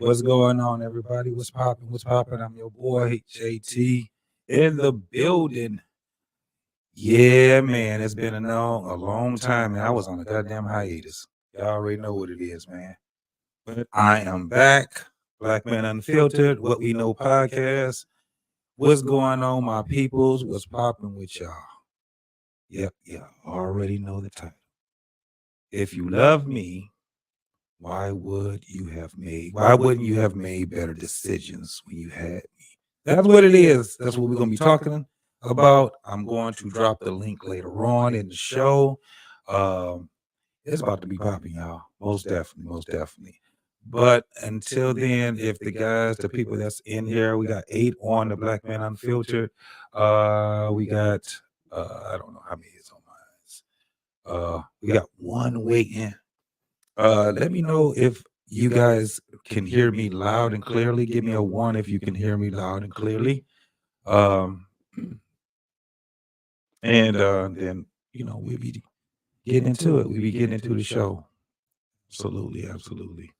What's going on, everybody? What's popping? What's popping? I'm your boy JT in the building. Yeah, man, it's been a long time, man. I was on a goddamn hiatus. Y'all already know what it is, man. But I am back. Black Man Unfiltered, What We Know podcast. What's going on, my peoples? What's popping with y'all? Yep, yeah, already know the title. If you love me, why wouldn't you have made better decisions when you had me? That's what it is. That's what we're gonna be talking about. I'm going to drop the link later on in the show. Um, it's about to be popping, y'all. Most definitely, most definitely. But until then, if the people that's in here, we got 8 on the Black Man Unfiltered. We got I don't know how many is on mine. We got one waiting. Let me know if you guys can hear me loud and clearly. Give me a 1 if you can hear me loud and clearly. Um, and then we'll be getting into it. We'll be getting into the show. Absolutely, absolutely.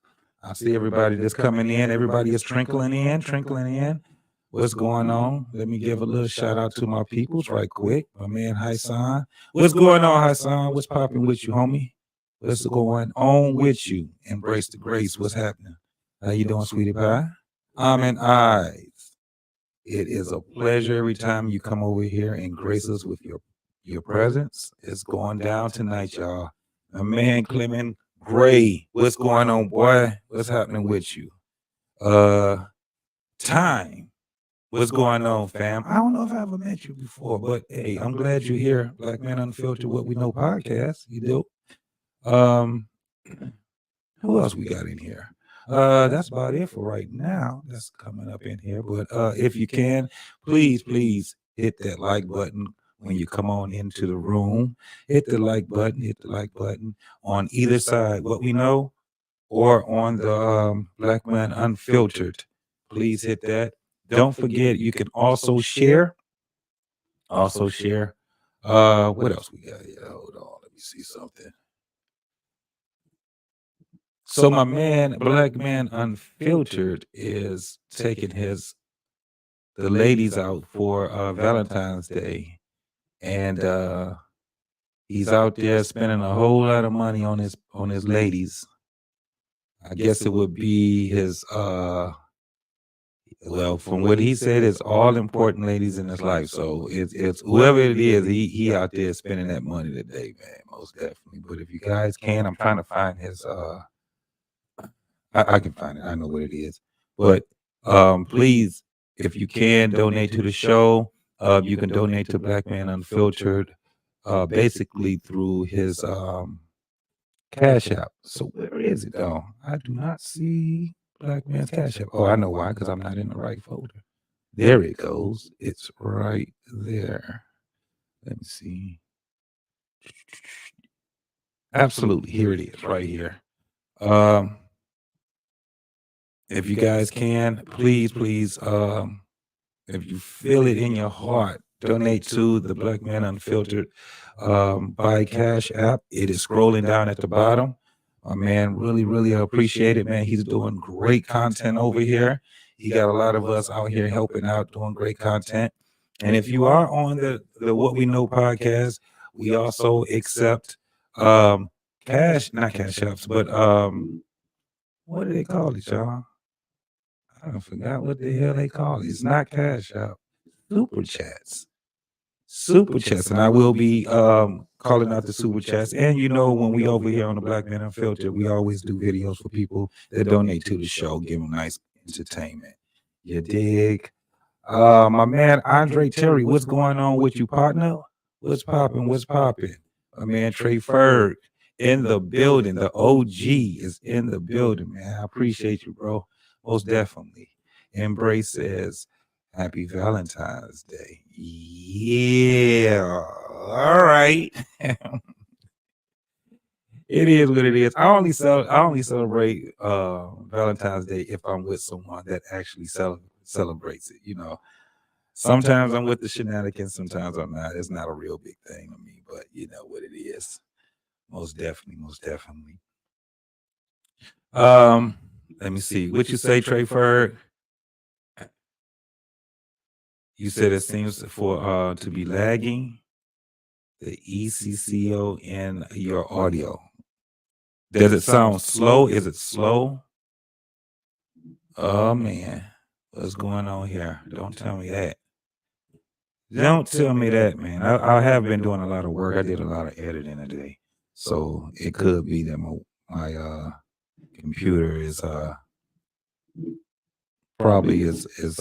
I see everybody that's coming in. Everybody is trickling in, trickling in. What's going on? Let me give a little shout out to my peoples right quick. My man Hassan. What's going on, Hassan? What's popping with you, homie? What's going on with you? Embrace the grace. What's happening? How you doing, sweetie pie? In eyes. It is a pleasure every time you come over here and grace us with your presence. It's going down tonight, y'all. My man Clement Gray. What's going on, boy? What's happening with you? Time. What's going on, fam? I don't know if I ever met you before, but hey, I'm glad you're here. Black Man Unfiltered, What We Know podcast. You do. Who else we got in here? That's about it for right now. That's coming up in here. But if you can, please hit that like button when you come on into the room. Hit the like button on either side. What we know, or on the Black Man Unfiltered. Please hit that. Don't forget, you can also share. Also share. What else we got here? Hold on, let me see something. So my man, Black Man Unfiltered, is taking the ladies out for Valentine's Day, and he's out there spending a whole lot of money on his ladies. I guess it would be his well, from what he said, it's all important ladies in his life. So it's whoever it is, he out there spending that money today, man, most definitely. But if you guys can, I'm trying to find his I can find it. I know what it is. But please, if you can donate to the show, you can donate to Black Man Unfiltered, basically through his Cash App. So where is it though? I do not see Black Man's Cash App. Oh, I know why, because I'm not in the right folder. There it goes. It's right there. Let me see. Absolutely. Here it is, right here. If you guys can, please, if you feel it in your heart, donate to the Black Man Unfiltered by Cash App. It is scrolling down at the bottom. My man, really appreciate it, man. He's doing great content over here. He got a lot of us out here helping out, doing great content. And if you are on the What We Know podcast, we also accept not cash apps, but what do they call it, y'all? I forgot what the hell they call it. It's not Cash App. Super Chats. Super Chats. And I will be calling out the Super Chats. And when we over here on the Black Man Unfiltered, we always do videos for people that donate to the show, give them nice entertainment. You dig? My man Andre Terry, what's going on with you, partner? What's popping? What's popping? My man Trey Ferg in the building. The OG is in the building, man. I appreciate you, bro. Most definitely. Embrace says, Happy Valentine's Day. Yeah. All right. It is what it is. I only celebrate Valentine's Day if I'm with someone that actually celebrates it. Sometimes I'm with the shenanigans, sometimes I'm not. It's not a real big thing to me, but you know what it is. Most definitely, most definitely. Let me see. What you say, Trayford? You said it seems for to be lagging the ECCO in your audio. Does it sound slow? Is it slow? Oh man, what's going on here? Don't tell me that. Don't tell me that, man. I have been doing a lot of work. I did a lot of editing today, so it could be that my computer is probably is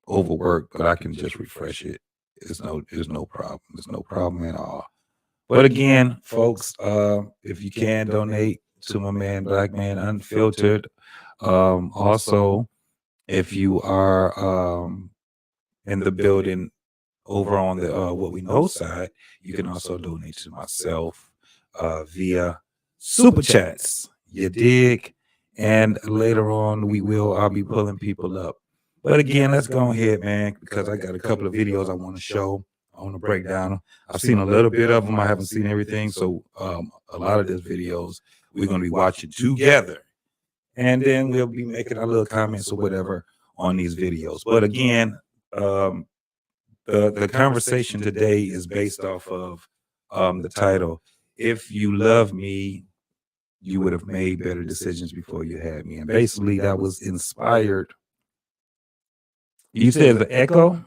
overworked, but I can just refresh it. There's no problem. There's no problem at all. But again, folks, if you can donate to my man, Black Man Unfiltered. Also, if you are in the building over on the What We Know side, you can also donate to myself via super chats. You dig? And later on, I'll be pulling people up. But again, let's go ahead, man, because I got a couple of videos I want to show. I want to break down. I've seen a little bit of them. I haven't seen everything. So a lot of these videos we're going to be watching together. And then we'll be making our little comments or whatever on these videos. But again, the conversation today is based off of the title, If You Love Me, You Would Have Made Better Decisions Before You Had Me. And basically that was inspired. You said the echo?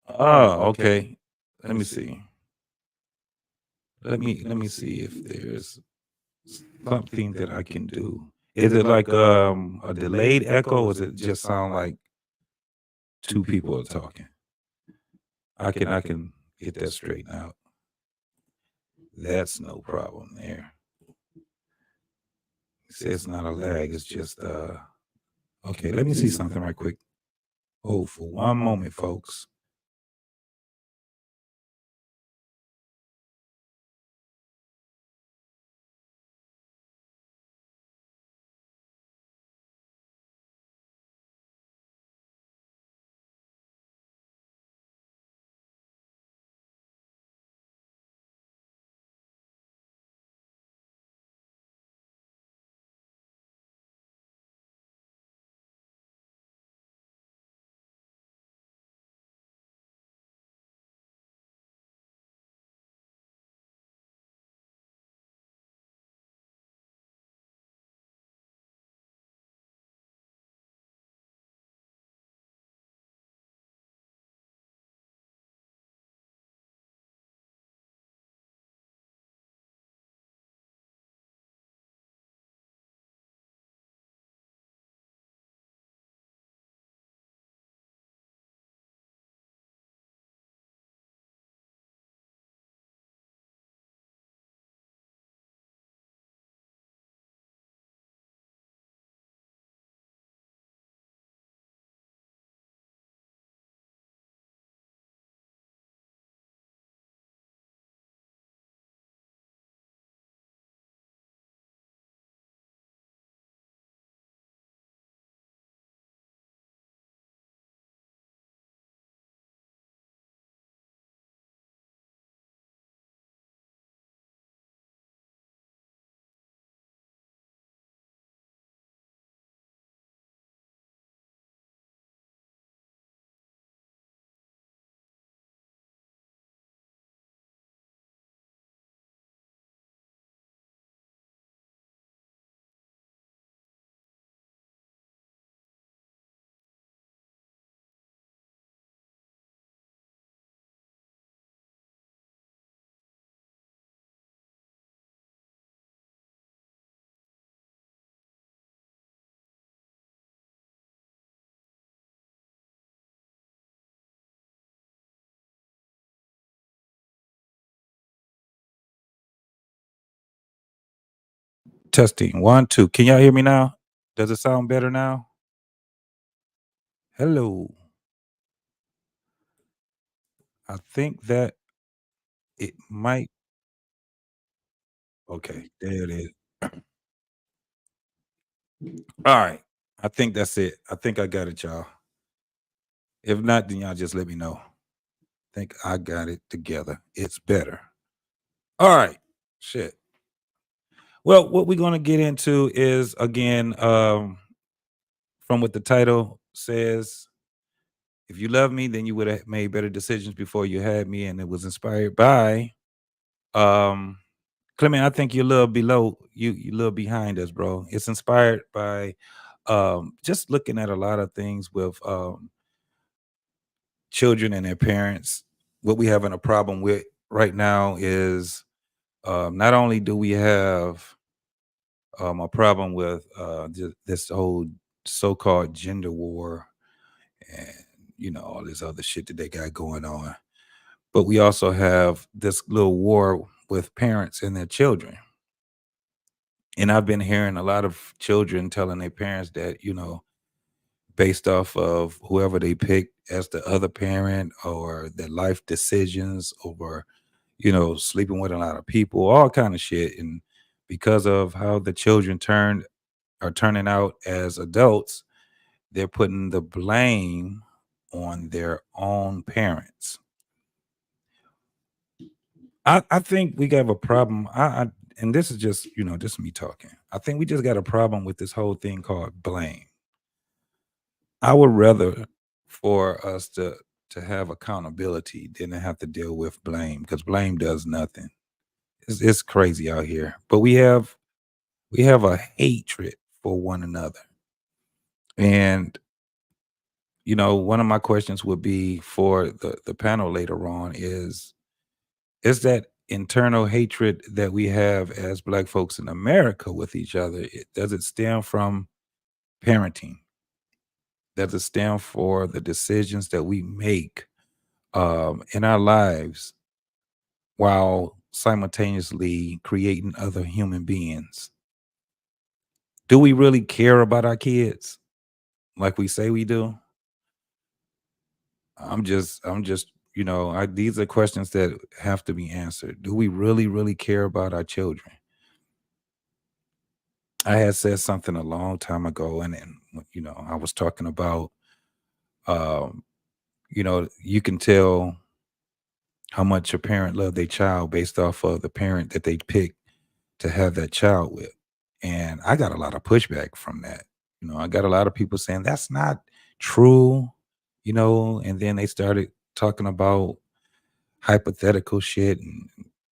Oh, okay. Let me see. Let me see if there's something that I can do. Is it like a delayed echo, or does it just sound like two people are talking? I can get that straightened out. That's no problem there. It says it's not a lag, it's just okay, let me see something right quick. Oh, for one moment, folks. Testing 1, 2. Can y'all hear me now? Does it sound better now? Hello. I think that it might. Okay, there it is. All right. I think that's it. I think I got it, y'all. If not, then y'all just let me know. Think I got it together. It's better. All right. Shit. Well, what we're gonna get into is again, from what the title says, if you love me, then you would have made better decisions before you had me, and it was inspired by um Clement. I think you're a little below you a little behind us, bro. It's inspired by just looking at a lot of things with children and their parents. What we having a problem with right now is not only do we have a problem with this whole so-called gender war and all this other shit that they got going on, but we also have this little war with parents and their children. And I've been hearing a lot of children telling their parents that, based off of whoever they pick as the other parent or their life decisions or, sleeping with a lot of people, all kind of shit. And because of how the children are turning out as adults, they're putting the blame on their own parents. I think we have a problem. And this is just, this is me talking. I think we just got a problem with this whole thing called blame. I would rather for us to have accountability than to have to deal with blame because blame does nothing. It's crazy out here. But we have a hatred for one another. And one of my questions would be for the panel later on is that internal hatred that we have as black folks in America with each other, does it stem from parenting? Does it stem for the decisions that we make in our lives while simultaneously creating other human beings? Do we really care about our kids like we say we do? I'm just, these are questions that have to be answered. Do we really, really care about our children? I had said something a long time ago, and I was talking about, um, you can tell how much a parent love their child based off of the parent that they pick to have that child with. And I got a lot of pushback from that. I got a lot of people saying that's not true, and then they started talking about hypothetical shit.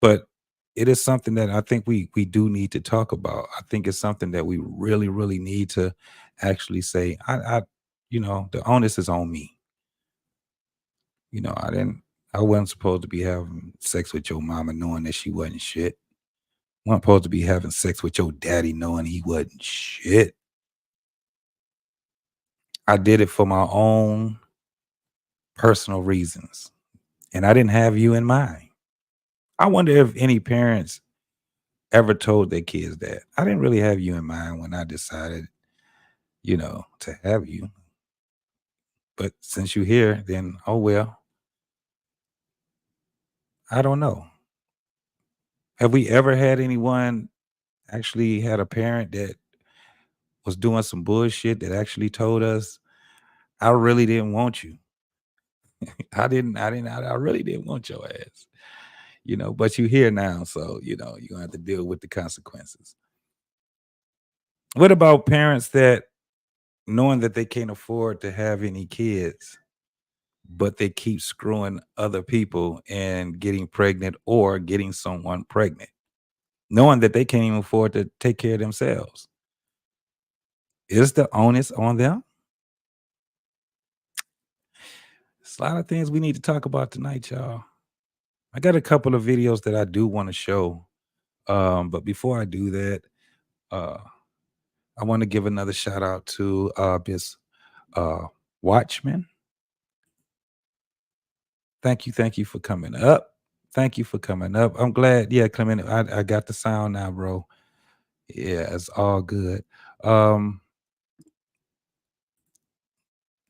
But it is something that I think we do need to talk about. I think it's something that we really, really need to actually say, the onus is on me. I didn't I wasn't supposed to be having sex with your mama knowing that she wasn't shit. Wasn't supposed to be having sex with your daddy knowing he wasn't shit. I did it for my own personal reasons, and I didn't have you in mind. I wonder if any parents ever told their kids that. I didn't really have you in mind when I decided, to have you. But since you're here, then oh well. I don't know. Have we ever had anyone actually had a parent that was doing some bullshit that actually told us, I really didn't want you. I really didn't want your ass. But you're here now, so you're gonna have to deal with the consequences. What about parents that knowing that they can't afford to have any kids, but they keep screwing other people and getting pregnant or getting someone pregnant, knowing that they can't even afford to take care of themselves? Is the onus on them? It's a lot of things we need to talk about tonight, y'all. I got a couple of videos that I do want to show. But before I do that, uh, I want to give another shout out to Miss uh, Watchman. Thank you for coming up. Thank you for coming up. I'm glad. Yeah, Clement, I got the sound now, bro. Yeah, it's all good. Um,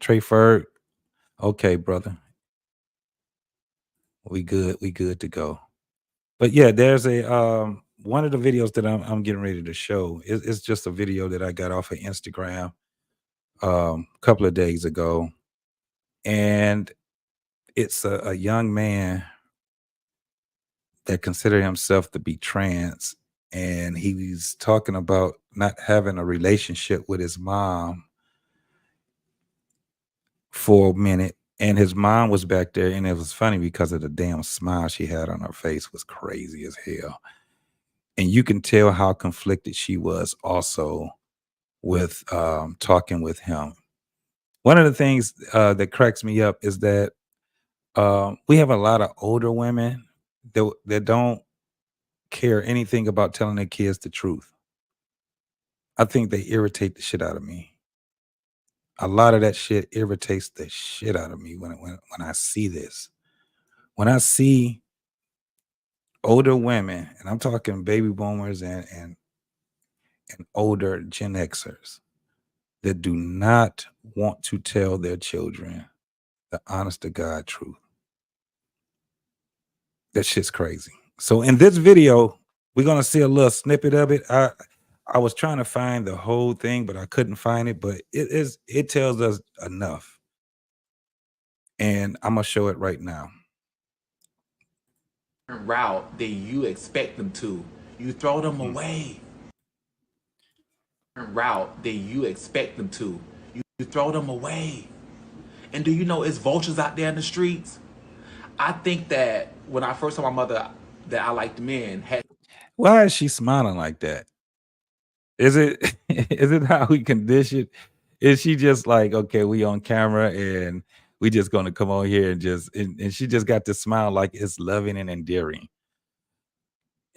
Trey Ferg, okay, brother. We good. We good to go. But yeah, there's a one of the videos that I'm getting ready to show. It's just a video that I got off of Instagram a couple of days ago. And it's a young man that considered himself to be trans, and he was talking about not having a relationship with his mom for a minute. And his mom was back there, and it was funny because of the damn smile she had on her face was crazy as hell. And you can tell how conflicted she was also with talking with him. One of the things that cracks me up is that we have a lot of older women that don't care anything about telling their kids the truth. I think they irritate the shit out of me. A lot of that shit irritates the shit out of me when I see this. When I see older women, and I'm talking baby boomers and older Gen Xers that do not want to tell their children the honest to God truth. That shit's crazy. So in this video, we're gonna see a little snippet of it. I was trying to find the whole thing, but I couldn't find it. But it tells us enough, and I'm gonna show it right now. Route that you expect them to, you throw them away. Route that you expect them to, you throw them away. And do you know it's vultures out there in the streets? I think that when I first told my mother that I liked men, Why is she smiling like that? Is it is it how we conditioned? Is she just like, okay, we on camera and we just gonna come on here and and she just got this smile like it's loving and endearing.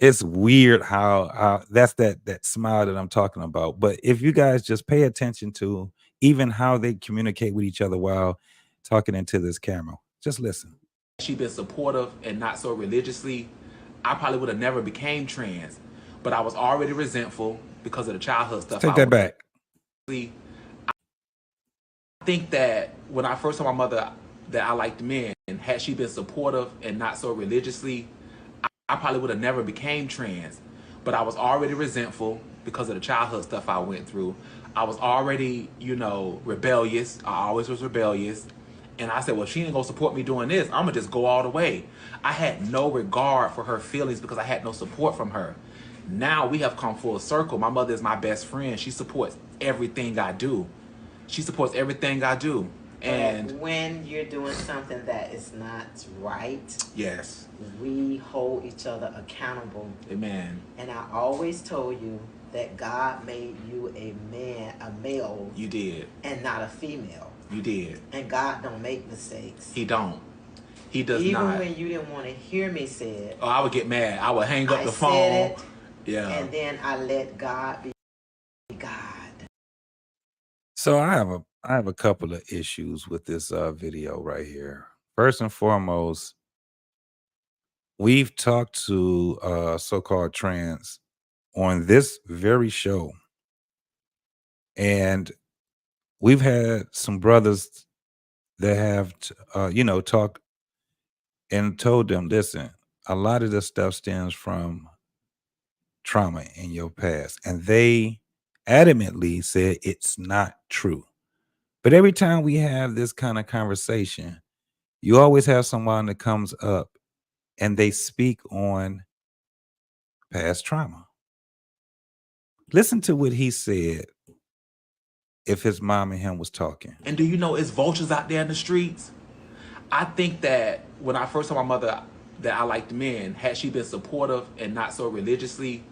It's weird how that's that smile that I'm talking about. But if you guys just pay attention to even how they communicate with each other while talking into this camera, just listen. she been supportive and not so religiously, I probably would have never became trans. But I was already resentful because of the childhood Let's stuff take I that went back. through. I think that when I first told my mother that I liked men, had she been supportive and not so religiously, I probably would have never became trans. But I was already resentful because of the childhood stuff I went through. I was already, rebellious. I always was rebellious. And I said, well, she ain't gonna support me doing this. I'm gonna just go all the way. I had no regard for her feelings because I had no support from her. Now we have come full circle. My mother is my best friend. She supports everything I do. She supports everything I do. And when you're doing something that is not right, yes, we hold each other accountable. Amen. And I always told you that God made you a man, a male. You did. And not a female. You did. And God don't make mistakes. He don't. He does Even not. Even when you didn't want to hear me say it. Oh, I would get mad. I would hang up the phone. Said it, yeah. And then I let God be God. So I have a couple of issues with this video right here. First and foremost, we've talked to so-called trans on this very show, and we've had some brothers that have talked and told them, listen, a lot of this stuff stems from trauma in your past, and they adamantly said it's not true. But every time we have this kind of conversation, you always have someone that comes up and they speak on past trauma. Listen to what he said if his mom and him was talking. And do you know it's vultures out there in the streets? I think that when I first told my mother that I liked men, had she been supportive and not so religiously,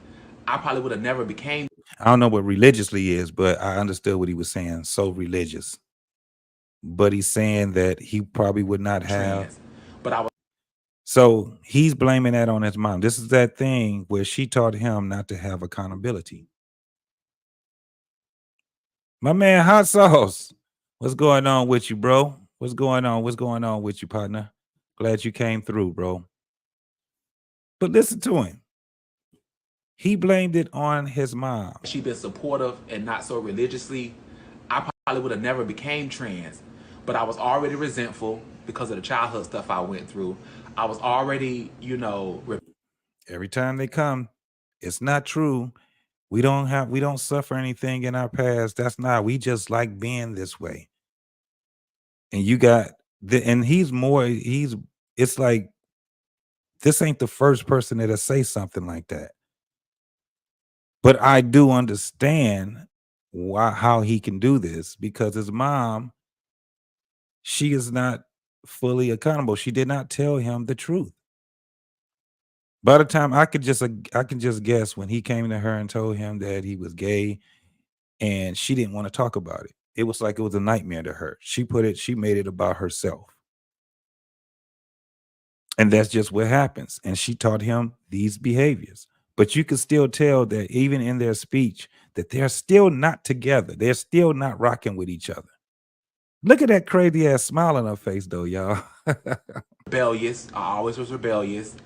I probably would have never became. I don't know what religiously is, but I understood what he was saying. So religious. But he's saying that he probably would not have. Trans. But I was. So he's blaming that on his mom. This is that thing where she taught him not to have accountability. My man, Hot Sauce, what's going on with you, bro? What's going on? What's going on with you, partner? Glad you came through, bro. But listen to him. He blamed it on his mom. She been supportive and not so religiously, I probably would have never became trans. But I was already resentful because of the childhood stuff I went through. I was already, every time they come, it's not true. We don't suffer anything in our past. That's not, we just like being this way. And you got and it's like, this ain't the first person that'll say something like that. But I do understand how he can do this, because his mom, she is not fully accountable. She did not tell him the truth. By the time I can just guess when he came to her and told him that he was gay, and she didn't want to talk about it. It was like it was a nightmare to her. She made it about herself. And that's just what happens. And she taught him these behaviors. But you can still tell that even in their speech, that they're still not together. They're still not rocking with each other. Look at that crazy ass smile on her face, though, y'all. rebellious. I always was rebellious.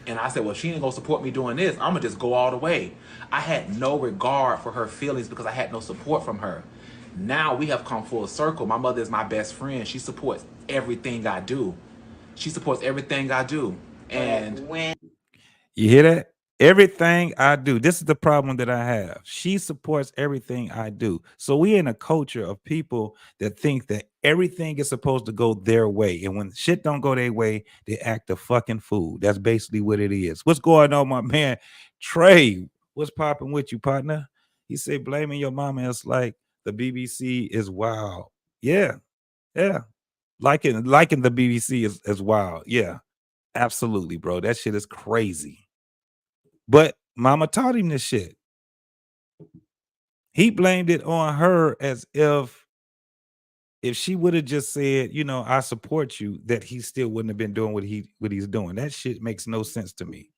And I said, well, she ain't gonna support me doing this. I'm gonna just go all the way. I had no regard for her feelings because I had no support from her. Now we have come full circle. My mother is my best friend. She supports everything I do. She supports everything I do. And when You hear that? Everything I do. This is the problem that I have. She supports everything I do. So we in a culture of people that think that everything is supposed to go their way. And when shit don't go their way, they act a fucking fool. That's basically what it is. What's going on, my man? Trey, what's popping with you, partner? He said blaming your mama is like the BBC is wild. Yeah, yeah. Liking the BBC is wild. Yeah, absolutely, bro. That shit is crazy. But mama taught him this shit. He blamed it on her as if she would have just said, I support you, that he still wouldn't have been doing what he's doing. That shit makes no sense to me.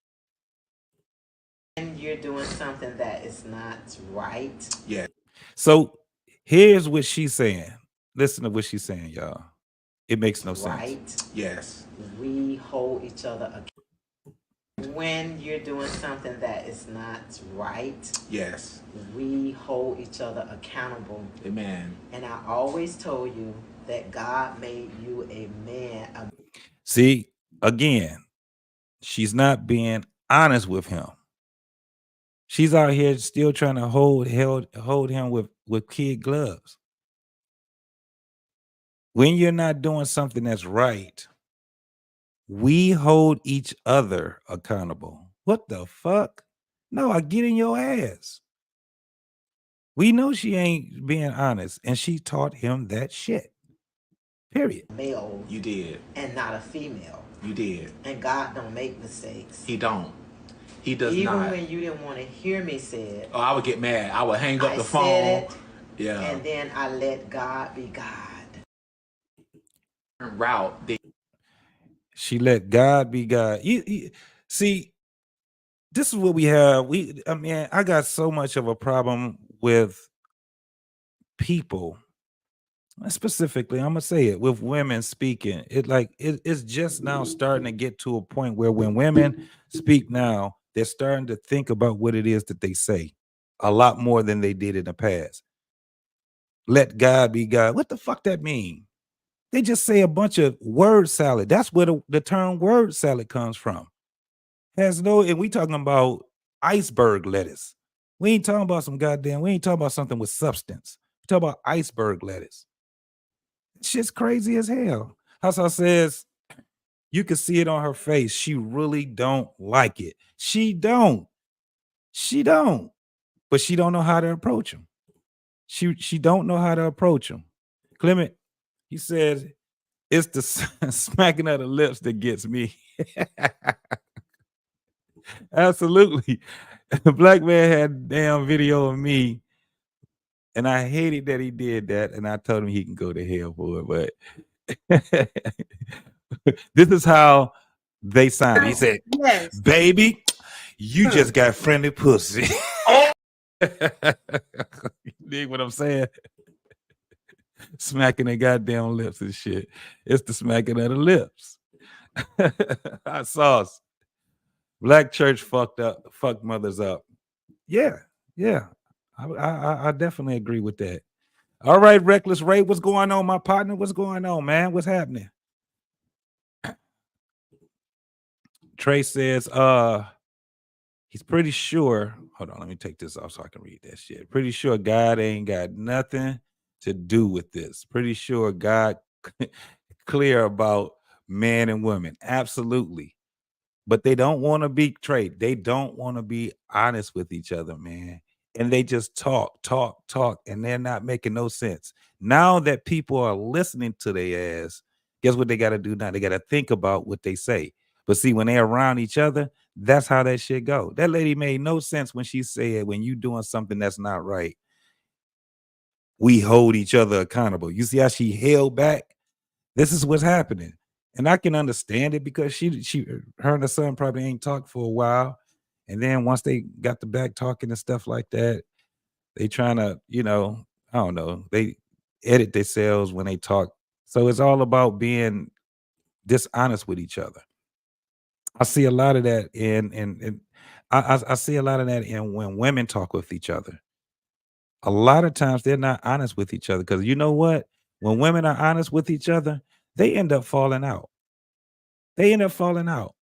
you're doing something that is not right. yeah, So here's what she's saying. Listen to what she's saying, y'all. It makes no sense. Right. yes, We hold each other accountable. When you're doing something that is not right, yes. we hold each other accountable. Amen. And I always told you that God made you a man. See, again, she's not being honest with him. She's out here still trying to hold him with kid gloves. When you're not doing something that's right, we hold each other accountable. What the fuck? No, I get in your ass. We know she ain't being honest, and she taught him that shit. Period. Male You did. and not a female. You did. And God don't make mistakes. He don't. He does Even not. when you didn't want to hear me say it. Oh, I would get mad. I would hang up I the phone. said it, Yeah. and then I let God be God. Route. She let God be God. See, this is what we have. I got so much of a problem with people. Specifically, I'm gonna say it with women speaking. It's just now starting to get to a point where when women speak now, they're starting to think about what it is that they say a lot more than they did in the past. Let God be God. What the fuck that mean? They just say a bunch of word salad. That's where the term word salad comes from. And we talking about iceberg lettuce. We ain't talking about we ain't talking about something with substance. We talking about iceberg lettuce. Shit's crazy as hell. Hassa says you can see it on her face. She really don't like it. She don't. But she don't know how to approach him. She don't know how to approach him. Clement, he says it's the smacking of the lips that gets me. Absolutely. The black man had a damn video of me, and I hated that he did that, and I told him he can go to hell for it. But this is how they sound. He said, Yes. "Baby, you just got friendly pussy." You dig what I'm saying? Smacking their goddamn lips and shit. It's the smacking of the lips. Hot sauce. Black church fucked mothers up. Yeah. I definitely agree with that. All right, Reckless Ray, what's going on, my partner? What's going on, man? What's happening? Trey says, he's pretty sure. Hold on, let me take this off so I can read that shit. Pretty sure God ain't got nothing to do with this. Pretty sure God clear about men and women. Absolutely. But they don't want to be Trey. They don't want to be honest with each other, man. and they just talk, and they're not making no sense. Now that people are listening to their ass, guess what they got to do now? They got to think about what they say. But see, when they're around each other, that's how that shit go. That lady made no sense when she said, when you doing something that's not right, we hold each other accountable. You see how she held back? This is what's happening. And I can understand it because her and her son probably ain't talked for a while. And then once they got the back talking and stuff like that, they trying to, I don't know, they edit themselves when they talk. So it's all about being dishonest with each other. I see a lot of that in I see a lot of that in when women talk with each other. A lot of times they're not honest with each other because you know what? When women are honest with each other, they end up falling out. They end up falling out.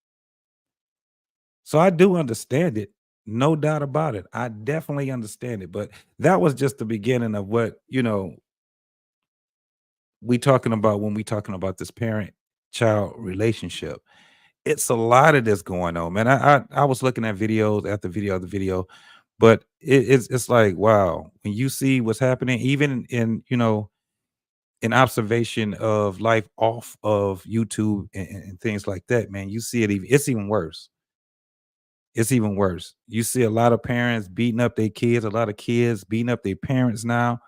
So I do understand it. No doubt about it. I definitely understand it. But that was just the beginning of what, we talking about when we talking about this parent child relationship. It's a lot of this going on, man. I was looking at videos after video after video, but it's like wow, when you see what's happening, even in observation of life off of YouTube and things like that, man, you see it even it's even worse. It's even worse. You see a lot of parents beating up their kids, a lot of kids beating up their parents now.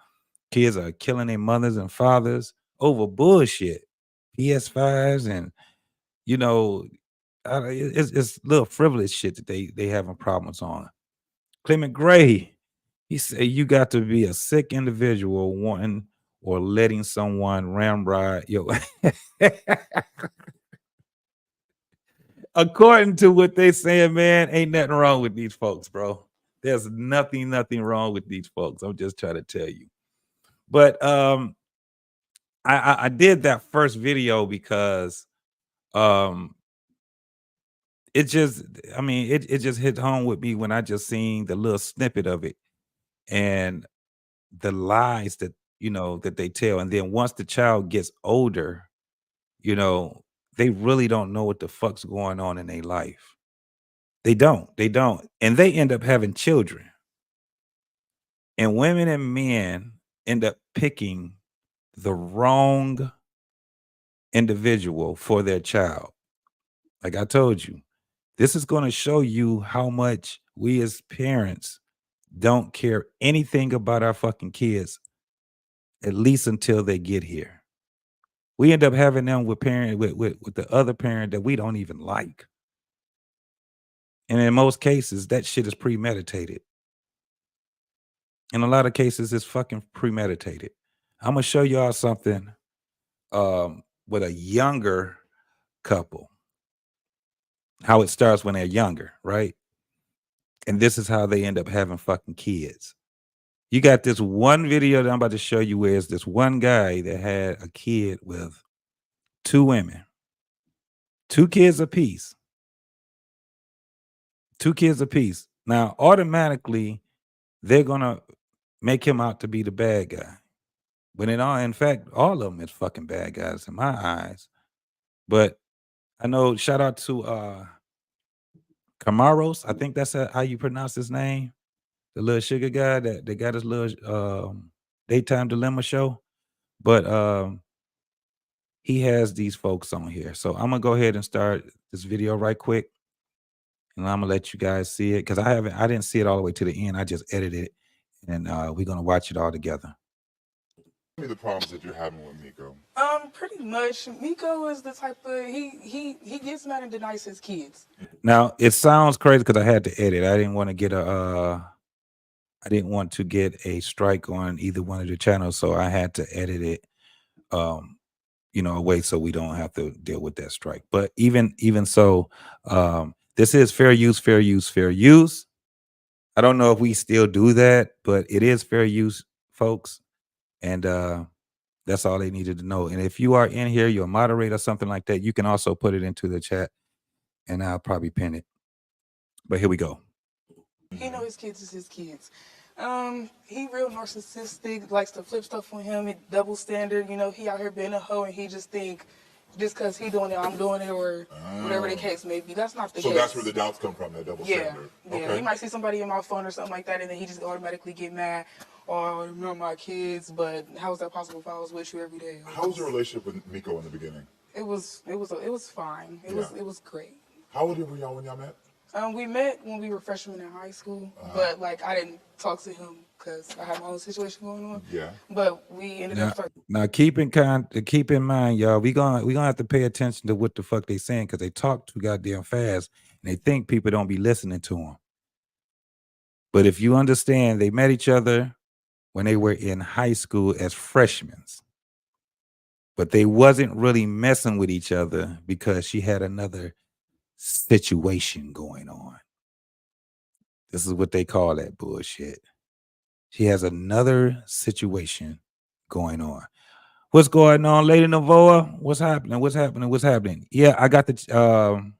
Kids are killing their mothers and fathers over bullshit. PS5s and you know, it's little frivolous shit that they having problems on. Clement Gray, he said you got to be a sick individual wanting or letting someone ramrod yo. According to what they saying, man, ain't nothing wrong with these folks, bro. There's nothing wrong with these folks. I'm just trying to tell you. But I did that first video because um it just it just hit home with me when I just seen the little snippet of it and the lies that that they tell. And then once the child gets older, you know, they really don't know what the fuck's going on in their life. They don't. And they end up having children. And women and men end up picking the wrong individual for their child. Like I told you, this is going to show you how much we as parents don't care anything about our fucking kids, at least until they get here. We end up having them with with the other parent that we don't even like. And in most cases, that shit is premeditated. In a lot of cases, it's fucking premeditated. I'm gonna show y'all something with a younger couple, how it starts when they're younger, right? And this is how they end up having fucking kids. You got this one video that I'm about to show you where it's this one guy that had a kid with two women, two kids apiece, two kids apiece. Now, automatically, they're gonna make him out to be the bad guy. When in fact, all of them is fucking bad guys in my eyes. But I know, shout out to Camaros. I think that's how you pronounce his name. The little sugar guy that got his little daytime dilemma show. But he has these folks on here. So I'm gonna go ahead and start this video right quick. And I'm gonna let you guys see it because I didn't see it all the way to the end. I just edited it and we're gonna watch it all together. Tell me the problems that you're having with Miko. Pretty much. Miko is the type of he gets mad and denies his kids. Now it sounds crazy because I had to edit. I didn't want to get a strike on either one of the channels, so I had to edit it away so we don't have to deal with that strike. But even so, this is fair use, fair use, fair use. I don't know if we still do that, but it is fair use, folks. And that's all they needed to know. And if you are in here, you're a moderator or something like that, you can also put it into the chat and I'll probably pin it. But here we go. He know his kids is his kids. He real narcissistic, likes to flip stuff on him, double standard. You know, he out here being a hoe and he just think just because he doing it, I'm doing it, or whatever the case may be. That's not the So case. that's where the doubts come from, that double standard. Yeah. Okay. He might see somebody in my phone or something like that, and then he just automatically get mad. Or remember my kids, but how is that possible if I was with you every day? How was your relationship with Miko in the beginning? It was fine. It was great. How old were y'all when y'all met? We met when we were freshmen in high school, but like I didn't talk to him because I had my own situation going on. Yeah. But we ended up starting. Now keep in mind, y'all, we gonna have to pay attention to what the fuck they saying, because they talk too goddamn fast and they think people don't be listening to them. But if you understand, they met each other when they were in high school as freshmen, but they wasn't really messing with each other because she had another situation going on. This is what they call that bullshit. She has another situation going on. What's going on, Lady Navoa? What's happening? Yeah, I got the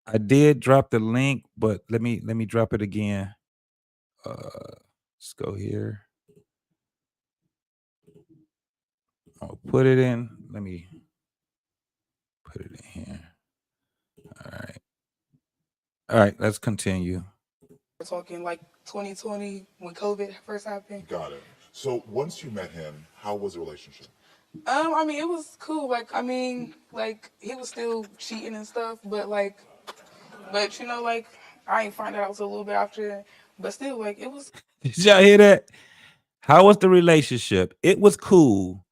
I did drop the link, but let me drop it again. Let's go here. I'll put it in. Let me put it in here. All right, let's continue. We're talking like 2020 when COVID first happened. Got it. So once you met him, how was the relationship? I mean, it was cool. Like he was still cheating and stuff, but you know, like I ain't find out until a little bit after. But still, like it was. Did y'all hear that? How was the relationship? It was cool,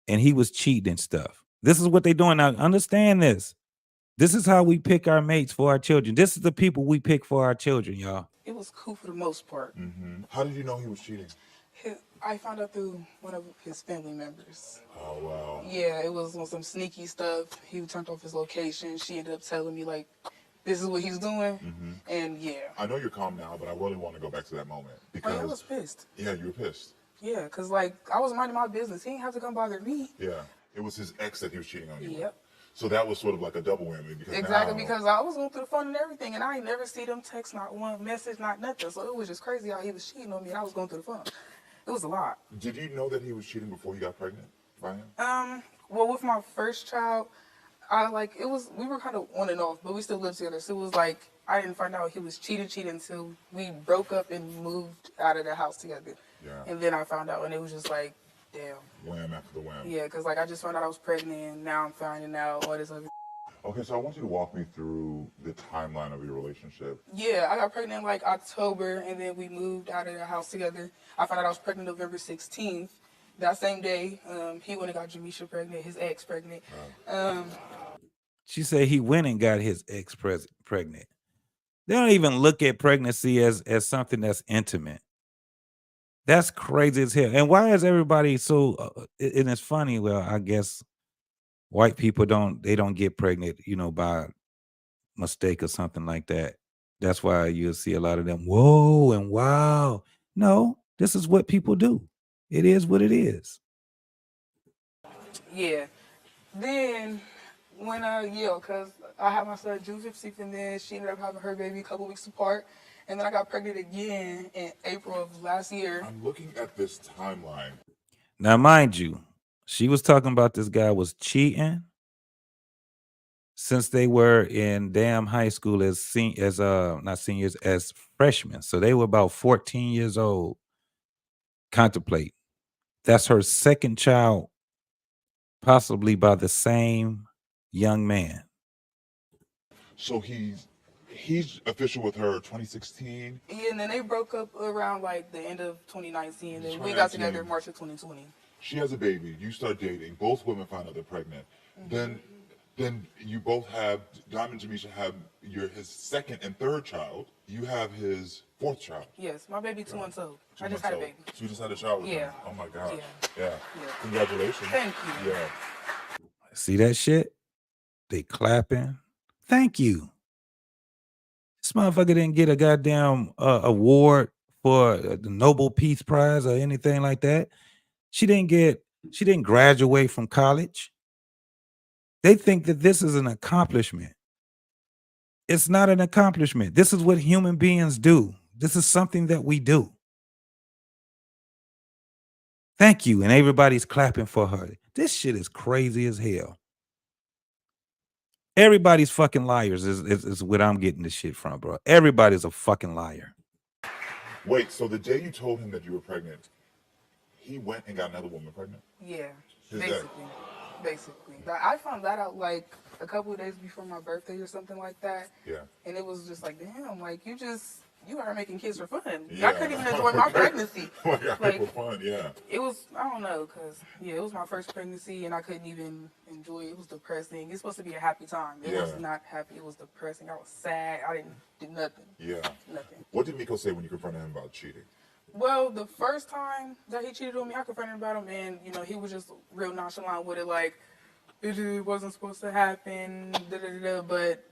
and he was cheating and stuff. This is what they doing now. Understand this. This is how we pick our mates for our children. This is the people we pick for our children, y'all. It was cool for the most part. Mm-hmm. How did you know he was cheating? I found out through one of his family members. Oh, wow. Yeah, it was on some sneaky stuff. He turned off his location. She ended up telling me, like, this is what he's doing. Mm-hmm. And yeah. I know you're calm now, but I really want to go back to that moment. Because I was pissed. Yeah, you were pissed. Yeah, because, like, I was minding my business. He didn't have to come bother me. Yeah. It was his ex that he was cheating on you with. Yep. So that was sort of like a double whammy. Because Exactly, now, because I was going through the phone and everything, and I ain't never see them text, not one message, not nothing. So it was just crazy how he was cheating on me, and I was going through the phone. It was a lot. Did you know that he was cheating before you got pregnant by him? Well, with my first child, we were kind of on and off, but we still lived together. So it was like, I didn't find out he was cheating until we broke up and moved out of the house together. Yeah. And then I found out, and it was just like, damn. Wham after the wham. Yeah, because like I just found out I was pregnant, and now I'm finding out all this other. Okay, so I want you to walk me through the timeline of your relationship. Yeah, I got pregnant in like October, and then we moved out of the house together. I found out I was pregnant November 16th. That same day, he went and got Jamisha pregnant, his ex pregnant. She said he went and got his ex pregnant. They don't even look at pregnancy as something that's intimate. That's crazy as hell. And why is everybody so? And it's funny. Well, I guess white people don't get pregnant, by mistake or something like that. That's why you'll see a lot of them. Whoa and wow. No, this is what people do. It is what it is. Yeah. Then when because I had my son June 15th, and then she ended up having her baby a couple weeks apart, and then I got pregnant again in April of last year. I'm looking at this timeline. Now, mind you, she was talking about this guy was cheating since they were in damn high school not seniors, as freshmen. So they were about 14 years old. Contemplate. That's her second child, possibly by the same young man. So he's official with her 2016. Yeah, and then they broke up around like the end of 2019, and we got together in March of 2020. She has a baby. You start dating. Both women find out they're pregnant. Mm-hmm. Then you both have, Diamond and Jamisha have his second and third child. You have his fourth child. Yes, my baby 2 months old. I just had a baby. So you just had a child with him? Oh my God. Yeah. Congratulations. Thank you. Yeah. See that shit? They clapping. Thank you. This motherfucker didn't get a goddamn award for the Nobel Peace Prize or anything like that. She didn't graduate from college. They think that this is an accomplishment. It's not an accomplishment. This is what human beings do. This is something that we do. Thank you. And everybody's clapping for her. This shit is crazy as hell. Everybody's fucking liars is what I'm getting this shit from, bro. Everybody's a fucking liar. Wait, so the day you told him that you were pregnant, he went and got another woman pregnant? Yeah, His dad? basically. I found that out like a couple of days before my birthday or something like that. Yeah. And it was just like, damn, like you are making kids for fun. Yeah. I couldn't even enjoy my pregnancy. Like, for fun, yeah. It was, I don't know, because, it was my first pregnancy and I couldn't even enjoy it. It was depressing. It's supposed to be a happy time. It was not happy. It was depressing. I was sad. I didn't do nothing. Yeah. Nothing. What did Miko say when you confronted him about cheating? Well, the first time that he cheated on me, I confronted him about him, and, he was just real nonchalant with it, like, it wasn't supposed to happen, but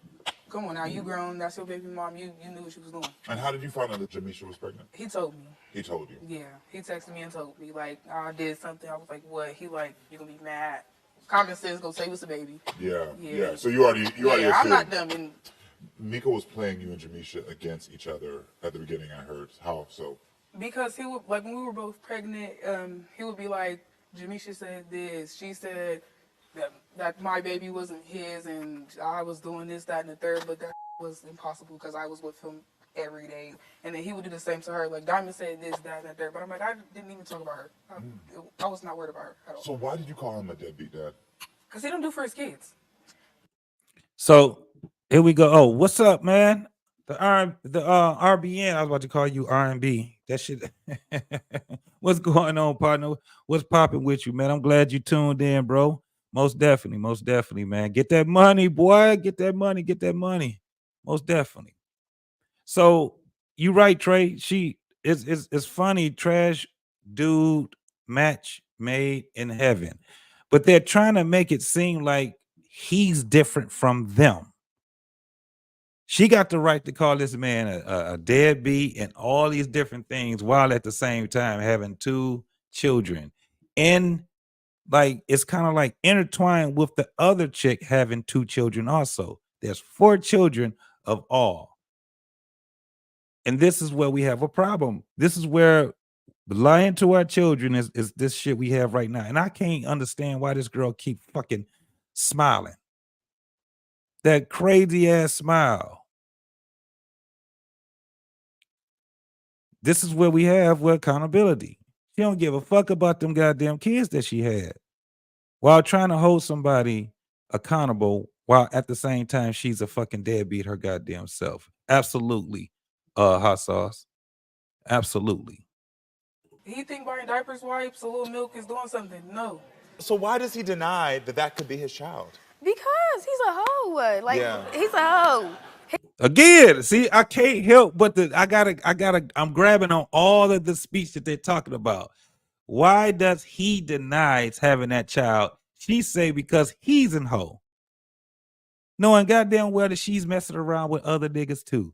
come on now, you grown, that's your baby mom, you knew what you was doing. And how did you find out that Jamisha was pregnant? He told me. He told you? Yeah, he texted me and told me, like, I did something. I was like, what? He like, you're going to be mad. Common sense gonna say it's a baby. Yeah. So you already I'm assumed. not dumb. And Miko was playing you and Jamisha against each other at the beginning, I heard. How so? because he would, like, when we were both pregnant, he would be like, Jamisha said this. She said that my baby wasn't his and I was doing this, that, and the third, but that was impossible because I was with him every day. And then he would do the same to her. Like, Diamond said this, that, and the third. But I'm like, I didn't even talk about her. I was not worried about her at all. So why did you call him a deadbeat dad? Because he don't do for his kids. So here we go. Oh, what's up, man? The RBN. I was about to call you R&B. That shit. What's going on, partner? What's popping with you, man? I'm glad you tuned in, bro. Most definitely, man. Get that money, boy. Get that money. Most definitely. So you right, Trey. It's funny. Trash dude match made in heaven, but they're trying to make it seem like he's different from them. She got the right to call this man a deadbeat and all these different things while at the same time having 2 children. And like it's kind of like intertwined with the other chick having 2 children also. There's 4 children of all. And this is where we have a problem. This is where lying to our children is this shit we have right now. And I can't understand why this girl keep fucking smiling. That crazy ass smile. This is where we have accountability. She don't give a fuck about them goddamn kids that she had while trying to hold somebody accountable while at the same time she's a fucking deadbeat her goddamn self. Absolutely. Hot sauce. Absolutely. He think buying diapers, wipes, a little milk is doing something. No. So why does he deny that could be his child? Because he's a hoe. Like, Yeah. he's a hoe. Again, see, I can't help but I'm grabbing on all of the speech that they're talking about. Why does he denies having that child? She say because he's in hoe. Knowing goddamn well that she's messing around with other niggas too.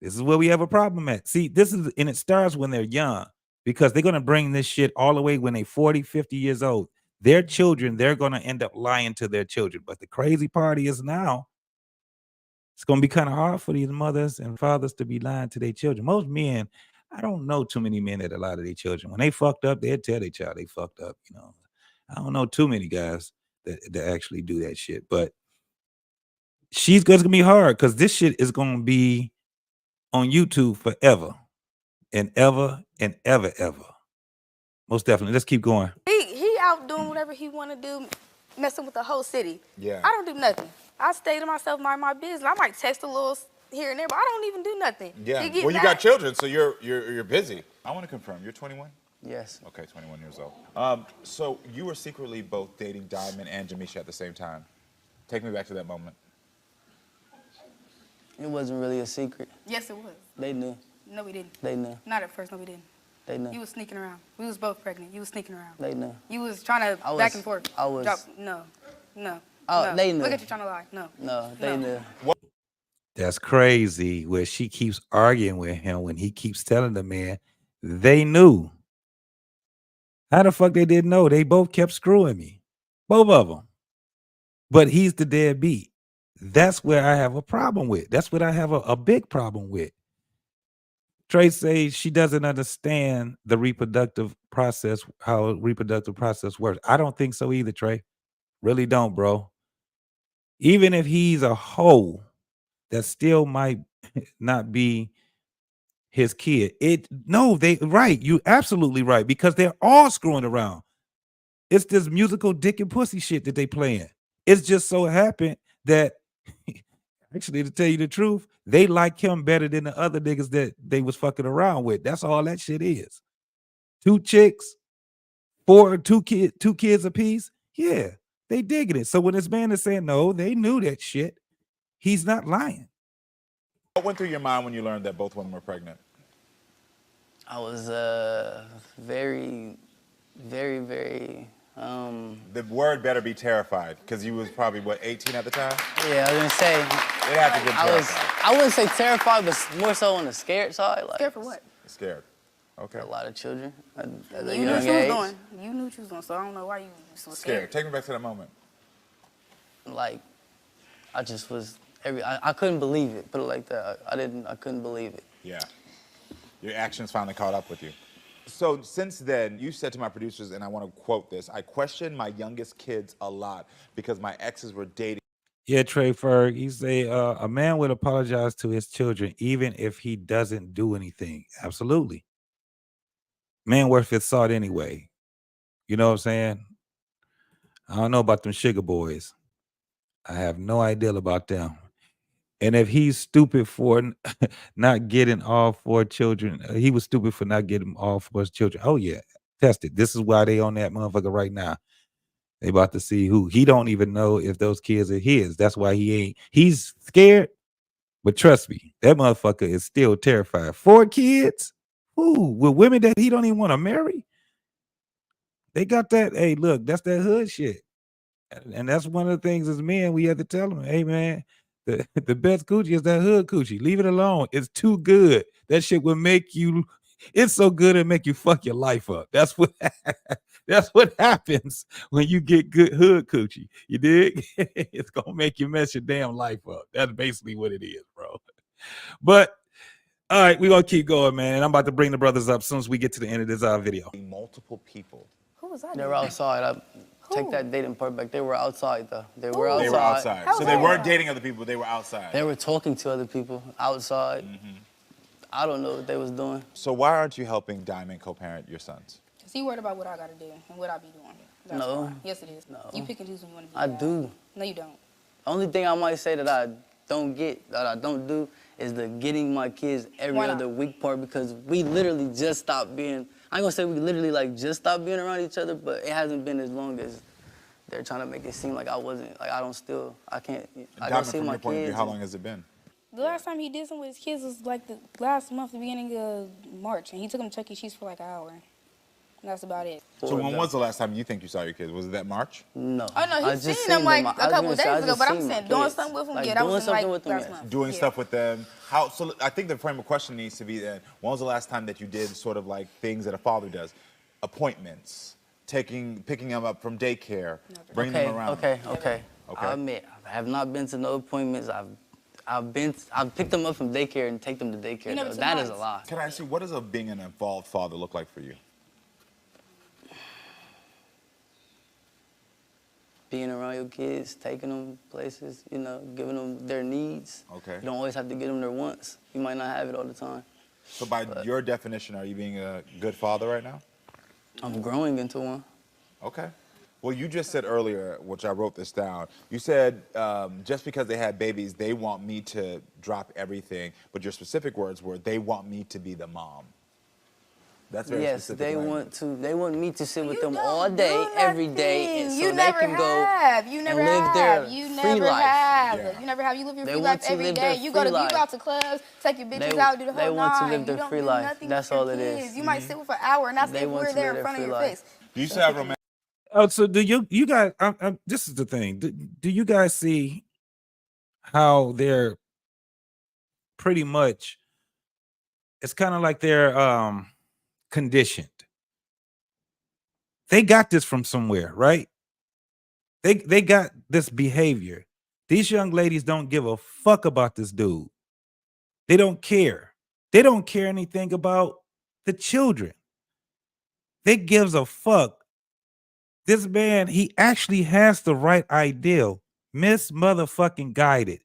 This is where we have a problem at. See, and it starts when they're young because they're going to bring this shit all the way when they're 40, 50 years old. Their children, they're going to end up lying to their children. But the crazy part is now, it's going to be kind of hard for these mothers and fathers to be lying to their children. Most men, I don't know too many men that lie to their children. When they fucked up, they'll tell their child they fucked up. I don't know too many guys that actually do that shit. But it's going to be hard because this shit is going to be on YouTube forever and ever and ever. Most definitely. Let's keep going. He out doing whatever he want to do, messing with the whole city. Yeah. I don't do nothing. I stay to myself, mind my business. I might text a little here and there, but I don't even do nothing. Yeah. He get Well, you mad. got children, so you're busy. I want to confirm, you're 21? Yes. Okay, 21 years old. So you were secretly both dating Diamond and Jamisha at the same time. Take me back to that moment. It wasn't really a secret. Yes, it was. They knew. No, we didn't. They knew. Not at first. No, we didn't. They knew. You was sneaking around. We was both pregnant. You was sneaking around. They knew. You was trying to I back was- and forth. I was- No. Oh, no. they knew. Look at you trying to lie. No. No, they No. knew. That's crazy where she keeps arguing with him when he keeps telling the man they knew. How the fuck they didn't know? They both kept screwing me. Both of them. But he's the deadbeat. That's where I have a problem with. That's what I have a big problem with. Trey says she doesn't understand the reproductive process, how reproductive process works. I don't think so either, Trey. Really don't, bro. Even if he's a hoe, that still might not be his kid. They right. You absolutely right, because they're all screwing around. It's this musical dick and pussy shit that they playing. It's just so happened that actually, to tell you the truth, they like him better than the other niggas that they was fucking around with. That's all that shit is. 2 chicks, 2 kids apiece. Yeah, they digging it. So when this man is saying no, they knew that shit. He's not lying. What went through your mind when you learned that both women were pregnant? I was very, very, very. The word better be terrified, because you was probably, what, 18 at the time? Yeah, I was gonna say. It had to get terrified. I wouldn't say terrified, but more so on the scared side. Like, Scared for what? Scared. Okay. A lot of children at a You knew what young you was age. doing. You knew what you was doing, so I don't know why you so Scared. scared. Take me back to that moment. Like, I just was I couldn't believe it. Put it like that. I couldn't believe it. Yeah. Your actions finally caught up with you. So since then, you said to my producers, and I want to quote this, I question my youngest kids a lot because my exes were dating. Yeah, Trey Ferg, he say a man would apologize to his children even if he doesn't do anything. Absolutely. Man worth his salt anyway. You know what I'm saying? I don't know about them sugar boys. I have no idea about them. And if he's stupid for not getting all 4 children, he was stupid for not getting all 4 his children. Oh yeah, test it. This is why they on that motherfucker right now. They about to see who. He don't even know if those kids are his. That's why he's scared. But trust me, that motherfucker is still terrified. 4 kids? Ooh, with women that he don't even want to marry. They got that. Hey, look, that's that hood shit. And that's one of the things as men, we have to tell them, hey man, the best coochie is that hood coochie. Leave it alone. It's too good. That shit will make you, it's so good it make you fuck your life up. That's what that's what happens when you get good hood coochie. You dig? It's gonna make you mess your damn life up. That's basically what it is, bro. But all right, we're gonna keep going, man. I'm about to bring the brothers up as soon as we get to the end of this video. Multiple people. Who was that? They were outside. Take that dating part back. They were outside though. They were outside. They were outside. So they weren't dating other people, they were outside. They were talking to other people outside. I don't know what they was doing. So why aren't you helping Diamond co-parent your sons? Cause he worried about what I gotta do and what I be doing. That's No. why. Yes, it is. No. You pick and choose when you want to be. I bad. do. No, you don't. Only thing I might say that I don't do is the getting my kids every Why not? other week part, because we literally just stopped being, I ain't gonna say we literally like just stopped being around each other, but it hasn't been as long as they're trying to make it seem like I wasn't, like I can't, I Diamond, don't see from my your point of view, kids. how long has it been? The last time he did something with his kids was like the last month, the beginning of March, and he took them to Chuck E. Cheese for like an hour. And that's about it. So when was the last time you think you saw your kids? Was it that March? No. Oh no, I he's just seen them like I a was couple gonna days say, I ago, just but I'm seen my saying doing kids. something with them, Like, yeah, that doing was in something like with them, last yes. month. Doing Yeah. stuff with them. So I think the frame of question needs to be then, when was the last time that you did sort of like things that a father does? Appointments, picking them up from daycare, bringing them around. Okay. I admit, I have not been to no appointments. I've picked them up from daycare and take them to daycare. never Though. took That is mine. a lie. Can I ask you, what does being an involved father look like for you? Being around your kids, taking them places, you know, giving them their needs. Okay. You don't always have to get them their wants. You might not have it all the time. So by your definition, are you being a good father right now? I'm growing into one. Okay. Well, you just said earlier, which I wrote this down, you said just because they had babies, they want me to drop everything, but your specific words were, they want me to be the mom. That's very Yes, specific. they language. want me to sit with You them don't all do day, every day, nothing. and so You they never can go have. You never and live have. their You free never life. have. Yeah. You never have. You live your They free want life to every live day. their You free go life. out to clubs, take your bitches They- out, do the they whole want to nine. live their You don't free do life. nothing That's with your all it is. kids. You might sit with for an hour and not They say want we're to there live in their front of free your life. face. Do you still have romantic? Oh, so do you guys? This is the thing. Do you guys see how they're pretty much? It's kind of like they're conditioned. They got this from somewhere, right? They got this behavior. These young ladies don't give a fuck about this dude. They don't care. They don't care anything about the children. They gives a fuck. This man, he actually has the right ideal. Motherfucking guided.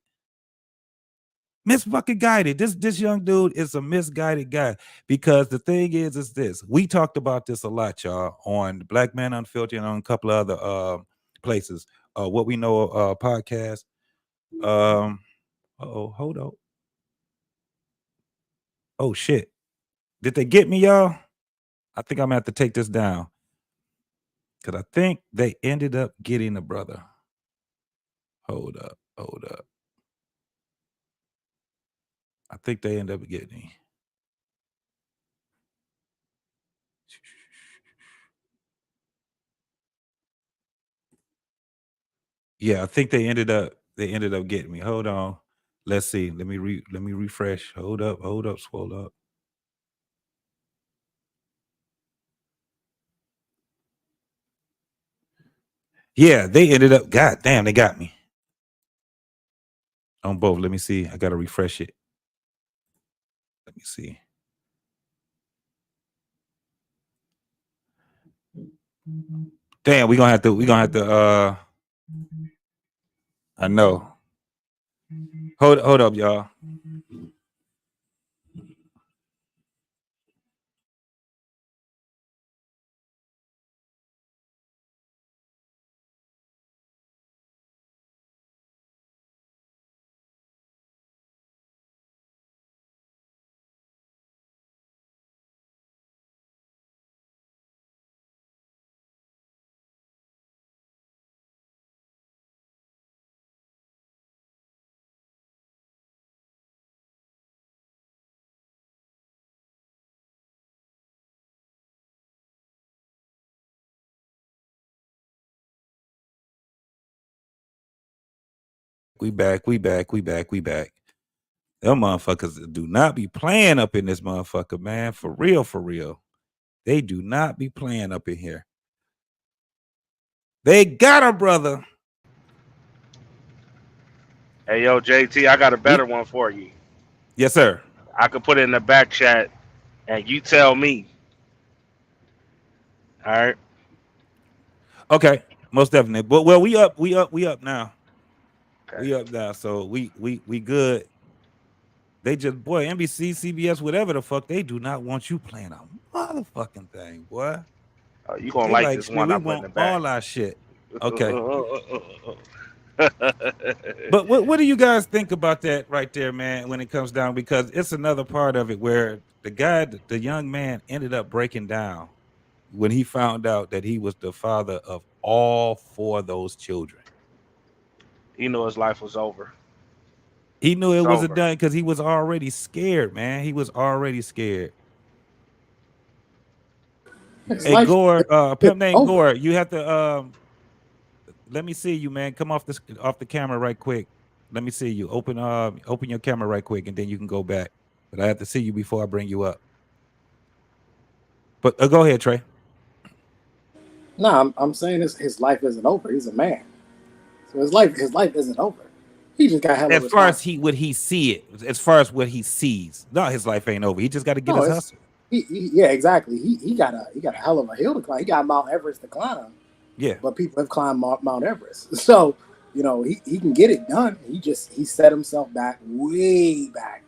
Fucking guided. This young dude is a misguided guy, because the thing is this. We talked about this a lot, y'all, on Black Man Unfiltered and on a couple of other places. What we know podcast. Hold on. Oh shit. Did they get me, y'all? I think I'm gonna have to take this down. Cause I think they ended up getting the brother. Hold up. I think they ended up getting him. Yeah, I think they ended up getting me. Hold on. Let's see. Let me refresh. Hold up, scroll up. Yeah, they ended up. God damn, they got me. On both. Let me see. I gotta refresh it. Let me see. Damn, we're gonna have to I know. Hold up, y'all. We back. Them motherfuckers do not be playing up in this motherfucker, man. For real. They do not be playing up in here. They got a brother. Hey, yo, JT, I got a better one for you. Yes, sir. I could put it in the back chat, and you tell me. All right. Okay, most definitely. But well, we up now. Okay. We up now, so we good. They just, boy, NBC, CBS, whatever the fuck, they do not want you playing a motherfucking thing, boy. You gonna They like like, this shit, one we I put in want the back. all our shit. Okay. But what do you guys think about that right there, man, when it comes down? Because it's another part of it where the young man ended up breaking down when he found out that he was the father of all 4 of those children. He knew his life was over. He knew it It's wasn't over. done because he was already scared, man. He was already scared. His Hey, life Gore, is pimp named over. Gore, you have to let me see you, man. Come off the camera right quick. Let me see you. Open your camera right quick, and then you can go back. But I have to see you before I bring you up. But go ahead, Trey. No, I'm saying his life isn't over. He's a man, so his life isn't over. He just got hella As far as responsible. what he sees, no, his life ain't over. He just got to get No, his it's hustle. yeah, exactly. He got a hell of a hill to climb. He got Mount Everest to climb, Yeah. but people have climbed Mount Everest. So he can get it done. He set himself back way back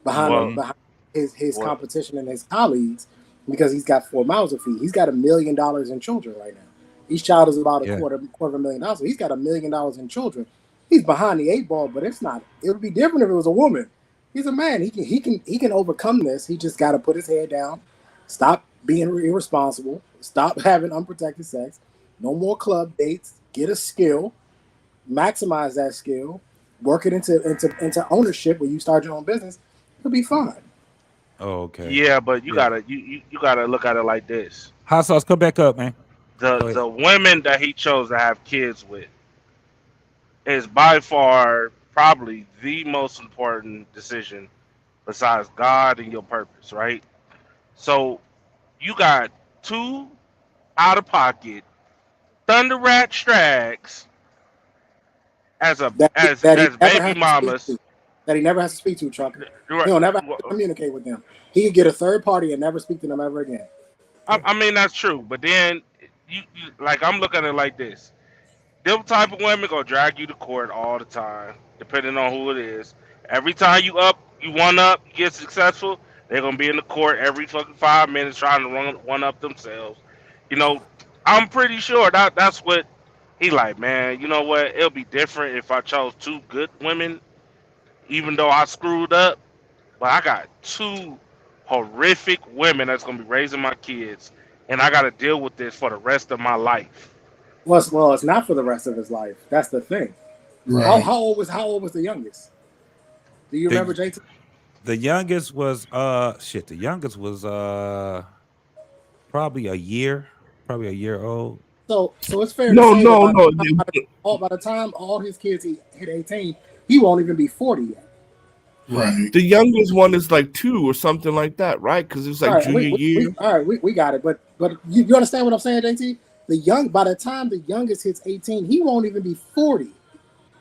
Well, behind his what? competition and his colleagues because he's got 4 mouths to feed. He's got $1 million in children right now. Each child is about a Yeah. quarter of $1 million. So he's got $1 million in children. He's behind the 8 ball, but it's not. It would be different if it was a woman. He's a man. He can overcome this. He just got to put his head down, stop being irresponsible, stop having unprotected sex, no more club dates, get a skill, maximize that skill, work it into ownership where you start your own business. He'll be fine. Oh, okay. Yeah, but you Yeah. gotta you gotta look at it like this. Hot sauce, come back up, man. Go ahead. The women that he chose to have kids with is by far probably the most important decision besides God and your purpose, right? So you got 2 out of pocket Thunder Rat Strags That he as never baby has to speak mamas. to. That he never has to speak to, Trucker. Right. He'll never have to communicate with them. He can get a third party and never speak to them ever again. I mean that's true, but then like I'm looking at it like this: Them type of women gonna drag you to court all the time, depending on who it is. Every time you one up, you get successful, they're gonna be in the court every fucking 5 minutes trying to one up themselves. You know, I'm pretty sure that's what he like, man. You know what? It'll be different if I chose two good women, even though I screwed up. But I got two horrific women that's gonna be raising my kids, and I gotta deal with this for the rest of my life. Well, it's not for the rest of his life. That's the thing. Right. How old was the youngest? Do you remember, JT? The youngest was the youngest was probably a year old. So it's fair No, to say no, that no. by the time all his kids hit 18, he won't even be 40 yet. Right. The youngest one is like 2 or something like that, right? Because it's like junior year. All right, we got it. But you understand what I'm saying, JT? By the time the youngest hits 18, he won't even be 40.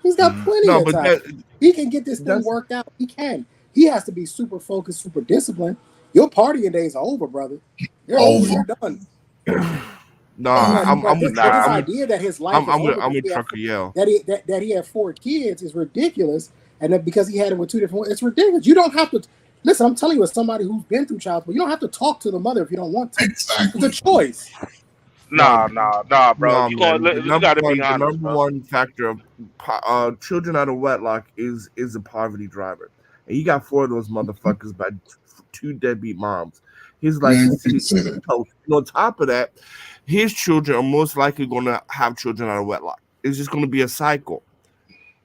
He's got plenty of time. He can get this thing worked out. He can. He has to be super focused, super disciplined. Your partying days are over, brother. They're over. You're done. This idea that his life I'm with Trucker Yell. That he had 4 kids is ridiculous, and that because he had it with 2 different, it's ridiculous. You don't have to listen. I'm telling you, as somebody who's been through childhood, you don't have to talk to the mother if you don't want to. Exactly. It's a choice. Nah, bro. You gotta be honest. The number bro. one factor of children out of wedlock is a poverty driver, and you got 4 of those motherfuckers by 2 deadbeat moms. His life is toast. And on top of that, his children are most likely going to have children out of wedlock. It's just going to be a cycle,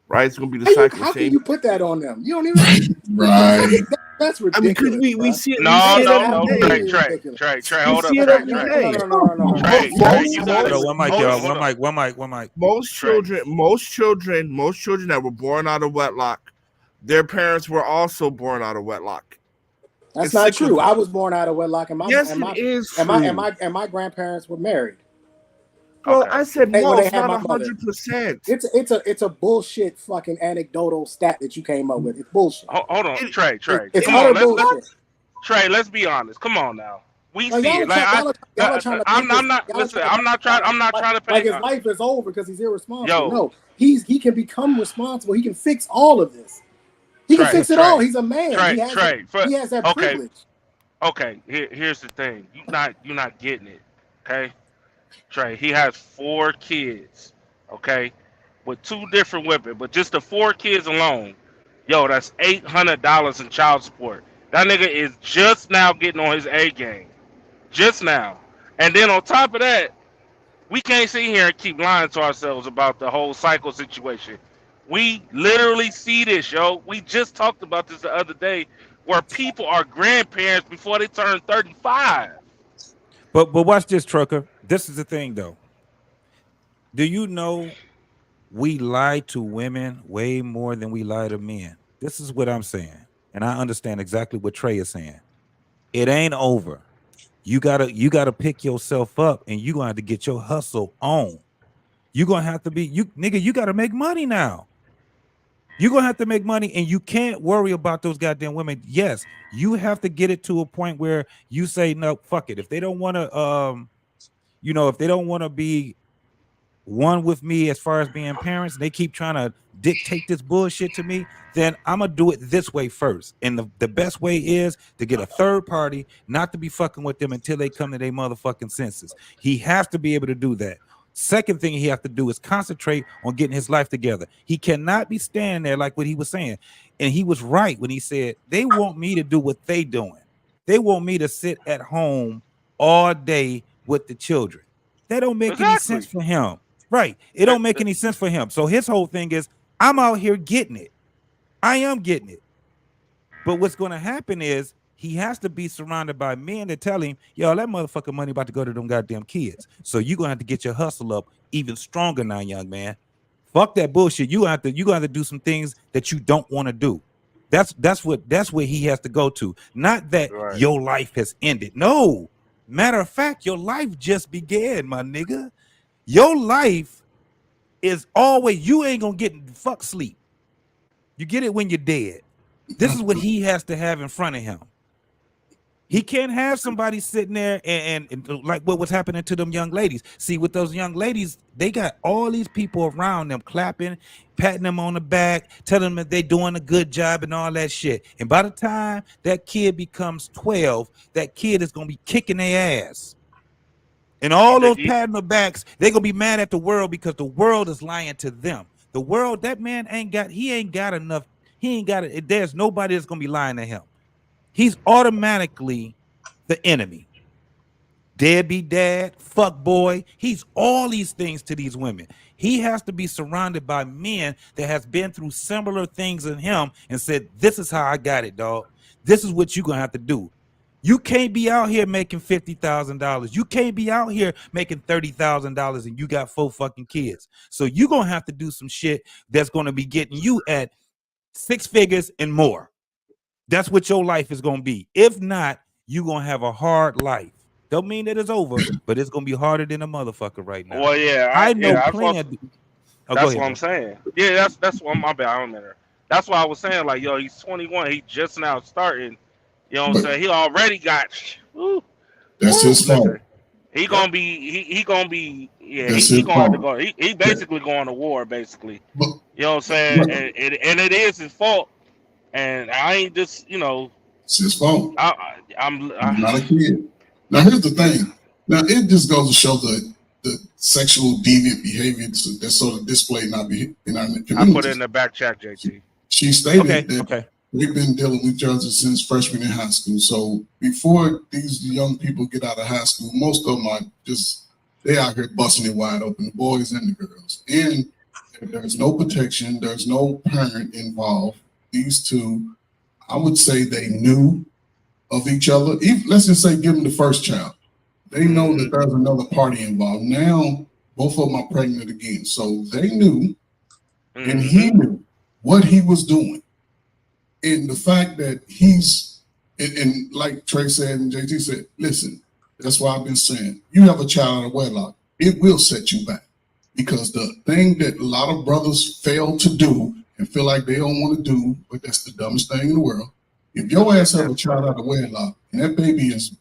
right? It's going to be the cycle. How can you put that on them? You don't even right. That's ridiculous. I mean, because we see it. No. Trey, hold up. Trey, you got it. One mic. Most children that were born out of wedlock, their parents were also born out of wedlock. That's not true. I was born out of wedlock, and my grandparents were married. Well, I said most, not 100%. It's a bullshit fucking anecdotal stat that you came up with. It's bullshit. Hold on, Trey. It's utter bullshit. Trey, let's be honest. Come on now. We see it. I'm not trying to like his life is over because he's irresponsible. No, he can become responsible. He can fix all of this. He can fix it all. He's a man. He has that privilege. Okay. Here's the thing. You're not getting it. Okay. Trey, he has 4 kids, okay, with 2 different women, but just the 4 kids alone, that's $800 in child support. That nigga is just now getting on his A game, just now. And then on top of that, we can't sit here and keep lying to ourselves about the whole cycle situation. We literally see this, yo. We just talked about this the other day, where people are grandparents before they turn 35. But watch this, Trucker. This is the thing, though. Do you know we lie to women way more than we lie to men? This is what I'm saying, and I understand exactly what Trey is saying. It ain't over. You gotta pick yourself up, and you gonna have to get your hustle on. You gonna have to be you gotta make money now. You're gonna have to make money, and you can't worry about those goddamn women. Yes, you have to get it to a point where you say, no, fuck it. If they don't want to, if they don't want to be one with me as far as being parents, they keep trying to dictate this bullshit to me, then I'm gonna do it this way first. And the best way is to get a third party, not to be fucking with them until they come to their motherfucking senses. He has to be able to do that. Second thing he has to do is concentrate on getting his life together. He cannot be standing there like what he was saying. And he was right when he said, they want me to do what they doing. They want me to sit at home all day with the children. That don't make any sense for him. Right. It don't make any sense for him. So his whole thing is, I'm out here getting it. I am getting it. But what's going to happen is he has to be surrounded by men that tell him, yo, that motherfucking money about to go to them goddamn kids. So you're going to have to get your hustle up even stronger now, young man. Fuck that bullshit. You have to do some things that you don't want to do. That's where he has to go to. Not that your life has ended. No. Matter of fact, your life just began, my nigga. Your life is always, you ain't gonna get fuck sleep. You get it when you're dead. This is what he has to have in front of him. He can't have somebody sitting there and like what was happening to them young ladies. See, with those young ladies, they got all these people around them clapping, patting them on the back, telling them that they're doing a good job and all that shit. And by the time that kid becomes 12, that kid is gonna be kicking their ass. And all those patting the backs, they're gonna be mad at the world because the world is lying to them. The world, that man ain't got enough. He ain't got it. There's nobody that's gonna be lying to him. He's automatically the enemy. Deadbeat dad, fuck boy. He's all these things to these women. He has to be surrounded by men that has been through similar things in him and said, this is how I got it, dog. This is what you're gonna have to do. You can't be out here making $50,000. You can't be out here making $30,000 and you got 4 fucking kids. So you're gonna have to do some shit that's gonna be getting you at 6 figures and more. That's what your life is gonna be. If not, you're gonna have a hard life. Don't mean that it's over, but it's gonna be harder than a motherfucker right now. Well, yeah, I know yeah, plenty. Oh, that's go what ahead, I'm saying. Yeah, that's what my bad. I don't matter. That's why I was saying, like, yo, he's 21. He just now starting. You know what I'm saying? He already got. Woo, That's woo, his fault. listen, he gonna be. He gonna be. Yeah, That's he his gonna have to fault. go. He basically going to war, basically. But, You know what I'm saying? but And it is his fault. And I ain't just, you know, it's his fault. I'm He's not a kid. Now here's the thing. Now it just goes to show the sexual deviant behavior that's sort of displayed in our communities. I put it in the back chat, JT. She stated that we've been dealing with each other since freshman in high school. So before these young people get out of high school, most of them are they out here busting it wide open, the boys and the girls. And there's no protection, there's no parent involved. These two, I would say they knew of each other. Let's just say give them the first child. They know that there's another party involved. Now, both of them are pregnant again. So they knew, and he knew what he was doing. And the fact that and like Trey said and JT said, listen, that's why I've been saying, you have a child out of wedlock, it will set you back. Because the thing that a lot of brothers fail to do and feel like they don't want to do, but that's the dumbest thing in the world. If your ass have a child out of wedlock and that baby is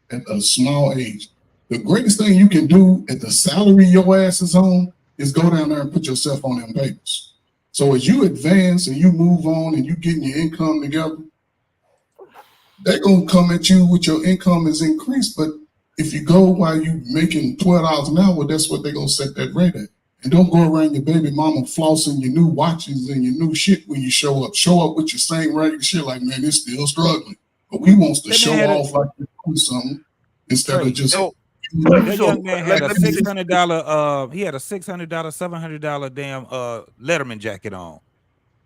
at a small age, the greatest thing you can do at the salary your ass is on is go down there and put yourself on them papers. So as you advance and you move on and you getting your income together, they're gonna come at you with your income is increased. But if you go while you making $12 an hour, that's what they're gonna set that rate at. And don't go around your baby mama flossing your new watches and your new shit when you show up. Show up with your same regular shit like, man, it's still struggling. But we wants to show off like you're doing something instead of just. That young man had a $600. He had a $600, $700 damn Letterman jacket on.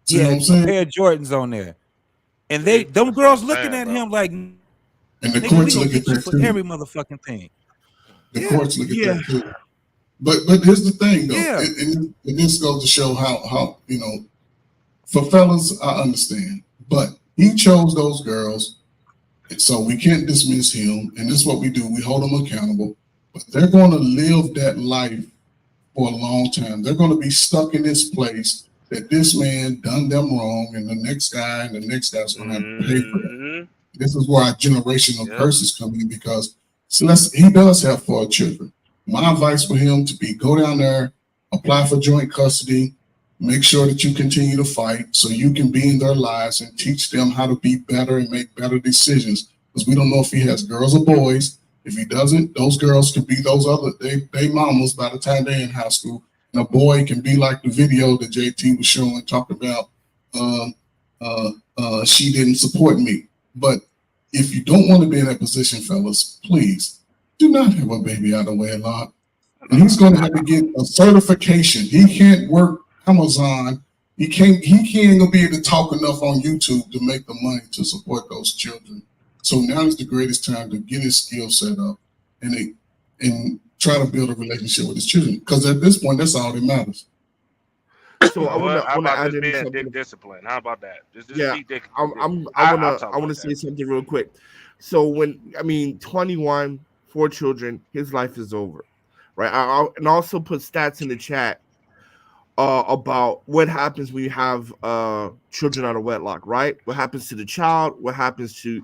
He had a pair of Jordans on there, and them girls looking at him like. And the courts look at that for too. Every motherfucking thing. The courts look at that too. But here's the thing though, and this goes to show how for fellas I understand, but he chose those girls. So we can't dismiss him, and this is what we do. We hold them accountable, but they're going to live that life for a long time. They're going to be stuck in this place that this man done them wrong, and the next guy and the next guy's going to have to pay for that. This is where our generational curses come in because he does have 4 children. My advice for him to be go down there, apply for joint custody, make sure that you continue to fight so you can be in their lives and teach them how to be better and make better decisions. Because we don't know if he has girls or boys. If he doesn't, those girls could be those other they mamas by the time they're in high school. And a boy can be like the video that JT was showing, talking about she didn't support me. But if you don't want to be in that position, fellas, please do not have a baby out of wedlock. And he's going to have to get a certification. He can't work Amazon. He can't gonna be able to talk enough on YouTube to make the money to support those children. So now is the greatest time to get his skill set up and try to build a relationship with his children. Because at this point, that's all that matters. So I want to add in being something. Discipline. How about that? Just Yeah, be dick. I want to say something real quick. So 21, 4 children, his life is over, right? And also put stats in the chat about what happens when you have children out of wedlock, right? What happens to the child? What happens to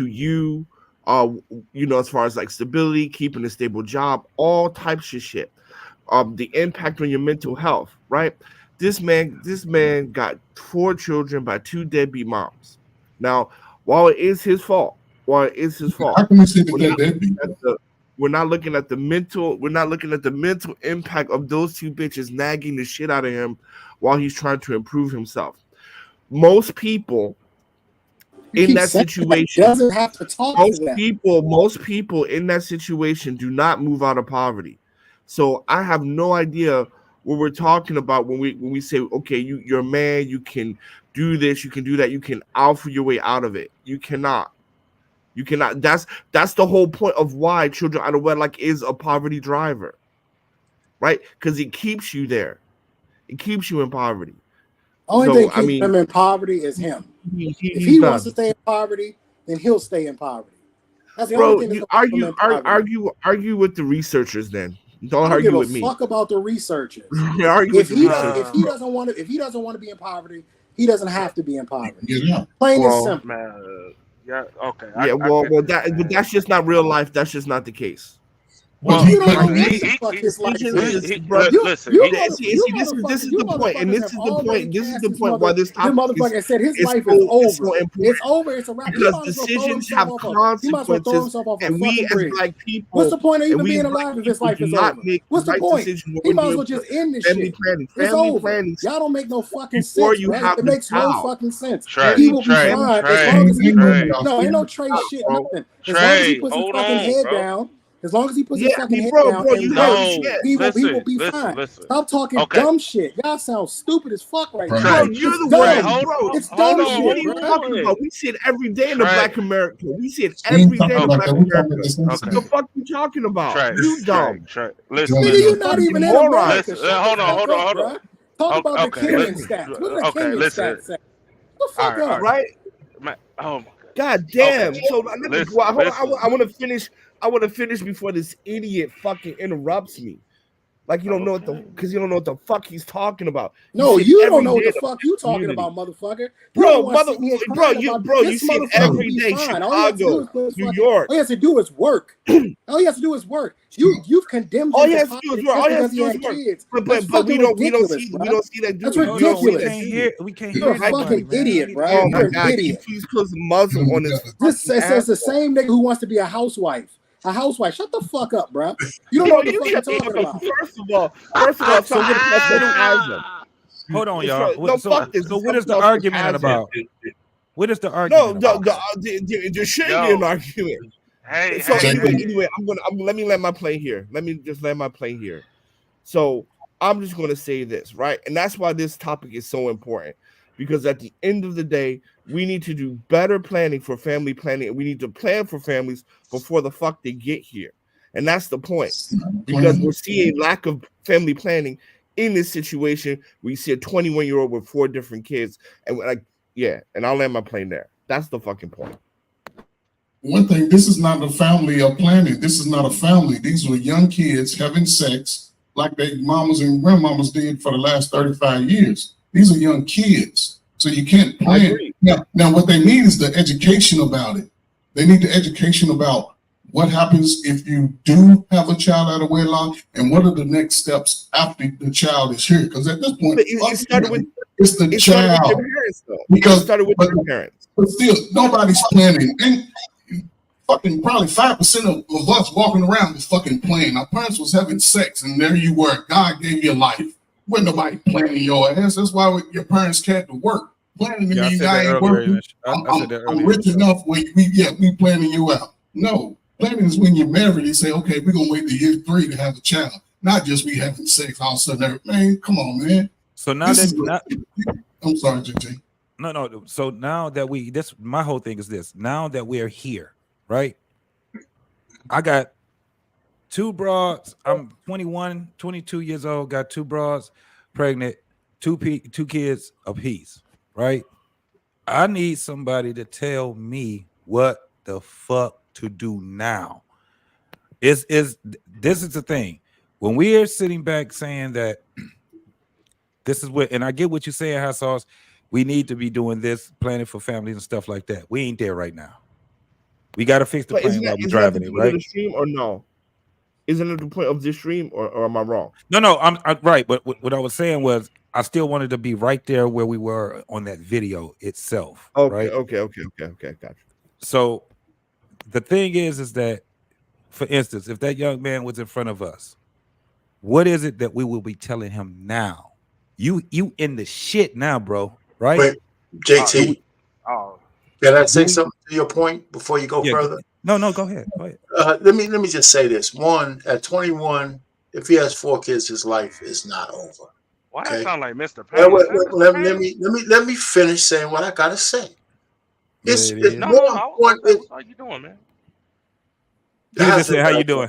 you? as far as like stability, keeping a stable job, all types of shit. The impact on your mental health, right? This man got 4 children by 2 deadbeat moms. Now, while it is his fault, How can we say that we're they're not deadbeat? we're not looking at the mental impact of those 2 bitches nagging the shit out of him while he's trying to improve himself. Most people You in keep that saying that he situation, doesn't have to talk to them. most people in that situation do not move out of poverty. So I have no idea what we're talking about when we say, okay, you're a man, you can do this, you can do that, you can alpha your way out of it. You cannot. You cannot. That's the whole point of why children out of wedlock is a poverty driver, right? Because it keeps you there. It keeps you in poverty. Only So thing I keeping mean, him in poverty is him. If he's he wants done. to stay in poverty, then he'll stay in poverty. That's the only Bro, thing that's you gonna keep him in poverty. argue with the researchers then. Don't I don't give argue a with me. fuck about the researchers. Argue with the researchers. If he doesn't want to be in poverty, he doesn't have to be in poverty. Yeah. Plain and Well, simple. Man, yeah, okay. yeah, but that's just not real life. That's just not the case. Well, You don't know what he- the fuck his life Listen, is. bro, listen, You this is the point, and this is the point. This is the point why this topic motherfucker is said his is life so, is is over. so important. It's over. It's a wrap. He Because might as well throw decisions himself have off a. He might as well throw consequences, himself off a and we fucking as bridge. black people, What's the point of and even we being as black alive if his people life do is not over? make What's the right point? decisions when He we're might as doing well just end this family shit. planning. It's Family over. planning Y'all don't make no fucking before sense, you bro. have It the makes no child. fucking sense. Trey, He will be Trey, fine as Trey, long as he Trey. no, ain't no Trey shit, Bro. nothing. As long as he Trey, puts his hold fucking on, head bro. down, as long as he puts Yeah, his I fucking mean, head bro, down bro, and you have works, No, shit. he will listen, be listen, fine. listen. Stop talking Okay. dumb shit. Y'all sound stupid as fuck right now. Bro, Trey, you're It's the Trey, dumb. one, bro. It's hold dumb on, shit, What are bro. you talking about? We see it every day in the Trey. Black America. We see it We ain't every day talking in the about Black that. We're talking America. about the same Okay. The thing. fuck you talking about? Trey, You dumb. Listen, Nigga, listen. you not even in moron. America. Shut the Hold on, fuck hold on, up, hold bro. on. Talk about the Okay, Kenyan listen. stats. What do the Okay, Kenyan listen. stats say? The fuck All up. Right? Man, oh my God. God damn. Okay. So Listen, well, hold on. listen. I want to finish. I want to finish before this idiot fucking interrupts me. Like you don't know because you don't know what the fuck he's talking about. No, see it you every don't know what day the in fuck you talking community. about, motherfucker. You Bro, the one sitting here crying about you this see it motherfucker will every be day. fine. All he has to do Chicago, is put his New fucking. York. All he has to do is work. All he has to do is work. You've condemned All him he to has to do poverty is work. just All he has because to he do is had work. kids. But That's we fucking ridiculous, bro. we don't see that dude. That's We Hold don't on, see we that ridiculous. can't dude. hear. We can't You're hear a nobody, fucking man. We idiot, need to bro. hear Oh my You're an god! Can you idiot. please put some muzzle on this This fucking says the asshole? same nigga who wants to be a housewife. A housewife. Shut the fuck up, bro. You don't know Bro, what the you fuck you're shut the talking fuck up. about. First of all, So stop what? chastising. Hold on, It's y'all. no fuck this. So what is the Stop argument chastising. about? What is the No, argument about? there shouldn't be Yo. an argument. Hey, So hey, anyway, let me let my play here. Let me just let my play here. So I'm just going to say this, right? And that's why this topic is so important, because at the end of the day, we need to do better planning for family planning, and we need to plan for families before the fuck they get here. And that's the point, because we're seeing lack of family planning in this situation. We see a 21-year-old with 4 different kids, and and I'll land my plane there. That's the fucking point. One thing, this is not a family of planning. This is not a family. These were young kids having sex like their mamas and grandmamas did for the last 35 years. These are young kids. So you can't plan. Now what they need is the education about it. They need the education about what happens if you do have a child out of wedlock and what are the next steps after the child is here. Because at this point, it's the child. With your parents, though. Because it started with your parents. But still, nobody's planning. And fucking probably 5% of us walking around is fucking playing. Our parents was having sex, and there you were. God gave you life. Wasn't nobody planning your ass. That's why your parents can't to work. Planning to Yeah, I mean said I that ain't earlier. working. I said that I'm earlier. rich enough where we planning you out. No, planning is when you're married. You say, okay, we're gonna wait to year 3 to have a child. Not just we having sex all of a sudden. Man, come on, man. So now I'm sorry, JJ. No. So now that my whole thing is this. Now that we're here, right? I got 2 broads. I'm 21, 22 years old. Got 2 broads, pregnant, 2 kids apiece, right? I need somebody to tell me what the fuck to do now. This is the thing. When we are sitting back saying that this is what, and I get what you're saying, Hot Sauce, we need to be doing this, planning for families and stuff like that. We ain't there right now. We got to fix the But plane while we're driving the it, point of right? the stream or no? Isn't it the point of this stream or am I wrong? No, I'm right. But what I was saying was I still wanted to be right there where we were on that video itself, right? Okay. Gotcha. So the thing is that, for instance, if that young man was in front of us, what is it that we will be telling him now? You in the shit now, bro, right? Wait, JT, can I say something to your point before you go further? No, go ahead. Go ahead. Let me just say this. One, at 21, if he has 4 kids, his life is not over. Why Okay? that sound like Mr. Payne? Let me finish saying what I gotta say. It's more important. How you doing, man? He just said, "How you doing?"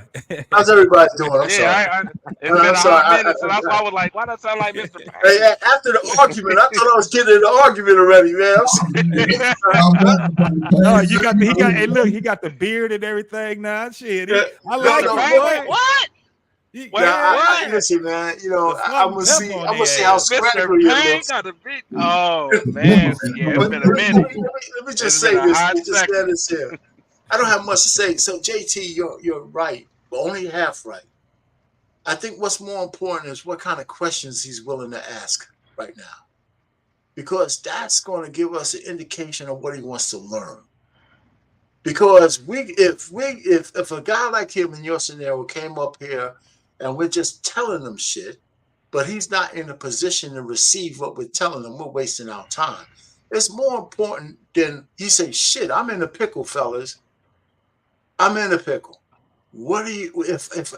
How's everybody doing? I'm sorry. It's been a hot minute, so that's why I was like, "Why that sound like Mr. Payne?" Hey, after the argument, I thought I was getting in the argument already, man. No, you got he got. Hey, look, he got the beard and everything now. Shit, I like it. What? Listen, man. You know, I'm gonna see how scrappy you look. Oh man, yeah, it's been a minute. Let me just say this. Let me just stand this here. I don't have much to say. So JT, you're right, but only half right. I think what's more important is what kind of questions he's willing to ask right now, because that's going to give us an indication of what he wants to learn. Because if a guy like him in your scenario came up here and we're just telling him shit, but he's not in a position to receive what we're telling him, we're wasting our time. It's more important than he say, shit, I'm in a pickle, fellas. I'm in a pickle. What do you,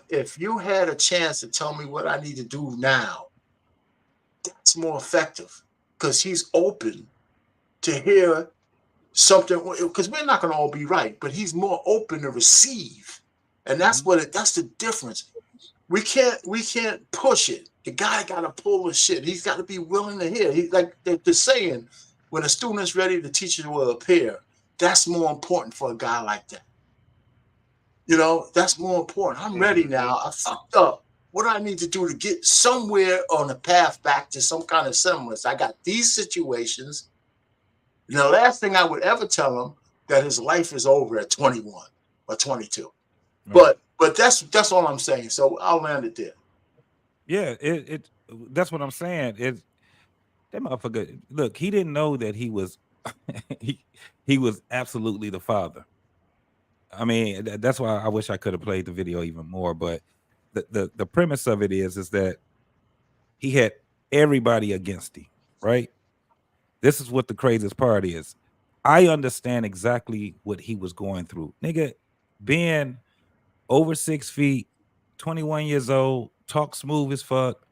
if you had a chance to tell me what I need to do now, that's more effective, because he's open to hear something, because we're not going to all be right, but he's more open to receive. And that's that's the difference. We can't push it. The guy got to pull the shit. He's got to be willing to hear. He's like they're saying, when a student's ready, the teacher will appear. That's more important for a guy like that. You know, that's more important. I'm ready now. I fucked up. What do I need to do to get somewhere on the path back to some kind of semblance? I got these situations. And the last thing I would ever tell him that his life is over at 21 or 22. Right. But that's all I'm saying. So I'll land it there. Yeah, that's what I'm saying. That motherfucker. Look, he didn't know that he was he was absolutely the father. I mean, that's why I wish I could have played the video even more. But the premise of it is that he had everybody against him, right? This is what the craziest part is. I understand exactly what he was going through. Nigga, being over 6 feet, 21 years old, talk smooth as fuck,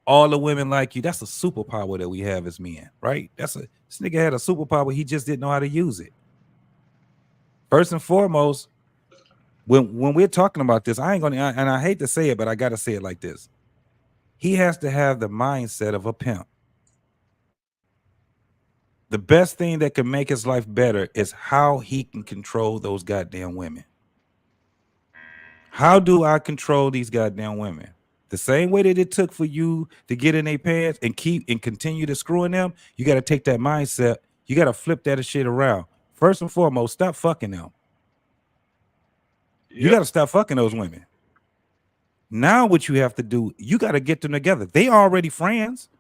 all the women like you. That's a superpower that we have as men, right? This nigga had a superpower. He just didn't know how to use it. First and foremost, when we're talking about this, I ain't gonna, and I hate to say it, but I gotta say it like this. He has to have the mindset of a pimp. The best thing that can make his life better is how he can control those goddamn women. How do I control these goddamn women? The same way that it took for you to get in their pants and continue to screwing them, you got to take that mindset. You got to flip that shit around. First and foremost, stop fucking them. Yep. You got to stop fucking those women. Now what you have to do, you got to get them together. They already friends.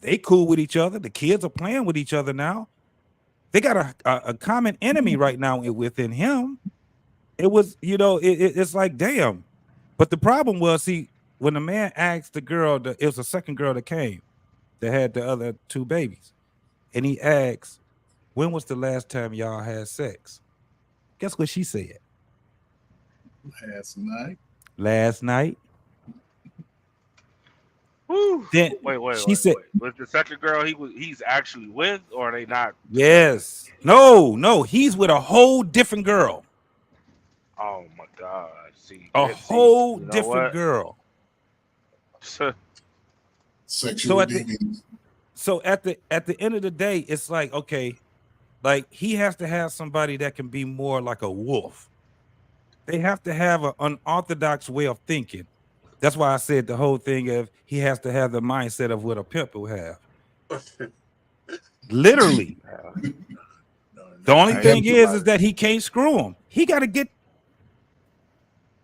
They cool with each other. The kids are playing with each other now. They got a common enemy right now within him. It was, it's like, damn. But the problem was, see, when the man asked the girl, it was the second girl that came that had the other 2 babies. And he asked, when was the last time y'all had sex? Guess what she said? Last night. Woo. Then wait. She said, was the second girl he's actually with, or are they not? Yes. No, he's with a whole different girl. Oh my God. See, a whole different girl. Sexual deviance. So at the end of the day, it's like, okay, like he has to have somebody that can be more like a wolf. They have to have an unorthodox way of thinking. That's why I said the whole thing of he has to have the mindset of what a pimp will have. Literally. The only I thing am is that he can't screw him. He got to get.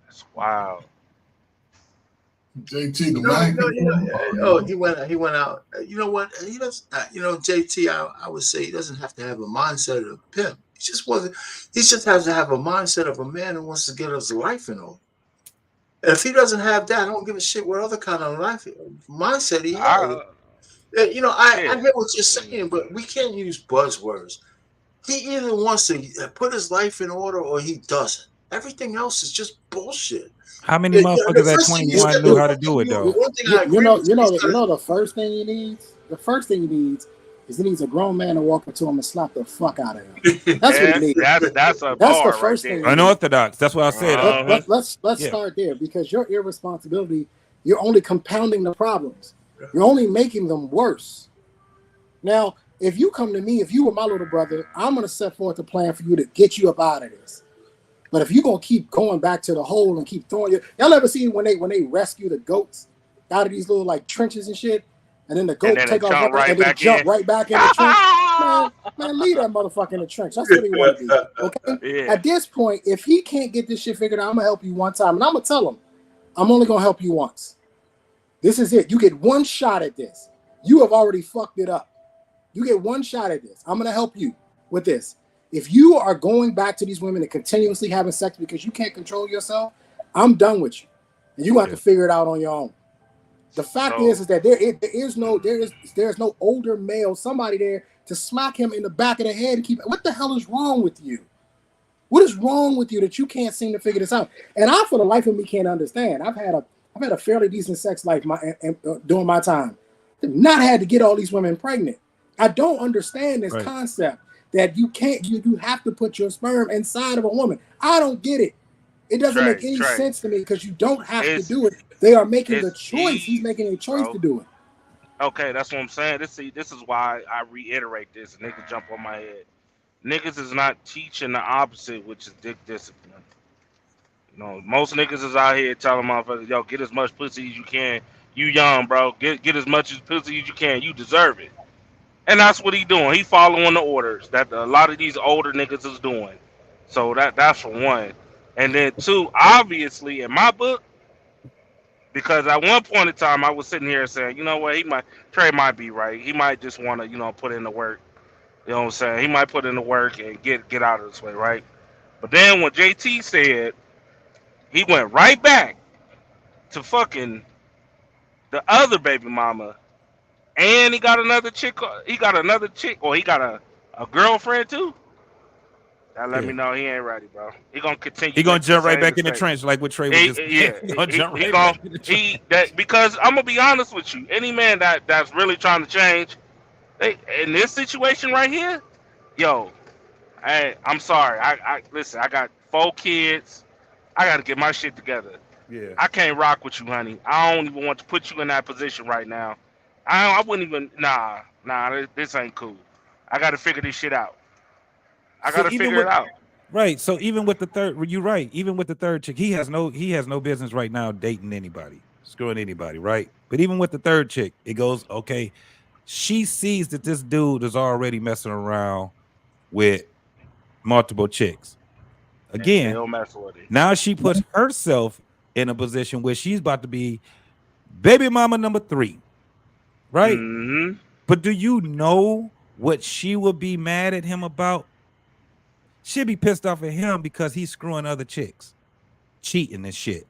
That's wild. JT, the No, man no, can you know, he went out. You know what? He does. JT, I would say he doesn't have to have a mindset of a pimp. He just has to have a mindset of a man who wants to get his life in order. And if he doesn't have that, I don't give a shit what other kind of life mindset he has. I hear what you're saying, but we can't use buzzwords. He either wants to put his life in order or he doesn't. Everything else is just bullshit. How many motherfuckers at 21 knew how to do it though? One thing I agree with the first thing he needs. The first thing he needs is he needs a grown man to walk up to him and slap the fuck out of him. That's what he needs. That's a That's bar the first right thing. there. Unorthodox. That's what I said. Let's start there, because your irresponsibility, you're only compounding the problems. You're only making them worse. Now, if you come to me, if you were my little brother, I'm going to set forth a plan for you to get you up out of this. But if you're going to keep going back to the hole and keep throwing y'all ever seen when they rescue the goats out of these little like trenches and shit, and then the goat take off and then jump right back in the trench? Man, leave that motherfucker in the trench. That's what he want to be. Okay. Yeah. At this point, if he can't get this shit figured out, I'm gonna help you one time, and I'm gonna tell him, I'm only gonna help you once. This is it. You get one shot at this. You have already fucked it up. You get one shot at this. I'm gonna help you with this. If you are going back to these women and continuously having sex because you can't control yourself, I'm done with you, and you have to figure it out on your own. The fact is that there is no older male, somebody there to smack him in the back of the head and keep. What the hell is wrong with you? What is wrong with you that you can't seem to figure this out? And I, for the life of me, can't understand. I've had a fairly decent sex life during my time. I've not had to get all these women pregnant. I don't understand this concept that you have to put your sperm inside of a woman. I don't get it. It doesn't make any sense to me, because you don't have to do it. They are making the choice. He's making a choice to do it. Okay, that's what I'm saying. This is why I reiterate this. Niggas jump on my head. Niggas is not teaching the opposite, which is dick discipline. Most niggas is out here telling motherfuckers, yo, get as much pussy as you can. You young, bro. Get as much pussy as you can. You deserve it. And that's what he doing. He following the orders that a lot of these older niggas is doing. So that's for one. And then two, obviously, in my book, because at one point in time I was sitting here saying, you know what, Trey might be right. He might just want to, put in the work. You know what I'm saying? He might put in the work and get out of this way, right? But then when JT said, he went right back to fucking the other baby mama, and he got another chick, or he got a girlfriend too. That let me know he ain't ready, bro. He gonna continue. He gonna jump right back in the trench like what Trey was just. Yeah, he gonna jump right back in the trench. Because I'm gonna be honest with you. Any man that's really trying to change, in this situation right here, yo, I'm sorry. I listen. I got 4 kids. I got to get my shit together. Yeah. I can't rock with you, honey. I don't even want to put you in that position right now. I wouldn't even. Nah. This ain't cool. I got to figure this shit out. I got to figure it out. Right. So even with the third, you're right. Even with the third chick, he has no business right now dating anybody, screwing anybody, right? But even with the third chick, it goes, okay, she sees that this dude is already messing around with multiple chicks. Again, now she puts herself in a position where she's about to be baby mama number 3, right? Mm-hmm. But do you know what she would be mad at him about? She'd be pissed off at him because he's screwing other chicks, cheating and shit.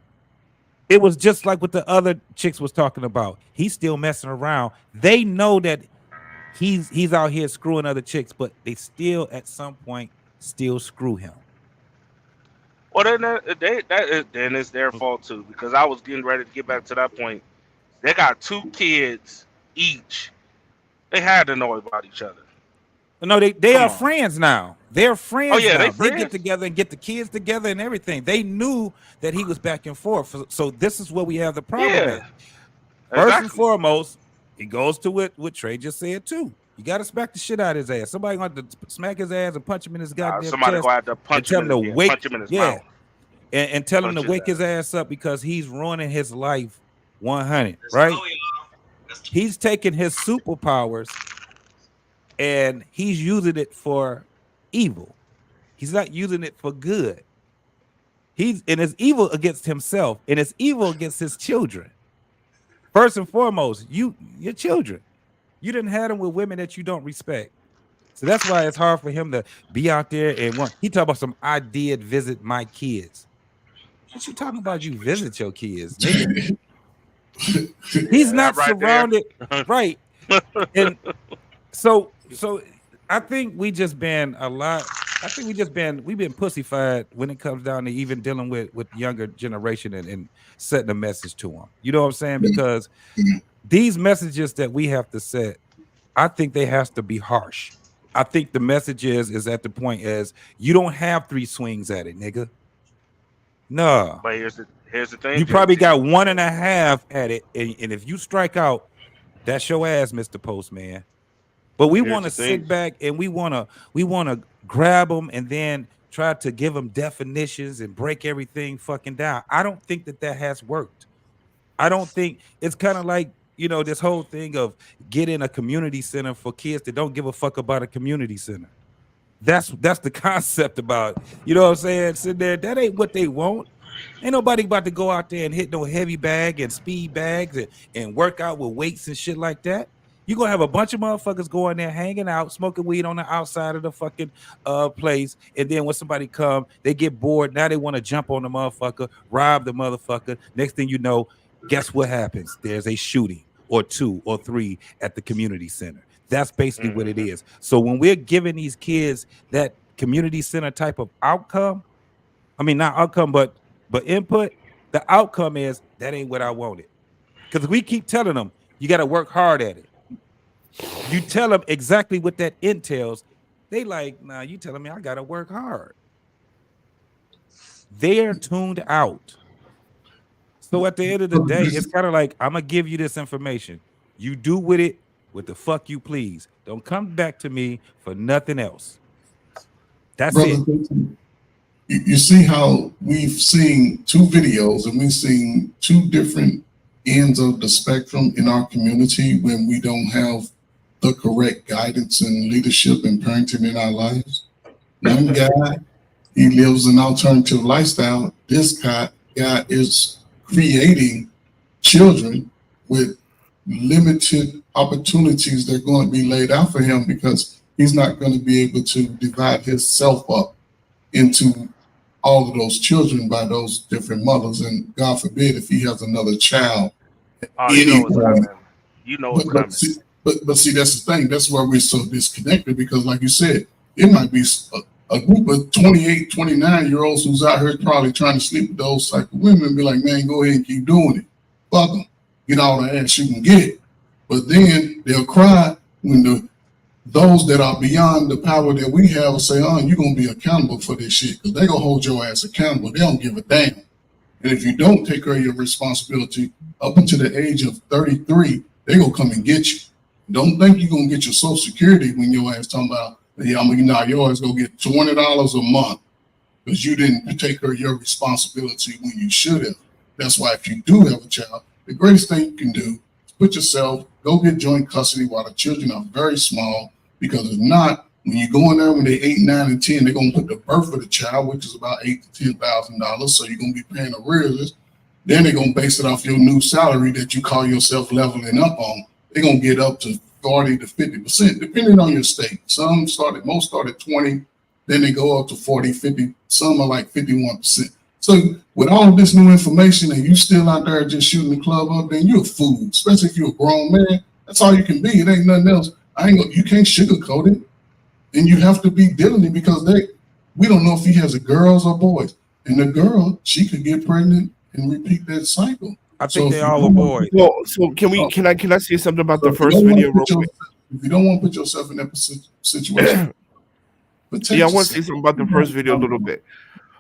It was just like what the other chicks was talking about. He's still messing around. They know that he's out here screwing other chicks, but they still at some point still screw him. Well, then it's their fault too, because I was getting ready to get back to that point. They got 2 kids each. They had to know about each other. No, they are friends now. They're friends. Oh yeah, now. they get together and get the kids together and everything. They knew that he was back and forth. So this is where we have the problem. Yeah, First and foremost, it goes to what Trey just said too. You got to smack the shit out of his ass. Somebody going to smack his ass and punch him in his goddamn somebody chest. Go out to punch him in his mouth. And tell him to wake his ass up, because he's ruining his life 100, right? He's taking his superpowers and he's using it for evil. He's not using it for good. It's evil against himself, and it's evil against his children. First and foremost, your children. You didn't have them with women that you don't respect. So that's why it's hard for him to be out there and he talk about I did visit my kids. What you talking about? You visit your kids, nigga. He's not right surrounded, right? And so I think we just been a lot. I think we've been pussyfied when it comes down to even dealing with younger generation and setting a message to them. You know what I'm saying? Because these messages that we have to set, I think they have to be harsh. I think the message is at the point is you don't have 3 swings at it, nigga. No. But here's the thing. You probably got 1.5 at it, and if you strike out, that's your ass, Mr. Postman. But we want to sit back and we want to grab them and then try to give them definitions and break everything fucking down. I don't think that has worked. I don't think it's kind of like, this whole thing of getting a community center for kids that don't give a fuck about a community center. That's the concept about, you know what I'm saying? Sitting there, that ain't what they want. Ain't nobody about to go out there and hit no heavy bag and speed bags and work out with weights and shit like that. You're gonna have a bunch of motherfuckers going there hanging out, smoking weed on the outside of the fucking place. And then when somebody come, they get bored. Now they want to jump on the motherfucker, rob the motherfucker. Next thing you know, guess what happens? There's a shooting or 2 or 3 at the community center. That's basically what it is. So when we're giving these kids that community center type of outcome, I mean, not outcome, but input, the outcome is that ain't what I wanted. Because we keep telling them, you got to work hard at it. You tell them exactly what that entails. They like, nah, you telling me I got to work hard. They're tuned out. So at the end of the day, it's kind of like, I'm going to give you this information. You do with it what the fuck you please. Don't come back to me for nothing else. That's it. You see how we've seen 2 videos and we've seen 2 different ends of the spectrum in our community when we don't have the correct guidance and leadership and parenting in our lives. One guy, he lives an alternative lifestyle. This guy is creating children with limited opportunities that are going to be laid out for him because he's not going to be able to divide himself up into all of those children by those different mothers. And God forbid if he has another child. You know what's coming. You know what's coming. But see, that's the thing. That's why we're so disconnected because like you said, it might be a group of 28, 29-year-olds who's out here probably trying to sleep with those type of women and be like, man, go ahead and keep doing it. Fuck them. Get all the ass you can get. But then they'll cry when those that are beyond the power that we have will say, oh, you're going to be accountable for this shit because they're going to hold your ass accountable. They don't give a damn. And if you don't take care of your responsibility up until the age of 33, they're going to come and get you. Don't think you're going to get your Social Security when your ass talking about, yeah, your ass going to get $20 a month because you didn't take care of your responsibility when you should have. That's why if you do have a child, the greatest thing you can do is put yourself, go get joint custody while the children are very small, because if not, when you go in there when they're 8, 9, and 10, they're going to put the birth of the child, which is about $8,000 to $10,000, so you're going to be paying arrears. Then they're going to base it off your new salary that you call yourself leveling up on. They're going to get up to 40 to 50%, depending on your state. Most start at 20, then they go up to 40, 50, some are like 51%. So with all this new information and you still out there just shooting the club up, then you're a fool, especially if you're a grown man. That's all you can be. It ain't nothing else. You can't sugarcoat it. And you have to be diligent because we don't know if he has girls or boys. And the girl, she could get pregnant and repeat that cycle. I think they all were boys. So can I say something about the first video real quick? If you don't want to put yourself in that situation. Yeah, I want to say something about the first video a little bit.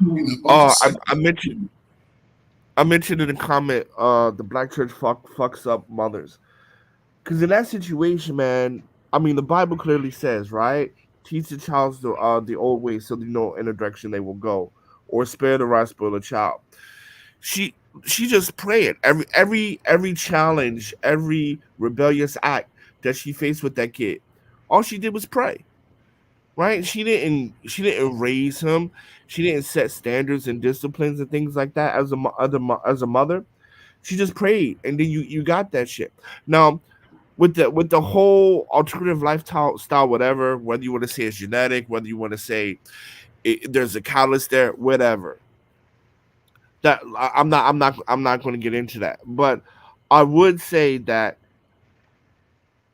I mentioned in the comment the black church fucks up mothers. Because in that situation, man, I mean, the Bible clearly says, right? Teach the child the old way so they know in the direction they will go, or spare the rod, spoil the child. She just prayed. Every challenge, every rebellious act that she faced with that kid, all she did was pray. right? She didn't raise him. She didn't set standards and disciplines and things like that as a mother. She just prayed, and then you got that shit. Now with the whole alternative lifestyle style, whatever, whether you want to say it's genetic, whether you want to say there's a catalyst there, whatever. I'm not going to get into that, but I would say that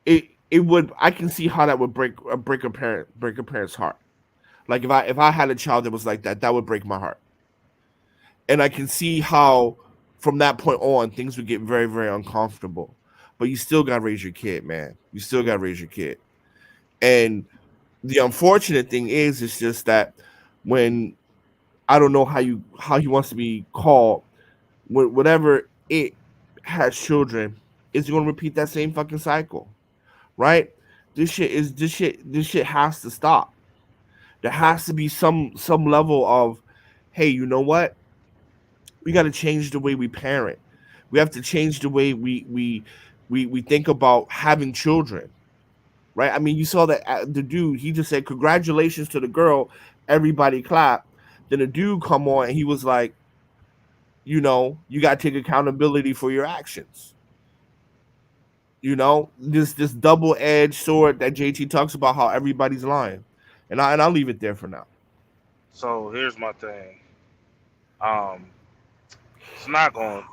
it would I can see how that would break a parent's heart. Like if I had a child that was like that, that would break my heart. And I can see how from that point on things would get very, very uncomfortable. But you still gotta raise your kid, man. You still gotta raise your kid. And the unfortunate thing is it's just that when I don't know how he wants to be called, whatever it has children, is going to repeat that same fucking cycle, right? This shit has to stop. There has to be some level of, hey, you know what? We got to change the way we parent. We have to change the way we think about having children, right? I mean, you saw that the dude, he just said congratulations to the girl, everybody clap. Then the dude come on and he was like, you got to take accountability for your actions. This double edged sword that JT talks about, how everybody's lying, and I'll leave it there for now. So here's my thing. Um, it's not going.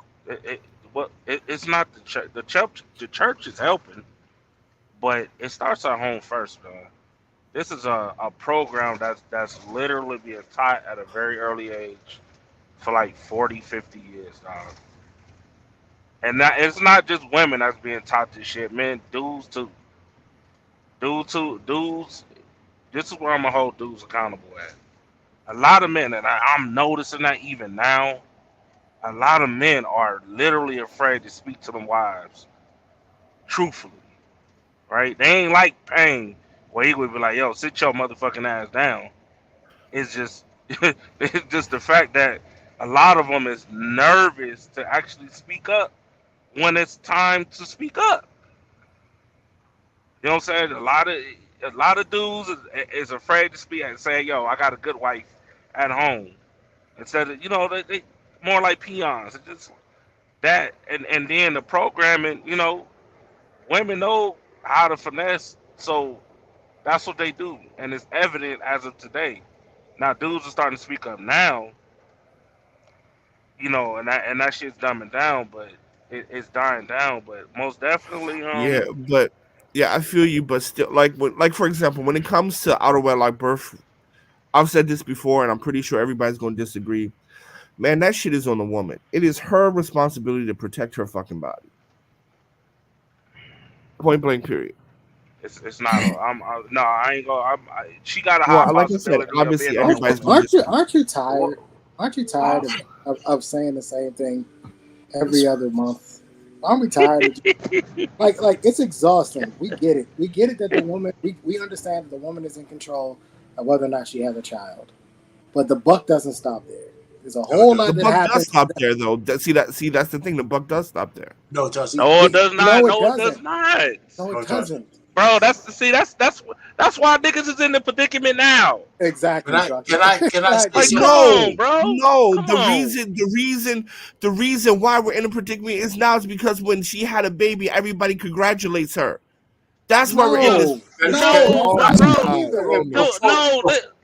It's not the church. The church is helping, but it starts at home first, man. This is a program that's literally being taught at a very early age for like 40, 50 years now. And that it's not just women that's being taught this shit, man. Dudes too. Dudes. This is where I'm gonna hold dudes accountable at. A lot of men, and I'm noticing that even now, a lot of men are literally afraid to speak to them wives, truthfully, right? They ain't like pain, where he would be like, "Yo, sit your motherfucking ass down." It's just, it's just the fact that a lot of them is nervous to actually speak up when it's time to speak up. You know what I'm saying? A lot of dudes is afraid to speak and say, "Yo, I got a good wife at home." Instead of they more like peons. It's just that, and then the programming. Women know how to finesse, so that's what they do, and it's evident as of today. Now, dudes are starting to speak up now, and that shit's dumbing down, but it's dying down. But most definitely, Yeah, but yeah, I feel you, but still, like for example, when it comes to out of wedlock birth, I've said this before, and I'm pretty sure everybody's going to disagree. Man, that shit is on the woman. It is her responsibility to protect her fucking body. Point blank. Period. it's not. No, I ain't gonna. She got a high Well, like I said, possibility of obviously being on the everybody's woman. going to disagree. Aren't you tired? Aren't you tired of saying the same thing every other month? Aren't we tired of like it's exhausting. We get it. We get it that the woman we understand that the woman is in control of whether or not she has a child. But the buck doesn't stop there. There's a whole lot The that buck does happens. stop there, though. See, that's the thing. The buck does stop there. No, it doesn't. No, it does not. No, it No, it does doesn't. not. No, No, it it doesn't. doesn't. Bro, that's why niggas is in the predicament now. Exactly. Can I say Like, something? come on, bro. No. Come The on. reason why we're in a predicament is now is because when she had a baby, everybody congratulates her. That's why we're in this. No, not bro. either.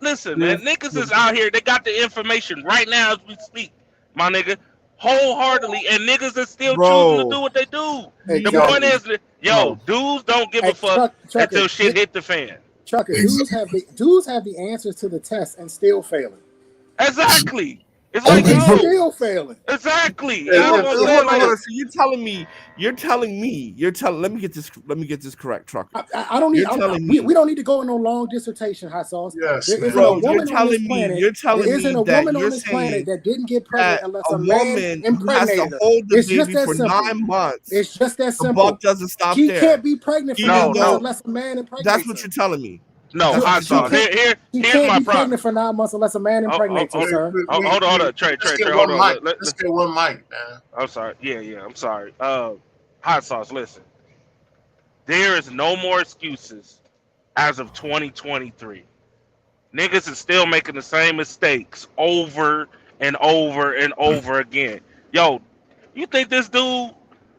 Listen, man. Niggas is out here. They got the information right now as we speak, my nigga. Wholeheartedly, and niggas is still choosing to do what they do. The point Exactly. is, dudes don't give a fuck until shit hit the fan. Trucker, dudes have the answers to the test and still failing. Exactly. It's And like, they yo, still failing. exactly. You Hold know on, what I'm hold saying? on, hold Like, on. So you're telling me. Let me get this correct, Trucker. I don't need. We don't need to go in no long dissertation, hot sauce. Yes, there man. isn't a woman on this planet. You're telling there isn't me a that woman you're on this planet saying that didn't get pregnant that unless a a man woman who has impregnated to her. hold the It's just baby that for simple. 9 months. It's just that The simple. buck doesn't stop She there. can't be pregnant for 9 months No. unless a man impregnates That's what her. you're telling me. no, That's what hot you're sauce. telling me. She Here's can't my be problem. pregnant for 9 months unless a man impregnates her, sir. Hold on, Trey, Let's get hold one on. mic. Let's get one mic, man. I'm sorry. Yeah, I'm sorry. Hot sauce, listen. There is no more excuses as of 2023. Niggas is still making the same mistakes over and over and over again. Yo, you think this dude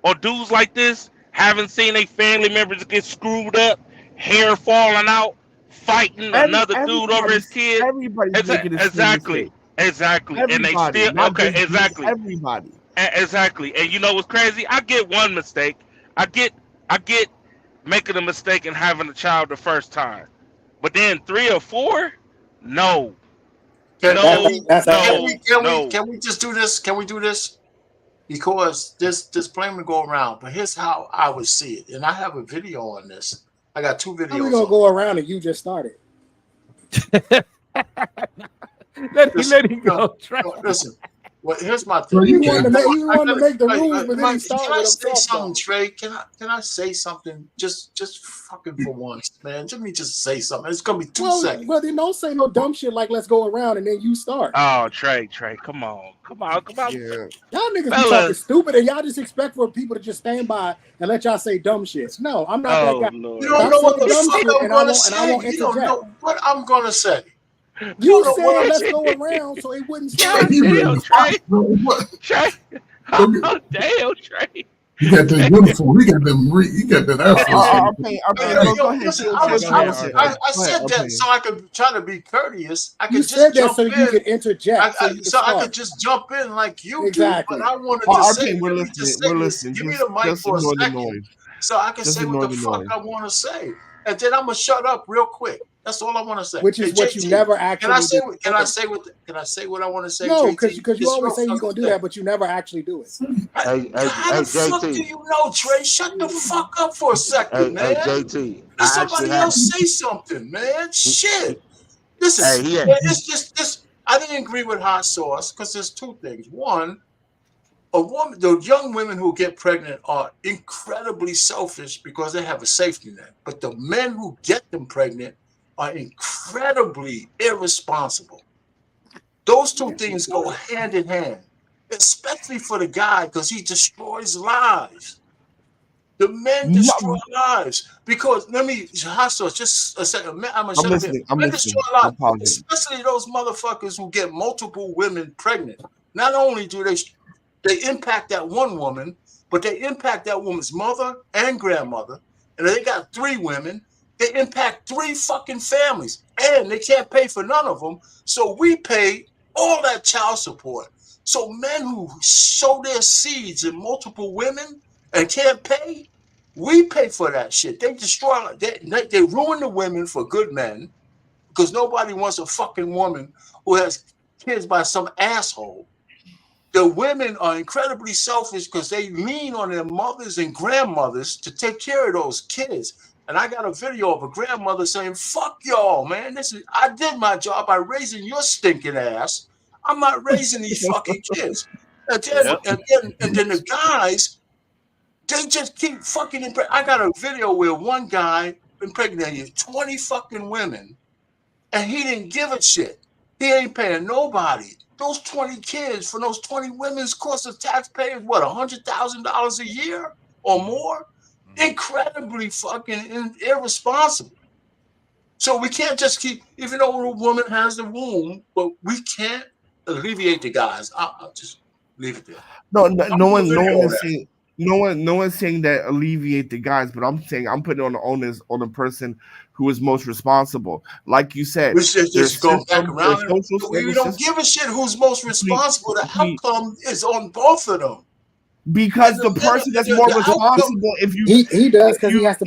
or dudes like this haven't seen a family members get screwed up, hair falling out, fighting another dude over his kid? Everybody's making the same mistake. Exactly. And they Everybody, still not okay, just you, exactly. everybody. Exactly. And you know what's crazy? I get one mistake. I get making a mistake and having a child the first time. But then 3 or 4? No. Can No. we just do this? Can we do this? Because this disclaimer go around, but here's how I would see it. And I have a video on this. I got 2 videos. How we gonna go around and you just started? Let him go. Listen. Well, here's my thing. You want to make the rules, but then you start Can I with say something, Trey? Can I say something? Just fucking for once, man. Let me just say something. It's gonna be 2 seconds. Well, then don't say no dumb shit like let's go around and then you start. Oh, Trey, come on. Yeah. Y'all niggas be talking stupid and y'all just expect for people to just stand by and let y'all say dumb shit. No, I'm not that guy. You don't know what the fuck I'm gonna say. You don't know what I'm gonna say. You said let's go around so it wouldn't start. Damn, Trey. Trey. Oh, damn, Trey. You got that uniform. You got them. You got that I said that so I could try to be courteous. I could you just said that jump so in. you could interject. So I could just jump in like you exactly. do. But I wanted to say, we're listening. Give me the mic for a second, so I can say what the fuck I want to say, and then I'm gonna shut up real quick. That's all I want to say. Which is what you never actually. Can I say what I want to say? No, because you always say you're gonna do that, but you never actually do it. How the fuck do you know, Trey? Shut the fuck up for a second, man. JT, let somebody else say something, man. Shit. Listen, it's just this. I didn't agree with hot sauce because there's 2 things. One, the young women who get pregnant are incredibly selfish because they have a safety net. But the men who get them pregnant are incredibly irresponsible. Those 2 things go hand in hand, especially for the guy because he destroys lives. The men destroy lives because hot sauce, just a second. I'm gonna shut up. Men destroy lives, especially those motherfuckers who get multiple women pregnant. Not only do they impact that one woman, but they impact that woman's mother and grandmother, and they got 3 women. They impact 3 fucking families, and they can't pay for none of them. So we pay all that child support. So men who sow their seeds in multiple women and can't pay, we pay for that shit. They destroy. They ruin the women for good men because nobody wants a fucking woman who has kids by some asshole. The women are incredibly selfish because they lean on their mothers and grandmothers to take care of those kids. And I got a video of a grandmother saying, fuck y'all, man. I did my job by raising your stinking ass. I'm not raising these fucking kids. And then the guys, they just keep fucking impregnating. I got a video where one guy impregnated 20 fucking women and he didn't give a shit. He ain't paying nobody. Those 20 kids for those 20 women's cost the taxpayers, what, $100,000 a year or more? Incredibly fucking irresponsible. So we can't just keep, even though a woman has the womb, but we can't alleviate the guys. I'll just leave it there. No one's saying that alleviate the guys, but I'm saying I'm putting on the onus on the person who is most responsible. Like you said, we should just go back around. We don't give a shit who's most responsible. The outcome is on both of them. Because the person that's more responsible, if you he does because he has to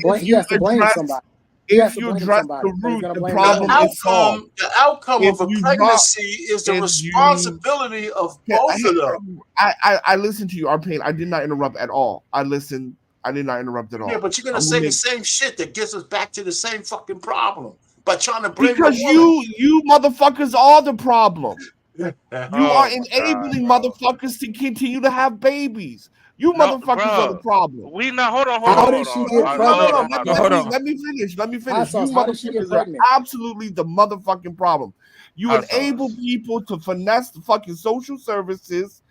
blame somebody. If you address the root, the problem is solved. The outcome of a pregnancy is the responsibility of both of them. I listened to you, Arpain. I did not interrupt at all. I did not interrupt at all. Yeah, but you're gonna say the same shit that gets us back to the same fucking problem by trying to blame because you motherfuckers are the problem. You are enabling motherfuckers to continue to have babies. You motherfuckers are the problem. We not. Hold on. Let me finish. You motherfuckers are absolutely the motherfucking problem. You enable people to finesse the fucking social services.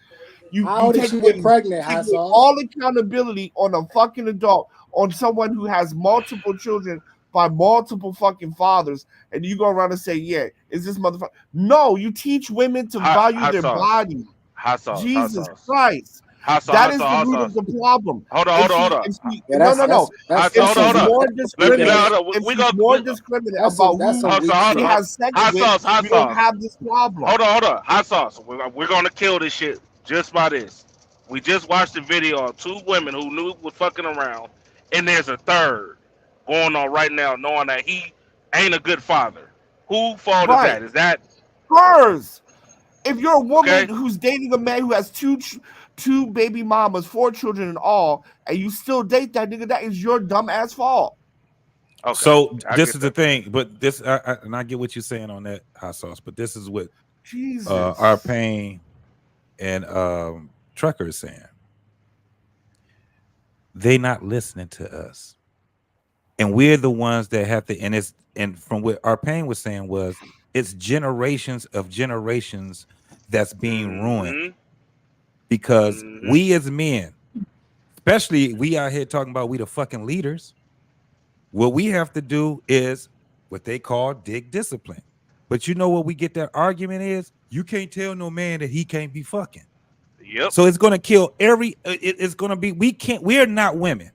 How did she get pregnant? All accountability on a fucking adult, on someone who has multiple children by multiple fucking fathers, and you go around and say, yeah, is this motherfucker? No, you teach women to value Hot their sauce. body. Hot sauce. Hot Jesus sauce. Christ. Hot sauce. That Hot is sauce. the Hot root of sauce. the problem. Hold on. If Hold on. Hold she, on. if she, Yeah, no, no, no. Hot If sauce. Hold she's on. more Let me. discriminate, Hold on. if We she's go. more discriminate about that's who some weak she shit. has sex Hot with, sauce. Hot we don't sauce. have this problem. Hold on. Hold on. Hot sauce. We're gonna kill this shit just by this. We just watched a video of two women who knew was fucking around, and there's a third going on right now, knowing that he ain't a good father. Who fault is Right. that? Is that Hers. If you're a woman okay? who's dating a man who has two baby mamas, 4 children in all, and you still date that nigga, that is your dumb ass fault. Okay. So I this get is the that. thing, but this and I get what you're saying on that, hot sauce, but this is what Jesus. our pain and Trucker is saying. They not listening to us, and we're the ones that have to. And from what our pain was saying was, it's generations of generations that's being ruined because we as men, especially we out here talking about we the fucking leaders. What we have to do is what they call dig discipline. But you know what we get that argument is? You can't tell no man that he can't be fucking. Yep. So it's going to kill it's going to be, we're not women.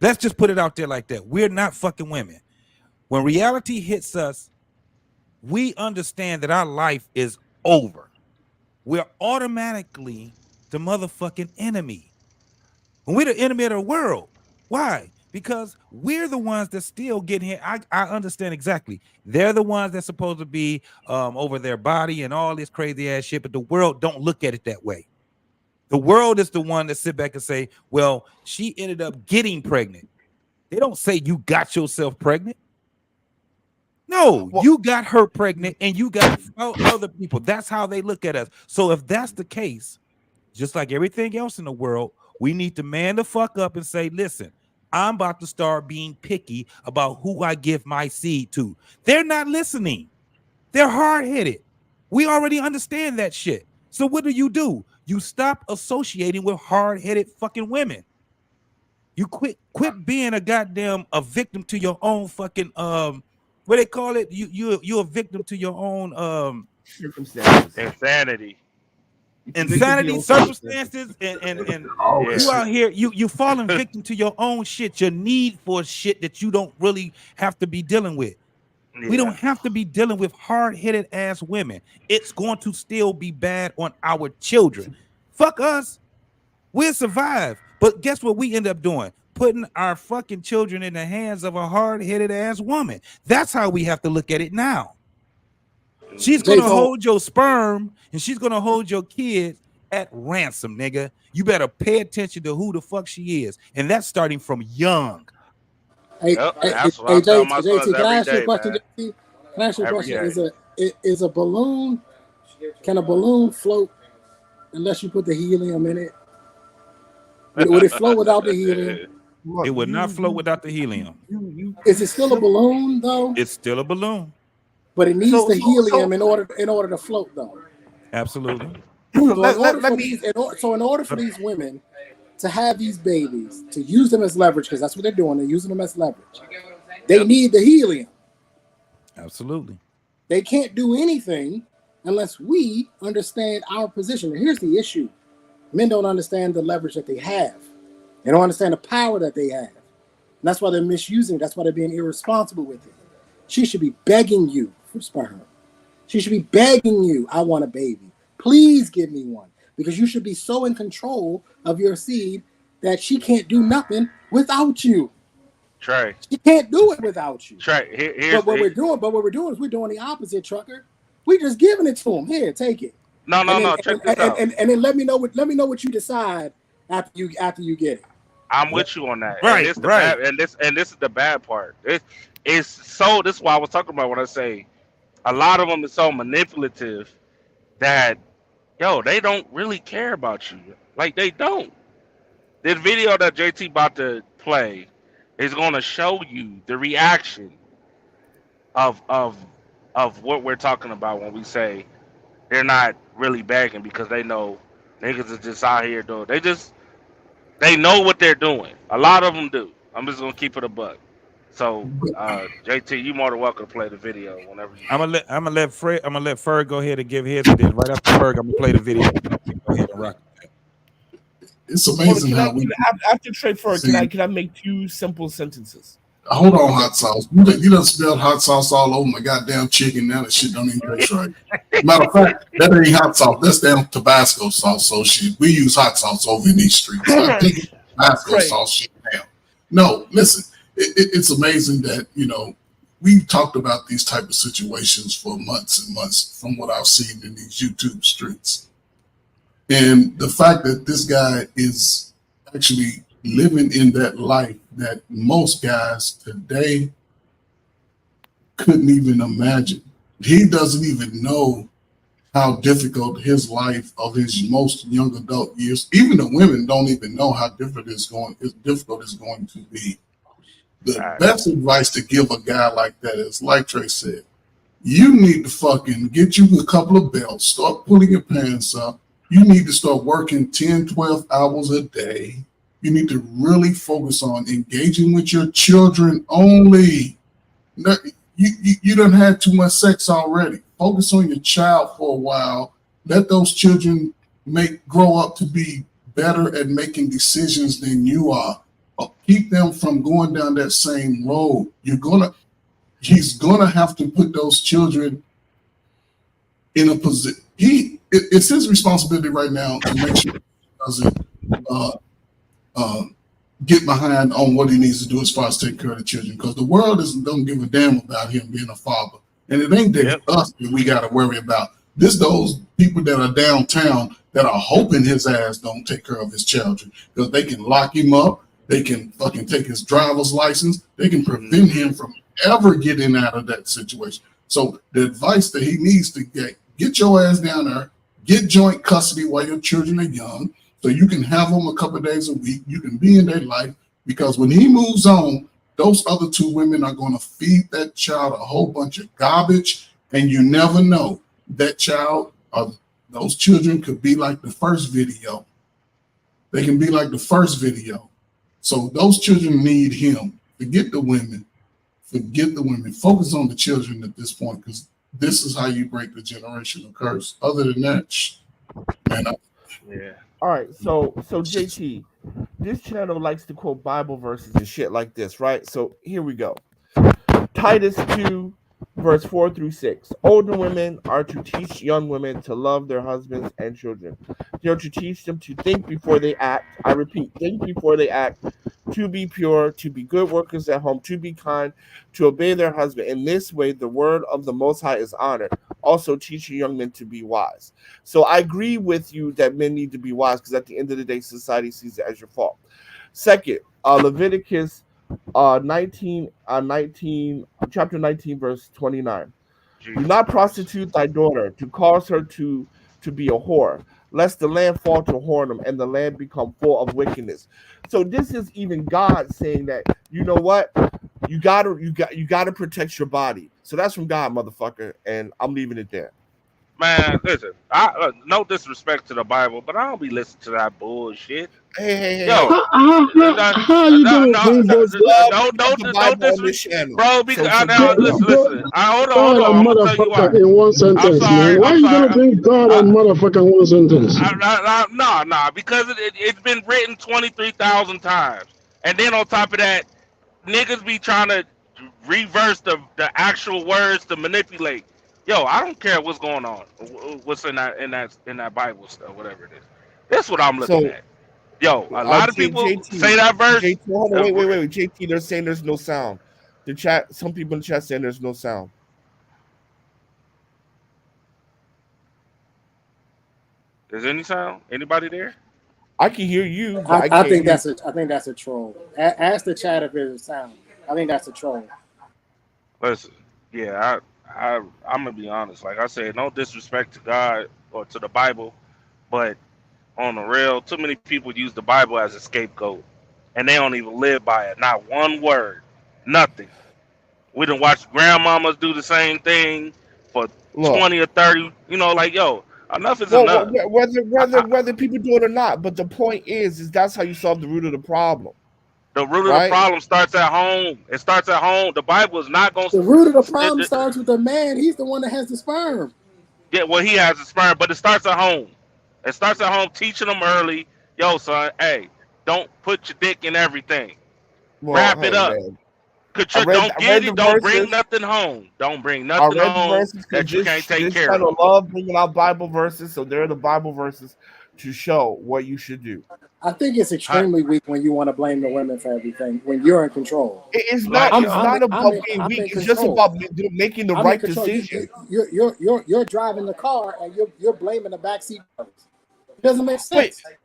Let's just put it out there like that. We're not fucking women. When reality hits us, we understand that our life is over. We're automatically the motherfucking enemy. When we're the enemy of the world. Why? Because we're the ones that still get here. I understand exactly. They're the ones that's supposed to be over their body and all this crazy ass shit, but the world don't look at it that way. The world is the one that sit back and say, well, she ended up getting pregnant. They don't say you got yourself pregnant. No, you got her pregnant and you got other people. That's how they look at us. So if that's the case, just like everything else in the world, we need to man the fuck up and say, listen, I'm about to start being picky about who I give my seed to. They're not listening. They're hard-headed. We already understand that shit. So what do? You stop associating with hard-headed fucking women. You quit being a victim to your own fucking what they call it? You're a victim to your own circumstances. Insanity, circumstances, and you out here, you falling victim to your own shit, your need for shit that you don't really have to be dealing with. We don't have to be dealing with hard-headed ass women. It's going to still be bad on our children. Fuck us. We'll survive. But guess what we end up doing? Putting our fucking children in the hands of a hard-headed ass woman. That's how we have to look at it now. She's gonna hold your sperm and she's gonna hold your kids at ransom, nigga. You better pay attention to who the fuck she is. And that's starting from young. Hey, That's what I tell my sons JT, can I every ask you a day, question, man. JT? Can I ask you a Every question? day. Is a balloon, can a balloon float unless you put the helium in it? Would it float without the helium? It would not float without the helium. Is it still a balloon though? It's still a balloon. But it needs the helium in order to float though. Absolutely. So in order for these women to have these babies, to use them as leverage, because that's what they're doing, they're using them as leverage. They need the helium. Absolutely. They can't do anything unless we understand our position. And here's the issue. Men don't understand the leverage that they have. They don't understand the power that they have. And that's why they're misusing it. That's why they're being irresponsible with it. She should be begging you for sperm. She should be begging you, I want a baby. Please give me one. Because you should be so in control of your seed that she can't do nothing without you. Trey. She can't do it without you. Trey, But what we're doing is we're doing the opposite, Trucker. We're just giving it to him. Here, take it. No. Check this out. And then let me know what you decide after you get it. I'm with you on that. Right, and this is the bad part. This is why I was talking about when I say a lot of them is so manipulative that they don't really care about you. Like they don't. This video that JT about to play is going to show you the reaction of what we're talking about when we say they're not really begging because they know niggas is just out here doing. They know what they're doing. A lot of them do. I'm just gonna keep it a buck. So, JT, you more than welcome to play the video whenever you. I'm gonna let Ferg go ahead and give his, and then right after Ferg, I'm gonna play the video. Go ahead and rock. It's amazing how after Trey Ferg, can I make 2 simple sentences? Hold on, hot sauce. You done spilled hot sauce all over my goddamn chicken. Now that shit don't even taste right. Matter of fact, that ain't hot sauce. That's damn Tabasco sauce. So shit, we use hot sauce over in these streets. I think Tabasco sauce shit down. No, listen, it's amazing that we've talked about these type of situations for months and months from what I've seen in these YouTube streets, and the fact that this guy is actually living in that life that most guys today couldn't even imagine. He doesn't even know how difficult his life of his most young adult years, even the women don't even know how difficult it's going to be. The best advice to give a guy like that is, like Trey said, you need to fucking get you a couple of belts, start pulling your pants up. You need to start working 10, 12 hours a day. You need to really focus on engaging with your children only. You done had too much sex already. Focus on your child for a while. Let those children grow up to be better at making decisions than you are. Keep them from going down that same road. He's gonna have to put those children in a position. It's his responsibility right now to make sure he doesn't get behind on what he needs to do as far as taking care of the children, because the world don't give a damn about him being a father, and it ain't us that we got to worry about. Those people that are downtown that are hoping his ass don't take care of his children, because they can lock him up, they can fucking take his driver's license, they can prevent him from ever getting out of that situation. So the advice that he needs to get your ass down there, get joint custody while your children are young, so you can have them a couple of days a week. You can be in their life, because when he moves on, those other 2 women are going to feed that child a whole bunch of garbage, and you never know. That child or those children could be like the first video. They can be like the first video. So those children need him. Forget the women. Focus on the children at this point, because this is how you break the generational curse. Other than that, man, yeah. All right, so JT, this channel likes to quote Bible verses and shit like this, right? So here we go. Titus 2, verse 4 through 6. Older women are to teach young women to love their husbands and children. They are to teach them to think before they act. I repeat, think before they act, to be pure, to be good workers at home, to be kind, to obey their husband. In this way, the word of the Most High is honored. Also, teaching young men to be wise. So I agree with you that men need to be wise, because at the end of the day, society sees it as your fault. Second, Leviticus 19, chapter 19, verse 29. Do not prostitute thy daughter, to cause her to be a whore, lest the land fall to whoredom and the land become full of wickedness. So this is even God saying that, you know what? You gotta protect your body. So that's from God, motherfucker, and I'm leaving it there. Man, listen, no disrespect to the Bible, but I don't be listening to that bullshit. Hey. Yo, How you gonna bring those no disrespect, bro. Because listen. Hold God on. and I'm gonna tell you why. motherfucker in one sentence, man? Why you gonna bring God and motherfucker in one sentence? Nah, because it's been written 23,000 times, and then on top of that, niggas be trying to reverse the actual words to manipulate. Yo, I don't care what's going on, what's in that Bible stuff, whatever it is. That's what I'm looking at. Yo, a lot of people say that verse. JT, hold on, wait. JT, they're saying there's no sound. The chat, some people in the chat saying there's no sound. Is any sound? Anybody there? I can hear you. I think that's a troll. Ask the chat if there's a sound. I think that's a troll. Listen, yeah, I'm gonna be honest. Like I said, no disrespect to God or to the Bible, but on the real, too many people use the Bible as a scapegoat, and they don't even live by it. Not one word, nothing. We done watched grandmamas do the same thing for 20 or 30. You know, like, yo, enough is enough. Whether people do it or not, but the point is that's how you solve the root of the problem. The root of the Right? problem starts at home. It starts at home. The Bible is not going The root of the problem to. starts with the man. He's the one that has the sperm. Yeah, well, he has a sperm, but it starts at home. It starts at home, teaching them early. Yo, son, hey, don't put your dick in everything. Well, Wrap it hey up. man, Don't I get read it. the Don't bring verses. nothing home. Don't bring I nothing read the home verses because that you can't take this care channel of. love bringing out Bible verses, so there are the Bible verses to show what you should do. I think it's extremely weak when you want to blame the women for everything when you're in control. It's not. It's not about being weak. It's just about making the right decision. You're driving the car and you're blaming the backseat. It doesn't make sense. Wait,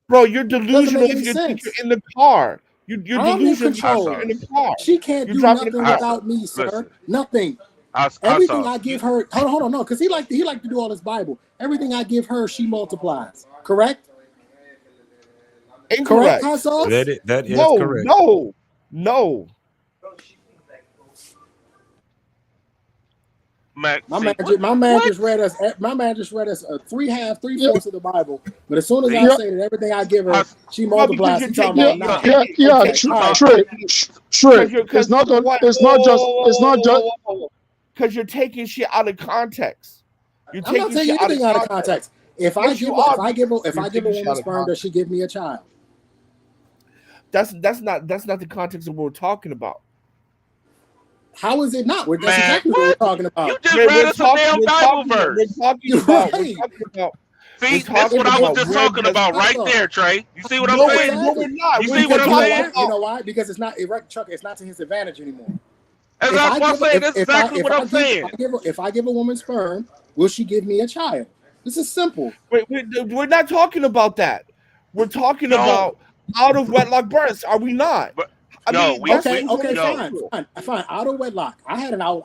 bro, you're delusional if you think you're in the car. You're delusional if you're in the car. She can't do nothing without me, sir. Listen. Nothing. Everything I give her, hold on, no, because he like to do all this Bible. Everything I give her, she multiplies. Correct? Incorrect. Correct, Hassel? That is correct. No. My man just read us 3/4 of the Bible. But as soon as I say that everything I give her, she multiplies. She talking about now. Trey. It's not just. Because you're taking shit out of context. I'm not taking anything out of context. If I give a woman sperm, does she give me a child? That's not the context of what we're talking about. How is it not? That's exactly what we're talking about. You just read us a damn Bible verse. We're talking about. See, that's what I was just talking about right there, Trey. You see what I'm saying? No, we're not. You see what I'm saying? You know why? Because it's not Chuck. It's not to his advantage anymore. That's what I'm saying. That's exactly what I'm saying. If I give a woman sperm, will she give me a child? This is simple. Wait, we're not talking about that. We're talking about out of wedlock births. Are we not? Fine. Out of wedlock. I had an out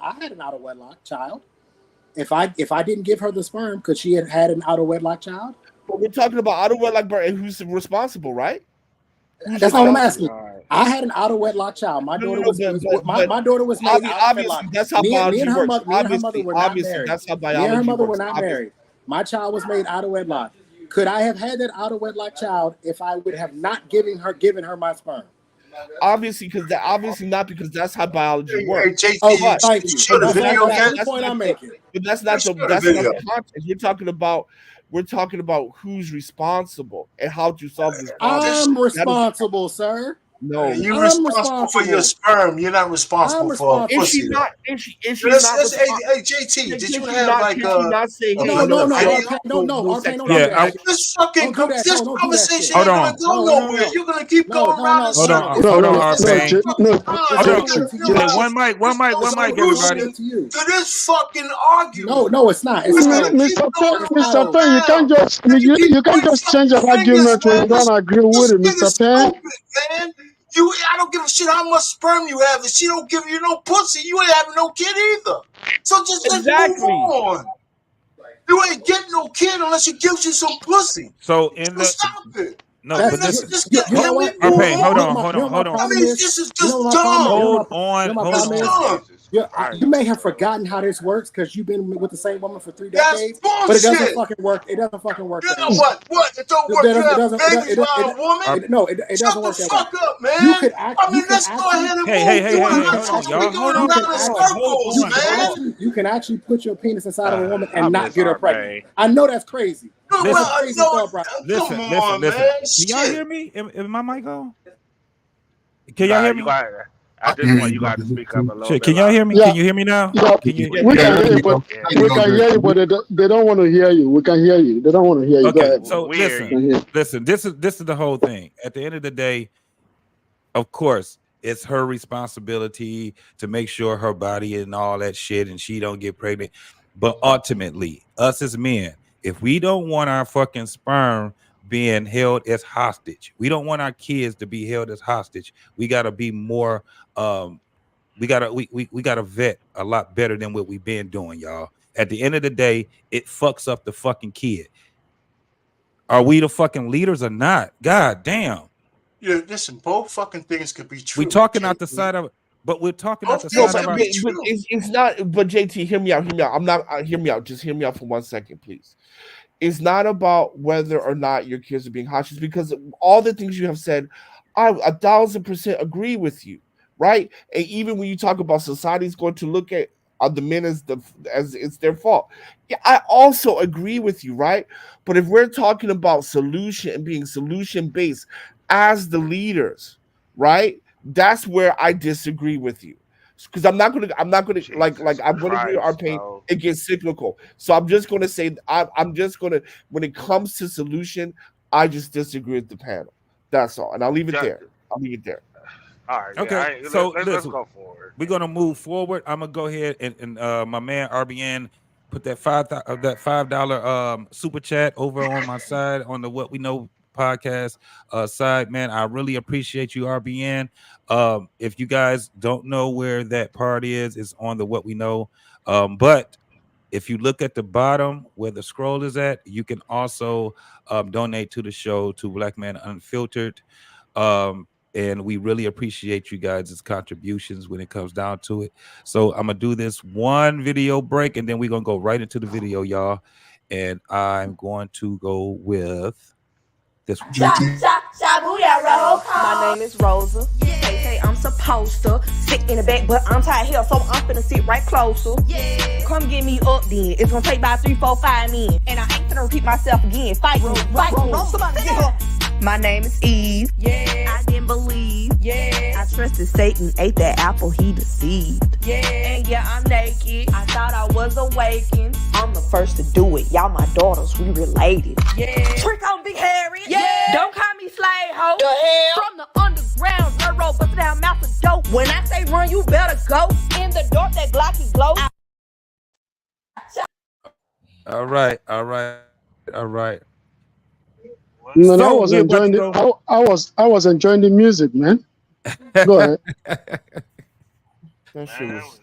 of wedlock child. If I didn't give her the sperm, could she have had an out of wedlock child? But we're talking about out of wedlock birth and who's responsible, right? That's not what I'm asking. I had an out of wedlock child. My daughter was made out of wedlock. That's how biology works. Me and her mother were not married. That's how Me biology and her mother works. were not married. My child was made out of wedlock. Could I have had that out of wedlock child if I would have not given her my sperm? Obviously not, because that's how biology works. Thank you. That's the point I'm making. But that's not the context. We're talking about who's responsible and how to solve this problem. I'm responsible, sir. No, you're responsible for your sperm. You're not responsible for Is she pussy. not? Hey, JT, did you have like not saying no? This conversation ain't gonna go nowhere. You're gonna keep going around in circles. Hold on, R-Pain. One mic, everybody. To this fucking argument. No, it's not. Mr. Penn, you can't just change an argument when you don't agree with it, Mr. Penn. Man. I don't give a shit how much sperm you have. If she don't give you no pussy, you ain't having no kid either. So just let's move on. You ain't getting no kid unless she gives you some pussy. So stop it. No, but hold on. I mean, this is just dumb. Hold on. You may have forgotten how this works because you've been with the same woman for 3 decades. But it doesn't fucking work. It doesn't fucking work. You know what? It don't work. You have babies by a woman? No, it doesn't work. Shut the fuck up, man. You could actually, let's go ahead and move. You can actually put your penis inside of a woman and not get her pregnant. I know that's crazy. Listen. Can y'all hear me? Is my mic on? Can y'all hear me? At this point, you got to speak up a little bit. Can y'all hear me? Yeah. Can you hear me now? Yeah. We can hear you, but they don't want to hear you. We can hear you. They don't want to hear you. Okay, so listen. This is the whole thing. At the end of the day, of course, it's her responsibility to make sure her body and all that shit, and she don't get pregnant. But ultimately, us as men, if we don't want our fucking sperm being held as hostage, we don't want our kids to be held as hostage. We gotta be more. We gotta vet a lot better than what we've been doing, y'all. At the end of the day, it fucks up the fucking kid. Are we the fucking leaders or not? God damn. Yeah, listen, both fucking things could be true. We talking out the side of it, but we're talking out the side of our. It's not. But JT, hear me out. I'm not. Hear me out. Just hear me out for 1 second, please. It's not about whether or not your kids are being hostage, because all the things you have said I 1,000% agree with you, right? And even when you talk about society's going to look at the men as it's their fault. Yeah, I also agree with you, right? But if we're talking about solution and being solution based as the leaders, right? That's where I disagree with you. Because I'm not gonna like Jesus I'm gonna give our Christ, pain. bro. It gets cyclical. So I'm just gonna say I'm just gonna, when it comes to solution, I just disagree with the panel. That's all. And I'll leave it Ju- there. I'll leave it there. All right, yeah. Okay, so Let's listen, go forward. we're gonna move forward. I'm gonna go ahead and my man RBN put that $5 super chat over on my side on the What We Know podcast side. Man, I really appreciate you, RBN. If you guys don't know where that part is, it's on the What We Know. But if you look at the bottom where the scroll is at, you can also donate to the show, to Black Man Unfiltered. And we really appreciate you guys' contributions when it comes down to it. So I'm gonna do this one video break, and then we're gonna go right into the video, y'all. And I'm going to go with this one. My name is Rosa. They say I'm supposed to sit in the back, but I'm tired here, so I'm finna sit right closer. Come get me up then. It's gonna take about 3, 4, 5 men. And I ain't finna repeat myself again. Fight me. Somebody get her. My name is Eve. I didn't believe. I trusted Satan, ate that apple, he deceived. And yeah, I'm naked. I thought I was awakened. I'm the first to do it. Y'all my daughters, we related. Trick on Big Harry. Don't call me slave hoe. The hell? From the underground railroad, bustin' down mouth of dope. When I say run, you better go. In the dark, that Glocky glow. All right. Man, So I was we're about to enjoying go. the I was enjoying the music, man. Go ahead. That shit was.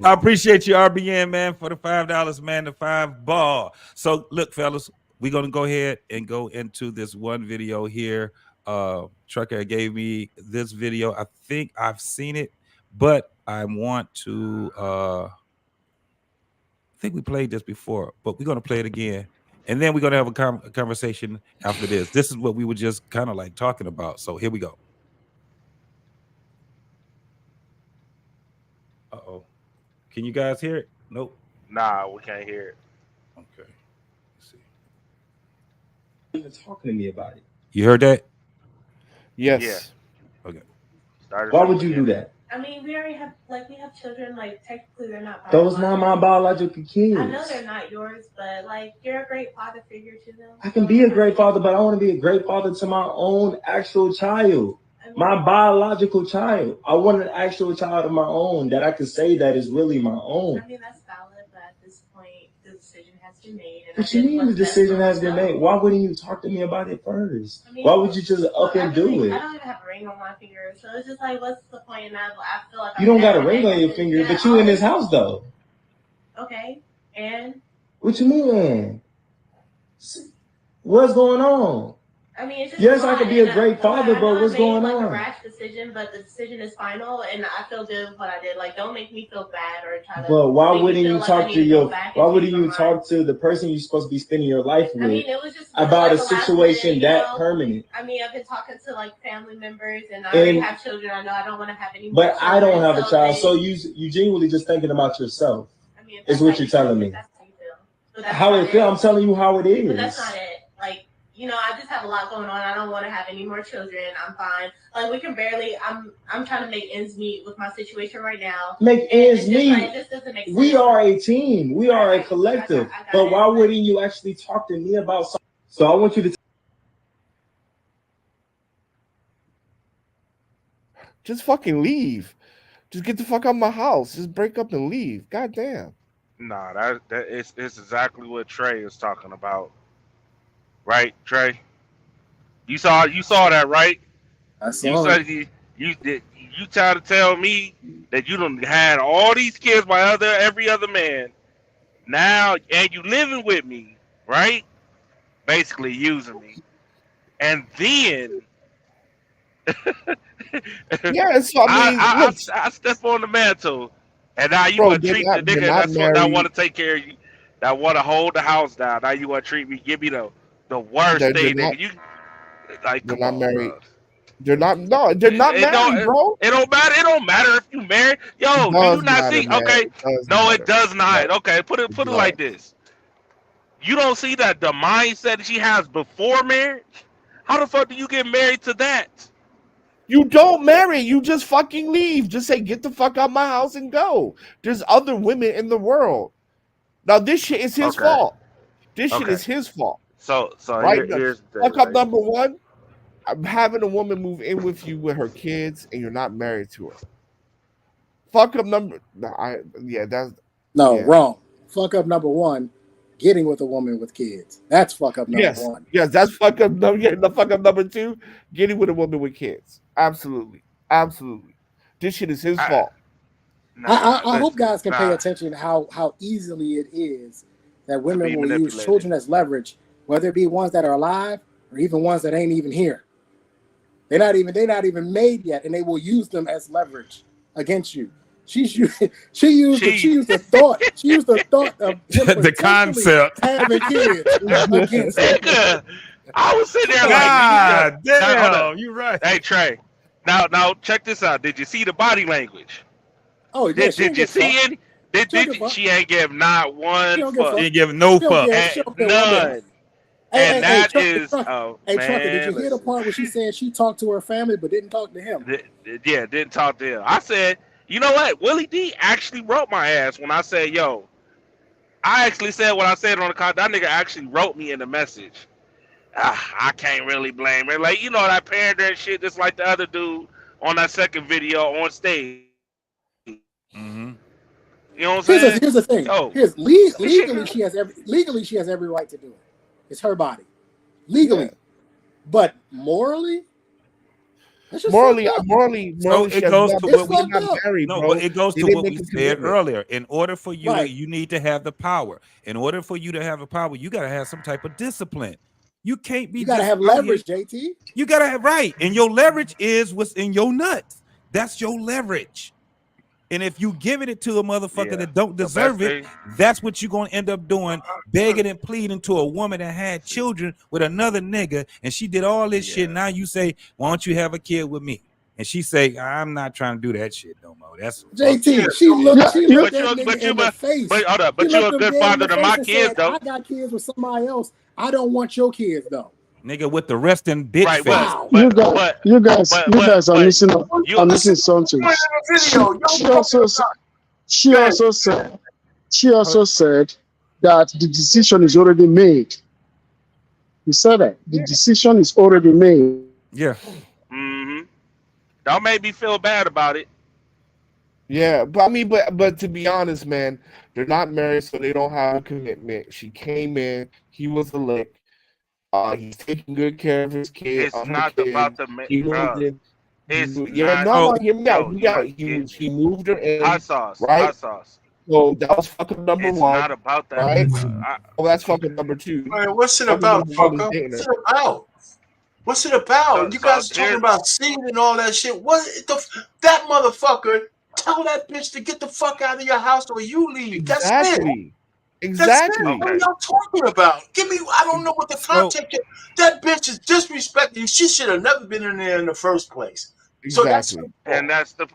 I appreciate you, RBN, man, for the $5, man, the 5 ball. So look, fellas, we're gonna go ahead and go into this one video here. Trucker gave me this video. I think I've seen it, but I want to I think we played this before, but we're gonna play it again. And then we're gonna have a conversation after this. This is what we were just kind of like talking about. So here we go. Uh-oh. Can you guys hear it? Nope. Nah, we can't hear it. Okay. Let's see. Even talking to me about it. You heard that? Yes. Yeah. Okay. Why would you do that? I mean, we already have children. Like, technically, they're not. Those not my biological kids. I know they're not yours, but like, you're a great father figure to them. I can be a great father, but I want to be a great father to my own actual child, my biological child. I want an actual child of my own that I can say that is really my own. I mean, that's valid, but at this point, the decision has been made. What you mean the decision has been made? Why wouldn't you talk to me about it first? I mean, why would you just up and do it? I don't even have a ring on my finger, so it's just like, what's the point? And I feel like you don't got a ring on your finger, but you in this house though. Okay, and what you mean? What's going on? I mean, it's just yes, I could be a great father, but what's going on? A rash decision, but the decision is final, and I feel good with what I did. Like, don't make me feel bad or try to. But why wouldn't you talk to your? Why wouldn't you talk to the person you're supposed to be spending your life with? I mean, it was just about like a situation that permanent. I mean, I've been talking to like family members, and I already have children. I know I don't want to have any more. But I don't have a child, so you genuinely just thinking about yourself. I mean, is what you're telling me. That's how you feel. How it feel? I'm telling you how it is. But that's not it. Like, you know, I just have a lot going on. I don't want to have any more children. I'm fine. Like, we can barely. I'm trying to make ends meet with my situation right now. Make ends meet. Like, it just doesn't make sense. We are a team. We are a collective. But why wouldn't you actually talk to me about something? So I want you to just fucking leave. Just get the fuck out of my house. Just break up and leave. God damn. Nah, that it's exactly what Trey is talking about. Right, Trey? You saw that, right? I saw it. You try to tell me that you done had all these kids by every other man. Now, and you living with me, right? Basically using me. And then yeah, so I mean, I step on the mantle, and now you want to treat the nigga that want to take care of you, that want to hold the house down. Now you want to treat me, give me the worst thing, nigga. You like, they're come not on, married. bro. They're not. No, they're not married, bro. It don't matter. It don't matter if you married. Yo, It do you does not matter, see? man. Okay, It does no, matter. it does not. No, Okay, put it it like does. this. You don't see that the mindset she has before marriage. How the fuck do you get married to that? You don't marry. You just fucking leave. Just say, get the fuck out my house and go. There's other women in the world. Now this shit is his fault. This shit is his fault. So right? here's the Fuck thing, up right? number one. I'm having a woman move in with you with her kids and you're not married to her. Fuck up number. Wrong. Fuck up number one. Getting with a woman with kids. That's fuck up number one. Yes, that's fuck up. The fuck up number two. Getting with a woman with kids. Absolutely. This shit is his fault. I hope guys can pay attention how easily it is that women will use children as leverage, whether it be ones that are alive or even ones that ain't even here. They're not even made yet, and they will use them as leverage against you. She used the thought of him the concept having kids against him. I was sitting there God like, damn, you right. Hey Trey, now check this out. Did you see the body language? Oh yeah, did you see it? She ain't give not one fuck. She ain't give no fuck. None. And that is, Trucker, did you hear the part where she said she talked to her family but didn't talk to him? Yeah, didn't talk to him. I said, you know what? Willie D actually wrote my ass when I said, yo, I actually said what I said on the call. That nigga actually wrote me in the message. I can't really blame her. Like, you know, that parenting and shit, just like the other dude on that second video on stage. Mm-hmm. You know what I'm saying? Here's the thing. Yo, legally, she has every right to do it. It's her body, legally, but morally, morally, so it goes to what we not married, no, bro. but it goes to what we said earlier. In order for you, Right. you need to have the power. In order for you to have the power, you got to have some type of discipline. You can't be. You gotta just have leverage, JT. You gotta have right, and your leverage is what's in your nuts. That's your leverage. And if you giving it to a motherfucker that don't deserve it, that's what you're gonna end up doing, begging and pleading to a woman that had children with another nigga, and she did all this shit. Now you say, "Why don't you have a kid with me?" And she say, "I'm not trying to do that shit no more." That's JT. She looked that nigga in the face. But hold up, but you're a good father to my kids, though. I got kids with somebody else. I don't want your kids though. Nigga with the resting bitch Right, face. You guys are missing something. She also said that the decision is already made. He said that the decision is already made. Yeah. Mm-hmm. Don't make me feel bad about it. Yeah, but I mean, but to be honest, man, they're not married, so they don't have a commitment. She came in, he was a lick. He's taking good care of his kids. It's not about the man. He moved her in. Hot sauce. Right? Hot sauce. So that was fucking number one. It's not about that. Right? That's fucking number two. Man, what's it about, fucker? What's it about? What's it about? You guys talking about seed and all that shit. That motherfucker, tell that bitch to get the fuck out of your house or you leave. That's it. Exactly. That's it. What are y'all talking about? I don't know what the context is. That bitch is disrespecting you. She should have never been in there in the first place. Exactly. So that's the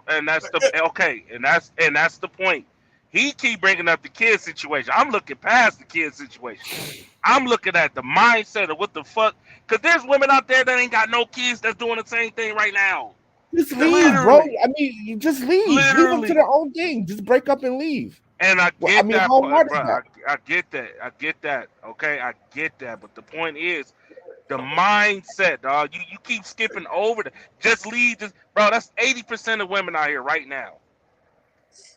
point. He keep bringing up the kid situation. I'm looking past the kid situation. I'm looking at the mindset of what the fuck. Because there's women out there that ain't got no kids that's doing the same thing right now. Just leave, bro. I mean, you just leave. Leave them to their own thing. Just break up and leave. And I get that, how hard is bro. that? I get that. I get that. Okay, I get that. But the point is, the mindset, dog. You keep skipping over that. Just leave. Bro, that's 80% of women out here right now.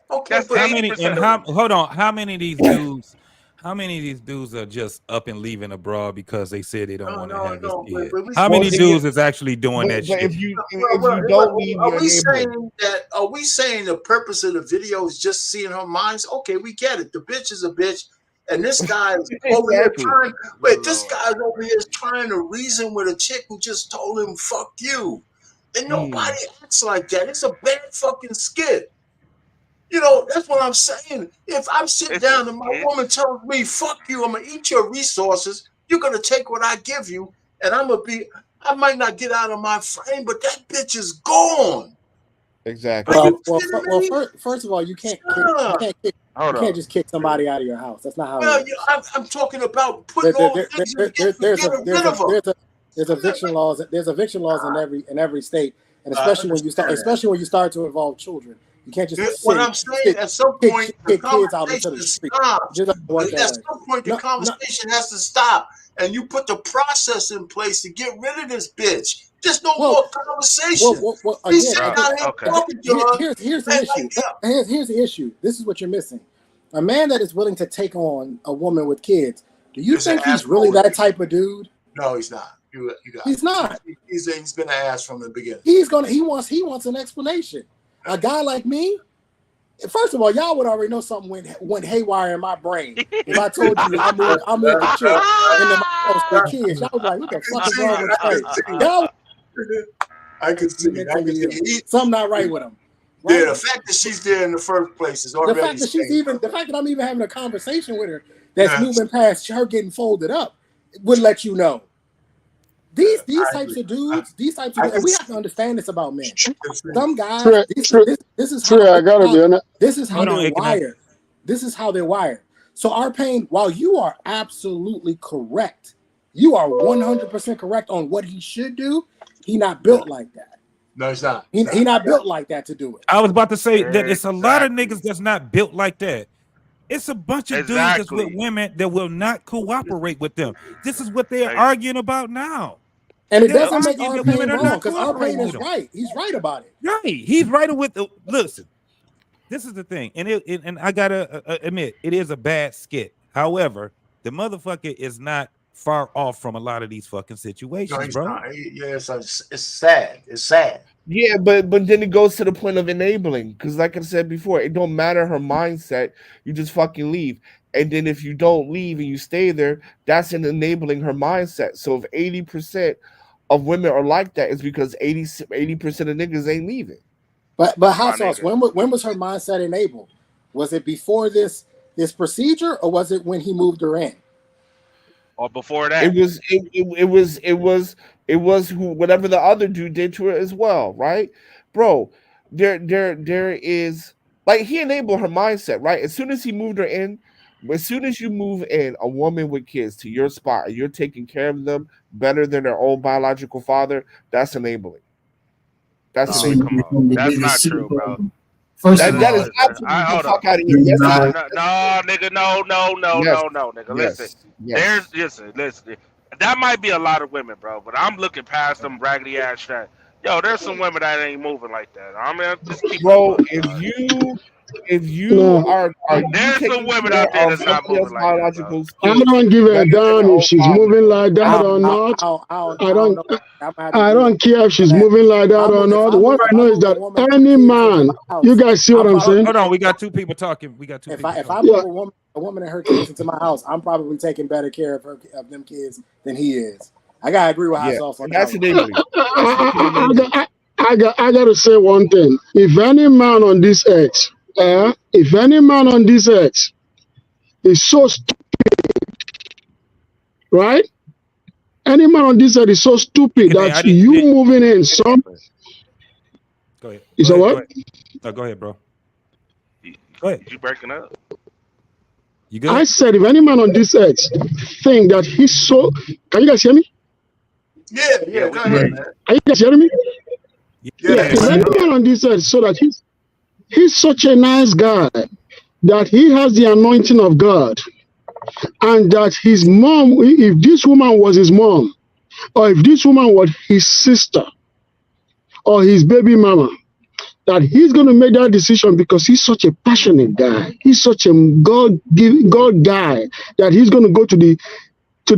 Okay, that's how many? And hold on. How many of these dudes? How many of these dudes are just up and leaving abroad because they said they don't want to have this kid? How many dudes is actually doing that shit? If you don't leave, are we saying the purpose of the video is just seeing her minds? Okay, we get it. The bitch is a bitch, and this guy is over here trying. Wait, this guy's over here trying to reason with a chick who just told him "fuck you," and nobody acts like that. It's a bad fucking skit. You know, that's what I'm saying. If I'm sitting down and my woman tells me, fuck you, I'm going to eat your resources, you're going to take what I give you, and I'm going to be, I might not get out of my frame, but that bitch is gone. Exactly. First of all, you can't just kick somebody out of your house. That's not how it works. I'm talking about putting all the things getting rid of them. There's eviction laws. There's eviction laws in every state, and especially when you start to involve children. You can't just what I'm saying. At some point, the conversation stops. At some point, the conversation has to stop, and you put the process in place to get rid of this bitch. There's no more conversation. He's sitting out here talking to her. Here's the issue. Here's the issue. This is what you're missing. A man that is willing to take on a woman with kids. Do you think he's really that type of dude? No, he's not. He's not. He's been an ass from the beginning. He wants an explanation. A guy like me. First of all, y'all would already know something went haywire in my brain. If I told you I moved the chick into my house with kids, y'all would be like, what the fuck is wrong with y'all? I can see. Something not right with him. Right? Yeah, the fact that she's there in the first place is already. The fact that I'm even having a conversation with her that's moving past her getting folded up would let you know. These types of dudes, and we have to understand this about men. Some guys, this is how they're wired. This is how they're wired. So our pain, while you are absolutely correct, you are 100% correct on what he should do. He not built like that. No, he's not. He not built like that to do it. I was about to say that it's a lot of niggas that's not built like that. It's a bunch of dudes that's with women that will not cooperate with them. This is what they're arguing about now. And it doesn't make our pain wrong because our pain is right. He's right about it. Right. He's right with the listen. This is the thing, and I gotta admit, it is a bad skit. However, the motherfucker is not far off from a lot of these fucking situations, bro. Yeah, it's sad. It's sad. Yeah, but then it goes to the point of enabling, because like I said before, it don't matter her mindset. You just fucking leave. And then if you don't leave and you stay there, that's in enabling her mindset. So if 80% of women are like that, it's because 80% of niggas ain't leaving. But hot sauce, when was her mindset enabled? Was it before this procedure, or was it when he moved her in? Or before that? It was whatever the other dude did to her as well, right? Bro, there is, like, he enabled her mindset, right? As soon as he moved her in, as soon as you move in a woman with kids to your spot and you're taking care of them better than their own biological father, that's enabling. That's enabling. That's not true, bro. That is absolutely the fuck out of here. Yes, no, nigga, no, nigga. Listen. That might be a lot of women, bro, but I'm looking past them raggedy ass shit. Yo, there's some women that ain't moving like that. I mean, just keep bro, if you are there's some women out there that's not moving like that. I don't give a damn if she's moving like that or not. I don't care if she's moving like that or not. What I know is that any man, you guys see what I'm saying? Hold on, we got two people talking. If I move a woman and her kids into my house, I'm probably taking better care of them kids than he is. I gotta agree with hot sauce on that. I gotta say one thing. If any man on this earth is so stupid, right? Any man on this earth is so stupid that you moving in some. Go ahead. Is that what? No, go ahead, bro. Go ahead. You breaking up? You good? I said, if any man on this earth think that he's so, can you guys hear me? Yeah, go ahead, man. Are you guys hearing me? Yeah. If any man on this earth so that he's such a nice guy that he has the anointing of God, and that his mom, if this woman was his mom, or if this woman was his sister, or his baby mama, that he's going to make that decision because he's such a passionate guy. He's such a God guy that he's going to go to the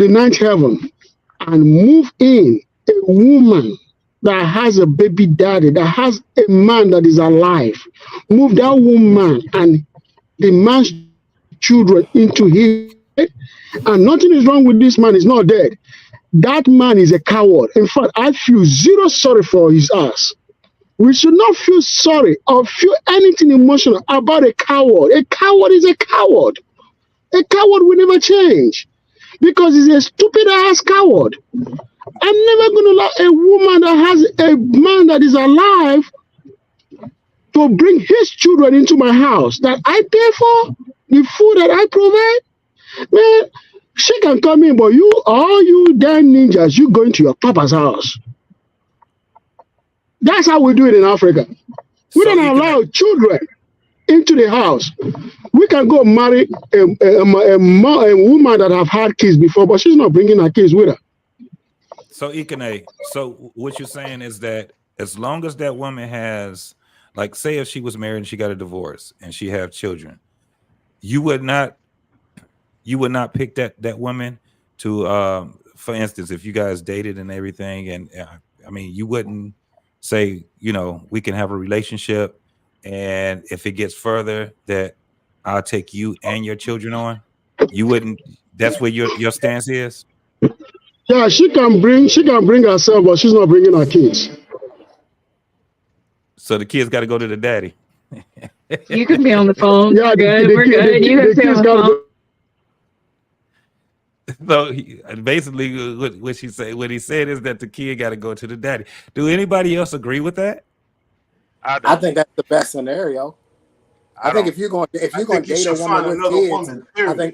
ninth heaven and move in a woman that has a baby daddy, that has a man that is alive. Move that woman and the man's children into his head. And nothing is wrong with this man. He's not dead. That man is a coward. In fact, I feel zero sorry for his ass. We should not feel sorry or feel anything emotional about a coward. A coward is a coward. A coward will never change because he's a stupid ass coward. I'm never going to allow a woman that has a man that is alive to bring his children into my house that I pay for, the food that I provide. Man, she can come in, but all you damn ninjas, you go into your papa's house. That's how we do it in Africa. We don't allow children into the house. We can go marry a woman that have had kids before, but she's not bringing her kids with her. So Ikene, so what you're saying is that as long as that woman has, like, say if she was married and she got a divorce and she have children, you would not pick that woman to, for instance, if you guys dated and everything, and I mean, you wouldn't say, we can have a relationship, and if it gets further, that I'll take you and your children on. You wouldn't. That's where your stance is. Yeah, she can bring herself, but she's not bringing her kids. So the kids got to go to the daddy. You can be on the phone. Yeah, we're good. You can stay on the phone. So basically, what he said is that the kid got to go to the daddy. Do anybody else agree with that? I think that's the best scenario. I think if you're going to date a woman with kids,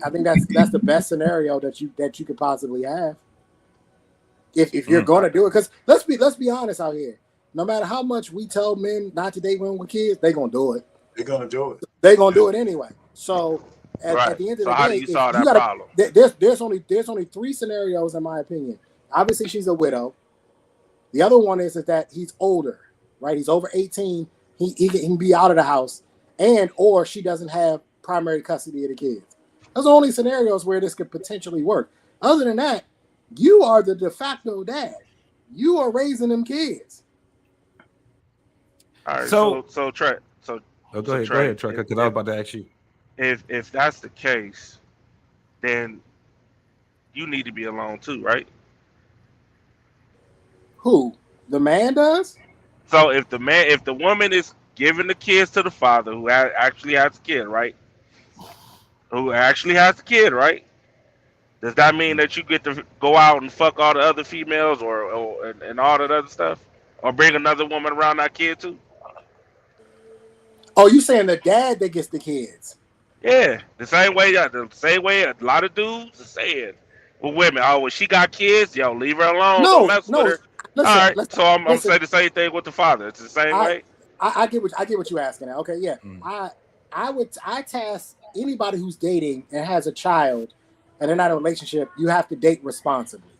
I think that's the best scenario that you could possibly have. If you're going to do it, because let's be honest out here. No matter how much we tell men not to date women with kids, they're gonna do it. They're gonna do it. They're gonna do it anyway. So at the end of the day, how do you solve that problem? There's only 3 scenarios in my opinion. Obviously, she's a widow. The other one is that he's older, right? He's over 18. He can be out of the house, or she doesn't have primary custody of the kids. Those are only scenarios where this could potentially work. Other than that, you are the de facto dad. You are raising them kids. All right, so Trey, go ahead, Trey, because I was about to ask you. If that's the case, then you need to be alone too, right? Who? The man does? So if the woman is giving the kids to the father who actually has the kid, right? Does that mean that you get to go out and fuck all the other females and all that other stuff? Or bring another woman around that kid too? Oh, you saying the dad that gets the kids? Yeah, the same way a lot of dudes are saying with women. Oh, when she got kids, yo, leave her alone. Don't mess with her. Listen, all right, so I'm saying the same thing with the father. It's the same way. I get what you're asking now. Okay, yeah. I task anybody who's dating and has a child and they're not in a relationship, you have to date responsibly.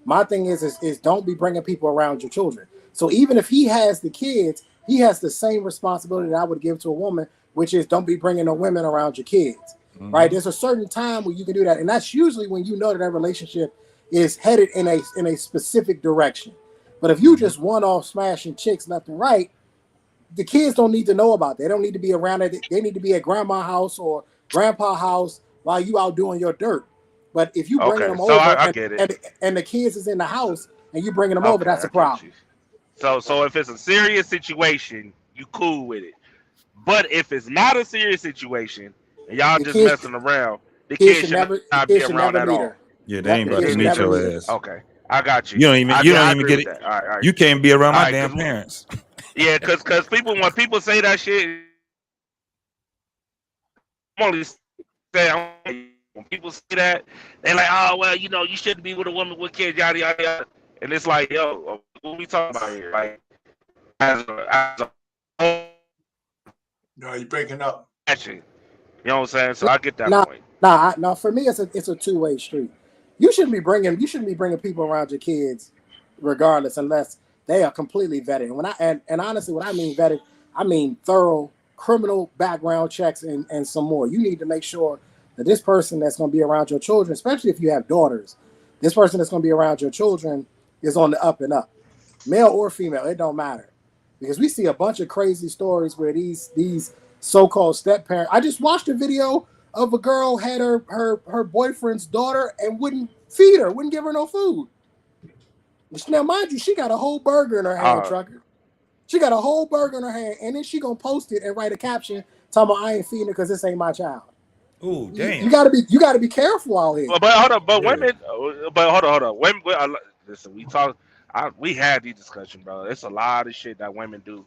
My thing is don't be bringing people around your children. So even if he has the kids, he has the same responsibility that I would give to a woman, which is don't be bringing no women around your kids, right? There's a certain time where you can do that, and that's usually when you know that relationship is headed in a specific direction. But if you just one-off smashing chicks left and right, the kids don't need to know about that. They don't need to be around it. They need to be at grandma's house or grandpa's house while you out doing your dirt. But if you bring them over and the kids is in the house and you bringing them over, that's a problem. So if it's a serious situation, you cool with it. But if it's not a serious situation and y'all just messing around, the kids should not be around at all. Yeah, they ain't about to meet your ass. Okay, I got you. You don't even get it. All right. You can't be around my damn parents. Yeah, because when people say that shit, I'm only saying when people say that, they're like, oh well, you shouldn't be with a woman with kids, yada yada yada. And it's like, yo, what we talking about here? Like, as a no, you're breaking up. You know what I'm saying? So I get that point. Nah. For me, it's a two-way street. You shouldn't be bringing people around your kids, regardless, unless they are completely vetted. And honestly, when I mean vetted, I mean thorough criminal background checks and some more. You need to make sure that this person that's going to be around your children, especially if you have daughters, this person that's going to be around your children is on the up and up, male or female, it don't matter, because we see a bunch of crazy stories where these so-called step parents. I just watched a video of a girl had her boyfriend's daughter and wouldn't feed her, wouldn't give her no food. Now, mind you, she got a whole burger in her hand, trucker. She got a whole burger in her hand, and then she gonna post it and write a caption talking about I ain't feeding her because this ain't my child. Ooh, damn! You gotta be careful out here. But hold on, women. But hold on. Women, listen, we had these discussions, bro. It's a lot of shit that women do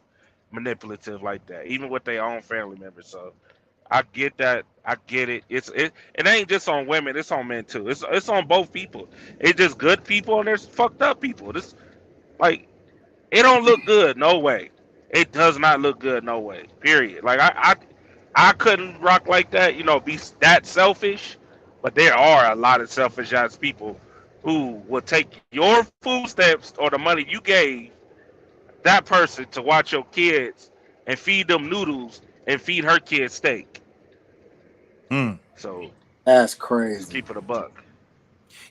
manipulative like that, even with their own family members. So I get that. I get it. It ain't just on women. It's on men too. It's on both people. It's just good people and there's fucked up people. This like it don't look good. No way. It does not look good. No way. Period. Like I couldn't rock like that. You know, be that selfish. But there are a lot of selfish ass people who will take your food stamps or the money you gave that person to watch your kids and feed them noodles and feed her kids steak. So that's just crazy. keep it a buck.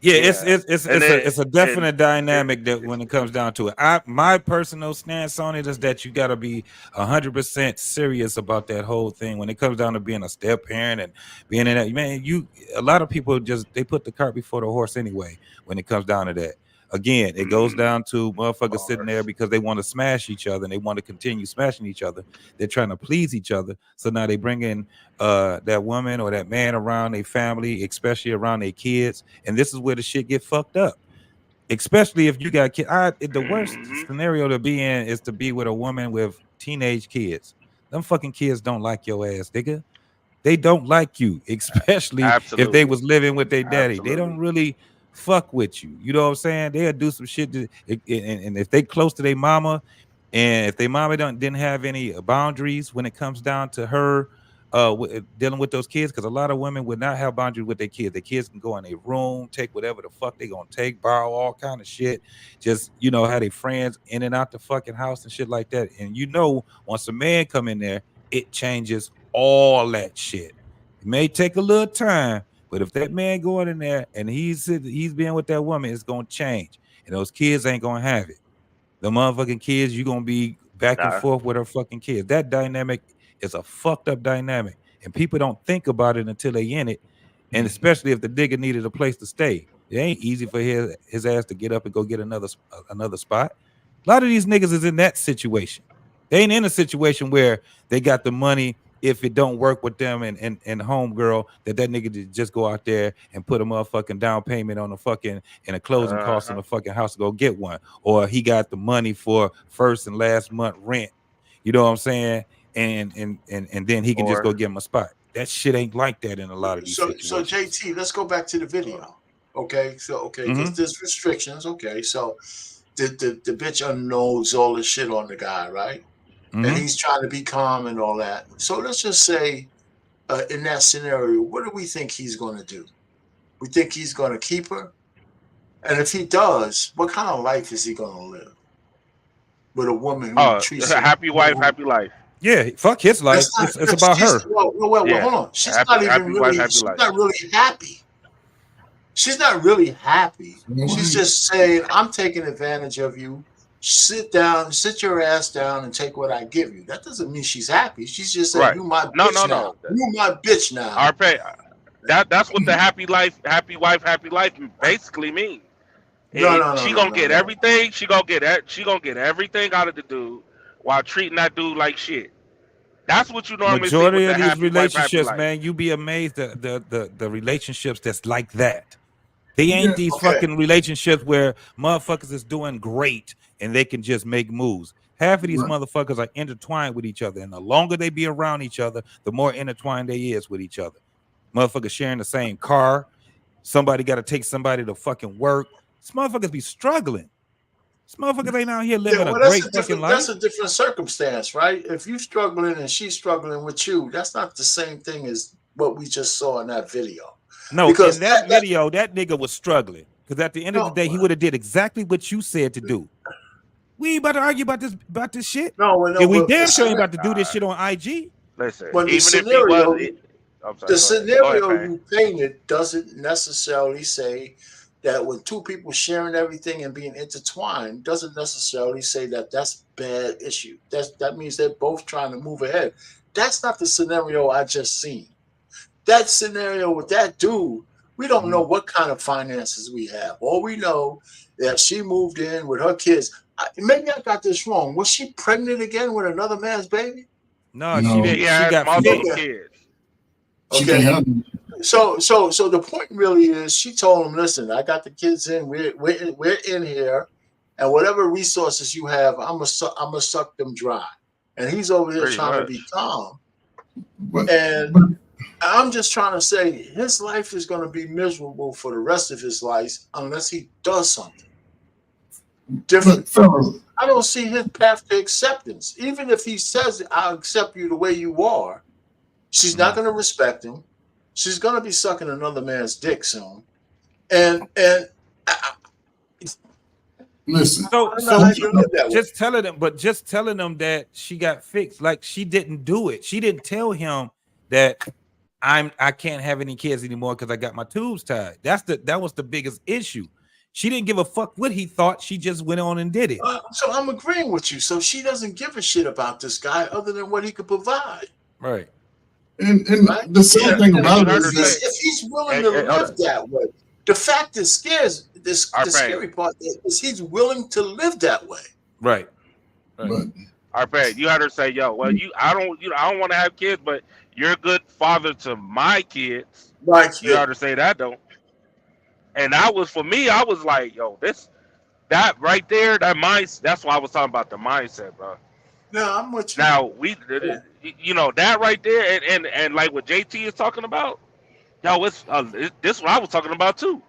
Yeah, it's a definite dynamic that when it comes down to it. My personal stance on it is that you got to be 100% serious about that whole thing when it comes down to being a step parent and being in that. Man, a lot of people they put the cart before the horse anyway when it comes down to that. Again, it goes down to motherfuckers sitting there because they want to smash each other and they want to continue smashing each other. They're trying to please each other. So now they bring in that woman or that man around their family, especially around their kids. And this is where the shit get fucked up. Especially if you got kids. The worst scenario to be in is to be with a woman with teenage kids. Them fucking kids don't like your ass, nigga. They don't like you, especially if they was living with their daddy. They don't really fuck with you. You know what I'm saying? They'll do some shit and if they close to their mama, and if their mama didn't have any boundaries when it comes down to her dealing with those kids, because a lot of women would not have boundaries with their kids. Their kids can go in their room, take whatever the fuck they gonna take, borrow all kind of shit, just have their friends in and out the fucking house and shit like that. And once a man come in there, it changes all that shit. It may take a little time, but if that man going in there and he's being with that woman, it's gonna change, and those kids ain't gonna have it. The motherfucking kids, you gonna be back and forth with her fucking kids. That dynamic is a fucked up dynamic, and people don't think about it until they in it. And especially if the nigga needed a place to stay, it ain't easy for his ass to get up and go get another spot. A lot of these niggas is in that situation. They ain't in a situation where they got the money. If it don't work with them and homegirl, that nigga just go out there and put a motherfucking down payment on a closing cost on the fucking house to go get one, or he got the money for first and last month rent. You know what I'm saying? And then he can just go get him a spot. That shit ain't like that in a lot of these situations. So JT, let's go back to the video. Okay, because there's restrictions. Okay, so the bitch unknows all this shit on the guy, right? And he's trying to be calm and all that. So let's just say, in that scenario, what do we think he's going to do? We think he's going to keep her? And if he does, what kind of life is he going to live? With a woman who treats him... Happy wife, happy life. Yeah, fuck his life. It's about her. Well, hold on. She's not even really... She's not really happy. She's not really happy. She's just saying, I'm taking advantage of you. Sit your ass down and take what I give you. That doesn't mean she's happy. She's just saying, you my bitch now. You my bitch now. That's what the happy wife, happy life basically means. She gonna get everything. She gonna get everything out of the dude while treating that dude like shit. That's what you normally majority see with of the these happy relationships, wife, man. You be amazed at the relationships that's like that. They ain't these fucking relationships where motherfuckers is doing great and they can just make moves. Half of these motherfuckers are intertwined with each other, and the longer they be around each other, the more intertwined they is with each other. Motherfuckers sharing the same car. Somebody got to take somebody to fucking work. These motherfuckers be struggling. These motherfuckers ain't out here living a great fucking life. That's a different circumstance, right? If you struggling and she's struggling with you, that's not the same thing as what we just saw in that video. No, because in that video, that nigga was struggling. Because at the end of the day, he would have did exactly what you said to do. We ain't about to argue about this shit. And we damn sure ain't about to do this shit on IG. Listen, but the scenario, you painted doesn't necessarily say that when two people sharing everything and being intertwined doesn't necessarily say that that's bad issue. That means they're both trying to move ahead. That's not the scenario I just seen. That scenario with that dude, we don't know what kind of finances we have. All we know that she moved in with her kids. Maybe I got this wrong. Was she pregnant again with another man's baby? No. She got multiple kids. Okay. So the point really is, she told him, "Listen, I got the kids in. We're in here, and whatever resources you have, I'm gonna suck them dry." And he's over here trying to be calm. And I'm just trying to say, his life is going to be miserable for the rest of his life unless he does something different. I don't see his path to acceptance. Even if he says, "I'll accept you the way you are," she's not going to respect him. She's going to be sucking another man's dick soon. And So just telling them that she got fixed, like she didn't do it. She didn't tell him that I can't have any kids anymore because I got my tubes tied. That was the biggest issue. She didn't give a fuck what he thought. She just went on and did it. So I'm agreeing with you. So she doesn't give a shit about this guy other than what he could provide. Right. And the sad thing about it is that if he's willing to live that way, the fact that scares the scary part is he's willing to live that way. Right. Arpad, you had her say, "Yo, well, I don't want to have kids, but you're a good father to my kids." You heard her say that, though. And that was, for me, I was like, "Yo, that right there, that mindset." That's why I was talking about the mindset, bro. No, I'm with you. Now that right there, and like what JT is talking about, yo, this is what I was talking about too.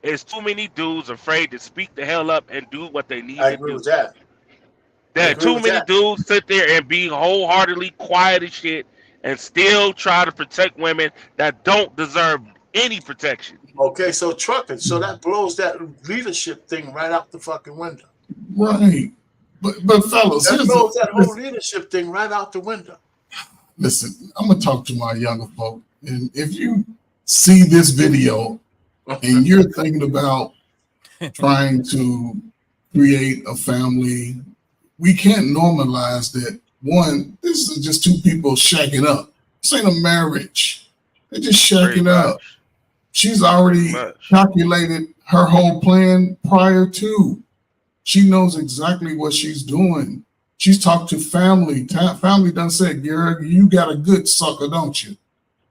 It's too many dudes afraid to speak the hell up and do what they need to do. I agree with that. There are too many dudes sit there and be wholeheartedly quiet as shit and still try to protect women that don't deserve any protection. Okay, so trucking, so that blows that leadership thing right out the fucking window. Right. But fellas, that blows that whole leadership thing right out the window. Listen, I'm gonna talk to my younger folk, and if you see this video and you're thinking about trying to create a family, we can't normalize that. One, this is just two people shacking up. This ain't a marriage. They're just shacking up. She's already calculated her whole plan prior to. She knows exactly what she's doing. She's talked to family. Family done said, "Girl, you got a good sucker, don't you?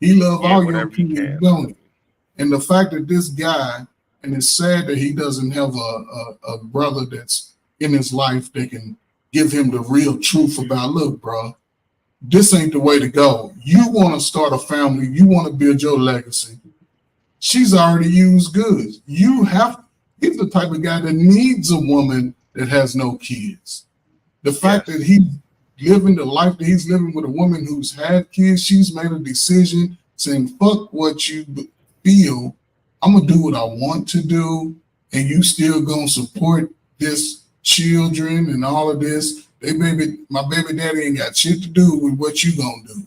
He love all your kids, don't he?" And the fact that this guy, and it's sad that he doesn't have a brother that's in his life that can give him the real truth about, "Look, bro, this ain't the way to go. You want to start a family. You want to build your legacy. She's already used goods. He's the type of guy that needs a woman that has no kids. The fact that he's living the life that he's living with a woman who's had kids, she's made a decision saying, "Fuck what you feel. I'm going to do what I want to do. And you still going to support this children and all of this. My baby daddy ain't got shit to do with what you going to do."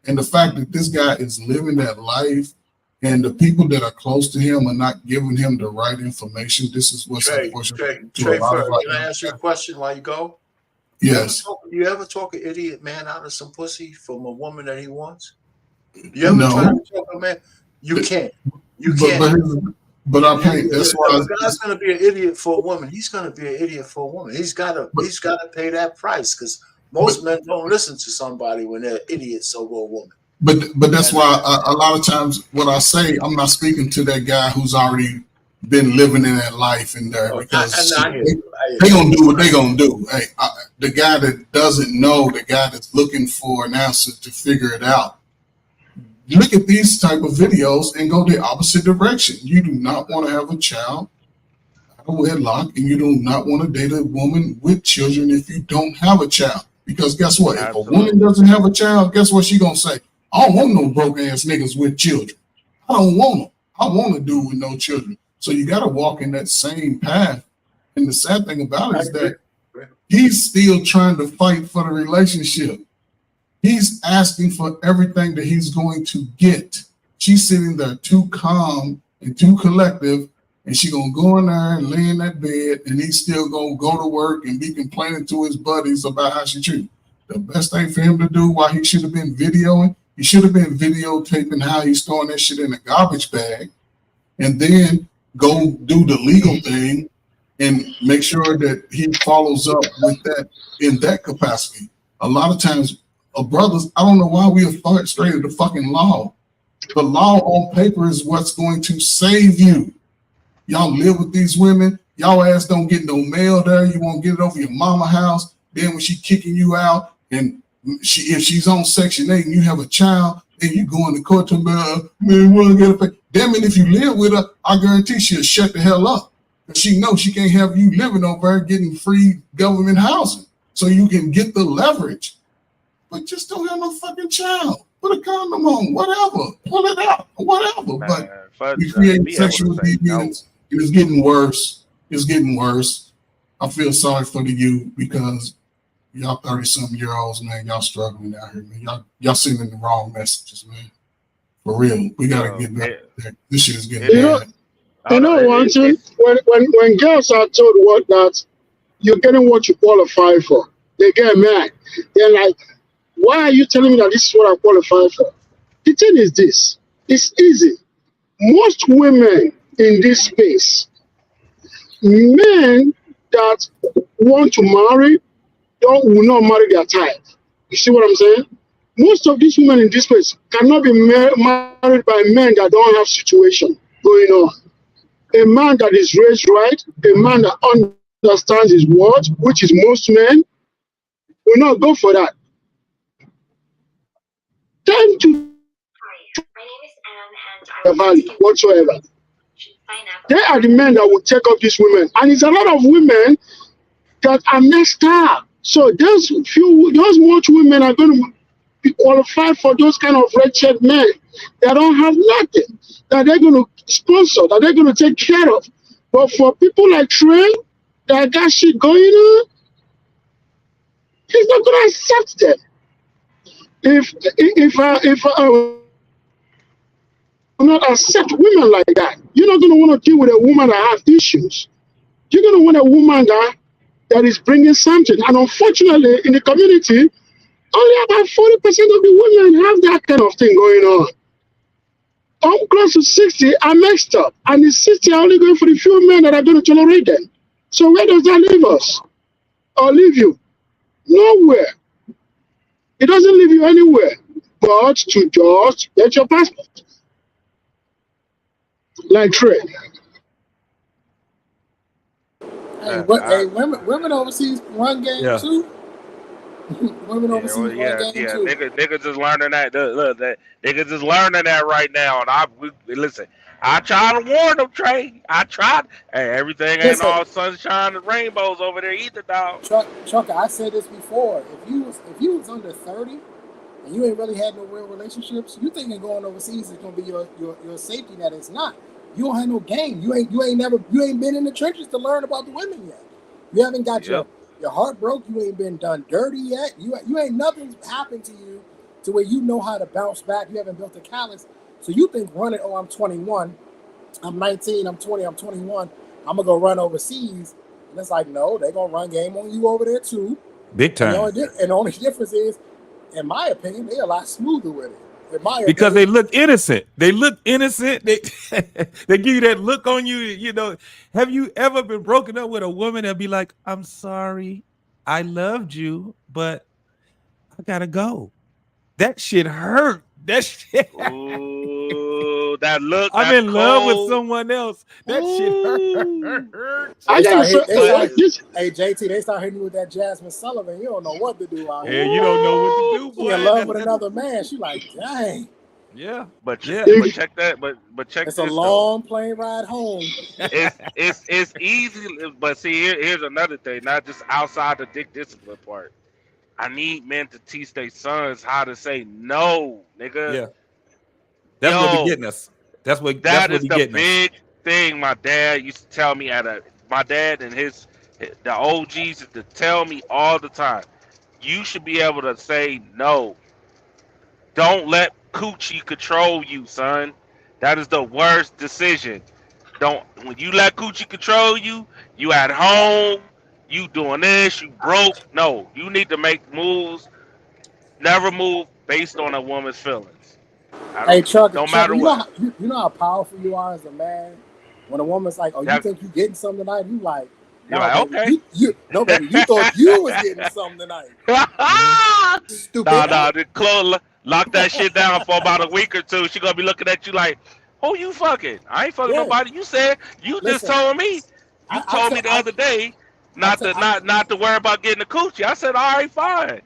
And the fact that this guy is living that life, and the people that are close to him are not giving him the right information. This is what's unfortunate. Trey, can I ask you a question while you go? Yes. Do you ever talk an idiot man out of some pussy from a woman that he wants? You ever try to talk a man? You can't. You can't. But I can't. That's why a guy's going to be an idiot for a woman. He's going to be an idiot for a woman. He's got to pay that price, because most men don't listen to somebody when they're idiots over a woman. But that's why a lot of times what I say, I'm not speaking to that guy who's already been living in that life in there, because they gonna do what they gonna do. Hey, the guy that doesn't know, the guy that's looking for an answer to figure it out, look at these type of videos and go the opposite direction. You do not want to have a child out of wedlock, and you do not want to date a woman with children if you don't have a child. Because guess what? If a woman doesn't have a child, guess what she gonna say? "I don't want no broke ass niggas with children. I don't want them. I want to do with no children." So you got to walk in that same path. And the sad thing about it is that he's still trying to fight for the relationship. He's asking for everything that he's going to get. She's sitting there too calm and too collective, and she gonna go in there and lay in that bed, and he's still gonna go to work and be complaining to his buddies about how she treats. The best thing for him to do, while he should have been videoing, he should have been videotaping how he's throwing that shit in a garbage bag, and then go do the legal thing and make sure that he follows up with that in that capacity. A lot of times, brothers, I don't know why we are straight of the fucking law. The law on paper is what's going to save you. Y'all live with these women. Y'all ass don't get no mail there. You won't get it over your mama house. Then when she kicking you out, and if she's on Section 8 and you have a child, then you go into court to man, we'll get a pay. Damn it, if you live with her, I guarantee she'll shut the hell up. But she knows she can't have you living over there getting free government housing. So you can get the leverage. But just don't have no fucking child. Put a condom on, whatever. Pull it out, whatever. But we create sexual deviance. It's getting worse. It's getting worse. I feel sorry for the youth because y'all 30-something-year-olds, man, y'all struggling out here, man. Y'all sending the wrong messages, man. For real. We gotta get back. This shit is getting bad. You know one thing, when girls are told that you're getting what you qualify for, they get mad. They're like, why are you telling me that this is what I qualify for? The thing is this, it's easy. Most women in this space, men that want to marry will not marry their type. You see what I'm saying? Most of these women in this space cannot be married by men that don't have situation going on. A man that is raised right, a man that understands his words, which is most men, will not go for that. Time to the value whatsoever. They are the men that will take up these women, and it's a lot of women that are messed up. So those much women are going to be qualified for those kind of wretched men that don't have nothing, that they're going to sponsor, that they're going to take care of. But for people like Trey that got shit going on, he's not going to accept them. If I will not accept women like that, you're not going to want to deal with a woman that has issues. You're going to want a woman that is bringing something. And unfortunately, in the community, only about 40% of the women have that kind of thing going on. Close to 60 are mixed up, and the 60 are only going for the few men that are going to tolerate them. So where does that leave us? Or leave you? Nowhere. It doesn't leave you anywhere but to just get your passport. Like Trey. Hey, women overseas run game too. Women overseas run game too. Niggas just learning that. Look, niggas just learning that right now. And listen. I tried to warn them, Trey. I tried. Hey, everything ain't all sunshine and rainbows over there either, dog. Chuck, I said this before. If you was under 30 and you ain't really had no real relationships, you thinking going overseas is gonna be your safety net. It's not. You don't have no game. You ain't been in the trenches to learn about the women yet. You haven't got your heart broke. You ain't been done dirty yet. You ain't nothing's happened to you to where you know how to bounce back. You haven't built a callus. So you think running, I'm 21, I'm 19, I'm 20, I'm 21, I'm going to go run overseas. And it's like, no, they're going to run game on you over there too. Big time. And the only difference is, in my opinion, they're a lot smoother with it. Because they look innocent. They look innocent. They give you that look on you. You know, have you ever been broken up with a woman that'd be like, I'm sorry, I loved you, but I got to go. That shit hurt. That shit. Ooh, that look. I'm in love with someone else. That shit hurt. Hey, JT, they start hitting you with that Jasmine Sullivan. You don't know what to do out here. Yeah, you don't know what to do. She in love with another man. She like, dang. Yeah, but check that. But check. It's a long plane ride home. It's easy, but see, here's another thing. Not just outside the dick discipline part. I need men to teach their sons how to say no, nigga. Yeah, that's what we getting us. That is the big thing. My dad used to tell me my dad and the OGs used to tell me all the time. You should be able to say no. Don't let coochie control you, son. That is the worst decision. When you let coochie control you, you at home. You doing this, you broke. No, you need to make moves. Never move based on a woman's feelings. Hey, Chuck, no matter what. You know how powerful you are as a man? When a woman's like, you think you getting something tonight? You like, no, like, baby, okay. No, baby, you thought you was getting something tonight. Stupid. Nah, lock that shit down for about a week or two. She gonna be looking at you like, who you fucking? I ain't fucking nobody. You said you just told me. You told me the other day not to worry about getting a coochie. I said, all right, fine.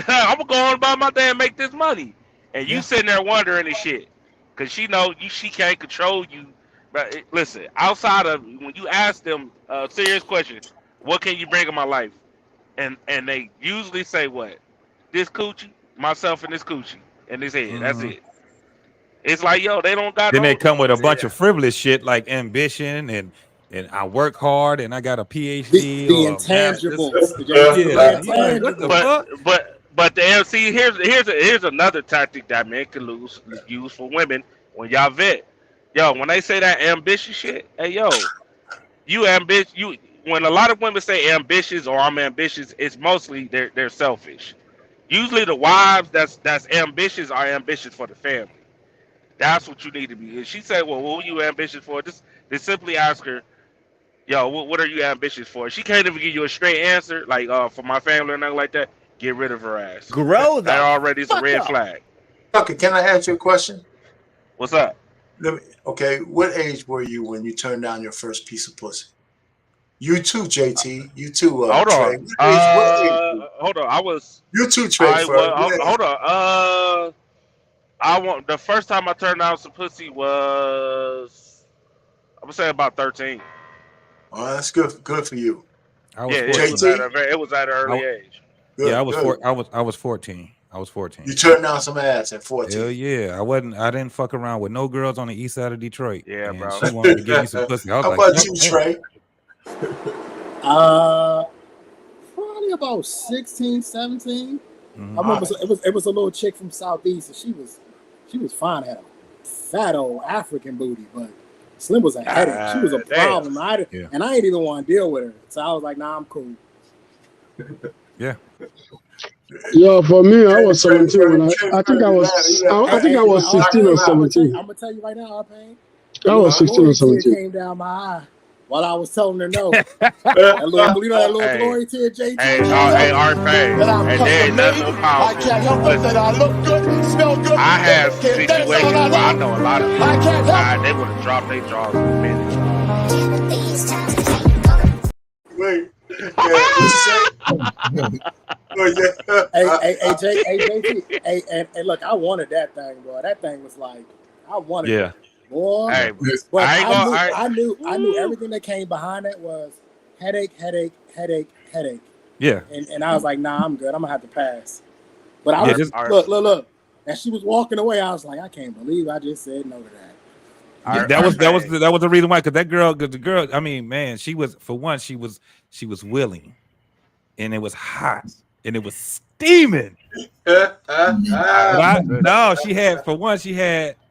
I'm gonna go on about my day and make this money. And you sitting there wondering and shit, cause she know she can't control you. But listen, outside of when you ask them a serious question, what can you bring in my life? And they usually say what? This coochie, myself and this coochie, and this head. That's it. It's like, yo, they don't got. Then they come with a bunch of frivolous shit like ambition and I work hard and I got a PhD. The intangibles. Yeah. What the fuck? But the MC here's another tactic that men can use for women when y'all vet. Yo, when they say that ambitious shit, hey yo, you ambitious. When a lot of women say ambitious or I'm ambitious, it's mostly they're selfish. Usually the wives that's ambitious are ambitious for the family. That's what you need to be. And she said, well, what are you ambitious for? Just simply ask her, yo, what are you ambitious for? She can't even give you a straight answer, like for my family or nothing like that. Get rid of her ass. Grow that already is a red flag. Okay, can I ask you a question? What's up? Okay, what age were you when you turned down your first piece of pussy? You too, JT. You too. Hold Trey. on. Hold on. I was. You too, Trey. Hold on. The first time I turned down some pussy was, I'm gonna say about 13. Oh, that's good. Good for you. It was at an early age. Good, I was 14. I was 14. You turned down some ass at 14. Hell yeah. I didn't fuck around with no girls on the east side of Detroit. Yeah, bro. She wanted to give me some pussy. I was How about you, Trey? Probably about 16, 17. I remember it was a little chick from Southeast, and she was fine, had a fat old African booty, but Slim was a headache. She was a problem. And I ain't even want to deal with her. So I was like, nah, I'm cool. Yeah. Yeah, for me, I was 17 when I think I was 16 or 17. I'm gonna tell you right now, Arpain. I was 16 or 17. Came down my eye while I was telling her no. that little glory tear, JT. Hey, Arpain. And there ain't nothing powerful. Listen, I look good, smell good. I had situations where I know a lot of people, they would have dropped their jaws in a minute. Wait. Hey, look, I wanted that thing, boy. That thing was like, I wanted it, boy. Hey, but I knew everything that came behind it was headache. Yeah. And I was like, nah, I'm good. I'm gonna have to pass. But I was look. As she was walking away, I was like, I can't believe I just said no to that. That was the reason why, because the girl, I mean, man, she was, for one, she was willing, and it was hot, and it was steaming. She had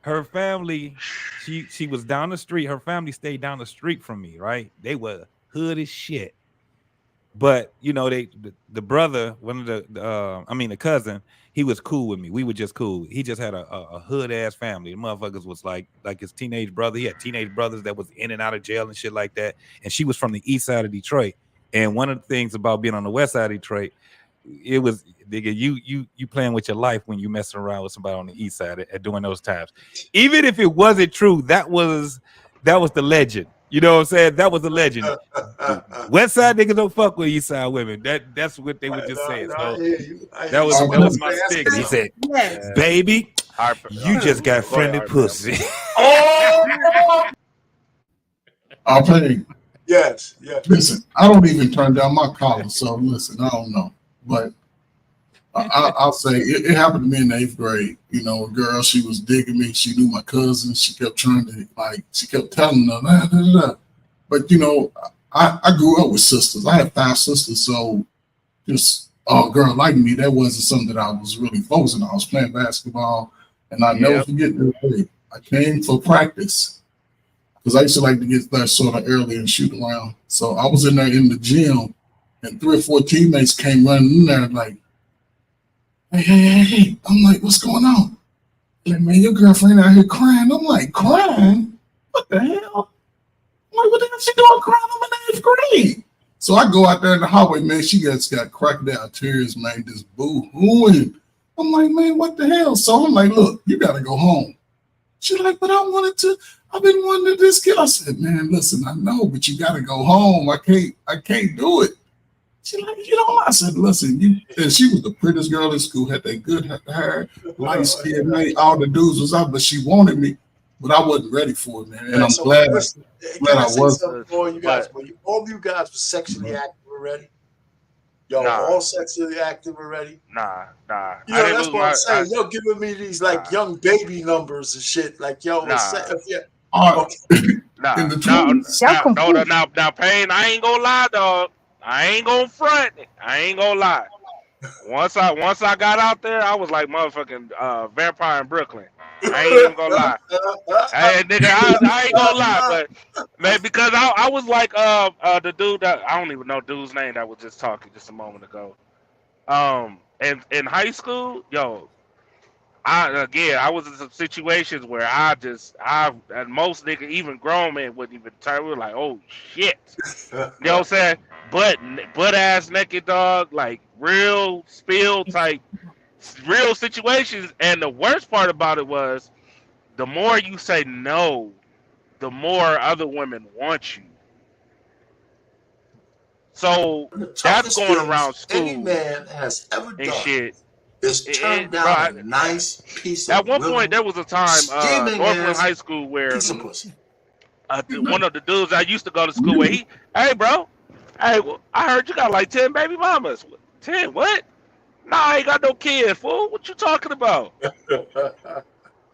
her family. She was down the street. Her family stayed down the street from me. Right? They were hood as shit. But you know, the brother, one of the cousin, he was cool with me. We were just cool. He just had a hood ass family. The motherfuckers was like his teenage brother. He had teenage brothers that was in and out of jail and shit like that. And she was from the east side of Detroit. And one of the things about being on the west side of Detroit, it was, nigga, you playing with your life when you messing around with somebody on the east side at during those times. Even if it wasn't true, that was the legend. You know what I'm saying? That was the legend. West side niggas don't fuck with east side women. That's what they would just say. So that was my stick. He said, "Baby, you just got friendly pussy." I'll pay. Yes. Listen, I don't even turn down my collar, so listen, I don't know, but I'll say it happened to me in the 8th grade. You know, a girl, she was digging me. She knew my cousin. She kept trying to, she kept telling her, nah. But, you know, I grew up with sisters. I had 5 sisters. So just a girl like me, that wasn't something that I was really focusing on. I was playing basketball, and I never forget that day. I came for practice because I used to like to get there sort of early and shoot around. So I was in there in the gym, and 3 or 4 teammates came running in there like, Hey. I'm like, what's going on? Like, man, your girlfriend out here crying. I'm like, crying? What the hell? I'm like, what the hell she doing crying? I'm in the 8th grade. So I go out there in the hallway, man. She got crocodile tears, man, just boo-hooing. I'm I'm like, man, what the hell? So I'm like, look, you got to go home. She's like, but I've been wanting to this kid. I said, man, listen, I know, but you got to go home. I can't do it. She's like, you know, I said, listen, and she was the prettiest girl in school, had that good hair, light skin, man. All the dudes was out, but she wanted me, but I wasn't ready for it, man. And I'm glad I was. All you guys, all you guys were sexually active already. Y'all all sexually active already. Nah. You know, that's what I'm saying. Y'all giving me these like young baby numbers and shit. Like y'all was Now, Payne, I ain't gonna lie, dog. I ain't gonna front. I ain't gonna lie. Once I got out there, I was like motherfucking vampire in Brooklyn. I ain't even gonna lie. Hey, nigga, I ain't gonna lie, but man, because I was like the dude that I don't even know dude's name that was just talking just a moment ago. In high school, yo, I was in some situations where and most niggas, even grown men, wouldn't even turn. We were like, oh shit, you know what I'm saying? Butt ass naked dog, like real spill type, real situations. And the worst part about it was, the more you say no, the more other women want you. So that's going around school. Any man has ever done shit. Is turn down a nice piece of. At one point, there was a time, Northland High School, where one of the dudes I used to go to school with, hey bro, I heard you got like 10 baby mamas. 10 what? Nah, I ain't got no kids, fool. What you talking about?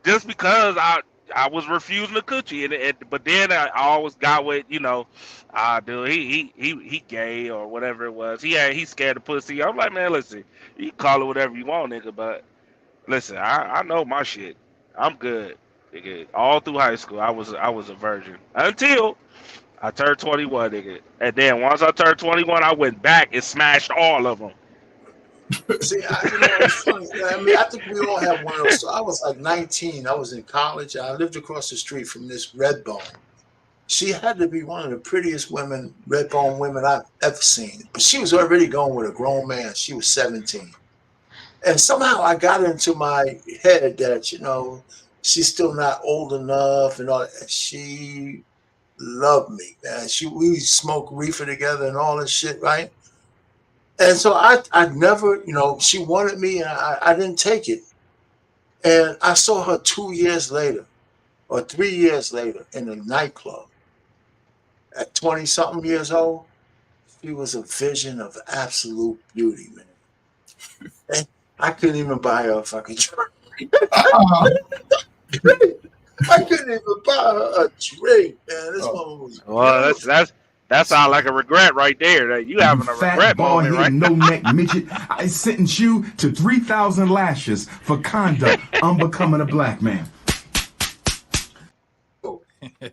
Just because I was refusing the coochie, but then I always got with, you know, dude, he gay or whatever it was. He's scared of pussy. I'm like, man, listen, you can call it whatever you want, nigga, but listen, I know my shit. I'm good, nigga. All through high school, I was a virgin until I turned 21, nigga. And then once I turned 21, I went back and smashed all of them. See, it's funny. I mean, I think we all have one of those. So I was like 19. I was in college. I lived across the street from this Redbone. She had to be one of the prettiest women, Redbone women I've ever seen. But she was already going with a grown man. She was 17. And somehow I got into my head that, you know, she's still not old enough and all that. And she loved me, man. We smoked reefer together and all this shit, right? And so I never, you know, she wanted me and I didn't take it. And I saw her 2 years later or 3 years later in a nightclub at 20-something years old. She was a vision of absolute beauty, man. And I couldn't even buy her a fucking drink. I couldn't even buy her a drink, man. This woman was well, that sounds like a regret right there. That you having a regret moment, right? No neck midget. I sentence you to 3,000 lashes for conduct unbecoming a black man. He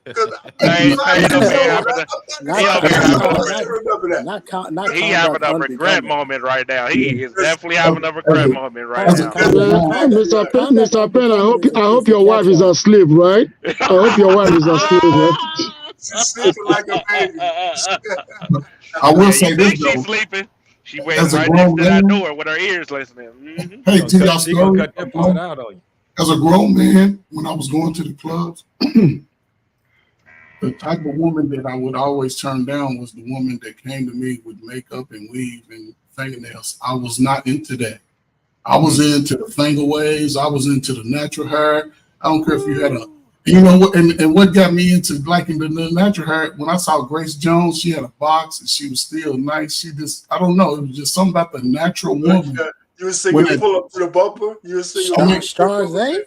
having a regret moment right now. He is definitely having a regret moment right now. Mr. Penn, I hope your wife is asleep, right? I hope your wife is asleep, right? She's sleeping like a baby. I will say this, she's sleeping. She waits right next to that door with her ears listening. Mm-hmm. Hey, to y'all story. As a grown man, when I was going to the clubs, the type of woman that I would always turn down was the woman that came to me with makeup and weave and fingernails. I was not into that. I was into the finger waves. I was into the natural hair. I don't care if you had a, you know what, and what got me into liking the natural hair, when I saw Grace Jones, she had a box and she was still nice. She just, I don't know, it was just something about the natural woman. You were singing Pull Up to the Bumper? You were singing Strong J?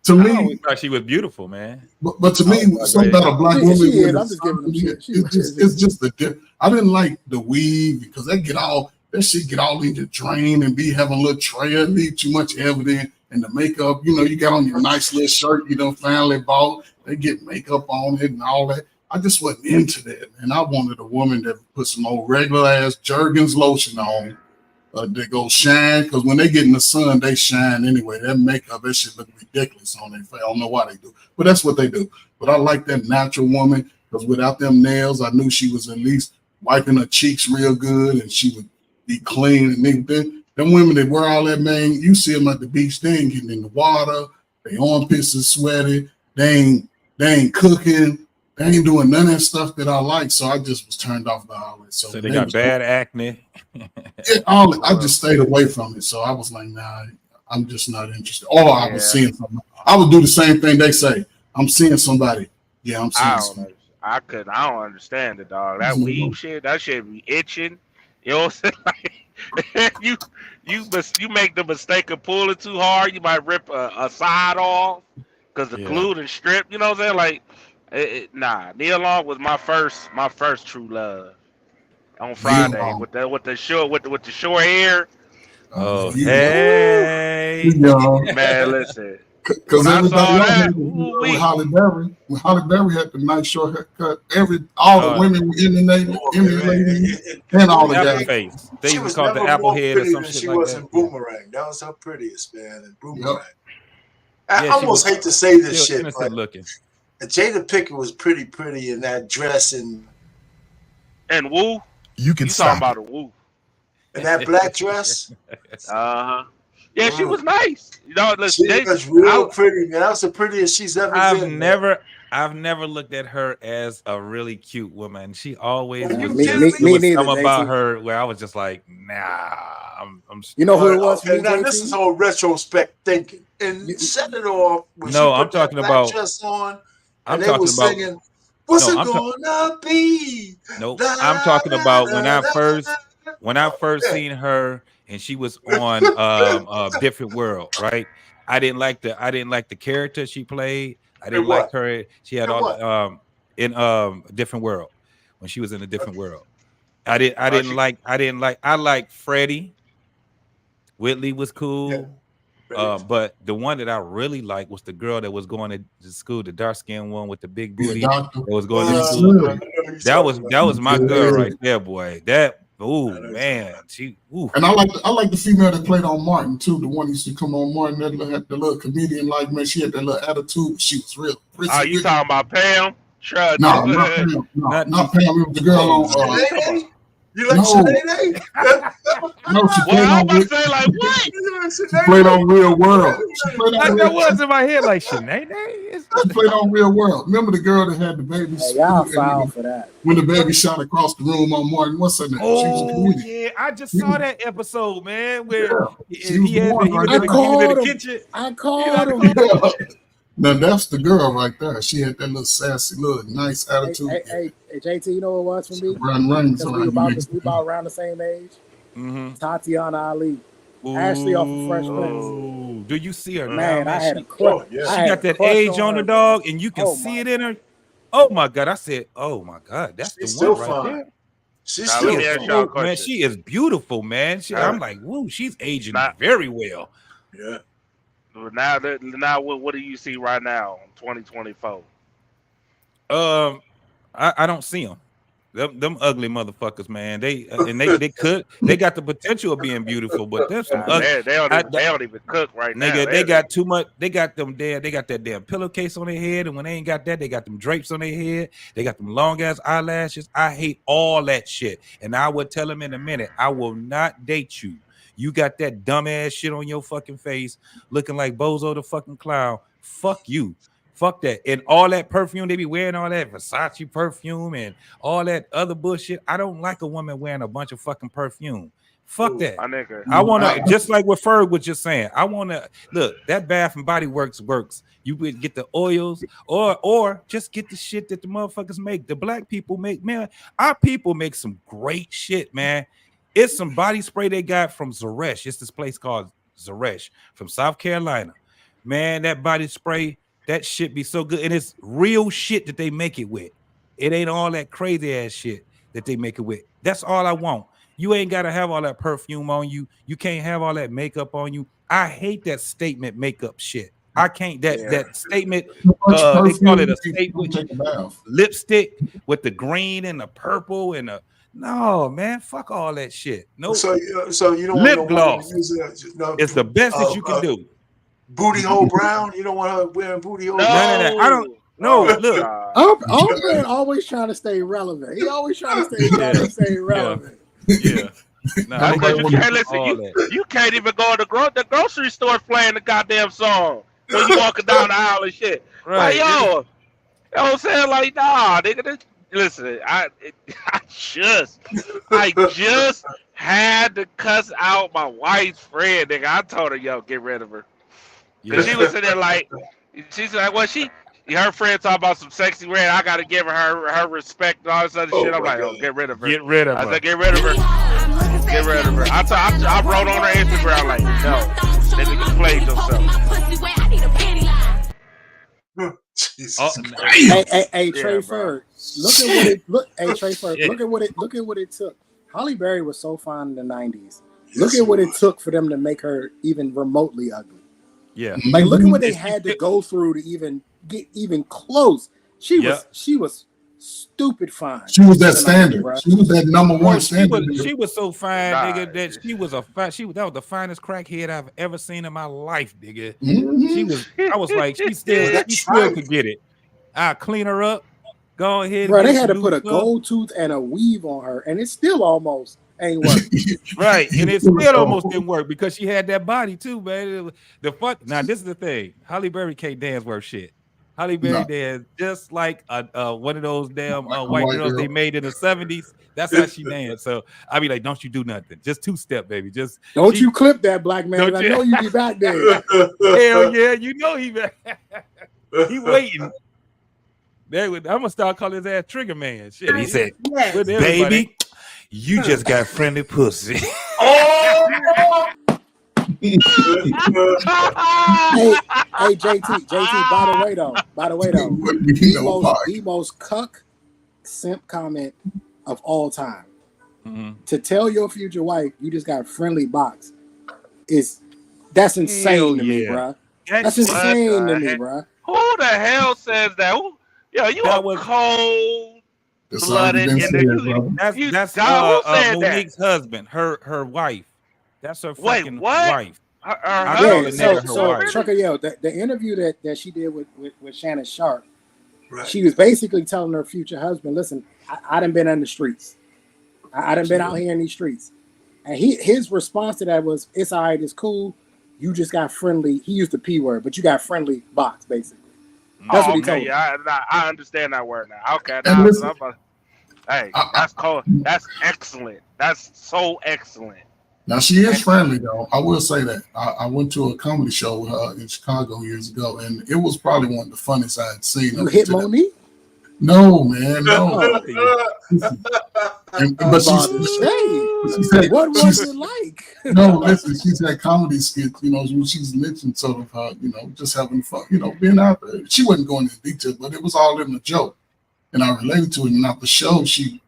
To me, I always thought she was beautiful, man. But to me, something about a black woman. I'm just giving them shit. It's just the. I didn't like the weave because that shit get all in your drain and be having a little trail, leave too much evidence. And the makeup, you know, you got on your nice little shirt, you know, finally bought. They get makeup on it and all that. I just wasn't into that, and I wanted a woman that put some old regular ass Jergens lotion on. They go shine, because when they get in the sun, they shine anyway. That makeup, that shit look ridiculous on their face. I don't know why they do, but that's what they do. But I like that natural woman, because without them nails, I knew she was at least wiping her cheeks real good, and she would be clean. And them women that wear all that, man, you see them at the beach, they ain't getting in the water, they armpits is sweaty, they ain't cooking, they ain't doing none of that stuff that I like. So I just was turned off by all that. So they got bad acne. I just stayed away from it. So I was like, nah, I'm just not interested. Or I was seeing somebody. I would do the same thing they say. I'm seeing somebody. Yeah, I'm seeing somebody. I don't understand it, dog. That weave shit, that shit be itching. You know what I'm saying? Like, you make the mistake of pulling too hard, you might rip a side off because the glue and strip. You know what I'm saying? Like, nah. Nia Long was my first true love on Friday with the short hair. Oh, hey, man, listen. Because everybody else with Holly Berry had the nice short haircut. All the women were emulating and all the guys. Face. They She even was called the never apple more head or pretty some than shit she like was that. in Boomerang. That was her prettiest, man, in Boomerang. I almost hate to say this shit, but looking. Jada Pinkett was pretty in that dress and Woo. You talking about a Woo. And that black dress. Yeah, she was nice. You know, she was real pretty, man. That was the prettiest she's ever been. I've never looked at her as a really cute woman. She always was me just neither, something about JT. her where I was just like, nah. You know who it was for me, now JT? this is all retrospect thinking. And set it off when No, she put I'm talking that black about. dress on, I'm and they talking were about. singing, "What's No, it gonna be?" Nope. I'm talking about when I first seen her and she was on Different World, right? I didn't like the character she played. I didn't like her. She had all in Different World when she was in a Different World. I like Freddie. Whitley was cool. But the one that I really liked was the girl that was going to school, the dark skinned one with the big booty that was going to school. That was my girl right there, boy. Man, And I like the female that played on Martin too. The one that used to come on Martin, that the little comedian, like, man, she had that little attitude. She was real. You talking about Pam? No, not Pam. Not Pam. It was the girl on. You like Sinead? No, she played I on. was about to say, like, what? She played on Real World. That was in my head, like Sinead. She played on Real World. Remember the girl that had the baby? Hey, y'all foul for that. When the baby shot across the room on Martin, what's her name? Oh yeah, I just saw that episode, man. Where he was in the kitchen. I called him. Now that's the girl right there. She had that little sassy, little nice attitude. Hey, JT, you know what it was for me? We about around the same age. Tatiana Ali. Ashley off of Fresh Prince. Do you see her Man, now? I had a crush. She got that age on the dog, and you can see it in her. Oh my God! I said, oh my God, that's the one right there. She's still man. She is beautiful, man. I'm like, woo, she's aging very well. Yeah. Now, what do you see right now in 2024? I don't see them. Them ugly motherfuckers, man. They got the potential of being beautiful, but there's some ugly. They don't even cook right now. They got too much. They got that damn pillowcase on their head, and when they ain't got that, they got them drapes on their head. They got them long ass eyelashes. I hate all that shit, and I would tell them in a minute, I will not date you. You got that dumb ass shit on your fucking face, looking like Bozo the fucking clown. Fuck you. Fuck that. And all that perfume, they be wearing all that Versace perfume and all that other bullshit. I don't like a woman wearing a bunch of fucking perfume. Fuck that. I want to, just like what Ferg was just saying, I want to, look, that Bath and Body Works works. You would get the oils or just get the shit that the motherfuckers make. The black people make, man, our people make some great shit, man. It's some body spray they got from Zeresh. It's this place called Zeresh from South Carolina. Man, that body spray, that shit be so good. And it's real shit that they make it with. It ain't all that crazy ass shit that they make it with. That's all I want. You ain't got to have all that perfume on you. You can't have all that makeup on you. I hate that statement makeup shit. I can't, that statement, they call it a statement lipstick with the green and the purple and the, no, man, fuck all that shit. No. So you don't lip want gloss. To use it's the best that you can do. Booty hole brown. You don't want her wearing booty hole. No, I don't. No, look. Old man always trying to stay relevant. He always trying to stay relevant. Yeah. That's because you can't listen. You can't even go to the grocery store playing the goddamn song when you walking down the aisle and shit. Right. Like, yo, you know what I'm saying? Like, nah, nigga. Listen, I just had to cuss out my wife's friend, nigga. I told her, yo, get rid of her. Cause she was sitting there like, she's like, well, her friend talking about some sexy red. I gotta give her respect and all this other shit. I'm like, oh, get rid of her. Get rid of her. I said, get rid of her. Get rid of her. I wrote on her Instagram like, no, that nigga played himself. Jesus Hey, Trey Ferd, look at what it took. Halle Berry was so fine in the 90s. Look at what it took for them to make her even remotely ugly. Yeah. Like, look at what they had to go through to even get even close. She was stupid fine. She was that standard. She was that number one standard. She was so fine, nigga, that she was that was the finest crackhead I've ever seen in my life, nigga. I was like, she still could get it. I'll clean her up. Go ahead. Bro, they had to put a gold tooth and a weave on her, and it still almost ain't working. Right, and it still almost didn't work because she had that body too, man. Now this is the thing. Halle Berry can't dance worth shit. Halle Berry dance just like one of those damn white girls they made in the 70s. That's how she danced. So I be like, don't you do nothing. Just two-step, baby. Just you clip that, black man. I know you be back there. Hell yeah, you know he waiting. I'm gonna start calling his ass Trigger Man. Shit, he said, "Baby, you just got friendly pussy." Hey, JT. By the way, the most cuck simp comment of all time. To tell your future wife you just got friendly box that's insane to me, bro. That's insane to me, bro. Who the hell says that? Yo, you are cold-blooded. That's Monique's husband, her wife. That's her fucking wife. So Trucker, the interview that she did with Shannon Sharp, she was basically telling her future husband, listen, I done been in the streets. I done been out here in these streets. And his response to that was, it's all right, it's cool. You just got friendly. He used the P word, but you got friendly box, basically. That's what he told me. I understand that word now. Okay, hey, that's cool. That's excellent. That's so excellent. Now she is friendly though. I will say that. I went to a comedy show with her in Chicago years ago, and it was probably one of the funniest I had seen. You hit Monique? No, man, no. But she said, what was it like? No, listen, she's had comedy skits, when she's mentioned sort of just having fun, being out there. She wasn't going into detail, but it was all in the joke. And I related to it. And after the show, she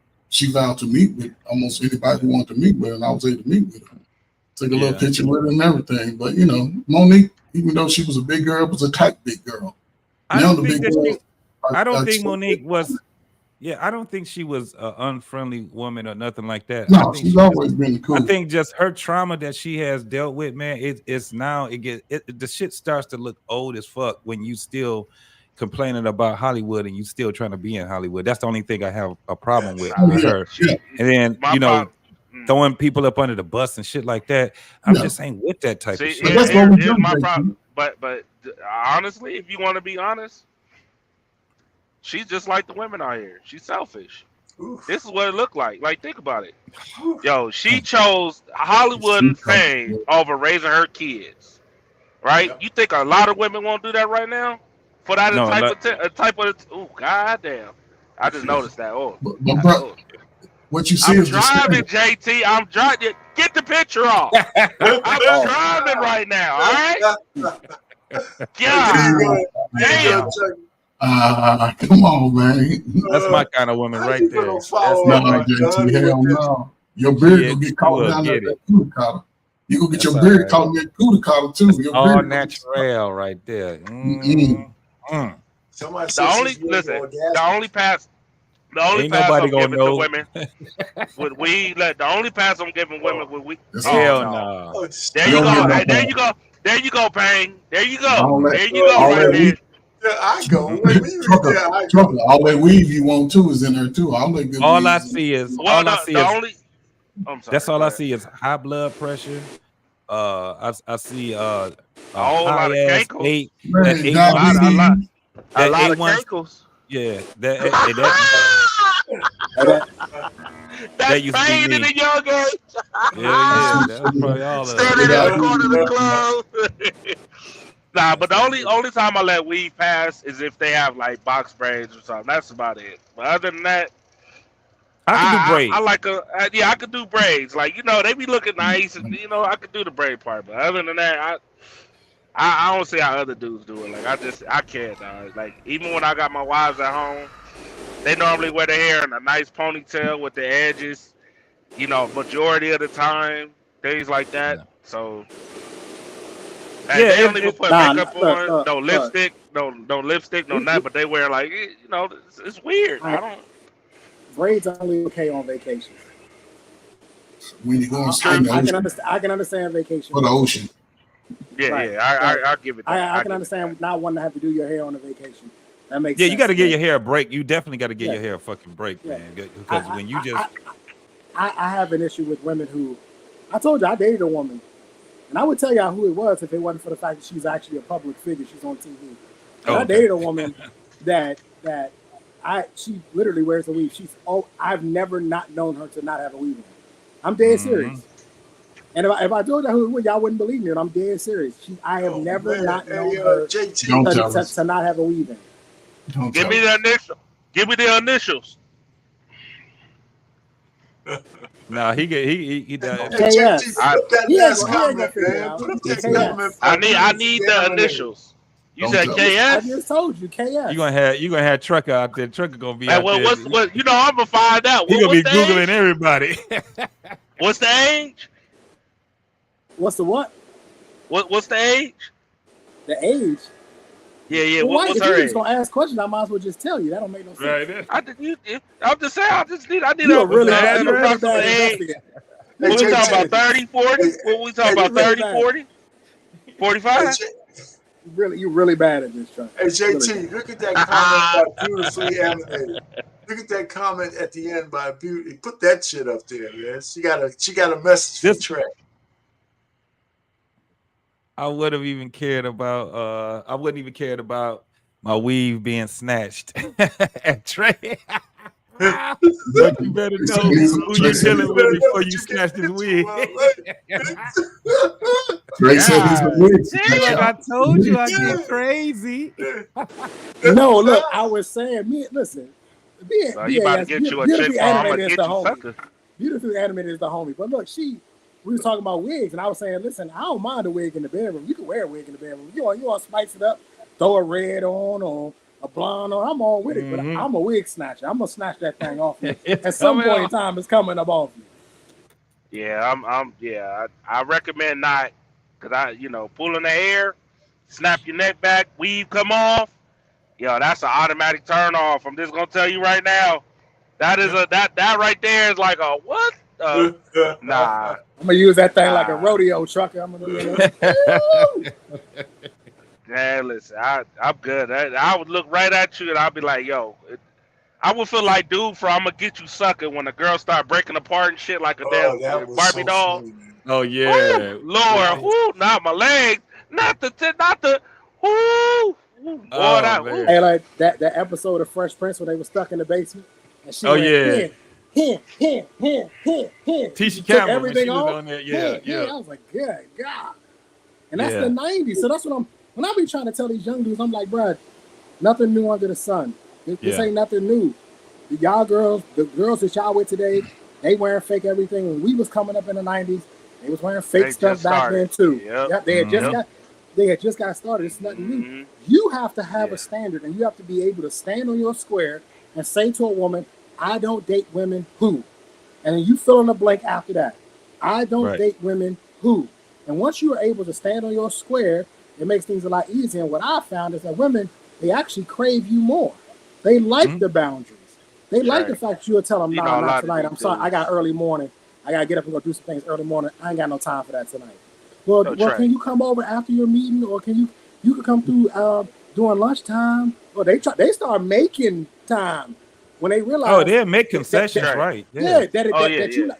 vowed to meet with almost anybody who wanted to meet with her, and I was able to meet with her. Took a little picture with her and everything. But Monique, even though she was a big girl, was a tight big girl. I don't think Monique was. Yeah, I don't think she was an unfriendly woman or nothing like that. No, she's always been cool. I think just her trauma that she has dealt with, man, the shit starts to look old as fuck when you still complaining about Hollywood and you still trying to be in Hollywood. That's the only thing I have a problem with her. And then throwing people up under the bus and shit like that. I'm just ain't with that type of shit. Here's my problem. But honestly, if you want to be honest, she's just like the women out here. She's selfish. Oof. This is what it looked like. Like, think about it. Yo, she chose Hollywood and fame over raising her kids. Right? Yep. You think a lot of women won't do that right now? For that type of goddamn. I just noticed that. What you see I'm driving, JT. I'm driving. Get the picture off. I'm driving right now. All right? God damn. Come on, man. That's my kind of woman right there. That's not my JT. Hell no. Your beard will get caught down at that cootie collar. You gonna get your beard caught in that cootie collar too. Your all natural right there. The only pass I'm giving to women with weed. The only pass I'm giving women with weed. Hell no. There you go. Hey, there you go. There you go, Payne. There you go. There you go. Right there. Yeah, I go. Trucker, all that weed you want too is in there too. All I see is I'm sorry. That's all go I ahead. see is high blood pressure. I see a A whole lot high of ass cankles. that Man, A lot A1C. That of A1, cankles. yeah, that That's used to be pain in me. a young age. Yeah, that was probably all of it. Standing in the corner of the club. Nah, but the only time I let weave pass is if they have like box braids or something. That's about it. But other than that, I can do I braids. like I could do braids. Like they be looking nice, and I could do the braid part. But other than that, I don't see how other dudes do it. Like I can't. Like even when I got my wives at home, they normally wear their hair in a nice ponytail with the edges. Majority of the time, things like that. So Yeah, they don't even put makeup on, look, no lipstick, no lipstick, no nothing. But they wear like it's weird. I don't. Braids are only okay on vacation. When you go on straight the ocean. I can understand vacation. For the ocean. Yeah, Right. I give it that. I can understand not wanting to have to do your hair on a vacation. That makes Yeah, sense. you got to give your hair a break. You definitely got to give Yeah. your hair a fucking break, Yeah. man. Because when you just I have an issue with women who, I told you I dated a woman, and I would tell y'all who it was if it wasn't for the fact that she's actually a public figure. She's on TV. Oh, I okay. dated a woman that she literally wears a weave. I've never not known her to not have a weave on. I'm dead serious. And if I told you who it was, y'all wouldn't believe me, and I'm dead serious. I have never not known her to not have a weave in. Give me the initial. Give me the initials. No, he does. KS. I need the initials. You said KS. I just told you KS. You gonna have Trucker out there. Trucker gonna be out there. I'm gonna find out. He gonna be googling everybody. What's the age? What's the what? What's the age? The age. Yeah. Well, what's if her you're age? just gonna ask questions, I might as well just tell you. That don't make no sense. Right. I'm just saying. I need You're a really approximate age. What we talking about? 30, 40? What we talking about? 30, 40? 45? You're really bad at this, Chuck. Hey, JT, look at that comment by Beautifully Animated. Look at that comment at the end by Beauty. Put that shit up there, man. She got a message for Trey. I wouldn't even cared about my weave being snatched at Trey. But you better know who you're dealing with before you snatch this wig. Trey said he's a wig. Like I told you, I get crazy. No, look, I was saying, listen. So you about to get you a chick for I'm gonna get you sucker. Beautifully Animated is the homie. But look, we were talking about wigs, and I was saying, listen, I don't mind a wig in the bedroom. You can wear a wig in the bedroom. You want to spice it up, throw a red on or a blonde on. I'm all with it, but I'm a wig snatcher. I'm gonna snatch that thing off you. At some point in time, it's coming up off you. Yeah, I recommend not, cause pulling the hair, snap your neck back, weave come off. Yo, that's an automatic turn off. I'm just gonna tell you right now. That is that right there is like a what? Nah. I'm gonna use that thing like a rodeo trucker. I'm gonna do Man, listen, I'm good. I would look right at you and I'd be like, yo, I would feel like dude for I'm gonna get you sucker when the girls start breaking apart and shit like a damn Barbie doll. Funny, oh yeah, Lord, whoo, not my legs, not the whoo. Hey, like that episode of Fresh Prince when they were stuck in the basement. And she went, Tisha Campbell, everything was off. on there. Yeah. I was like, good God. And that's the 90s. So that's what when I be trying to tell these young dudes, I'm like, bruh, nothing new under the sun. This ain't nothing new. The girls that y'all with today, they wearing fake everything. When we was coming up in the 90s, they was wearing fake stuff back then too. Yep, they had just got started. It's nothing new. You have to have a standard, and you have to be able to stand on your square and say to a woman, I don't date women who. And then you fill in the blank after that. I don't date women who. And once you are able to stand on your square, it makes things a lot easier. And what I found is that women, they actually crave you more. They like the boundaries. They like the fact you'll tell them, nah, not tonight. I'm sorry, I got early morning. I got to get up and go do some things early morning. I ain't got no time for that tonight. Well, can you come over after your meeting, or can you can come through during lunchtime? Or they start making time. when they realize, oh, they'll make concessions, right? Yeah, Yeah.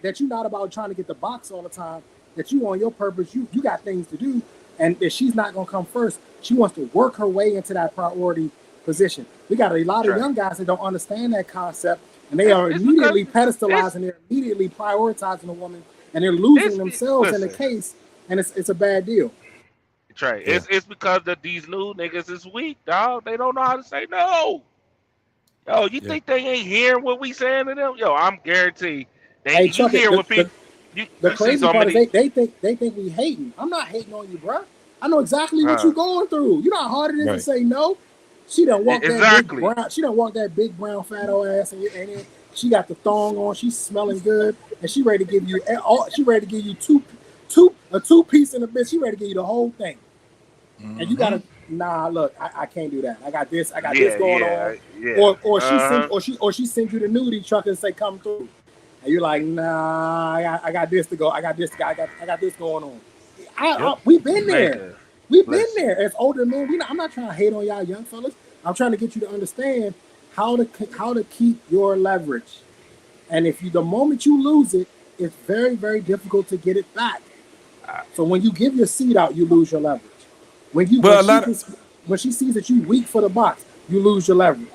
that you're not about trying to get the box all the time. That you on your purpose, you got things to do, and that she's not gonna come first. She wants to work her way into that priority position. We got a lot of young guys that don't understand that concept, and they are immediately pedestalizing, they're immediately prioritizing a woman, and they're losing themselves in the case, and it's a bad deal. Right. Yeah. It's because that these new niggas is weak, dog. They don't know how to say no. Yo, you think they ain't hearing what we saying to them? Yo, I'm guaranteed they hear what people. The crazy part is they think we hating. I'm not hating on you, bro. I know exactly what you're going through. You know how hard it is to say no. She done walk that big brown. She done walk that big brown fat old ass, and then she got the thong on. She's smelling good, and she ready to give you. She ready to give you a two piece in a bitch. She ready to give you the whole thing. And you gotta look. I can't do that. I got this going on. Yeah. Or she sends you the nudie truck and say come through, and you're like I got this to go. I got this going on. We've been there. We've been there as older men. I'm not trying to hate on y'all young fellas. I'm trying to get you to understand how to keep your leverage. And the moment you lose it, it's very, very difficult to get it back. So when you give your seed out, you lose your leverage. When she sees that you weak for the box, you lose your leverage.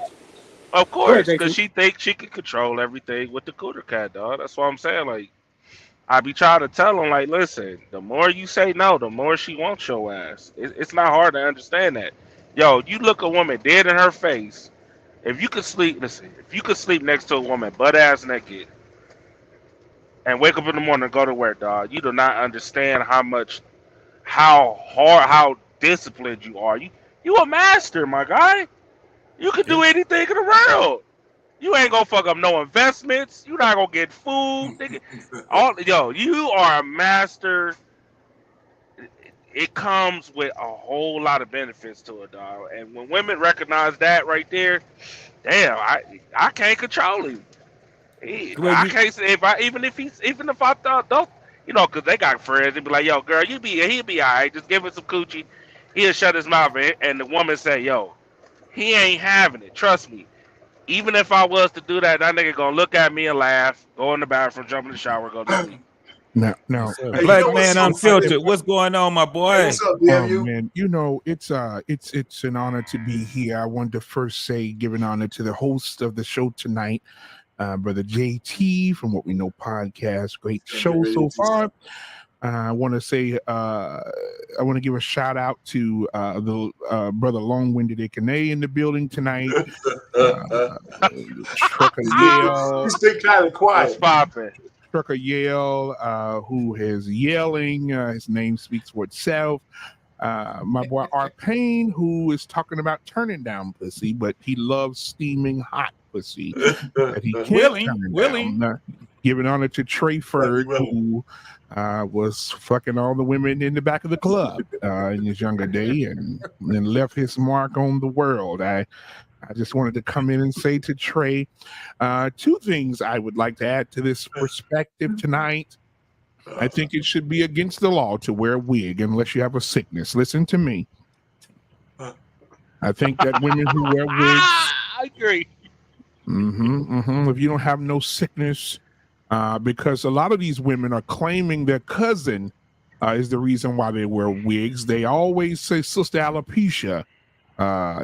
Of course, because she thinks she can control everything with the cooter cat, dog. That's what I'm saying. Like, I be trying to tell them, like, listen, the more you say no, the more she wants your ass. It's not hard to understand that. Yo, you look a woman dead in her face. If you could sleep next to a woman butt ass naked and wake up in the morning and go to work, dog, you do not understand how disciplined you are. You a master, my guy. You can do anything in the world. You ain't gonna fuck up no investments. You not gonna get food. You are a master. It comes with a whole lot of benefits to it, dog. And when women recognize that right there, damn, I can't control him. I can't say even if I thought don't. Because they got friends. They be like, yo, girl, he'll be all right. Just give him some coochie. He'll shut his mouth. And the woman say, yo, he ain't having it. Trust me. Even if I was to do that nigga gonna look at me and laugh, go in the bathroom, jump in the shower, go to sleep. Now, Black Man Unfiltered. What's going on, my boy? Hey, what's up, BMU? Man, it's an honor to be here. I wanted to first say, give an honor to the host of the show tonight, Brother JT from What We Know Podcast. Great show so far. I want to say, I want to give a shout out to the Brother Long-Winded Ikane in the building tonight. Trucker Yale. He's been kind of quiet. Trucker Yale, who is yelling. His name speaks for itself. My boy Art Payne, who is talking about turning down pussy, but he loves steaming hot pussy. That he can't turn down. Giving honor to Trey Ferd, who was fucking all the women in the back of the club in his younger day and left his mark on the world. I just wanted to come in and say to Trey, two things I would like to add to this perspective tonight. I think it should be against the law to wear a wig unless you have a sickness. Listen to me. I think that women who wear wigs... I agree. If you don't have no sickness... because a lot of these women are claiming their cousin is the reason why they wear wigs. They always say Sister Alopecia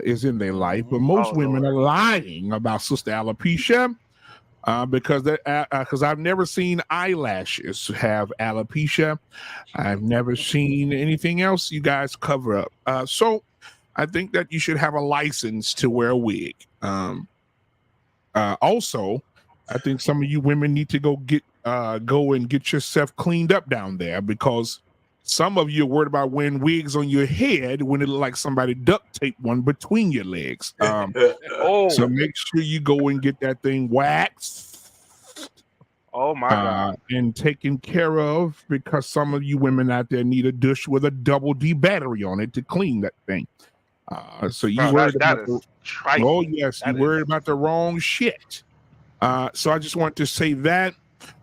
is in their life, but most women are lying about Sister Alopecia because I've never seen eyelashes have alopecia. I've never seen anything else you guys cover up. So I think that you should have a license to wear a wig. Also, I think some of you women need to go and get yourself cleaned up down there, because some of you are worried about wearing wigs on your head when it looks like somebody duct taped one between your legs. So make sure you go and get that thing waxed. Oh my God. And taken care of, because some of you women out there need a douche with a double D battery on it to clean that thing. So you worried about you worried about the wrong shit. So I just wanted to say that.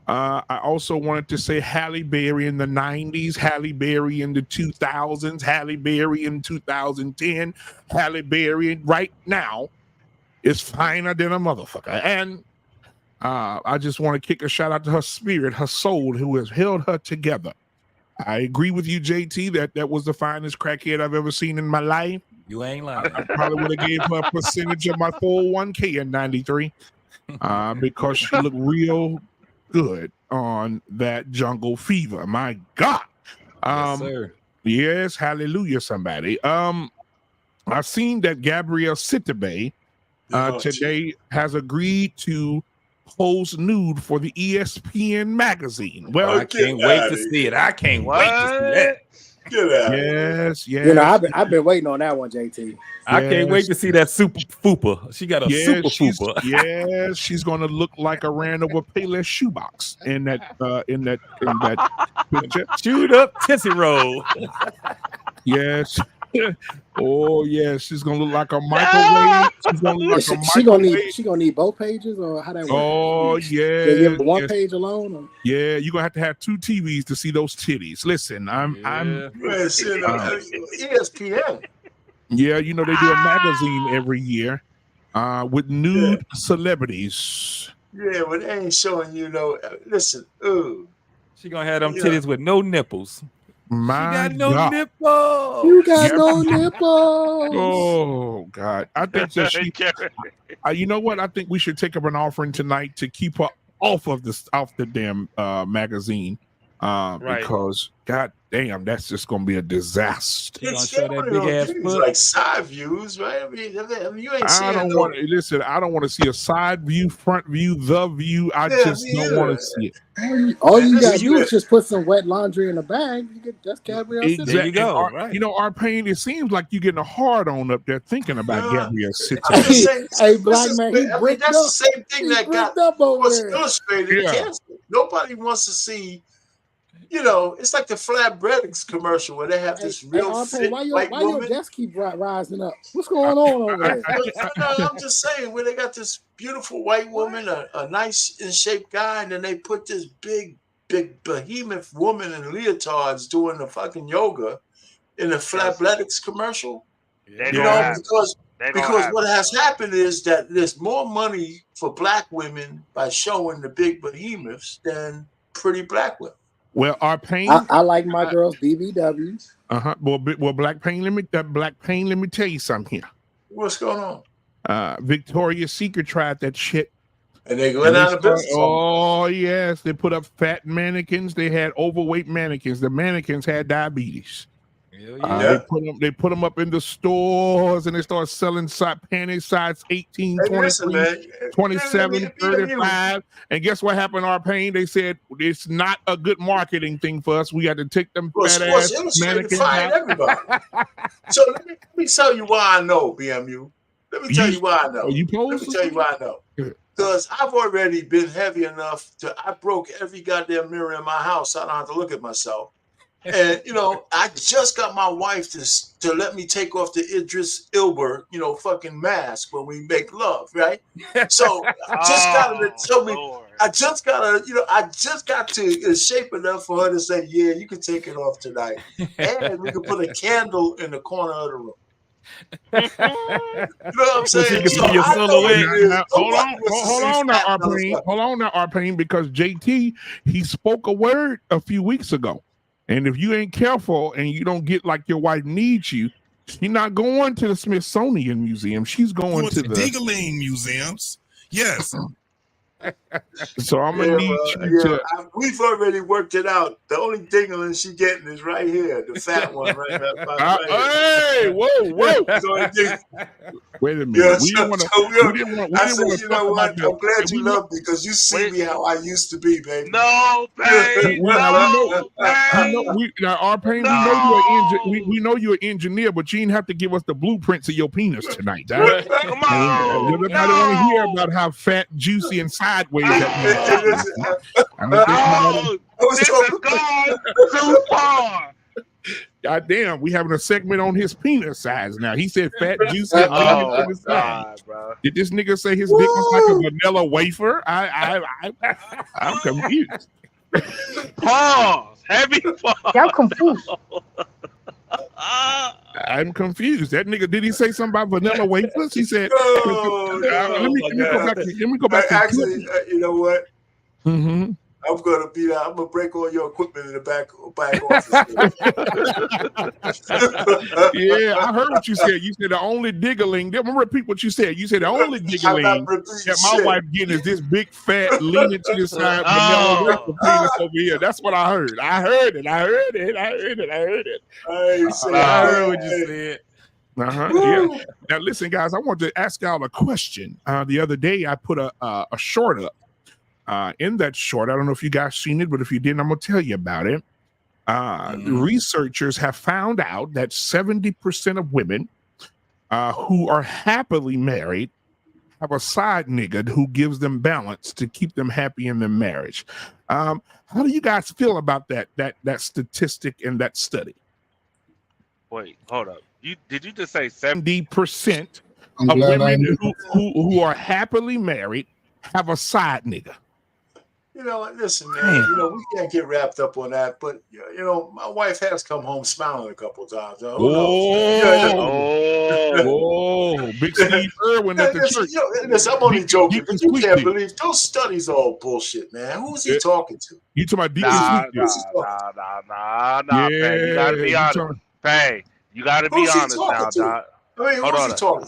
I also wanted to say Halle Berry in the 90s, Halle Berry in the 2000s, Halle Berry in 2010, Halle Berry right now is finer than a motherfucker. And I just want to kick a shout out to her spirit, her soul, who has held her together. I agree with you, JT, that was the finest crackhead I've ever seen in my life. You ain't lying. I probably would have gave her a percentage of my 401k in 93 because she looked real good on that Jungle Fever. My God. Yes, sir. Yes, hallelujah, somebody. I've seen that Gabrielle Sidibe today has agreed to pose nude for the ESPN magazine. Well, I can't wait to see it. I can't wait to see that. Get out. Yes, yes. You know, I've been waiting on that one, JT. I can't wait to see that super fupa. She got a super fupa. Yes, she's gonna look like a ran over Payless shoebox in that picture. Shoot up Tootsie Roll. Yes. Oh yeah, she's gonna look like a microwave. She's gonna look like a microwave. She gonna need both pages, or how that work? Oh yeah. They give one page alone. Or? Yeah, you're gonna have 2 TVs to see those titties. Listen, ESPN. Yeah, you know they do a magazine every year with nude celebrities. Yeah, but they ain't showing you no. Listen, she gonna have them titties with no nipples. My she got no God. nipples. You got no nipples. Oh God, I think that she. You know what? I think we should take up an offering tonight to keep her off the damn magazine, because God damn, that's just gonna be a disaster. It's like side views, right? I mean you ain't seeing. I don't want to listen. I don't want to see a side view, front view, the view. I just don't want to see it. All you gotta do is just put some wet laundry in a bag. You get that's Gabrielle. Exactly. There you go. Right. You know, our pain. It seems like you're getting a hard on up there thinking about Gabrielle Hey, black man, that's the same thing that got was illustrated. Yeah. Canceled. Nobody wants to see. You know, it's like the flatbread commercial where they have this real fit why white your woman. desk keep rising up? What's going on over there? No, I'm just saying where they got this beautiful white woman, a nice in shape guy, and then they put this big behemoth woman in leotards doing the fucking yoga in the flatbreads commercial. Because what has happened is that there's more money for black women by showing the big behemoths than pretty black women. Well, our pain. I like my girls BBWs. Well, Black Pain. Let me tell you something here. What's going on? Victoria's Secret tried that shit, and they went out of business. Oh yes, they put up fat mannequins. They had overweight mannequins. The mannequins had diabetes. They put them up in the stores, and they started selling panties size 18, 23, 27, 35. And guess what happened to our pain? They said it's not a good marketing thing for us. We had to take them fat ass mannequins out. Everybody. So let me tell you why I know, BMU. Let me tell you why I know. Let me tell you why I know. Because I've already been heavy enough I broke every goddamn mirror in my house. So I don't have to look at myself. And you know, I just got my wife to let me take off the Idris Elba, fucking mask when we make love, right? So I just got to tell me, I just got to shape enough for her to say, yeah, you can take it off tonight, and we can put a candle in the corner of the room. You know what I'm saying? So Hold on now, Arpane, because JT, he spoke a word a few weeks ago. And if you ain't careful and you don't get like your wife needs you, she's not going to the Smithsonian Museum. She's going to the Dingling museums. Yes. So I'm gonna need you to. We've already worked it out. The only dingling she getting is right here, the fat one, right Hey, here. Whoa! Wait a minute. Yeah, We didn't want to. I said, you know what? I'm glad you love me because you see me how I used to be, baby. No, babe. Our pain. We know you're an engineer, but you didn't have to give us the blueprints of your penis tonight. Come on. Everybody want to hear about how fat, juicy, and sideways that this has gone too far. God damn, we having a segment on his penis size now. He said fat, juicy, and God, bro. Did this nigga say his dick was like a vanilla wafer? I'm confused. Pause. Heavy pause. Y'all confused. I'm confused. That nigga, did he say something about vanilla wafers? He said, let me go back. Actually, you know what? Mm-hmm. I'm gonna be there. I'm gonna break all your equipment in the back office. Yeah, I heard what you said. You said the only diggling. I'm gonna repeat what you said. You said the only diggling that my wife getting is this big fat leaning to the side vanilla wafer penis over here. That's what I heard. I heard it. I heard what you said. Yeah. Now listen, guys. I want to ask y'all a question. The other day, I put a short up. In that short, I don't know if you guys seen it, but if you didn't, I'm gonna tell you about it. Researchers have found out that 70% of women who are happily married have a side nigga who gives them balance to keep them happy in their marriage. How do you guys feel about that statistic and that study? Wait, hold up. Did you just say 70% of women who are happily married have a side nigga? You know, listen, man. You know, we can't get wrapped up on that, but you know, my wife has come home smiling a couple of times. Big Steve Irwin at the church. Listen, I'm only joking, but you can't believe those studies are all bullshit, man. Who's he talking to? You talking about Deacon Nah, Pay. You gotta be honest. Pay. You gotta be honest now, Doc. I mean, who's he talking?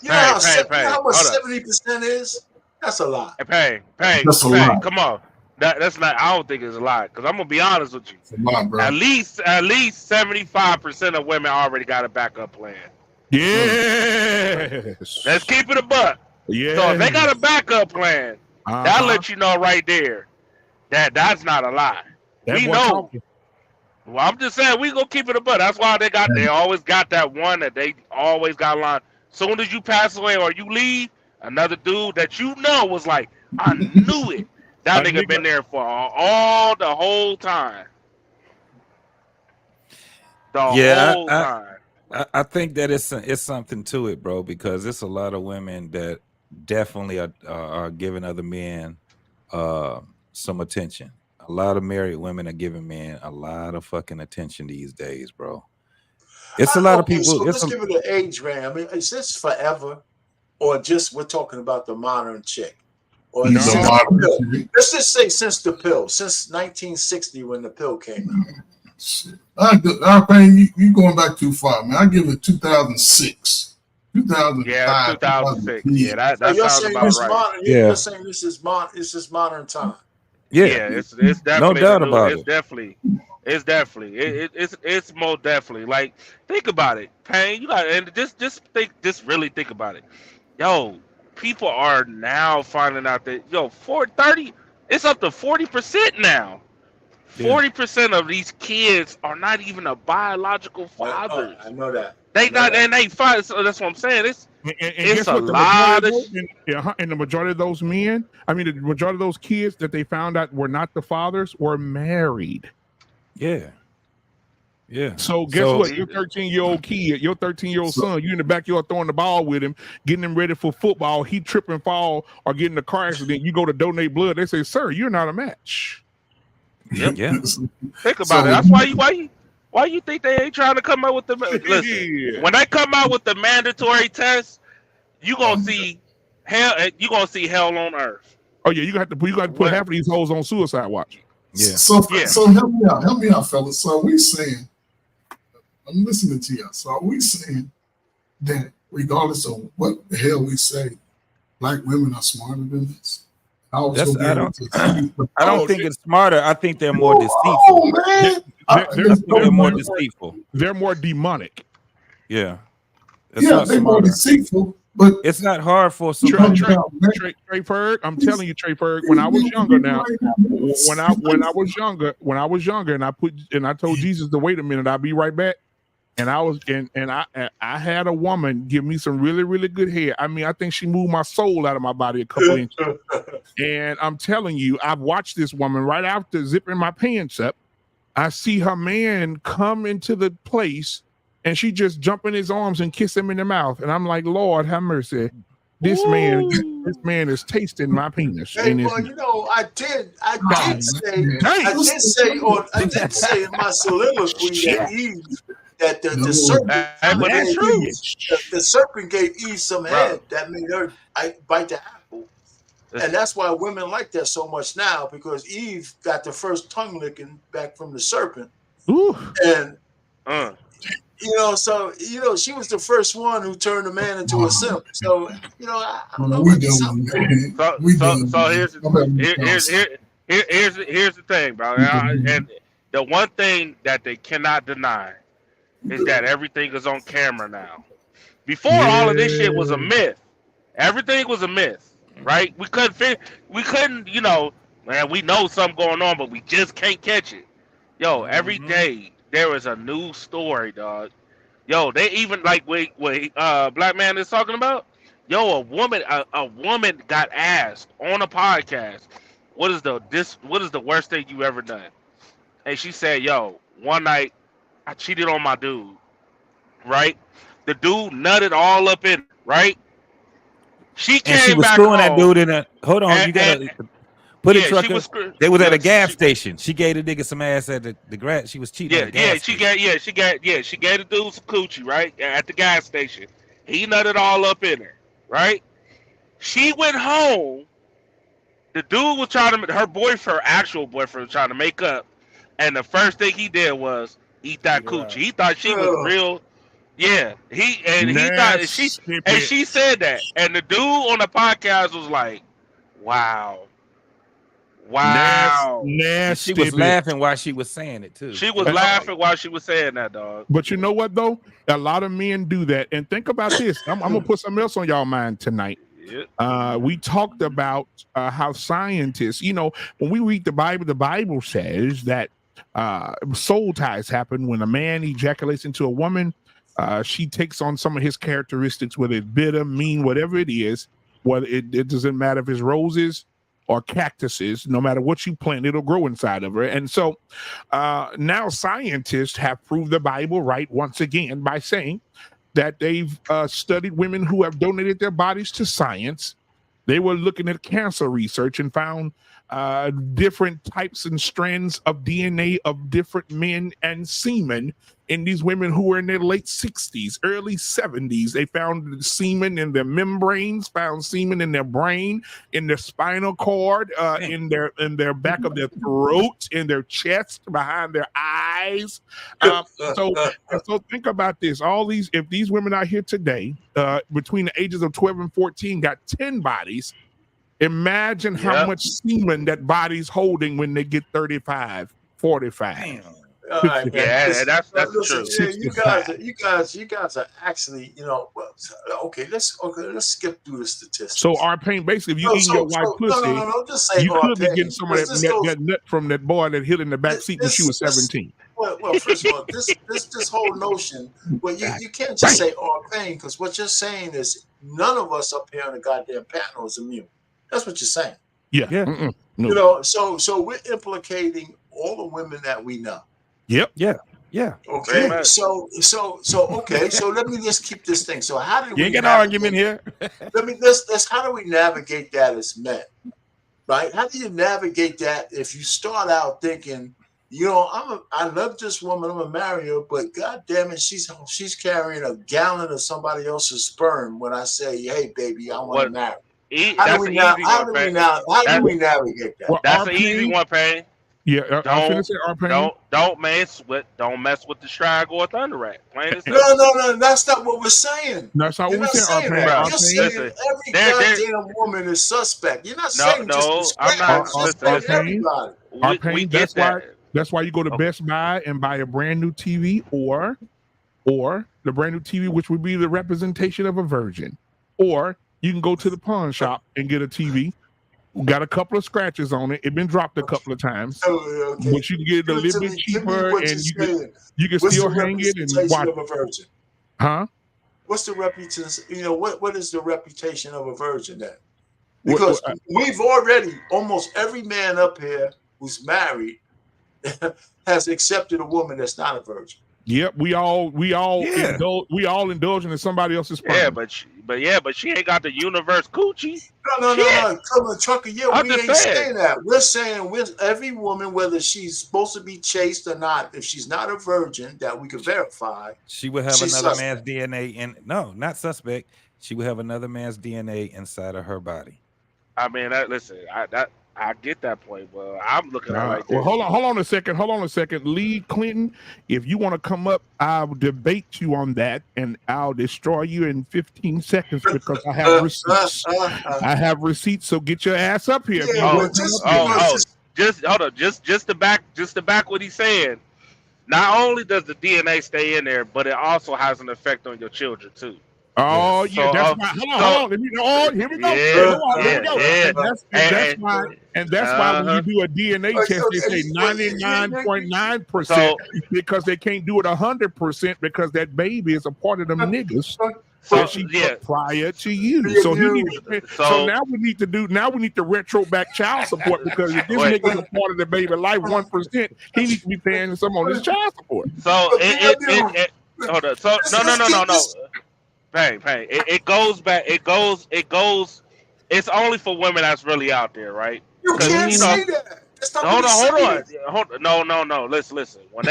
You know how much 70% is? That's a lot. Pay. That's a lot. Come on. That's not. I don't think it's a lot. Because I'm gonna be honest with you. It's a lot, bro. At least 75% of women already got a backup plan. Yes. Let's keep it a buck. Yeah. So if they got a backup plan, that lets you know right there that's not a lie. We know. Well, I'm just saying we gonna keep it a buck. That's why they always got that one that they always got line. Soon as you pass away or you leave, another dude that you know was like, I knew it. That nigga been there for the whole time. The whole time. I think that it's something to it, bro, because it's a lot of women that definitely are giving other men some attention. A lot of married women are giving men a lot of fucking attention these days, bro. It's a lot of people. So let's give it an age range. I mean, is this forever? Or just we're talking about the modern chick, or let's just say since the pill, since 1960 when the pill came out. You going back too far, man. I give it 2006, 2005. Yeah, 2006. Yeah, that sounds about right. Modern, you're saying this is modern time. Yeah, it's definitely no doubt about it. It's most definitely. Like, think about it, Payne. You got and just really think about it. Yo, people are now finding out that 30, it's up to 40% now. 40% of these kids are not even a biological father. I know that. They not, and they find. So that's what I'm saying. It's a lot of. And the majority of those men, I mean, the majority of those kids that they found out were not the fathers were married. Yeah. So guess what? Your 13-year-old kid, your 13-year-old son, you in the backyard throwing the ball with him, getting him ready for football. He trip and fall or get in a car accident. You go to donate blood. They say, "Sir, you're not a match." Yep. Yeah. Think about it. That's why you think they ain't trying to come out with the listen. When they come out with the mandatory test, you gonna see hell. You gonna see hell on earth. Oh yeah, you got to put half of these hoes on suicide watch. Yeah. So help me out, fellas. So we saying, I'm listening to you. So are we saying that regardless of what the hell we say, black women are smarter than this? I don't think it's smarter. I think they're more deceitful. Oh man, they're more deceitful. They're more demonic. Yeah. They're more deceitful. But it's not hard for some Trey Ferg. I'm telling you, Trey Ferg. When I was younger, when I was younger, and I told Jesus to wait a minute, I'll be right back. And I had a woman give me some really, really good hair. I mean, I think she moved my soul out of my body a couple inches. And I'm telling you, I've watched this woman right after zipping my pants up. I see her man come into the place, and she just jump in his arms and kiss him in the mouth. And I'm like, Lord, have mercy. This man is tasting my penis. Hey, well, you know, I did say in my soliloquy that Eve that the No. serpent But it's true. the serpent gave Eve some Bro. head that made her bite the apple. And that's why women like that so much now, because Eve got the first tongue licking back from the serpent. Ooh. And so she was the first one who turned a man into a simp. So I don't know. So here's the thing, bro. And the one thing that they cannot deny is that everything is on camera now. Before all of this shit was a myth. Everything was a myth, right? We couldn't, man, we know something going on, but we just can't catch it. Yo, every day there is a new story, dog. Yo, they even like what Black Man is talking about. Yo, a woman got asked on a podcast, what is the worst thing you ever done? And she said, yo, one night I cheated on my dude, right? The dude nutted all up in, right? She came and she was back screwing home, that dude in a. Hold on, you gotta put a truck up. They was at a gas station. She gave the nigga some ass at the grass. She was cheating. At the gas she gave the dude some coochie, right? At the gas station. He nutted all up in her, right? She went home. The dude was her actual boyfriend was trying to make up. And the first thing he did was eat that coochie. He thought she was real. Yeah. He thought she said that. And the dude on the podcast was like, wow. She was laughing while she was saying it too. She was laughing while she was saying that, dog. But you know what though? A lot of men do that. And think about this. I'm gonna put something else on y'all mind tonight. We talked about how scientists, when we read the Bible says that soul ties happen when a man ejaculates into a woman. She takes on some of his characteristics, whether it's bitter, mean, whatever it is. Whether it doesn't matter if it's roses or cactuses, no matter what you plant, it'll grow inside of her. And so now scientists have proved the Bible right once again by saying that they've studied women who have donated their bodies to science. They were looking at cancer research and found different types and strands of DNA of different men and semen in these women who were in their late 60s, early 70s. They found semen in their membranes, found semen in their brain, in their spinal cord, in their back of their throat, in their chest, behind their eyes. So think about this. If these women out here today, between the ages of 12 and 14, got 10 bodies, imagine how much semen that body's holding when they get 35, 45. Damn. All right, man. That's listen, true. You guys are actually, okay. Let's skip through the statistics. So our pain, basically, if you eat your wife pussy, no, just say you could be pain, getting some of that nut from that boy that hit in the back seat when she was 17. Well, first of all, this whole notion, you can't just say pain, because what you're saying is none of us up here on the goddamn panel is immune. That's what you're saying. Yeah. No. So we're implicating all the women that we know. Yep. Yeah. Okay. So okay. So let me just keep this thing. So how do we? You ain't got an argument here. Let's how do we navigate that as men? Right? How do you navigate that if you start out thinking, I love this woman, I'm gonna marry her, but god damn it, she's carrying a gallon of somebody else's sperm when I say, hey baby, I want to marry. How do we navigate that? That's an easy one, Pain. Yeah, don't mess with the Strag or Thunder Rat. No, that's not what we're saying. That's not what we're saying. You're saying every goddamn woman is suspect. You're not saying I'm not suspect everybody. That's why you go to Best Buy and buy a brand new TV or the brand new TV, which would be the representation of a virgin. Or you can go to the pawn shop and get a TV. Got a couple of scratches on it. It's been dropped a couple of times, but you can get it a little bit cheaper, and you can still hang it and watch. Of a virgin? Huh? What's the reputation? What is the reputation of a virgin then? Because we've already almost every man up here who's married has accepted a woman that's not a virgin. Yep, we all Yeah. indulging in somebody else's sperm. Yeah, but she ain't got the universe coochie. No. Come on, Trucker. Yeah, I'm we just ain't saying. saying that. We're saying with every woman, whether she's supposed to be chaste or not, if she's not a virgin, that we can verify. She would have she's another suspect. man's DNA in. No, not suspect. She would have another man's DNA inside of her body. I mean, listen, I get that point, but I'm looking at it like Well, this. hold on a second. Lee Clinton, if you want to come up, I'll debate you on that, and I'll destroy you in 15 seconds because I have receipts. I have receipts, so get your ass up here. Just hold on, just to back what he's saying. Not only does the DNA stay in there, but it also has an effect on your children too. Oh yeah, that's why. Hold on. Here we go. Here we go. And that's why when you do a DNA test, they say 99.9% because they can't do it 100% because that baby is a part of them niggas. So she prior to you. So now we need to retro back child support because if this nigga is a part of the baby life 1%, he needs to be paying some on his child support. So hold on. So no. Bang. It goes back. It goes. It's only for women that's really out there, right? You can't say that. That's not Hold on. No. Listen. When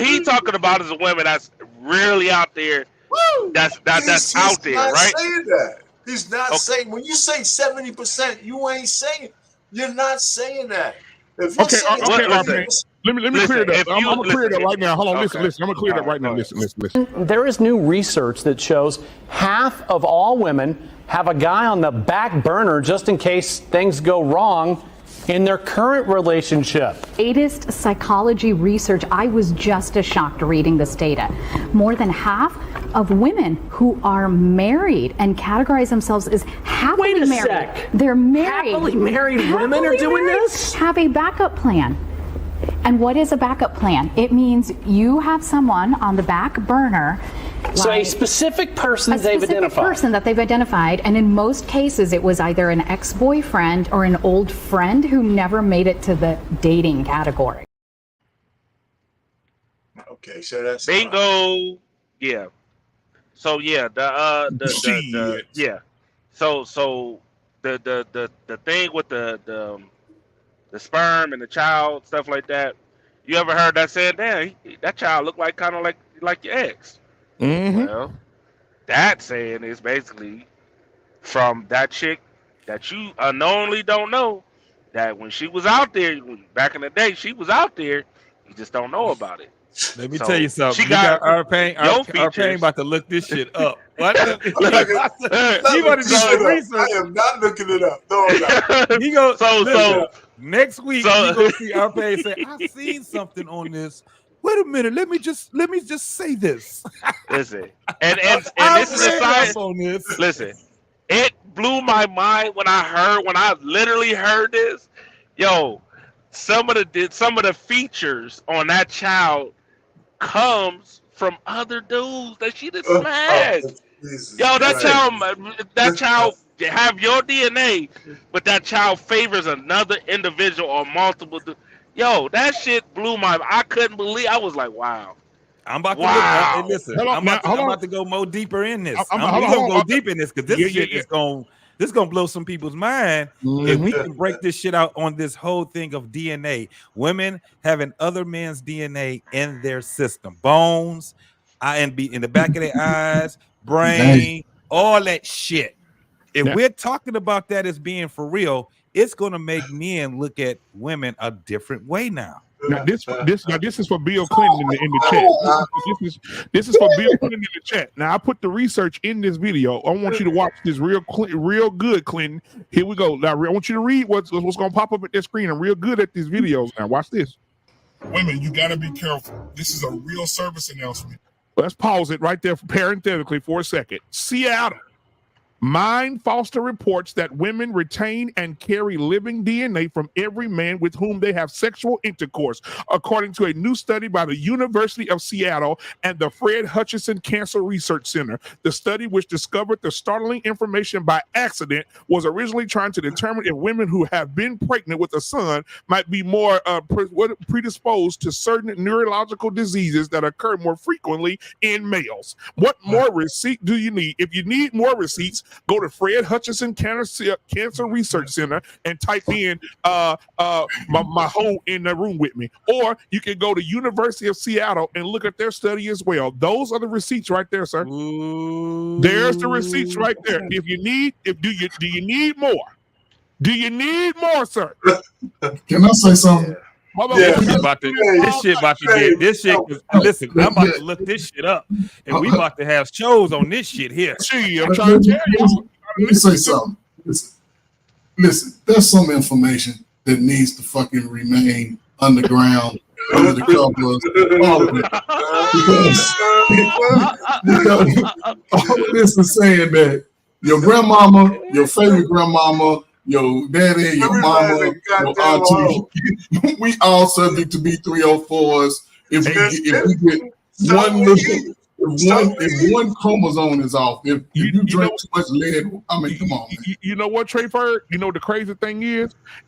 he talking about is a women that's really out there. That's out there, right? Saying that. He's not saying when you say 70%, you ain't saying. You're not saying that. If you're saying Let me clear it up. I'm gonna clear it up right now. Hold on, listen. I'm gonna clear it up right now. Listen. There is new research that shows half of all women have a guy on the back burner just in case things go wrong in their current relationship. Latest psychology research, I was just as shocked reading this data. More than half of women who are married and categorize themselves as happily married. Wait a sec. They're married. Happily married women are doing this? Have a backup plan. And what is a backup plan? It means you have someone on the back burner. So a specific person they've identified. And in most cases, it was either an ex-boyfriend or an old friend who never made it to the dating category. Okay, so that's bingo. Yeah. So yeah, the thing with the sperm and the child stuff like that. You ever heard that said? Damn, that child looked like kind of like your ex. Mm-hmm. Well, that saying is basically from that chick that you unknowingly don't know that when she was out there back in the day, she was out there. You just don't know about it. Let me tell you something. She got our pain about to look this shit up. What? He want to do some research. I am not looking it up. No, I'm not. He goes. So next week you go see our pain. Say I seen something on this. Wait a minute. Let me just say this. Listen, and this is a science on this. Listen, it blew my mind when I literally heard this. Yo, some of the features on that child comes from other dudes that she done smashed. Yo, that child have your DNA, but that child favors another individual or multiple. Yo, that shit blew my. I couldn't believe. I was like, wow. I'm about to look. Listen, I'm about to go more deeper in this. I'm gonna go deep in this because this shit is gonna blow some people's mind. If we can break this shit out on this whole thing of DNA, women having other men's DNA in their system, bones, and be in the back of their eyes, brain, all that shit. If we're talking about that as being for real, it's gonna make men look at women a different way now. Now this is for Bill Clinton in the chat. This is for Bill Clinton in the chat. Now I put the research in this video. I want you to watch this real good, Clinton. Here we go. Now I want you to read what's going to pop up at the screen. I'm real good at these videos. Now watch this. Women, you gotta be careful. This is a real service announcement. Let's pause it right there parenthetically for a second. Seattle. Mind Foster reports that women retain and carry living DNA from every man with whom they have sexual intercourse, according to a new study by the University of Seattle and the Fred Hutchinson Cancer Research Center. The study, which discovered the startling information by accident, was originally trying to determine if women who have been pregnant with a son might be more predisposed to certain neurological diseases that occur more frequently in males. What more receipt do you need? If you need more receipts, go to Fred Hutchinson Cancer Research Center and type in my hoe in the room with me. Or you can go to University of Seattle and look at their study as well. Those are the receipts right there, sir. Ooh. There's the receipts right there. If you need, do you need more? Do you need more, sir? Can I say something? This shit about to get this shit. Listen, I'm about to look this shit up, and we about to have shows on this shit here. I'm trying to tell you. Let me say something. Listen, there's some information that needs to fucking remain underground, under the covers, all of it. Because all of this is saying that your grandmama, your favorite grandmama, your daddy, your mama, your auntie, we all subject to B304s. If we get one little, if one chromosome is off, if you drink too much lead, I mean, come on, man. You know what, Trayford? You know the crazy thing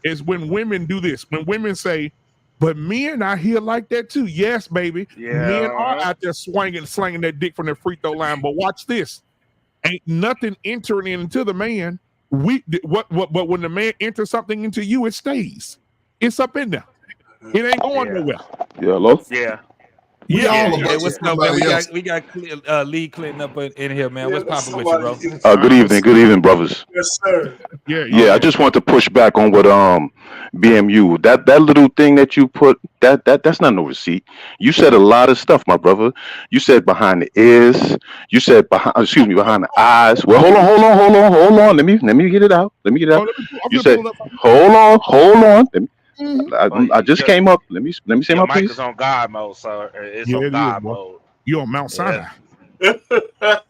is when women do this, when women say, but men out here like that too. Yes, baby. Yeah. Men are out there slanging that dick from the free throw line. But watch this. Ain't nothing entering into the man. But when the man enters something into you, it stays. It's up in there. It ain't going nowhere. Yeah, hello? Yeah. What's up, man? We got Lee Clinton up in here, man. What's poppin' with you, bro? Good evening, brothers. Yes, sir. Yeah, I just want to push back on what BMU, that little thing that you put, that's not no receipt. You said a lot of stuff, my brother. You said behind the ears. You said behind the eyes. Well, hold on. Let me get it out. You said hold on. I just came up. Let me say my mic piece. is on God mode, so it's on God mode. You on Mount Sinai.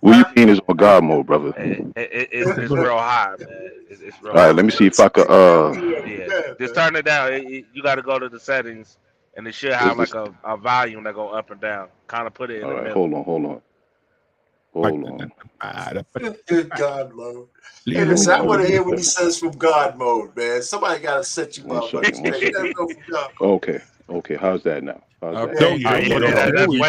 What you mean is on God mode, brother? It's real high, man. It's real All right, let me see if I could. Just turn it down. You got to go to the settings, and it should have like a volume that go up and down. Kind of put it in the middle. Hold on. God mode. Hey, listen, I want to hear what he says from God mode, man. Somebody got to set you up. Okay. How's that now? That's way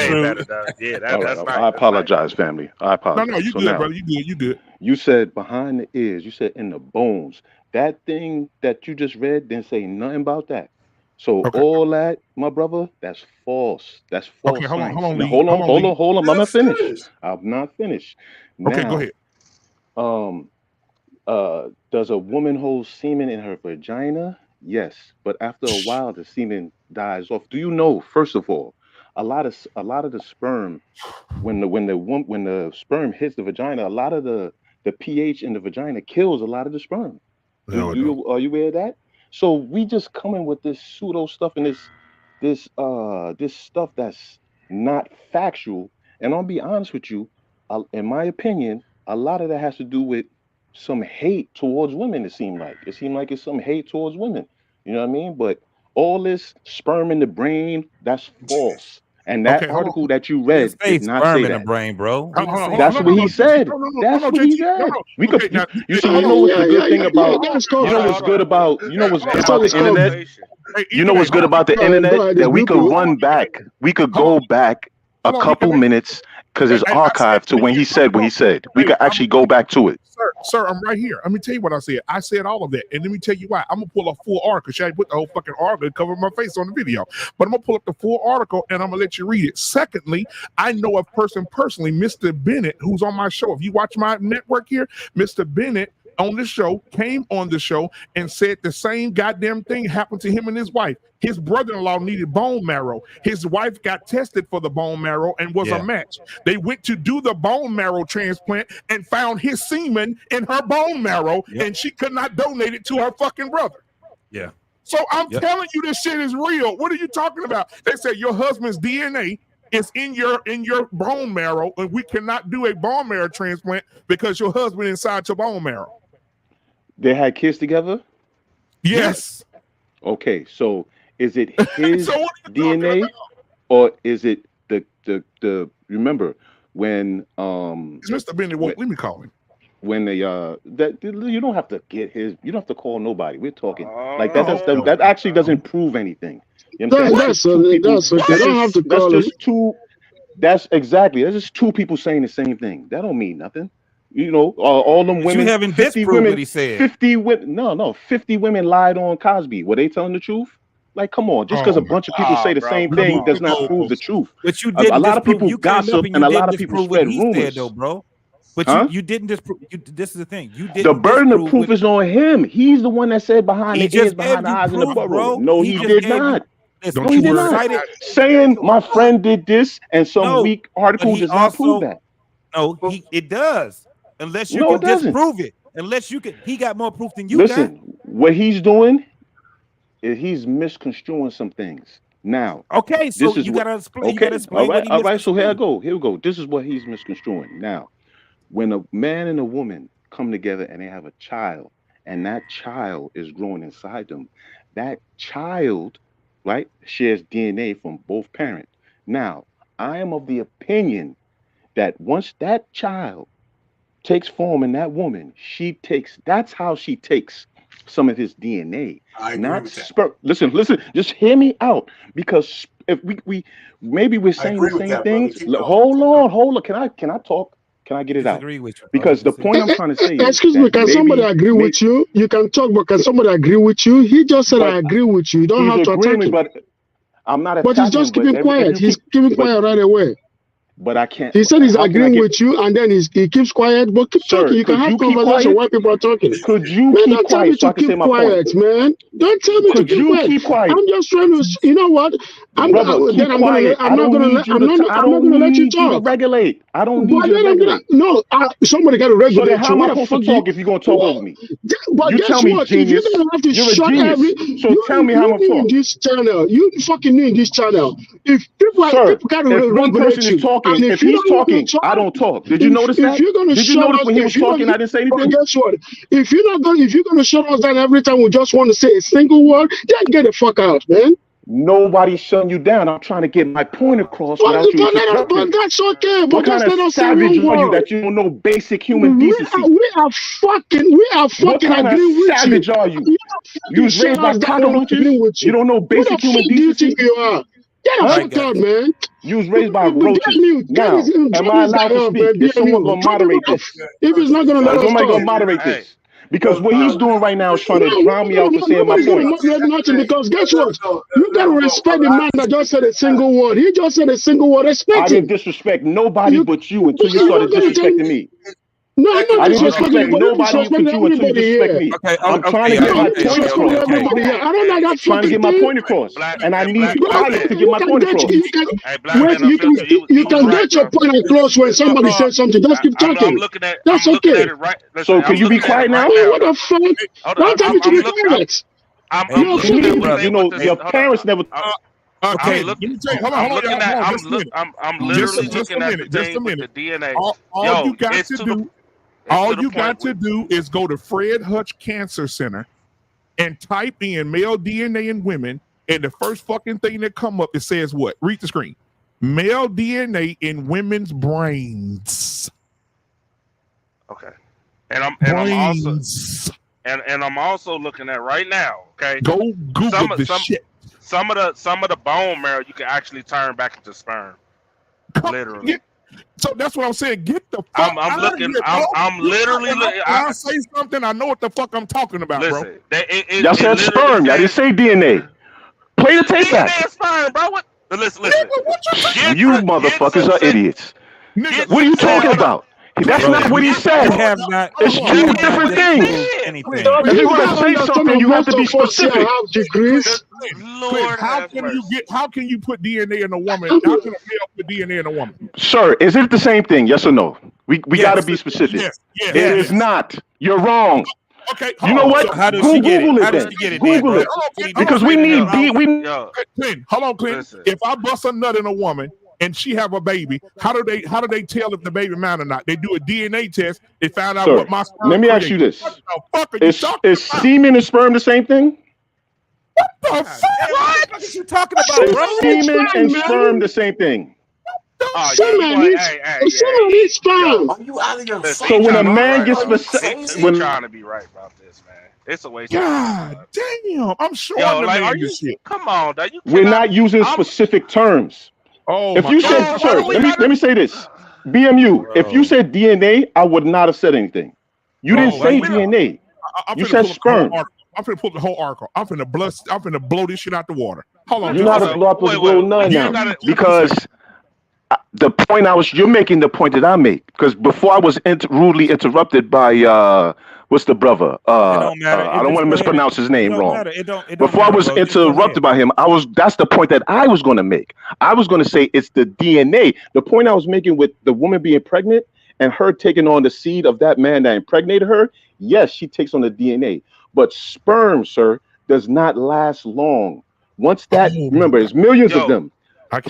better. Yeah, that's right. I apologize, family. I apologize. No, you good, brother. You good. You said behind the ears. You said in the bones. That thing that you just read didn't say nothing about that. So all that, my brother, that's false. That's false. Okay, hold on. I'm not finished. I'm not finished. Okay, go ahead. Does a woman hold semen in her vagina? Yes, but after a while, the semen dies off. Do you know? First of all, a lot of the sperm, when the sperm hits the vagina, a lot of the pH in the vagina kills a lot of the sperm. Are you aware of that? So we just coming with this pseudo stuff and this stuff that's not factual. And I'll be honest with you, in my opinion, a lot of that has to do with some hate towards women. It seemed like it's some hate towards women. You know what I mean? But all this sperm in the brain, that's false. And that article that you read did not say that. In the brain, bro. That's what he said. That's what he said. We could. You see, you know what's the good thing about? You know what's good about? You know what's good about the internet? You know what's good about the internet? That we could run back. We could go back a couple minutes because it's archived to when he said what he said. We could actually go back to it. Sir, I'm right here. Let me tell you what I said. I said all of that. And let me tell you why. I'm going to pull a full article. Should I put the whole fucking article and cover my face on the video? But I'm going to pull up the full article and I'm going to let you read it. Secondly, I know a person personally, Mr. Bennett, who's on my show. If you watch my network here, Mr. Bennett on the show, came on the show and said the same goddamn thing happened to him and his wife. His brother-in-law needed bone marrow. His wife got tested for the bone marrow and was a match. They went to do the bone marrow transplant and found his semen in her bone marrow, and she could not donate it to her fucking brother. So I'm telling you, this shit is real. What are you talking about? They said your husband's DNA It's in your bone marrow, and we cannot do a bone marrow transplant because your husband inside your bone marrow. They had kids together? Yes. Okay, so is it his DNA or is it the remember when It's Mr. Benny won't let me call him. when they that you don't have to get his, you don't have to call nobody. We're talking like that actually doesn't prove anything. You know what I'm saying? That's okay. Don't have to call that's just two. That's just two people saying the same thing. That don't mean nothing. You know, all them women. You haven't 50 disproved women, what he said. 50 women. No, 50 women lied on Cosby. Were they telling the truth? Like, come on. Just because a bunch of people say the same thing does not prove the truth. But you didn't. A lot of people you came up gossip, and and you a lot didn't of people disprove what spread he rumors. said, though, bro. But Huh? you didn't disprove. This is the thing. You didn't. The burden of disprove proof what- is on him. He's the one that said behind He the ears, just behind the gave you eyes, and the proof, borough. bro. No, He he just did gave you- not. Listen, No, he you did not. cited- Saying my friend did this and some weak article he does not prove that. No, it does. Unless you No, it can doesn't. disprove it. Unless you can, he got more proof than you Listen, what he's doing is he's misconstruing some things. Now, Okay, so this is you what- gotta explain. You Okay, gotta explain what he all right. So here I misconstrued. go. Here we go. This is what he's misconstruing. Now, when a man and a woman come together and they have a child, and that child is growing inside them, that child, right, shares DNA from both parents. Now, I am of the opinion that once that child takes form in that woman, that's how she takes some of his DNA. I agree Not with that. listen, just hear me out. Because if we maybe we're saying the agree with same that, things. brother. Keep going. Hold on. Can I talk? Can I get it out? Disagree with you, Because the point I'm trying to say is Excuse me, that can somebody agree with you? You can talk, but can somebody agree with you? He just said, I agree with you. You don't he's have to agreeing attack with him. me, but I'm not But attacking he's just him, keeping quiet. He's keeping quiet right away. But I can't. He said he's how can I agreeing get- with you, and then he keeps quiet. But keep Sir, talking. You can could have you keep conversation quiet? while people are talking. Could you Man, keep don't tell me quiet so I to can say keep my point? quiet, man. Don't tell me to Could keep you quiet. keep quiet? I'm just trying to. You know what? Brother, keep quiet. I don't need you to. I don't let you need you to talk. regulate. I don't need But you to then I'm gonna regulate. no. Somebody got to So regulate then, how you. am I What the supposed to fuck talk if you're gonna talk over me? But You guess tell me, what? genius. If you're gonna have to You're a shut genius. So tell me how I'm you gonna in talk. this channel. You fucking new in this channel. If people Sir, got to if one regulate person you, is talking, and if you he's don't want to talking, I don't talk. Did you notice that? If you're gonna Did you shut notice us, when he was talking, I didn't say but anything? guess what? If you're gonna shut us down every time we just want to say a single word, then get the fuck out, man. Nobody's shutting you down. I'm trying to get my point across without you But interrupting. that's okay. But What kind just let of us say savage one are you word. that you don't know basic human decency? We are fucking What kind of agreeing with you. savage are you? You was raised by cockroaches? You don't know What basic the human fuck do you decency? think you are? Get the Huh? fuck out, man. You was raised by But get roaches. me, Now, am I allowed to speak? Is someone going to moderate this? If it's not gonna let Is us somebody going talk. to moderate this? Because what he's doing right now is trying to drown me out for saying my Nobody's gonna point. moderate nothing because guess what? You gotta respect the man that just said a single word. He just said a single word. I Respect didn't him. disrespect nobody but you until you started disrespecting me. No, I'm not I didn't disrespecting disrespect you, but you nobody disrespect but you until you everybody disrespect here. me. Okay, I'm trying to Yeah, get my you point disrespect across. everybody here. I don't know that Trying to fucking get my thing. point across. And I need Bro, quiet to get my point across. You can, Hey, Black wait, Man you can, Unfiltered, you he was can right, get your bro. point across when somebody says something. Just keep I'm talking. looking at. That's I'm looking okay. at it right. Listen, So I'm can you be looking at quiet it right now? now. What the fuck? Hold Don't on, tell me to be quiet. I'm You're looking fucking at You what they. know, Listen, your hold on. parents never. Okay, I'm let me looking. tell you. Hold on, I'm hold looking on, at. y'all. Just a minute. I'm Just literally a looking at the minute. Just a thing with the minute. DNA. All you got it's to to do. the. All to the you point got to where- do is go to Fred Hutch Cancer Center and type in male DNA in women, and the first fucking thing that come up, it says what? Read the screen. Male DNA in women's brains. Okay. And I'm also and I'm also looking at right now. Okay. Go Google this shit. Some of the bone marrow you can actually turn back into sperm. Literally. So that's what I'm saying. Get the fuck I'm out looking. of here, I'm literally. I say something. I know what the fuck I'm talking about, listen, bro. Y'all said sperm. Y'all didn't say DNA. Play the tape back. DNA is sperm, bro. What? Listen. You motherfuckers are idiots. What are you talking about? That's not what he said. It's two different things. If you're gonna say something, you have to be specific. Lord, how can you put DNA in a woman? How can a male put DNA in a woman? Sir, is it the same thing? Yes or no? We got to be specific. Yes. It is not. You're wrong. Okay. You know what? So how does she get it? Google How it does then. she get it? Google it. Because we need Clint, hold on, Clint. If I bust a nut in a woman and she have a baby, how do they tell if the baby mine or not? They do a DNA test. They find out Sir, what my sperm let me ask creates. you this: What the fuck are you talking is about? semen and sperm the same thing? The fuck? What the fuck is you talking about, Is bro? semen and sperm the same thing? Semen is sperm. Are you out of your Listen, So he when a trying to be man right, gets bro. specific, He trying to be right about this, man. It's a waste of time. God damn! I'm showing Yo, the like, man are you? this shit. Come on, dog. You we're cannot. not using specific terms. Oh If my you God! said, sir, let me say this, BMU. If you said DNA, I would not have said anything. You didn't say DNA. I'm You finna said pull up the whole sperm. article. I'm finna pull up the whole article. I'm finna blow this shit out the water. Hold on, You're just not a blow up wait, blow wait, none you now gotta- because the point you're making the point that I make, because before I was rudely interrupted by what's the brother? It don't matter. I don't want to mispronounce his It name don't wrong. matter. It don't Before I matter, was bro. Just go ahead. interrupted by him, that's the point that I was going to make. I was going to say it's the DNA. The point I was making with the woman being pregnant and her taking on the seed of that man that impregnated her. Yes, she takes on the DNA, but sperm, sir, does not last long. Once that, remember, there's millions of them.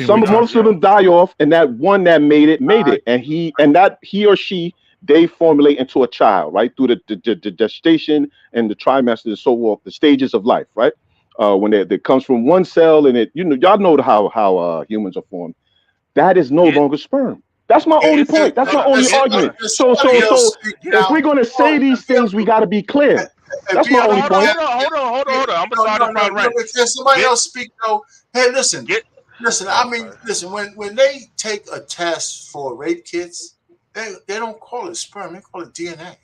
Most of them die off, and that one that made it, and he or she, they formulate into a child, right, through the gestation and the trimester and so forth, the stages of life, right? When it comes from one cell, and y'all know how humans are formed. That is no longer sperm. That's my only point. That's my only argument. So if we're gonna say these things, we got to be clear. That's my only point. Hold on. I'm gonna start to find right. Can somebody else speak though? Hey, listen. I mean, listen. When they take a test for rape kits, they don't call it sperm. They call it DNA.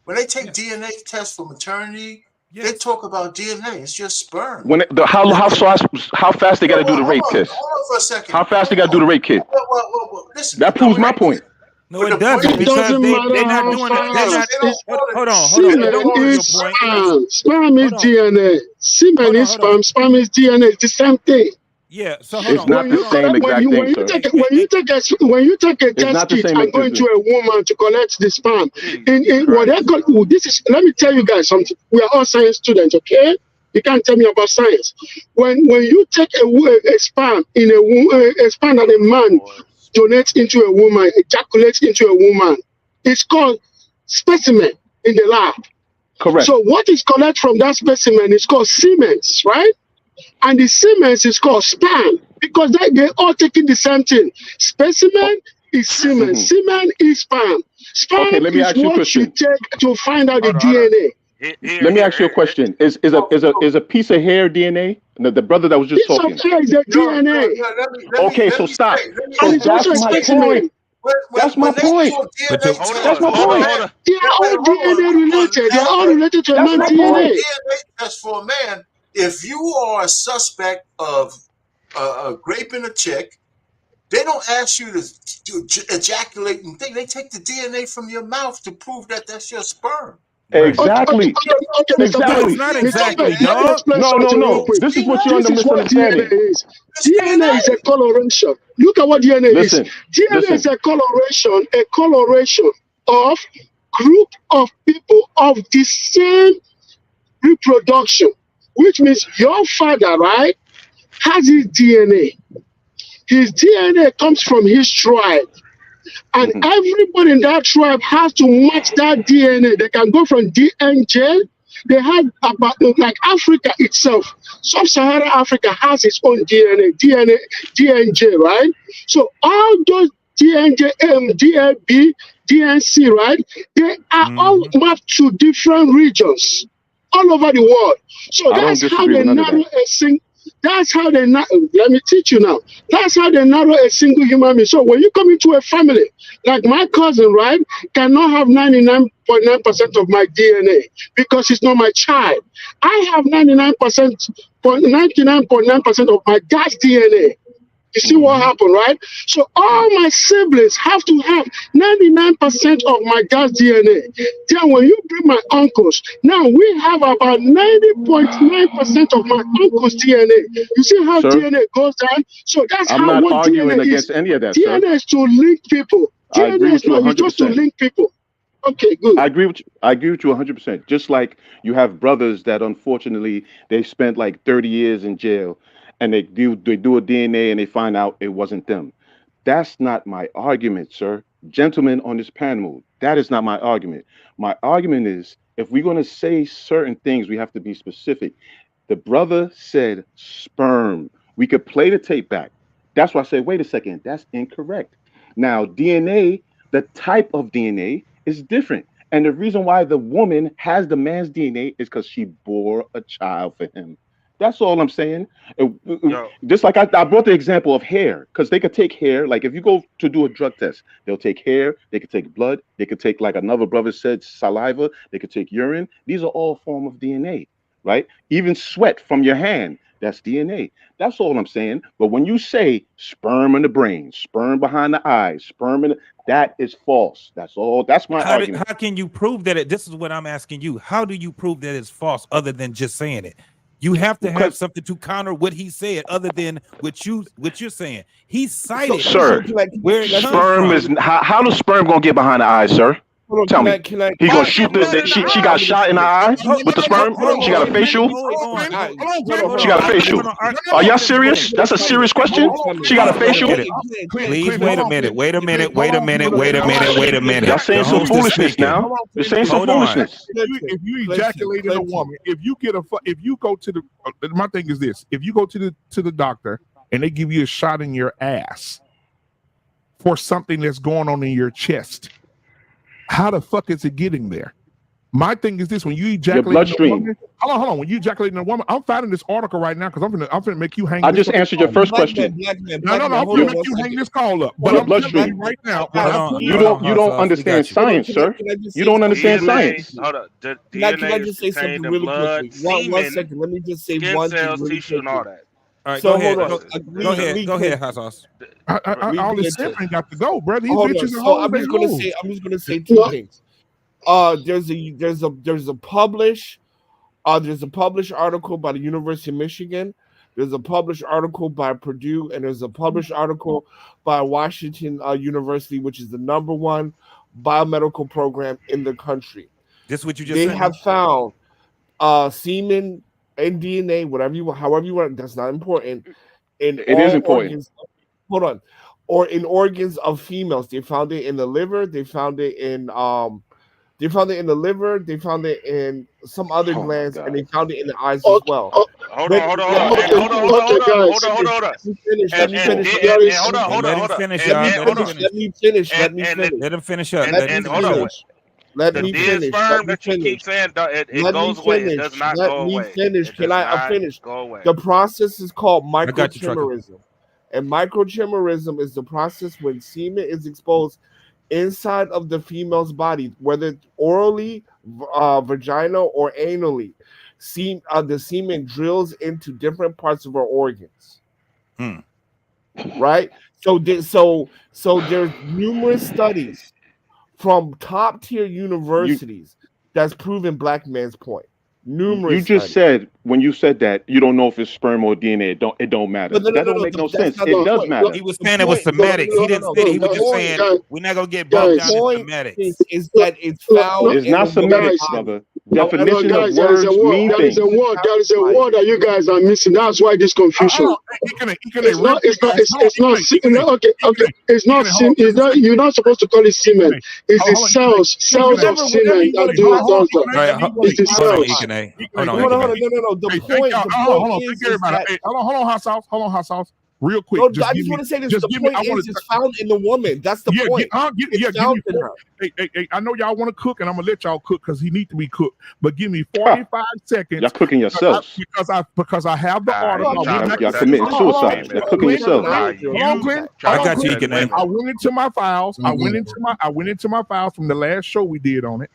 When they take DNA tests for maternity, they talk about DNA. It's just sperm. How fast they got to do the rape test? Hold on for a second. How fast they got to do the rape kit? Well, listen. That proves my point. No, it doesn't, because they're not doing it. Hold on. Semen is sperm. Sperm is DNA. Semen is sperm. Sperm is DNA. It's the same thing. Yeah, so hold it's not the same exact thing, sir. When you take a test kit and go into a woman to collect the sperm, let me tell you guys something. We are all science students, okay? You can't tell me about science. When you take a sperm in a sperm that a man donates into a woman, ejaculates into a woman, it's called specimen in the lab. Correct. So what is collected from that specimen is called semen, right? And the semen is called sperm because they're all taking the same thing. Specimen is semen. Semen is sperm. Sperm let me is ask you a what question. you take to find out the DNA. Let me ask you a question. Is a piece of hair DNA? The brother that was just talking. Piece of hair is the DNA. Okay, so stop. So that's my point. That's my point. That's my point. They are all DNA related. They are all related to a man's DNA. DNA test for a man. If you are a suspect of raping a chick, they don't ask you to ejaculate and think. They take the DNA from your mouth to prove that that's your sperm. Exactly. Exactly. Not exactly, dog. No. This is what you're misunderstanding. DNA is a coloration. Look at what DNA is. DNA is a coloration of group of people of the same reproduction, which means your father, right, has his DNA. His DNA comes from his tribe. And everybody in that tribe has to match that DNA. They can go from DNJ. They have about, like Africa itself, Sub-Saharan Africa has its own DNJ, right? So all those DNJ, DNB, DNC, right? They are all mapped to different regions all over the world. So that's how they narrow a single. That's how they let me teach you now. That's how they narrow a single human being. So when you come into a family, like my cousin, right, cannot have 99.9% of my DNA because he's not my child. I have 99.9% of my dad's DNA. You see what happened, right? So all my siblings have to have 99% of my dad's DNA. Then when you bring my uncles, now we have about 90.9% of my uncle's DNA. You see how DNA goes down? So that's I'm how not what arguing DNA against is. any of that, DNA sir. is to link people. DNA is not just to link people. Okay, good. I agree with you 100%. Just like you have brothers that unfortunately they spent like 30 years in jail, and they do a DNA and they find out it wasn't them. That's not my argument, sir. Gentlemen on this panel, that is not my argument. My argument is if we're going to say certain things, we have to be specific. The brother said sperm. We could play the tape back. That's why I say, wait a second, that's incorrect. Now, DNA, the type of DNA is different. And the reason why the woman has the man's DNA is because she bore a child for him. That's all I'm saying. Just like I brought the example of hair, because they could take hair. Like if you go to do a drug test, they'll take hair, they could take blood, they could take, like another brother said, saliva, they could take urine. These are all form of DNA, right? Even sweat from your hand, that's DNA. That's all I'm saying. But when you say sperm in the brain, sperm behind the eyes, that is false. That's all. That's my argument. How can you prove that? This is what I'm asking you. How do you prove that it's false other than just saying it? You have to have something to counter what he said, other than what you're saying. He cited, sir, where sperm is. How does sperm gonna get behind the eyes, sir? Tell me. He gonna shoot she got shot in the eye with the sperm? She got a facial? She got a facial. Are y'all serious? That's a serious question? She got a facial? Please wait a minute. Y'all saying some foolishness now. You're saying some foolishness. If you ejaculate in a woman, if you go to the, my thing is this: if you go to the doctor and they give you a shot in your ass for something that's going on in your chest, how the fuck is it getting there? My thing is this: when you ejaculate in a woman, hold on. When you ejaculate in a woman, I'm finding this article right now because I'm gonna make you hang. I just answered your first question. No, I'm gonna make you hang this call up. But I'm telling you right now, you don't understand science, sir. You don't understand science. Hold up. Can I just say something really quickly? One second. Let me just say one thing really quickly. And all that. All right, So go ahead, Hot Sauce. All this simping got to go, bro. These bitches are I'm just gonna say two things. There's a published article by the University of Michigan. There's a published article by Purdue, and there's a published article by Washington University, which is the #1 biomedical program in the country. This is what you just said. They have found semen and DNA, however you want. That's not important. It is important. Hold on. Or in organs of females, they found it in the liver. They found it in the liver. They found it in some other glands, and they found it in the eyes as well. Hold on. Let me finish. Let him finish up. Let me finish. That you keep saying it goes away. It does not go away. Let me finish. Can I finish? Go away. The process is called microchimerism. And microchimerism is the process when semen is exposed inside of the female's body, whether orally, vaginal, or anally. The semen drills into different parts of our organs. Right? So there's numerous studies from top tier universities that's proven black man's point. Numerous. You just said when you said that you don't know if it's sperm or DNA. It don't matter. That don't make no sense. It does matter. He was saying it was somatics. He didn't say it. He was just saying we're not gonna get bogged down in somatics. Is that it's found? It's not somatics, brother. Definition of words mean things. There is a word that you guys are missing. That's why this confusion. It's not. You're not supposed to call it semen. It's the cells of semen that do that. It's the cells. Hold on, Hot Sauce. Real quick. No, I just want to say this. The point is it's found in the woman. That's the point. It's found in her. Hey, I know y'all want to cook, and I'm gonna let y'all cook because he need to be cooked. But give me 45 seconds. Y'all cooking yourselves because I have the article. Y'all committing suicide. Y'all cooking yourselves. Hold on, Clint. I got you. I went into my files. I went into my files from the last show we did on it,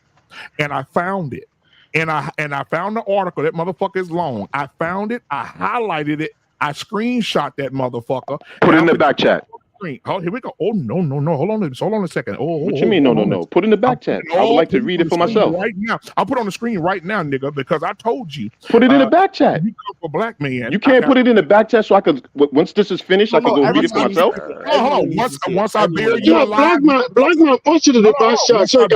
and I found it. And I found the article. That motherfucker is long. I found it. I highlighted it. I screenshot that motherfucker. Put it in the back chat. Oh, here we go. Oh, no. Hold on a second. What you mean, no? Put it in the back chat. I would like to read it for myself. Right now. I'll put it on the screen right now, nigga, because I told you. Put it in the back chat. You come for black man. You can't put it in the back chat so I could, once this is finished, I can go read it for myself. Hold on. Once I bury you alive. Black man, post it in the back chat so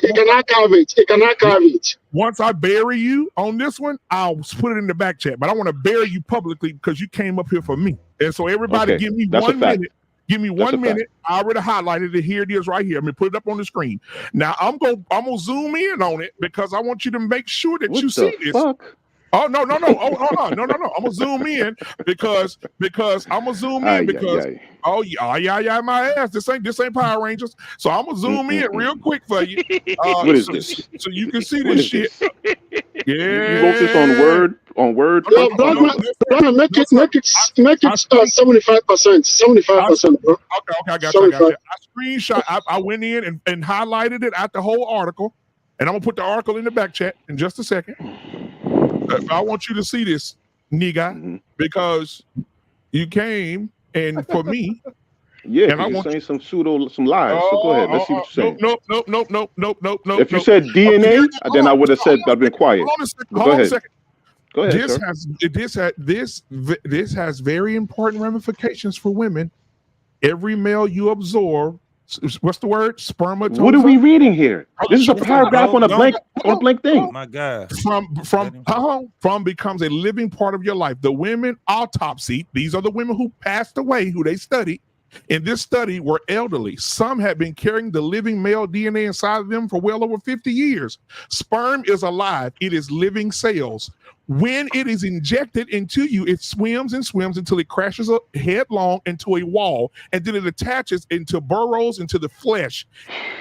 he can archive it. He can archive it. Once I bury you on this one, I'll put it in the back chat. But I want to bury you publicly because you came up here for me. And so everybody give me 1 minute. Give me That's 1 a minute. I already highlighted it. Here it is right here. I'm gonna put it up on the screen. Now I'm gonna zoom in on it because I want you to make sure that What you see the this. fuck? Oh no. Oh, hold on. No. I'm gonna zoom in because I'm gonna zoom in because yeah, my ass. This ain't Power Rangers. So I'm gonna zoom in real quick for you. What is this? So you can see What this is shit. this? Yeah. You wrote this on Word? On Word? Yeah, Black man, make it 75%. 75%, bro. Okay, I got you. I screenshot. I went in and highlighted it at the whole article, and I'm gonna put the article in the back chat in just a second. I want you to see this, nigga, because you came and for me. Yeah, and I you're want saying some lies. So go ahead. Let's see what you're saying. Nope. If you said DNA, then I would have said I've been quiet. Hold on a second. Go ahead, This has very important ramifications for women. Every male you absorb, what's the word? Spermatozoa. What are we reading here? This is a paragraph on a blank thing. My God. From becomes a living part of your life. The women autopsy, these are the women who passed away, who they studied. In this study were elderly. Some had been carrying the living male DNA inside of them for well over 50 years. Sperm is alive. It is living cells. When it is injected into you, it swims and swims until it crashes headlong into a wall, and then it attaches into burrows into the flesh.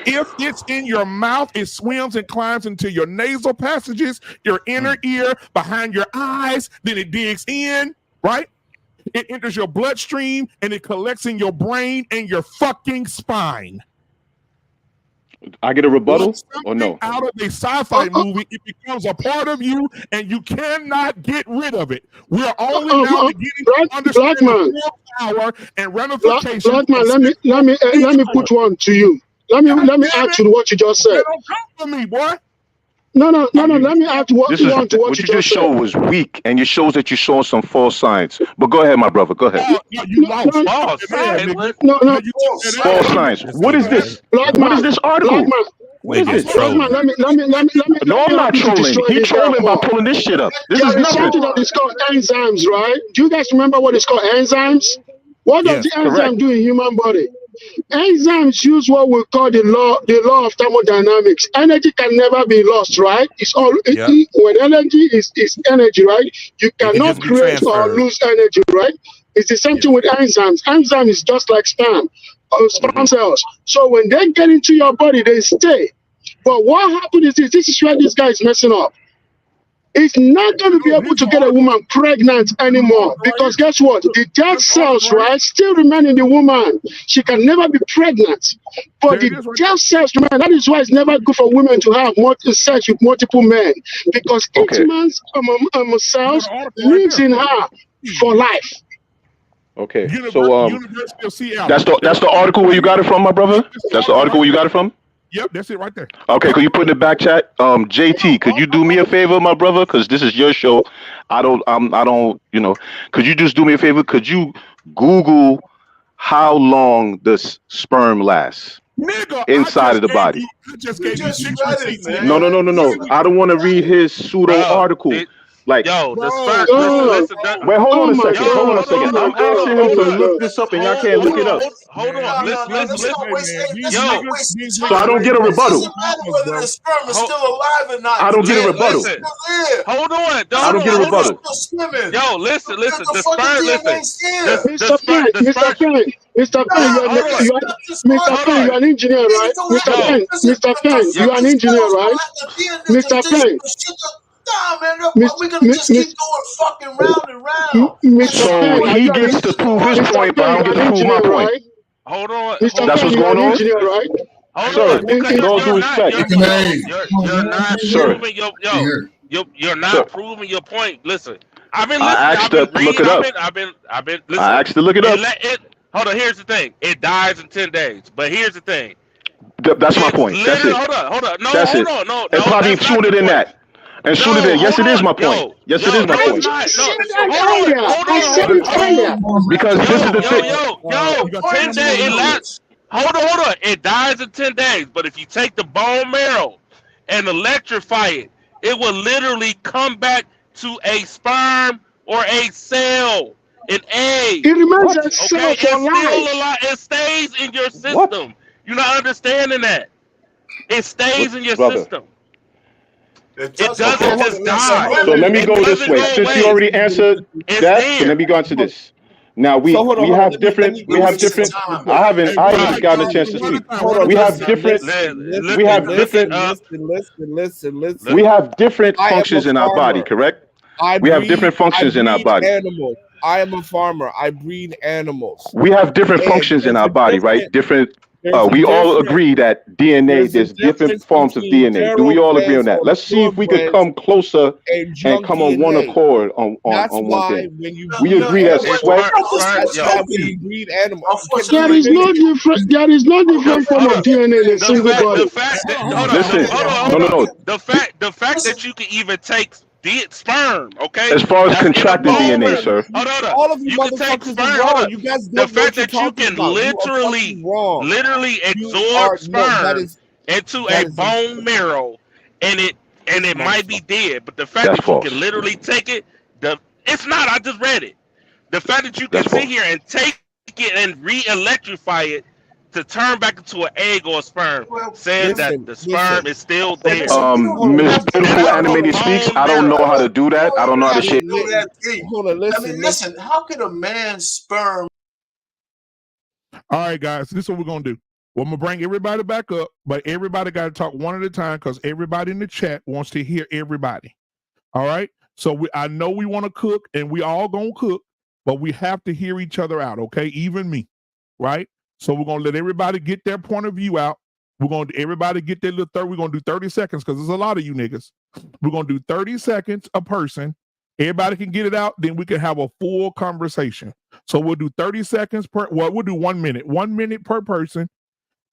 If it's in your mouth, it swims and climbs into your nasal passages, your inner ear, behind your eyes, then it digs in, right? It enters your bloodstream and it collects in your brain and your fucking spine. I get a rebuttal or no? Out of a sci-fi movie, it becomes a part of you and you cannot get rid of it. We're only now beginning to understand the full power and ramifications. Black man, let me put one to you. Let me add to what you just said. Don't come for me, boy. No. Let me add to what This you is want to what what you you just just showed said. was weak, and it shows that you're showing some false signs. But go ahead, my brother. Go ahead. You lost. False signs. No. False signs. What is this? Black What man, is this article? Black man. What is this? Black man, let me. No, I'm not trolling. He trolling by pulling this shit up. This is There is something nothing. that is called enzymes, right? Do you guys remember what is called enzymes? What does the enzyme correct. do in human body? Enzymes use what we call the law of thermodynamics. Energy can never be lost, right? It's all when energy is energy, right? You cannot just be create or transferred. lose energy, right? It's the same thing with enzymes. Enzyme is just like sperm cells. So when they get into your body, they stay. But what happens is this is where this guy is messing up. It's not going to be able to get a woman pregnant anymore because guess what? The dead cells, right, still remain in the woman. She can never be pregnant. But the dead cells remain. That is why it's never good for women to have sex with multiple men because each man's cells lives in her for life. Okay, so that's the article where you got it from, my brother. That's the article where you got it from. Yep, that's it right there. Okay, could you put in the back chat? JT, could you do me a favor, my brother? Because this is your show. I don't, could you just do me a favor? Could you Google how long does sperm lasts inside of the body? No. I don't want to read his pseudo article. Like, the sperm. Wait, hold on a second. I'm asking him to look this up, and y'all can't look it up. Hold on. Listen. So I don't get a rebuttal. Whether the sperm is still alive or not. I don't get a rebuttal. Hold on. I don't get a rebuttal. Yo, listen. The sperm. Mr. Penn, you're an engineer, right? Mr. Penn, you're an engineer, right? Mr. Penn. Nah, man, we're gonna just keep going fucking round and round. So he gets to prove his point, but I don't get to prove my point. Hold on. That's what's going on? Sir, no due respect. You're not proving your point. Listen, I've been listening. I asked to look it up. I've been listening. I asked to look it up. Hold on, here's the thing. It dies in 10 days. But here's the thing. That's my point. That's it. Hold on. No, that's hold it. on. It's probably sooner than that. And sooner than yes, it is my point. Yes, it is my point. Because this is the thing. 10 days. It lasts. Hold on. It dies in 10 days. But if you take the bone marrow and electrify it, it will literally come back to a sperm or a cell. an egg. It remains Okay, a cell it's for still life. alive. It stays in your system. You're not understanding that. It stays in your Brother. system. It It doesn't Okay. doesn't go just to so die. So let me It go this doesn't way. go Since you away. already answered It's that, so there. let me go on to this. Now we So hold on, we hold on. have Let different me we go have into different. something real I quick. haven't Hey, I one ain't at even a gotten a time. chance to One at speak. a time. Hold One on, at We a have time. different we have different listen. we have different I am a functions in our body, farmer. correct? We have different I functions in our breed body. animals. I am a farmer. I breed animals. We have different And functions in our body, right? Different. there's a We all different agree that DNA. there's a There's different difference forms of between DNA. Do we all agree on thoroughbreds that? or Let's see if we could purebreds come closer and and junk come on one DNA. accord on That's one why thing. when you We breed agree that animals, sweat. that's Yo, why when you breed animals. There is no different. There is no different form hold of up. DNA in a The single fact, body. hold up. Listen, Hold no. up. The fact that you can even take sperm, okay? As far as That's in a contracted bone DNA, marrow. sir. Hold up. All of you You can take motherfuckers are sperm. Hold wrong. up. You guys The don't know what fact you're that you talking can about. You are fucking wrong. literally You absorb are no. sperm into a that is bone marrow, and it might be dead, but the fact That's that you can false. literally take it, it's not. I just read it. The fact that you can That's sit false. here and take it and re-electrify it to turn back into an egg or a sperm says that the sperm is still there. Miss Beautiful Out of a Animated Speaks. bone I don't know marrow. how to do that. I don't know how to share. Go that deep. I mean, listen. How could a man's sperm? All right, guys. This is what we're gonna do. Well, I'm gonna bring everybody back up, but everybody got to talk one at a time because everybody in the chat wants to hear everybody. All right. So I know we want to cook, and we all gonna cook, but we have to hear each other out. Okay, even me. Right. So we're gonna let everybody get their point of view out. Everybody get their little We're gonna do 30 seconds because there's a lot of you niggas. We're gonna do 30 seconds a person. Everybody can get it out, then we can have a full conversation. So we'll do 30 seconds we'll do 1 minute, 1 minute per person,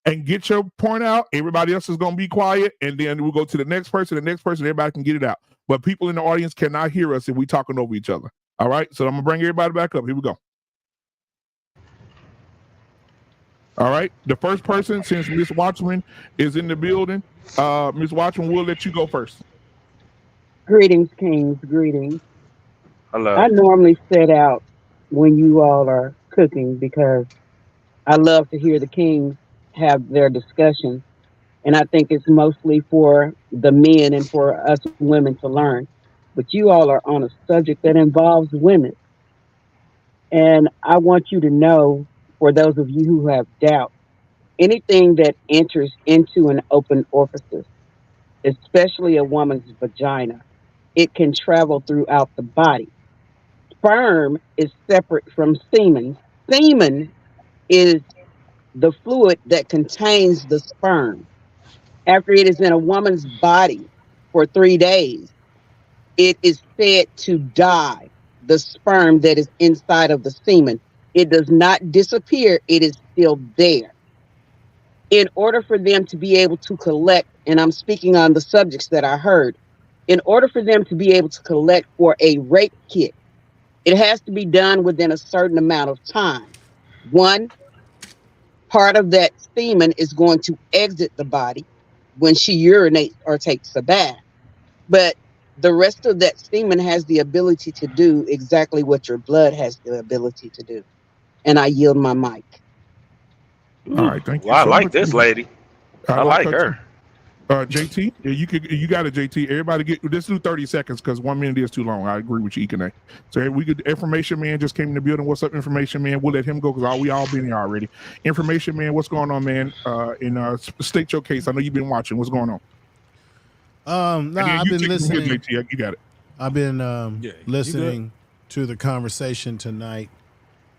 and get your point out. Everybody else is gonna be quiet, and then we'll go to the next person, everybody can get it out. But people in the audience cannot hear us if we talking over each other. All right. So I'm gonna bring everybody back up. Here we go. All right. The first person, since Miss Watchman is in the building, Miss Watchman, we'll let you go first. Greetings, Kings. Greetings. Hello. I normally set out when you all are cooking because I love to hear the Kings have their discussions. And I think it's mostly for the men and for us women to learn. But you all are on a subject that involves women. And I want you to know, for those of you who have doubt, anything that enters into an open orifice, especially a woman's vagina, it can travel throughout the body. Sperm is separate from semen. Semen is the fluid that contains the sperm. After it is in a woman's body for 3 days, it is said to die, the sperm that is inside of the semen. It does not disappear, it is still there. In order for them to be able to collect, and I'm speaking on the subjects that I heard, in order for them to be able to collect for a rape kit, it has to be done within a certain amount of time. One part of that semen is going to exit the body when she urinates or takes a bath. But the rest of that semen has the ability to do exactly what your blood has the ability to do. And I yield my mic. All right, thank you Well, I so like much. this lady. I like her. JT, you got it, JT. Everybody let's do 30 seconds because 1 minute is too long. I agree with you, Ikane. So information man just came in the building. What's up, information man? We'll let him go because we all been here already. Information man, what's going on, man? State your case. I know you've been watching. What's going on? I've been listening. JT, you got it. I've been listening to the conversation tonight.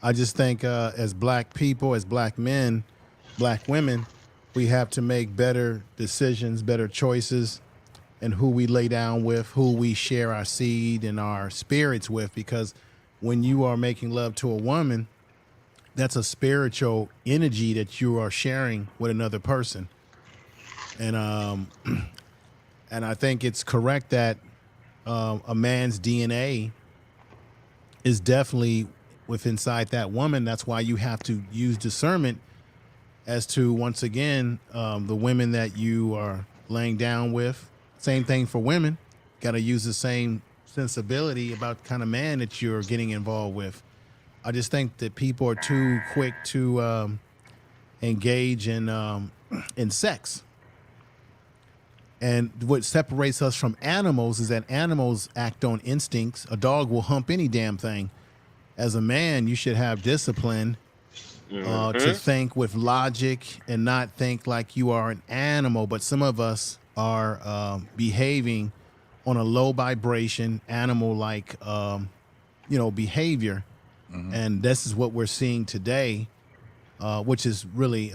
I just think as black people, as black men, black women, we have to make better decisions, better choices, and who we lay down with, who we share our seed and our spirits with, because when you are making love to a woman, that's a spiritual energy that you are sharing with another person. And and I think it's correct that a man's DNA is definitely within inside that woman. That's why you have to use discernment as to, once again, the women that you are laying down with. Same thing for women. Got to use the same sensibility about the kind of man that you're getting involved with. I just think that people are too quick to engage in sex. And what separates us from animals is that animals act on instincts. A dog will hump any damn thing. As a man, you should have discipline to think with logic and not think like you are an animal. But some of us are behaving on a low vibration, animal-like, behavior. And this is what we're seeing today, which is really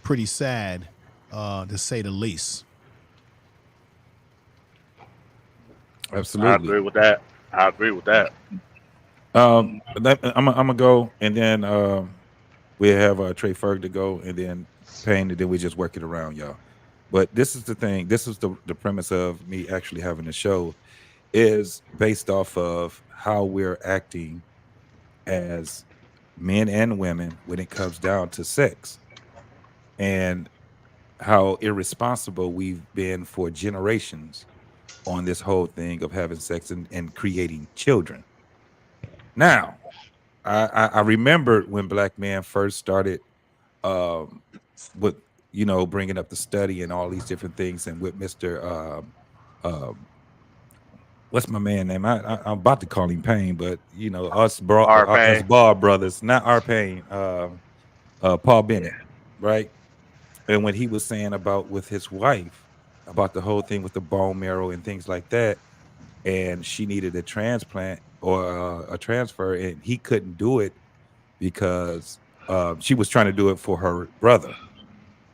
pretty sad, to say the least. Absolutely. I agree with that. I'm gonna go, and then we have Trey Ferg to go, and then Payne, and then we just work it around, y'all. But this is the thing. This is the premise of me actually having the show, is based off of how we're acting as men and women when it comes down to sex, and how irresponsible we've been for generations on this whole thing of having sex and creating children. Now, I remember when black men first started with, bringing up the study and all these different things, and with Mr. What's my man name? I'm about to call him Payne, but us Ball brothers, not our Payne, Paul Bennett, right? And when he was saying about with his wife about the whole thing with the bone marrow and things like that, and she needed a transplant or a transfer, and he couldn't do it because she was trying to do it for her brother,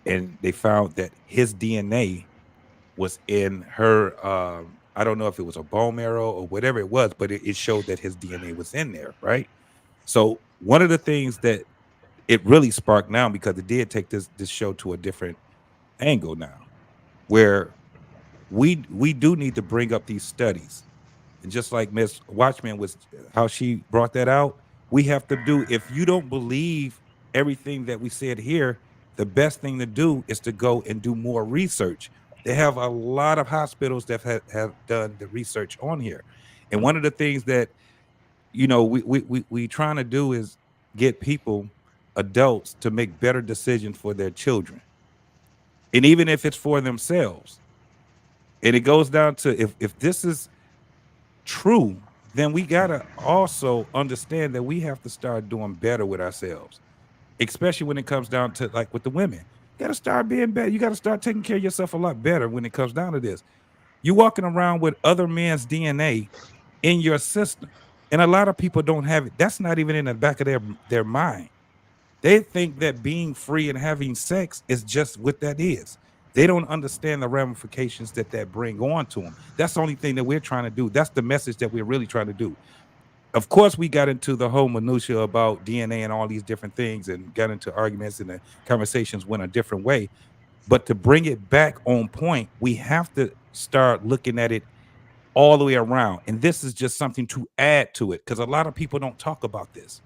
and they found that his DNA was in her. I don't know if it was a bone marrow or whatever it was, but it showed that his DNA was in there, right? So one of the things that it really sparked now, because it did take this show to a different angle now, where we do need to bring up these studies. And just like Miss Watchman was, how she brought that out, we have to do, if you don't believe everything that we said here, the best thing to do is to go and do more research. They have a lot of hospitals that have done the research on here. And one of the things that, we trying to do is get people, adults, to make better decisions for their children. And even if it's for themselves. And it goes down to, if this is true, then we gotta also understand that we have to start doing better with ourselves, especially when it comes down to, like, with the women. You gotta start being better. You gotta start taking care of yourself a lot better when it comes down to this. You're walking around with other men's DNA in your system, and a lot of people don't have it. That's not even in the back of their mind. They think that being free and having sex is just what that is. They don't understand the ramifications that bring on to them. That's the only thing that we're trying to do. That's the message that we're really trying to do. Of course, we got into the whole minutia about DNA and all these different things, and got into arguments, and the conversations went a different way. But to bring it back on point, we have to start looking at it all the way around. And this is just something to add to it, because a lot of people don't talk about this.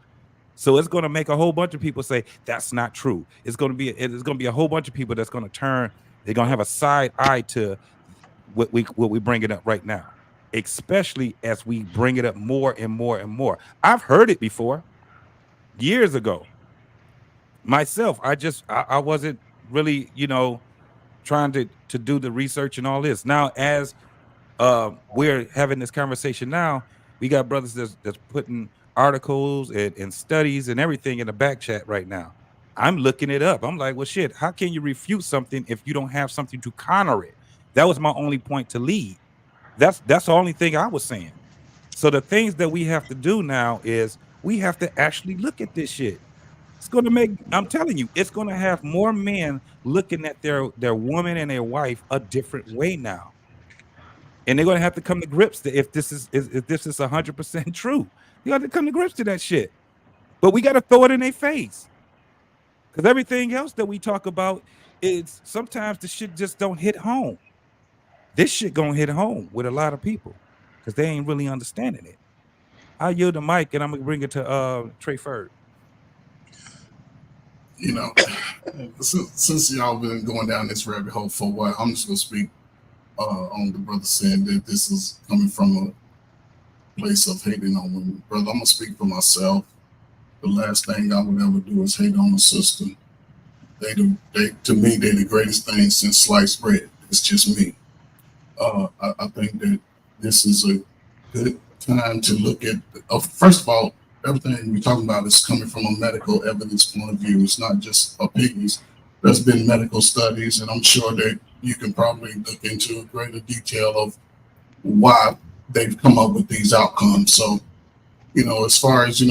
So it's going to make a whole bunch of people say that's not true. It's going to be a whole bunch of people that's going to turn. They're going to have a side eye to what we bring it up right now, especially as we bring it up more and more and more. I've heard it before, years ago. Myself, I wasn't really, trying to do the research and all this. Now, as we're having this conversation now, we got brothers that's putting articles and studies and everything in the back chat right now. I'm looking it up. I'm like, well, shit, how can you refute something if you don't have something to counter it? That was my only point to lead. That's the only thing I was saying. So the things that we have to do now is we have to actually look at this shit. It's going to make, I'm telling you, it's going to have more men looking at their woman and their wife a different way now. And they're going to have to come to grips to if this is 100% true. You got to come to grips to that shit. But we got to throw it in their face. Because everything else that we talk about is sometimes the shit just don't hit home. This shit gonna hit home with a lot of people because they ain't really understanding it. I yield the mic and I'm gonna bring it to Trey Ferg. Since y'all been going down this rabbit hole for a while, I'm just gonna speak on the brother saying that this is coming from a place of hating on women. Brother, I'm gonna speak for myself. the last thing I would ever do is hate on a sister. To me, they're the greatest thing since sliced bread. It's just me. I think that this is a good time to look at, first of all, everything we're talking about is coming from a medical evidence point of view. It's not just opinions. There's been medical studies, and I'm sure that you can probably look into greater detail of why they've come up with these outcomes. So, as far as,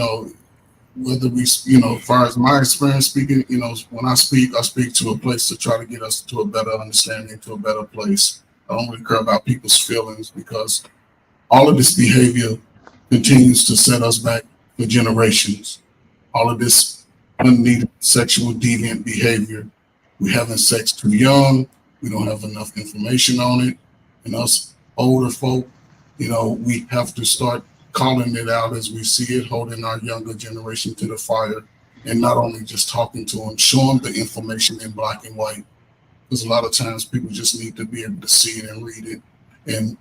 whether we, as far as my experience speaking, when I speak to a place to try to get us to a better understanding, to a better place. I don't really care about people's feelings because all of this behavior continues to set us back for generations. All of this unneeded sexual deviant behavior. We're having sex too young. We don't have enough information on it. And us older folk, we have to start calling it out as we see it, holding our younger generation to the fire, and not only just talking to them, show them the information in black and white. Because a lot of times people just need to be able to see it and read it. And,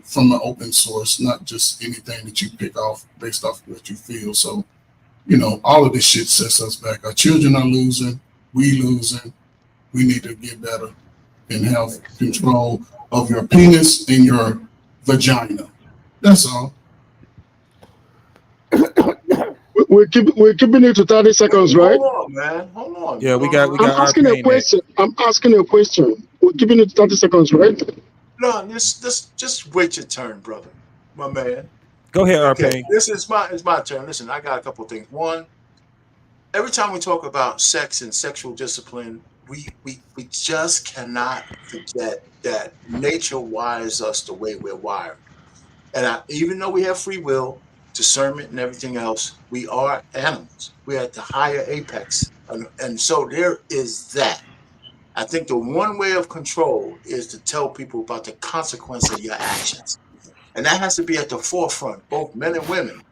from an open source, not just anything that you pick off based off what you feel. So, all of this shit sets us back. Our children are losing. We losing. We need to get better and have control of your penis and your vagina. That's all. We're keeping it to 30 seconds, right? Hold on, man. Hold on. Yeah, we got. I'm asking a question. I'm asking a question. We're keeping it to 30 seconds, right? No, just wait your turn, brother, my man. Go ahead, RP. Okay, this is my turn. Listen, I got a couple of things. One, every time we talk about sex and sexual discipline, we just cannot forget that nature wires us the way we're wired. And even though we have free will, discernment, and everything else, we are animals. We're at the higher apex. And so there is that. I think the one way of control is to tell people about the consequence of your actions. And that has to be at the forefront, both men and women.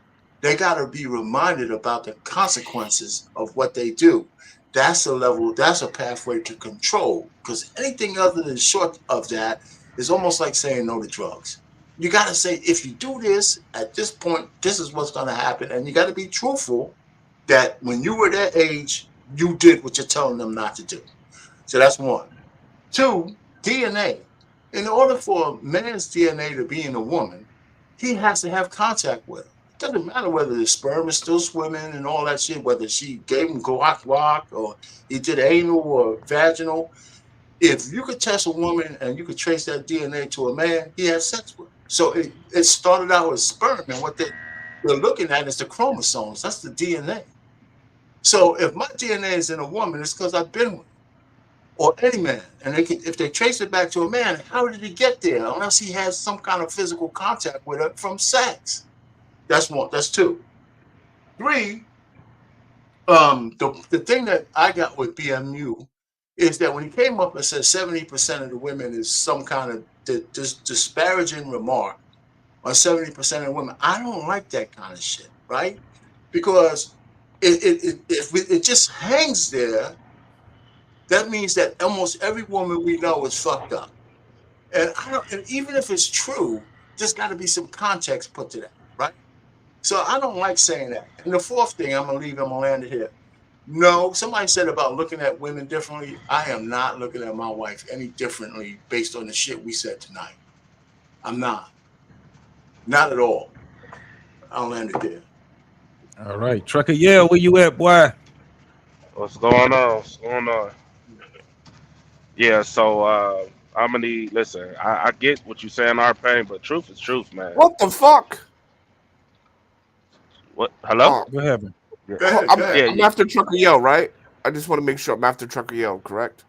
They got to be reminded about the consequences of what they do. That's a level, that's a pathway to control, because anything other than short of that is almost like saying no to drugs. You got to say, if you do this at this point, this is what's going to happen. And you got to be truthful that when you were that age, you did what you're telling them not to do. So that's one. Two, DNA. In order for a man's DNA to be in a woman, he has to have contact with her. It doesn't matter whether the sperm is still swimming and all that shit, whether she gave him guac or he did anal or vaginal. If you could test a woman and you could trace that DNA to a man, he had sex with her. So it started out with sperm, and what they're looking at is the chromosomes. That's the DNA. So if my DNA is in a woman, it's because I've been with her. Or any man. And if they trace it back to a man, how did he get there? Unless he has some kind of physical contact with her from sex. That's one. That's two. Three, the thing that I got with BMU is that when he came up and said 70% of the women is some kind of disparaging remark on 70% of women, I don't like that kind of shit, right? Because if it just hangs there, that means that almost every woman we know is fucked up. And even if it's true, there's got to be some context put to that, right? So I don't like saying that. And the fourth thing, I'm going to land it here. No, somebody said about looking at women differently. I am not looking at my wife any differently based on the shit we said tonight. I'm not. Not at all. I'll land it there. All right. Trucker, yeah, where you at, boy? What's going on? What's going on? Yeah, so I'm gonna need. Listen, I get what you're saying, RP, but truth is truth, man. What the fuck? What? Hello? What happened? I'm after Trucker Yo, right? I just want to make sure I'm after Trucker Yo, correct?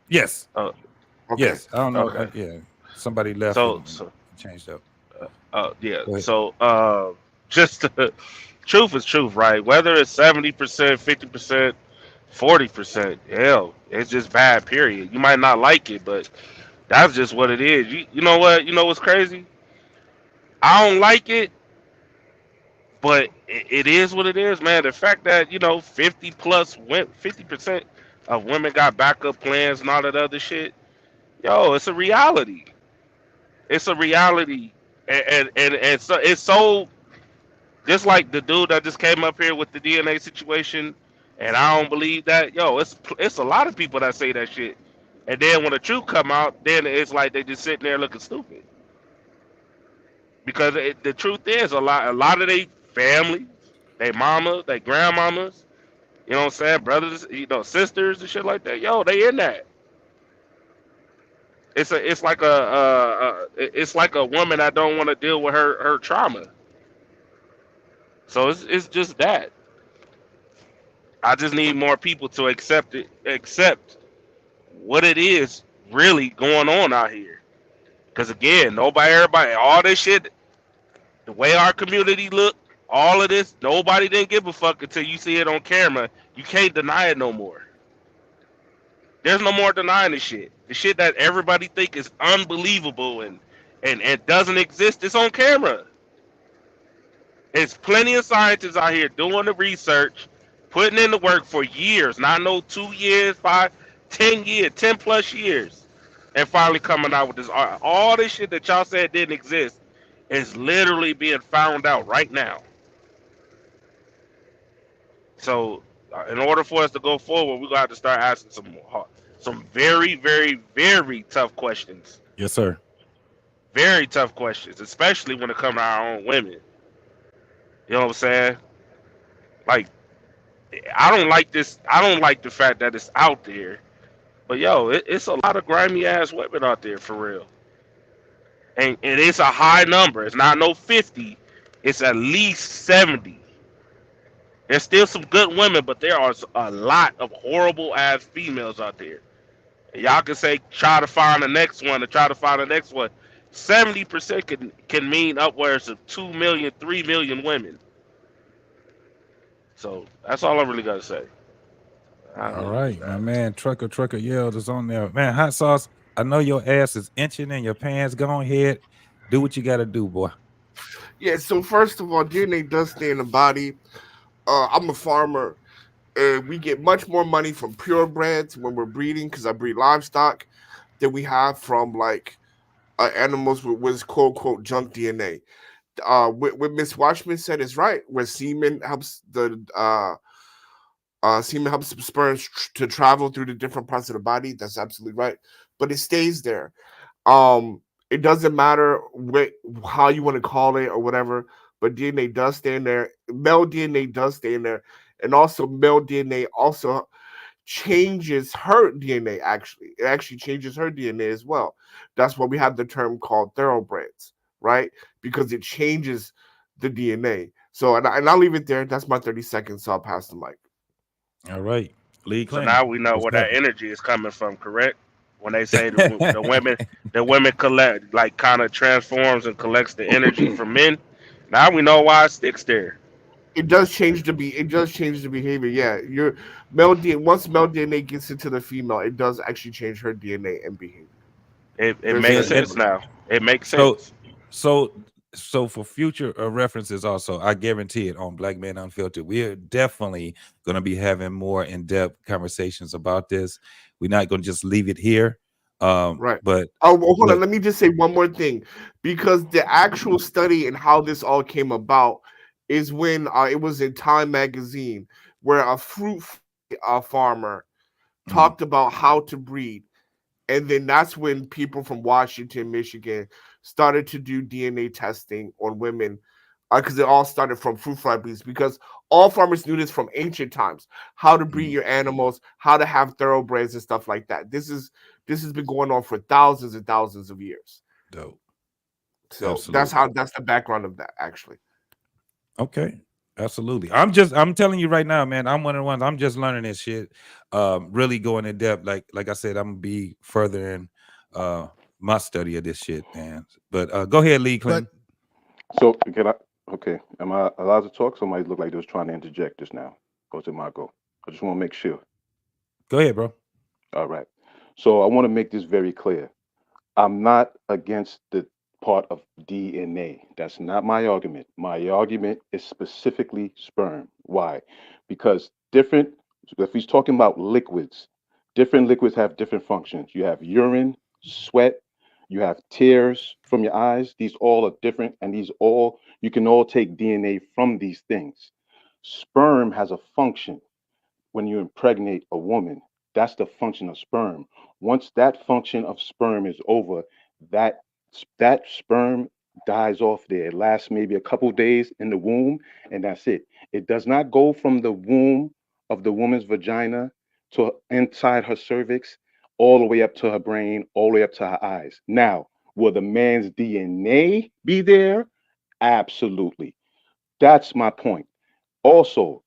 Yes. Okay. Yes. I don't know. Okay. Yeah. Somebody left. So changed up. Yeah. So just truth is truth, right? Whether it's 70%, 50%, 40%, hell, it's just bad. Period. You might not like it, but that's just what it is. You know what? You know what's crazy? I don't like it, but it is what it is, man. The fact that 50% of women got backup plans and all that other shit, it's a reality. It's a reality, and so it's so Just like the dude that just came up here with the DNA situation, and I don't believe that. Yo, it's a lot of people that say that shit, and then when the truth come out, then it's like they just sitting there looking stupid. Because the truth is, a lot of they family, they mama, they grandmamas, you know what I'm saying, brothers, sisters and shit like that. Yo, they in that. It's like a woman that don't want to deal with her trauma. So it's just that. I just need more people to accept what it is really going on out here. Because again, everybody, all this shit, the way our community look, all of this, nobody didn't give a fuck until you see it on camera. You can't deny it no more. There's no more denying the shit. The shit that everybody think is unbelievable and doesn't exist, it's on camera. There's plenty of scientists out here doing the research, putting in the work for years, not no 2 years, 5, 10 years, 10 plus years, and finally coming out with this. All this shit that y'all said didn't exist is literally being found out right now. So, in order for us to go forward, we're gonna have to start asking some very, very, very tough questions. Yes, sir. Very tough questions, especially when it comes to our own women. You know what I'm saying? Like, I don't like this. I don't like the fact that it's out there. But yo, it's a lot of grimy ass women out there for real. And it's a high number. It's not no 50. It's at least 70. There's still some good women, but there are a lot of horrible ass females out there. And y'all can say try to find the next one or try to find the next one. 70% can mean upwards of 2 million, 3 million women. So that's all I really gotta say. All right, my man, Trucker yelled is on there. Man, Hot Sauce, I know your ass is inching in your pants. Go ahead, do what you gotta do, boy. Yeah, so first of all, DNA does stay in the body. I'm a farmer, and we get much more money from purebreds when we're breeding, because I breed livestock, than we have from like animals with quote unquote junk DNA. What Miss Watchman said is right, where semen helps sperms to travel through the different parts of the body. That's absolutely right, but it stays there. It doesn't matter how you want to call it or whatever, but DNA does stay in there. Male DNA does stay in there, and also male DNA also changes her DNA. Actually, it actually changes her DNA as well. That's why we have the term called thoroughbreds, right? Because it changes the DNA. So, and I'll leave it there. That's my 30 seconds. So I'll pass the mic. All right, Lee So Clinton. now we know where that energy is coming from, correct? When they say the women collect, like, kind of transforms and collects the energy from men. Now we know why it sticks there. It does change the behavior. Yeah, your male DNA, once male DNA gets into the female, it does actually change her DNA and behavior. It makes sense now. It makes sense. So for future references, also, I guarantee it, on Black Men Unfiltered, we are definitely going to be having more in-depth conversations about this. We're not going to just leave it here. Right. But hold on. Let me just say one more thing, because the actual study and how this all came about is when it was in Time magazine, where a fruit farmer talked about how to breed. And then that's when people from Washington, Michigan started to do DNA testing on women, because it all started from fruit fly breeds, because all farmers knew this from ancient times, how to breed your animals, how to have thoroughbreds and stuff like that. This has been going on for thousands and thousands of years. Dope. So Absolutely. that's the background of that, actually. Okay. Absolutely. I'm telling you right now, man, I'm one of the ones, I'm just learning this shit. Really going in depth. Like I said, I'm gonna be further in my study of this shit, man. But go ahead, Lee Clinton. So am I allowed to talk? Somebody looked like they was trying to interject just now. Or is it my go? I just want to make sure. Go ahead, bro. All right. So I want to make this very clear. I'm not against the part of DNA. That's not my argument. My argument is specifically sperm. Why? Because if he's talking about liquids, different liquids have different functions. You have urine, sweat, You have tears from your eyes. These all are different, and you can all take DNA from these things. Sperm has a function when you impregnate a woman. That's the function of sperm. Once that function of sperm is over, that that sperm dies off there. It lasts maybe a couple days in the womb, and that's it. It does not go from the womb of the woman's vagina to inside her cervix, all the way up to her brain, all the way up to her eyes. Now, will the man's DNA be there? Absolutely. That's my point. Also,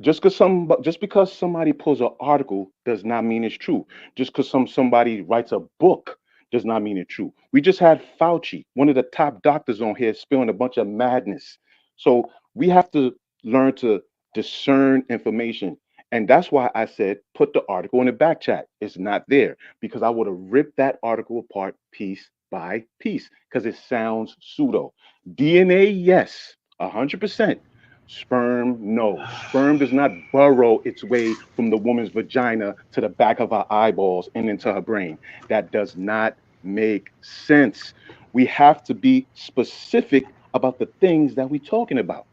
just because somebody pulls an article does not mean it's true. Just because somebody writes a book does not mean it's true. We just had Fauci, one of the top doctors on here, spilling a bunch of madness. So we have to learn to discern information. And that's why I said put the article in the back chat. It's not there because I would have ripped that article apart piece by piece because it sounds pseudo. DNA, yes, 100%. Sperm, no. Sperm does not burrow its way from the woman's vagina to the back of her eyeballs and into her brain. That does not make sense. We have to be specific about the things that we're talking about.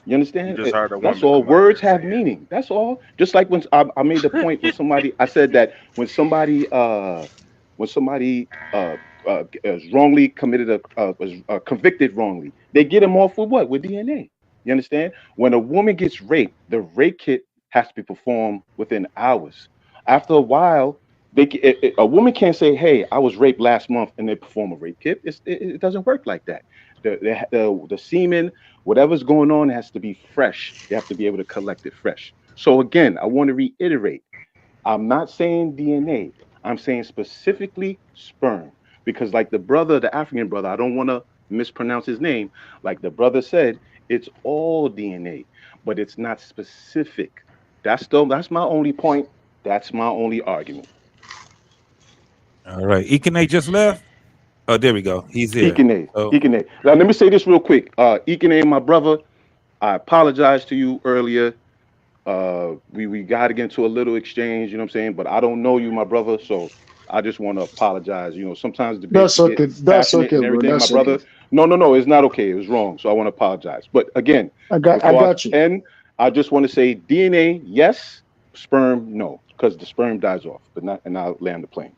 You understand? You just heard a That's woman all. come up Words there have saying, meaning. That's all. Just like when I made the point when somebody, I said that when somebody is wrongly committed was convicted wrongly, they get them off with what? With DNA. You understand? When a woman gets raped, the rape kit has to be performed within hours. After a while, a woman can't say, "Hey, I was raped last month," and they perform a rape kit. It doesn't work like that. The semen, whatever's going on, has to be fresh. They have to be able to collect it fresh. So again, I want to reiterate: I'm not saying DNA. I'm saying specifically sperm, because like the African brother, I don't want to mispronounce his name. Like the brother said, it's all DNA, but it's not specific. That's my only point. That's my only argument. All right. Ikene just left. Oh, there we go. He's here. Ikene. Now let me say this real quick. Ikene, my brother, I apologize to you earlier. We got to get into a little exchange, you know what I'm saying? But I don't know you, my brother, so I just want to apologize. You know, sometimes debates That's okay. get That's passionate okay, and bro. everything, my That's brother. okay. No, it's not okay. It was wrong, so I want to apologize. But again, I got you. end, I just want to say DNA, yes, sperm, no, because the sperm dies off, but not, and I'll land the plane.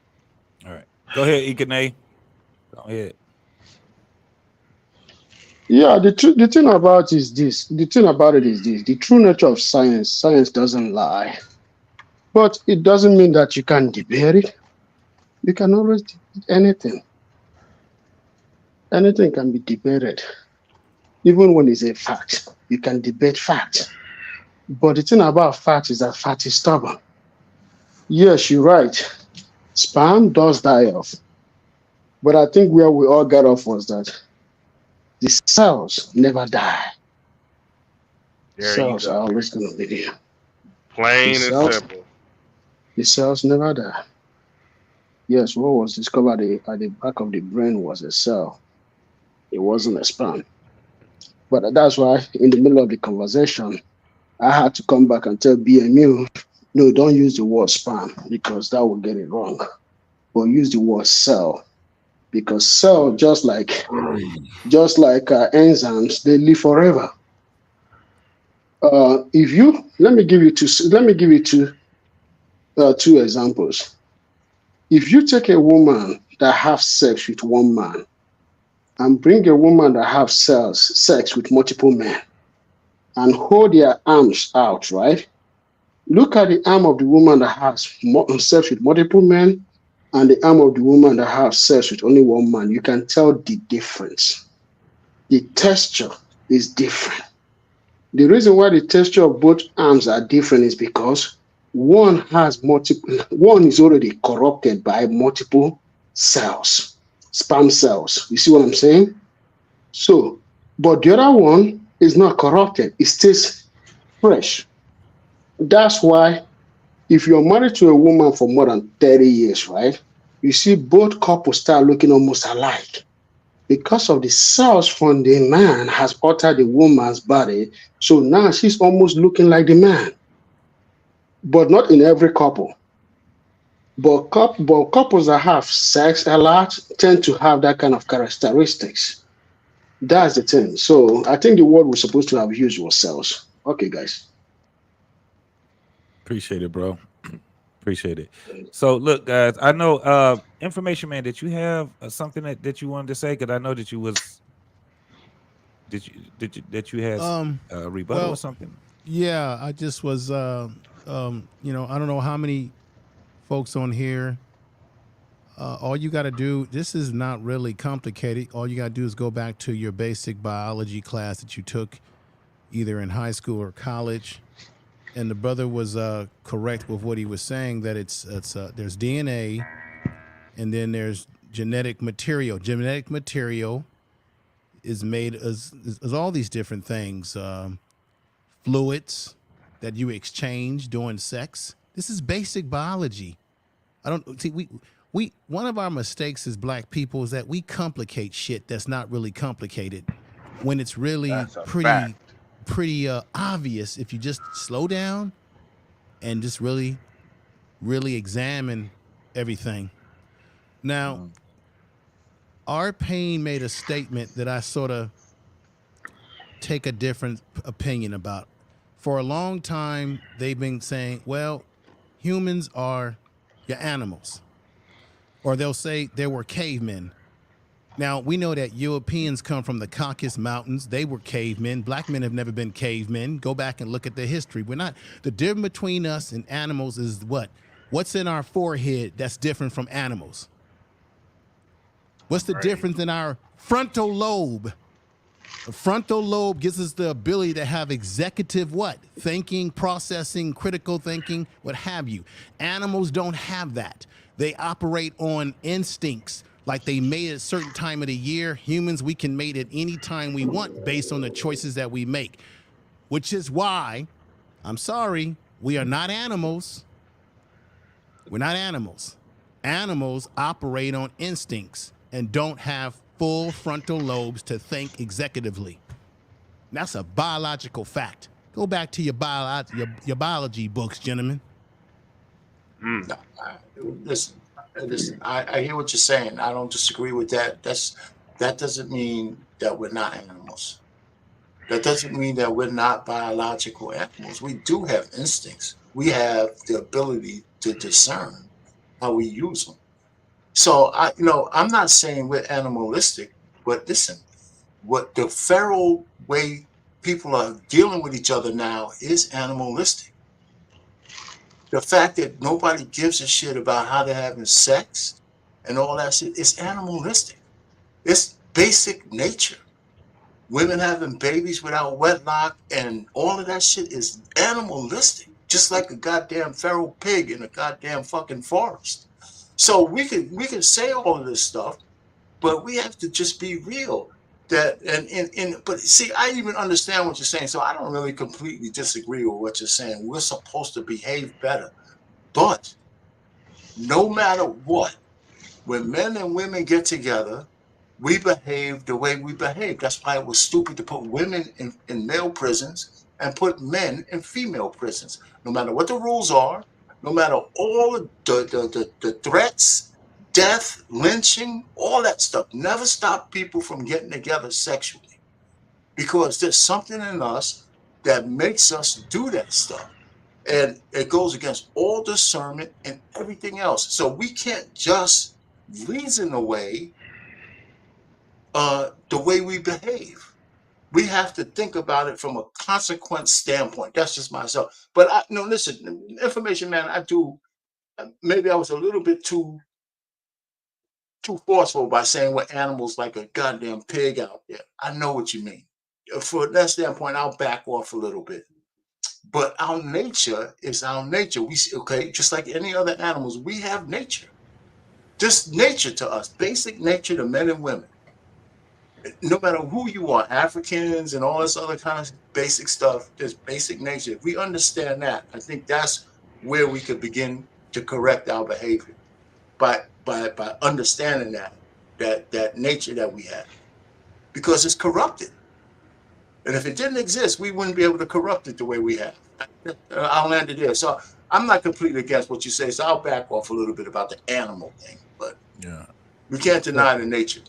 All right, go ahead, Ikene. Go ahead. Yeah, the thing about is this. The thing about it is this. The true nature of science. Science doesn't lie, but it doesn't mean that you can debate it. You can always debate anything. Anything can be debated, even when it's a fact. You can debate facts. But the thing about fact is that fact is stubborn. Yes, you're right. Sperm does die off. But I think where we all got off was that the cells never die. Cells are always going to be there. Plain and simple. The cells never die. Yes, what was discovered at the back of the brain was a cell. It wasn't a sperm. But that's why in the middle of the conversation, I had to come back and tell BMU, no, don't use the word sperm because that will get it wrong. But use the word cell, because cell, just like enzymes, they live forever. Let me give you two examples. If you take a woman that has sex with one man and bring a woman that has sex with multiple men and hold their arms out, right? Look at the arm of the woman that has sex with multiple men and the arm of the woman that has sex with only one man. You can tell the difference. The texture is different. The reason why the texture of both arms are different is because one is already corrupted by multiple cells, sperm cells. You see what I'm saying? So, but the other one is not corrupted. It stays fresh. That's why if you're married to a woman for more than 30 years, right, you see both couples start looking almost alike. Because of the cells from the man has altered the woman's body, so now she's almost looking like the man. But not in every couple. But couples that have sex a lot tend to have that kind of characteristics. That's the thing. So I think the word we're supposed to have used was cells. Okay, guys. Appreciate it, bro. Appreciate it. So look, guys, I know information man, did you have something that you wanted to say? Because I know that you was that you had a rebuttal or something. Yeah, I just was I don't know how many folks on here. All you got to do, this is not really complicated. All you got to do is go back to your basic biology class that you took either in high school or college. And the brother was correct with what he was saying, that it's there's DNA and then there's genetic material. Genetic material is made as all these different things, fluids that you exchange during sex. This is basic biology. I don't see we one of our mistakes as black people is that we complicate shit that's not really complicated when it's really pretty obvious if you just slow down and just really examine everything. Now, our Payne made a statement that I sort of take a different opinion about. For a long time, they've been saying, well, humans are your animals. Or they'll say they were cavemen. Now, we know that Europeans come from the Caucasus Mountains. They were cavemen. Black men have never been cavemen. Go back and look at the history. We're not. The difference between us and animals is what? What's in our forehead that's different from animals? What's the difference in our frontal lobe? The frontal lobe gives us the ability to have executive what? Thinking, processing, critical thinking, what have you. Animals don't have that. They operate on instincts. Like they mate at a certain time of the year. Humans, we can mate at any time we want based on the choices that we make. Which is why, I'm sorry, we are not animals. We're not animals. Animals operate on instincts and don't have full frontal lobes to think executively. That's a biological fact. Go back to your biology books, gentlemen. No, listen, I hear what you're saying. I don't disagree with that. That doesn't mean that we're not animals. That doesn't mean that we're not biological animals. We do have instincts. We have the ability to discern how we use them. So I'm not saying we're animalistic, but listen, what the feral way people are dealing with each other now is animalistic. The fact that nobody gives a shit about how they're having sex and all that shit is animalistic. It's basic nature. Women having babies without wedlock and all of that shit is animalistic, just like a goddamn feral pig in a goddamn fucking forest. So we can say all of this stuff, but we have to just be real. But see, I even understand what you're saying, so I don't really completely disagree with what you're saying. We're supposed to behave better, but no matter what, when men and women get together, we behave the way we behave. That's why it was stupid to put women in male prisons and put men in female prisons. No matter what the rules are, no matter all the threats, death, lynching, all that stuff, never stop people from getting together sexually. Because there's something in us that makes us do that stuff. And it goes against all discernment and everything else. So we can't just reason away the way we behave. We have to think about it from a consequence standpoint. That's just myself. But listen, information man, maybe I was a little bit too forceful by saying we're animals like a goddamn pig out there. I know what you mean. For that standpoint, I'll back off a little bit. But our nature is our nature. Just like any other animals, we have nature. Just nature to us, basic nature to men and women. No matter who you are, Africans and all this other kind of basic stuff, there's basic nature. If we understand that, I think that's where we could begin to correct our behavior by understanding that nature that we have, because it's corrupted. And if it didn't exist, we wouldn't be able to corrupt it the way we have. I'll land it there. So I'm not completely against what you say, so I'll back off a little bit about the animal thing, but we can't deny the nature.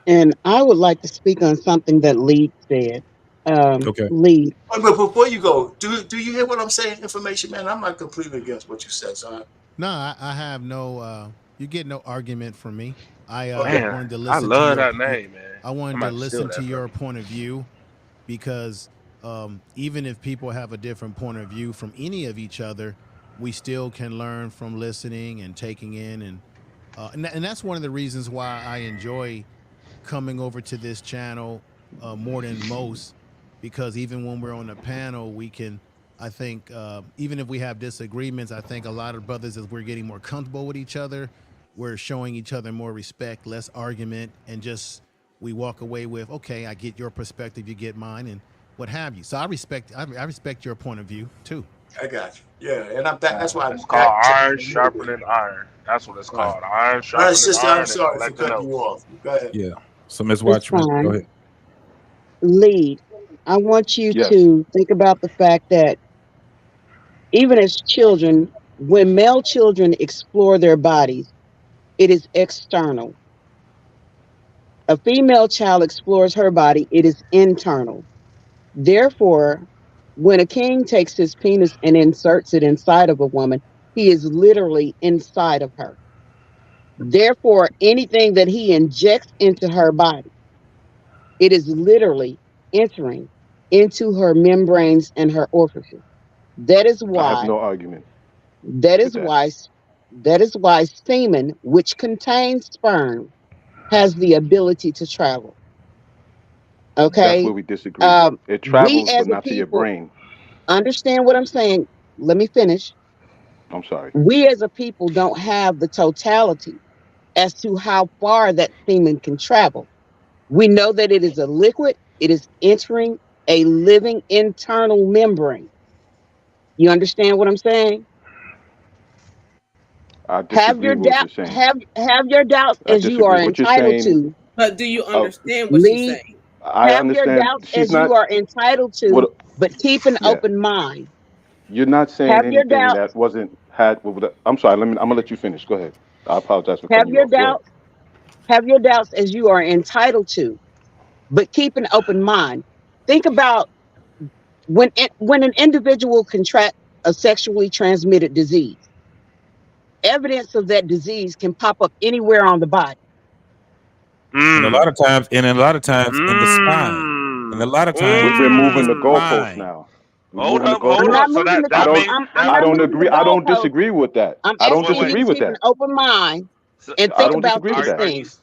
And I would like to speak on something that Lee said. Okay. Lee. But before you go, do you hear what I'm saying? Information, man. I'm not completely against what you said, so No, I have no. You get no argument from me. I Man, wanted to I listen to love your. that name, man. I wanted I'm to about to steal listen that to from your you. point of view, because even if people have a different point of view from any of each other, we still can learn from listening and taking in, and that's one of the reasons why I enjoy coming over to this channel more than most, because even when we're on a panel, we can. I think even if we have disagreements, I think a lot of brothers, as we're getting more comfortable with each other, we're showing each other more respect, less argument, and just we walk away with, okay, I get your perspective, you get mine, and what have you. So I respect your point of view too. I got you. Yeah, and that's why It's called iron sharpening iron. That's what it's called. Iron All right, sharpening sister, iron I'm and sorry for collecting cutting you notes. off. Go ahead. Yeah. So Ms. It's Watchman, go fine. ahead. Lead. I want you Yes. to think about the fact that even as children, when male children explore their bodies, it is external. A female child explores her body, it is internal. Therefore, when a king takes his penis and inserts it inside of a woman, he is literally inside of her. Therefore, anything that he injects into her body, it is literally entering into her membranes and her orifices. That is I have why, no argument that with is that. why, that is why semen, which contains sperm, has the ability to travel. That's where Okay? we disagree. It We travels, as but a not to your people brain. understand what I'm saying. Let me finish. I'm sorry. We as a people don't have the totality as to how far that semen can travel. We know that it is a liquid, it is entering a living internal membrane. You understand what I'm saying? I disagree with what you're saying. Have your doubts I as you are disagree. What you're entitled saying, to. But do you understand what she's Lead. saying? I Have your understand. doubts She's as you not. are entitled to, What? but keep an Yeah. open mind. You're not saying Have your anything doubts. that wasn't had. I'm sorry. I'm gonna let you finish. Go ahead. I apologize for Have cutting you your off. Go ahead. doubts. Have your doubts as you are entitled to, but keep an open mind. Think about when an individual contract a sexually transmitted disease. Evidence of that disease can pop up anywhere on the body. And a lot of times, in the spine. And a lot of times We're in the moving the goalposts spine. now. We're Hold moving the up, hold I'm goalposts. not up. So moving that the I that don't. means I'm that I not don't moving the agree. I don't goalpost. disagree with that. I'm I don't asking wait, you to disagree with keep an that. open mind so and I think don't about disagree with these that. things.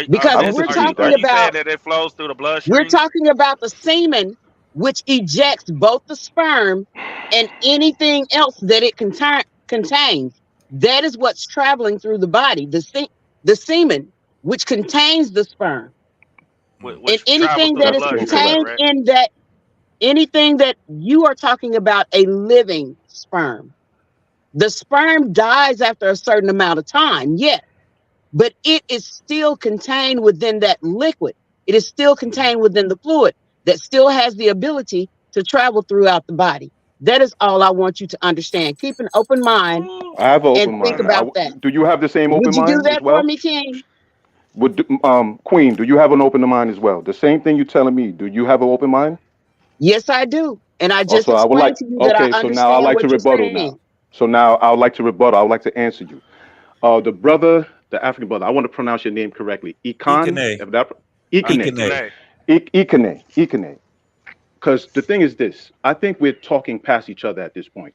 Because I don't disagree with are that. you saying that it flows through the we're bloodstream? talking about the semen, which ejects both the sperm and anything else that it contains. That is what's traveling through the body. The semen, which contains the sperm, and Which travels anything through the that is That's bloodstream, incorrect. contained correct? in that, anything that you are talking about, a living sperm. The sperm dies after a certain amount of time, yes, but it is still contained within that liquid. It is still contained within the fluid that still has the ability to travel throughout the body. That is all I want you to understand. Keep an open mind I have an and open think mind. about that. Do you have the same open Would you do mind as that for well? me, King? Queen, do you have an open mind as well? The same thing you're telling me. Do you have an open mind? Yes, I do. And I just Also, I would like. explained to you that I Okay, so now I understand like to what you're rebuttal saying. now. So now I would like to rebuttal. I would like to answer you. The brother, the African brother. I want to pronounce your name correctly. Ikan. Ikene. If that. Ikene. Ikene. Ikane. Ikene. Ikene. Because the thing is this. I think we're talking past each other at this point.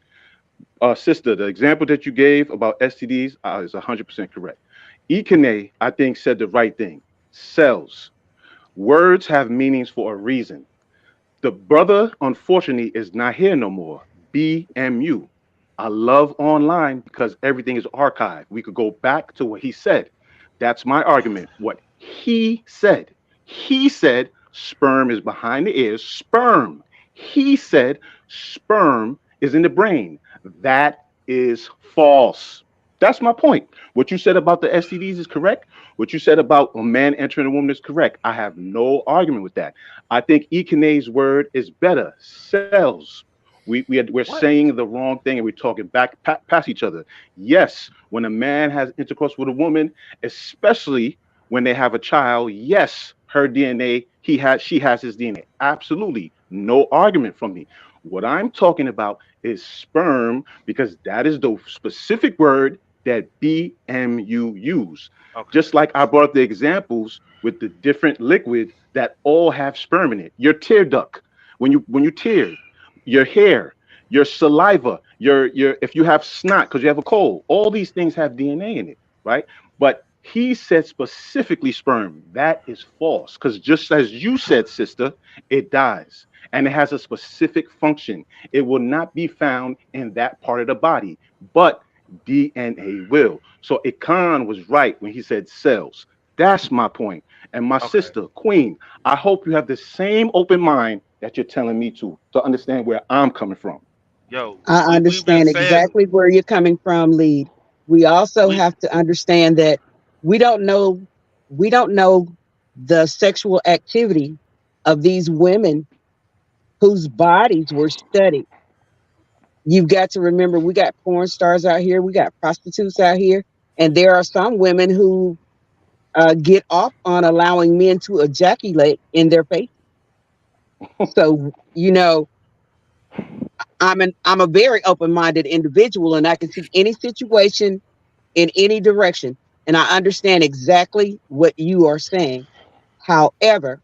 Sister, the example that you gave about STDs is 100% correct. Ikene, I think, said the right thing. Cells. Words have meanings for a reason. The brother, unfortunately, is not here no more. BMU. I love online because everything is archived. We could go back to what he said. That's my argument. What he said. He said sperm is behind the ears. Sperm. He said sperm is in the brain. That is false. That's my point. What you said about the STDs is correct. What you said about a man entering a woman is correct. I have no argument with that. I think Ikene's word is better. Cells. We're saying the wrong thing and we're talking back past each other. Yes, when a man has intercourse with a woman, especially when they have a child, yes, her DNA, she has his DNA. Absolutely. No argument from me. What I'm talking about is sperm, because that is the specific word that BMU use. Okay. Just like I brought up the examples with the different liquid that all have sperm in it. Your tear duct, when you tear, your hair, your saliva, your if you have snot because you have a cold, all these things have DNA in it, right? But he said specifically sperm. That is false, because just as you said, sister, it dies and it has a specific function. It will not be found in that part of the body, but DNA will. So Ikan was right when he said cells. That's my point. And my sister, Queen, I hope you have the same open mind that you're telling me to understand where I'm coming from. Yo, I we've been understand saying exactly where you're coming from, Lead. We also have to understand that we don't know the sexual activity of these women whose bodies were studied. You've got to remember, we got porn stars out here, we got prostitutes out here, and there are some women who get off on allowing men to ejaculate in their face. So, I'm a very open-minded individual, and I can see any situation in any direction, and I understand exactly what you are saying. However,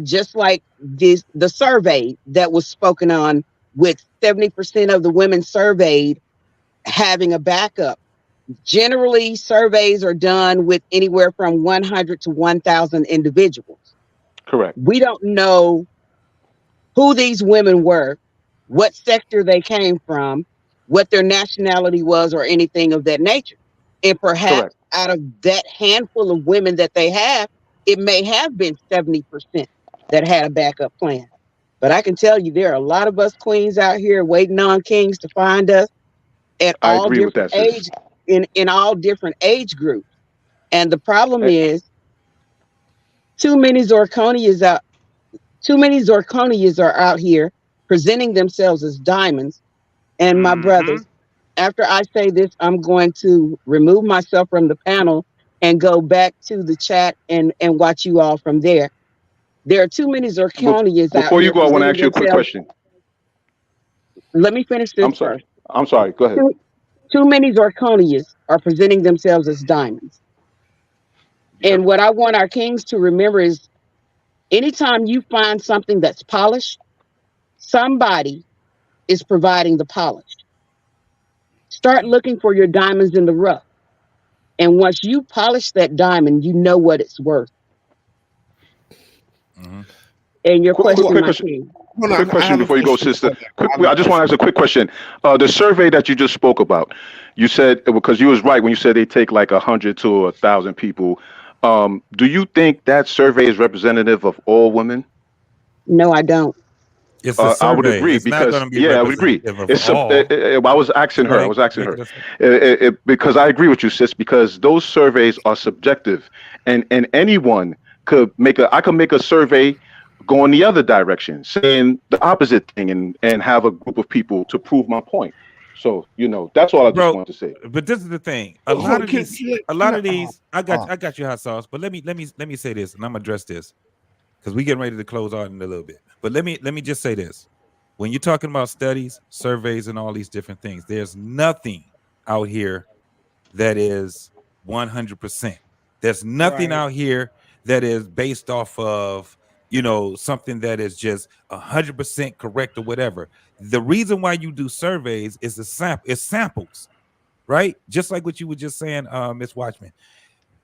just like the survey that was spoken on, with 70% of the women surveyed having a backup. Generally, surveys are done with anywhere from 100 to 1,000 individuals. Correct. We don't know who these women were, what sector they came from, what their nationality was, or anything of that nature. And perhaps out of that handful of women that they have, it may have been 70% that had a backup plan. But I can tell you, there are a lot of us queens out here waiting on kings to find us at I all agree with different that, sis. age, in all different age groups. And the problem is, too many zirconias are out here presenting themselves as diamonds. And my brothers, after I say this, I'm going to remove myself from the panel and go back to the chat and watch you all from there. There are too many zirconias out Before you here go, I want to presenting ask you a quick themselves. question. Let me finish this first. I'm sorry. Go ahead. Too many zirconias are presenting themselves as diamonds. And what I want our kings to remember is, anytime you find something that's polished, somebody is providing the polish. Start looking for your diamonds in the rough. And once you polish that diamond, you know what it's worth. And your question, my king. Quick question before you go, sister. I just want to ask a quick question. The survey that you just spoke about, you said, because you was right when you said they take like 100 to 1,000 people. Do you think that survey is representative of all women? No, I don't. It's a survey. I would agree, it's because not going to be I would agree. representative of all. I was asking her. Because I agree with you, sis. Because those surveys are subjective, and anyone could make a survey go in the other direction, saying the opposite thing, and have a group of people to prove my point. So that's all I just wanted to say. But this is the thing. A lot of these. I got you, hot sauce. But let me say this, and I'm gonna address this, because we getting ready to close out in a little bit. But let me just say this: when you're talking about studies, surveys, and all these different things, there's nothing out here that is 100%. There's nothing out here that is based off of something that is just 100% correct or whatever. The reason why you do surveys is samples, right? Just like what you were just saying, Miss Watchman.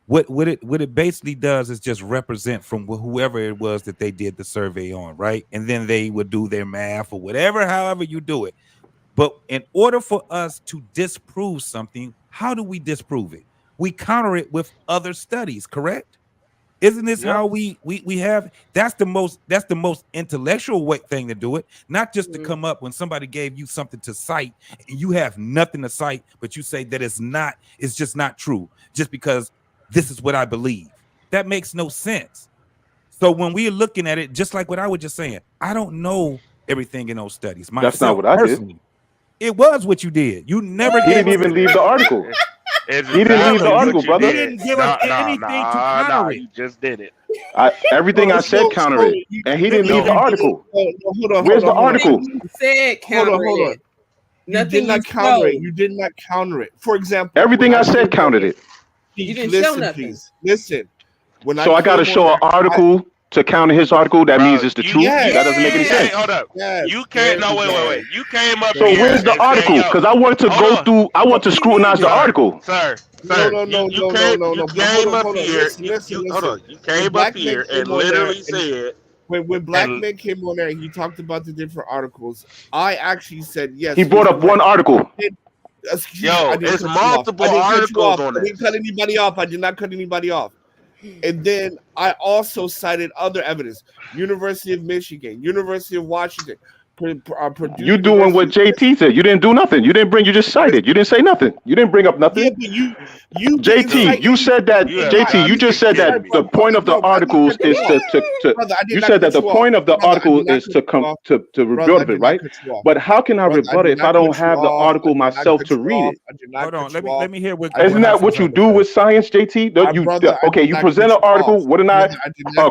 What it basically does is just represent from whoever it was that they did the survey on, right? And then they would do their math or whatever, however you do it. But in order for us to disprove something, how do we disprove it? We counter it with other studies, correct? Isn't this how we have? That's the most intellectual thing to do it, not just to come up when somebody gave you something to cite and you have nothing to cite, but you say that it's just not true, just because this is what I believe. That makes no sense. So when we're looking at it, just like what I was just saying, I don't know everything in those studies. That's not what I did. Personally, it was what you did. You never. He didn't even leave the article. He didn't leave the article, brother. You didn't give us anything to counter it. You just did it. Everything I said counter it, and he didn't leave the article. Where's the article? Said counter it. You did not counter it. You did not counter it. For example, Everything I said countered it. You didn't listen, show nothing. please. Listen. So I got to show an article to counter his article. That means it's the truth. That doesn't make any sense. Hold up. You can't. No, wait. You came up. So here where's the and article? said, yo, Because I wanted to go through. I want to scrutinize the article. Sir. No. You came up here. Hold on. You came up here and literally said. When black men came on there, he talked about the different articles. I actually said yes. He brought up one article. It's multiple articles on it. I didn't cut anybody off. I did not cut anybody off. And then I also cited other evidence: University of Michigan, University of Washington. Purdue You doing what JT said? You didn't do nothing. You didn't bring. You just cited. You didn't say nothing. You didn't bring up nothing. Yeah, but you JT, you said that. JT, you just said that the point of the articles is to. You said that the point of the article is to come to rebut it, right? But how can I rebut it if I don't have the article myself to read it? Hold on. Let me hear what. Isn't that what you do with science, JT? You present an article. Wouldn't I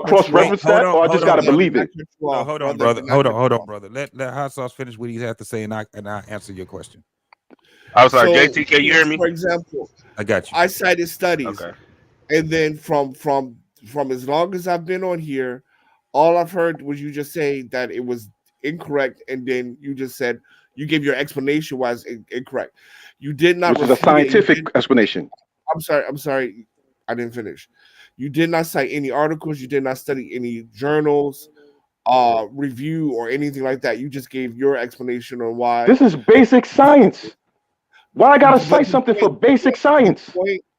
cross-reference that, or I just gotta believe it? Hold on, brother. Hold on, brother. Let Hot Sauce finish what he has to say, and I answer your question. I'm sorry, JT. Can you hear me? For example, I got you. I cited studies, Okay. and then from as long as I've been on here, all I've heard was you just say that it was incorrect, and then you just said you gave your explanation was incorrect. You did not. Which is a scientific explanation. I'm sorry. I didn't finish. You did not cite any articles. You did not study any journals, review, or anything like that. You just gave your explanation on why. This is basic science. Why I gotta cite something for basic science?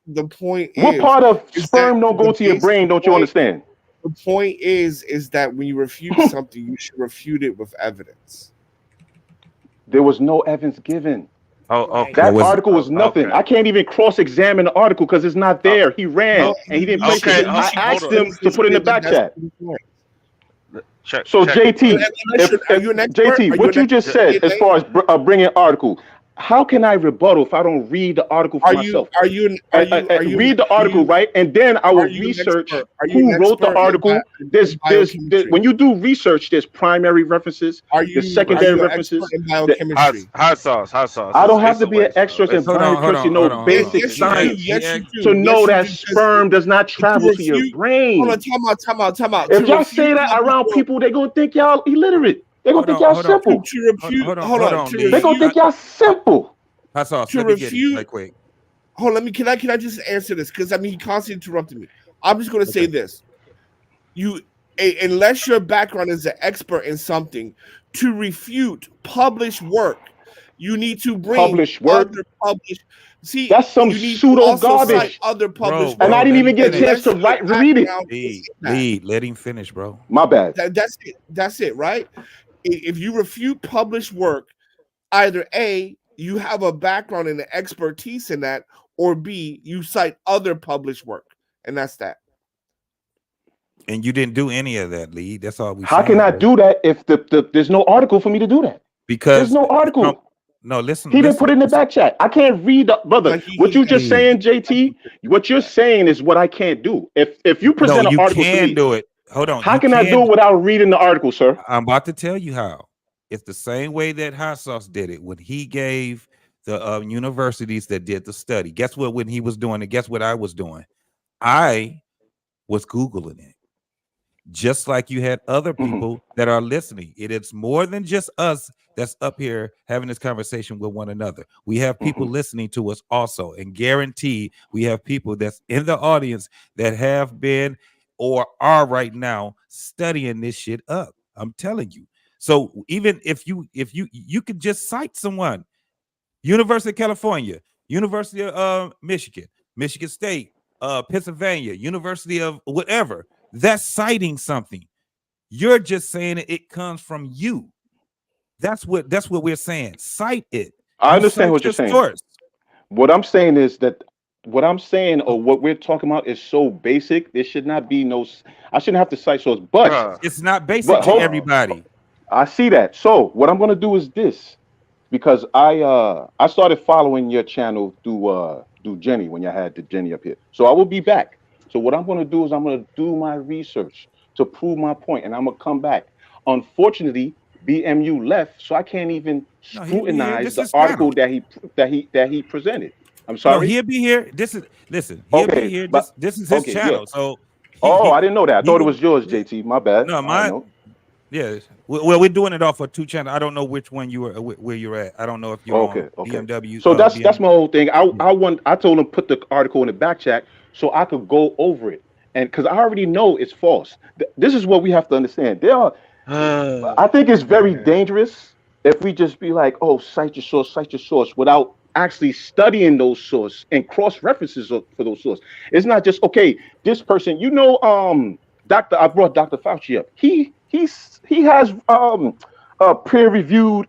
The point is, what part of sperm don't go to your brain? Don't you understand? The point is that when you refute something, you should refute it with evidence. There was no evidence given. Oh, okay. That article was nothing. Okay. I can't even cross-examine the article because it's not there. He ran and he didn't place it. I asked him to put it in the back chat. So JT, JT, what you just said as far as bringing article, how can I rebuttal if I don't read the article for myself? Read the article, right? And then I will research who wrote the article. There's when you do research, there's primary references, there's secondary references. Hot sauce. I don't have to be an expert in biochemistry to know basic science to know that sperm does not travel to your brain. Hold on, time out. If y'all say that around people, they're gonna think y'all illiterate. They're gonna think y'all simple. Hold on. They're gonna think y'all simple. Hot sauce. To refute. Right quick. Hold on, can I just answer this? Because he constantly interrupted me. I'm just gonna say this. Unless your background is an expert in something, to refute published work, you need to bring published work. See, that's some pseudo garbage. Other published and I didn't even get a chance to read it. Lead, let him finish, bro. My bad. That's it, right? If you refute published work, either A, you have a background and an expertise in that, or B, you cite other published work, and that's that. And you didn't do any of that, Lee. That's all we. How can I do that if there's no article for me to do that? Because there's no article. No, listen. He didn't put it in the back chat. I can't read, brother. What you just saying, JT? What you're saying is what I can't do. If you present an article, you can do it. Hold on. How can I do it without reading the article, sir? I'm about to tell you how. It's the same way that Hot Sauce did it when he gave the universities that did the study. Guess what? When he was doing it, guess what I was doing? I was Googling it. Just like you had other people that are listening. It is more than just us that's up here having this conversation with one another. We have people listening to us also, and guarantee we have people that's in the audience that have been or are right now studying this shit up. I'm telling you. So even if you could just cite someone, University of California, University of Michigan, Michigan State, Pennsylvania, University of whatever, that's citing something. You're just saying it comes from you. That's what we're saying. Cite it. I understand what you're saying. Source. What I'm saying is that what I'm saying or what we're talking about is so basic. There should not be I shouldn't have to cite source, but it's not basic to everybody. I see that. So what I'm gonna do is this, because I started following your channel through Jenny when you had the Jenny up here. So I will be back. So what I'm gonna do is I'm gonna do my research to prove my point, and I'm gonna come back. Unfortunately, BMU left, so I can't even No, he'll be here. scrutinize This the is article channel. that he presented. I'm No, sorry. he'll be here. Listen, he'll be Okay, here. but This is his okay, yeah. channel. So Oh, I didn't know that. I he thought it will. was yours, JT. My bad. No, I my know. yeah. Well, we're doing it off of two channels. I don't know which one you are where you're at. I don't know if you're on Okay. BMW. So that's BM. my whole thing. I Yeah. I want I told him put the article in the back chat so I could go over it, and because I already know it's false. This is what we have to understand. I think it's very dangerous if we just be like, oh, cite your source, without actually studying those sources and cross references for those sources. It's not just okay. This person, Doctor. I brought Dr. Fauci up. He has peer reviewed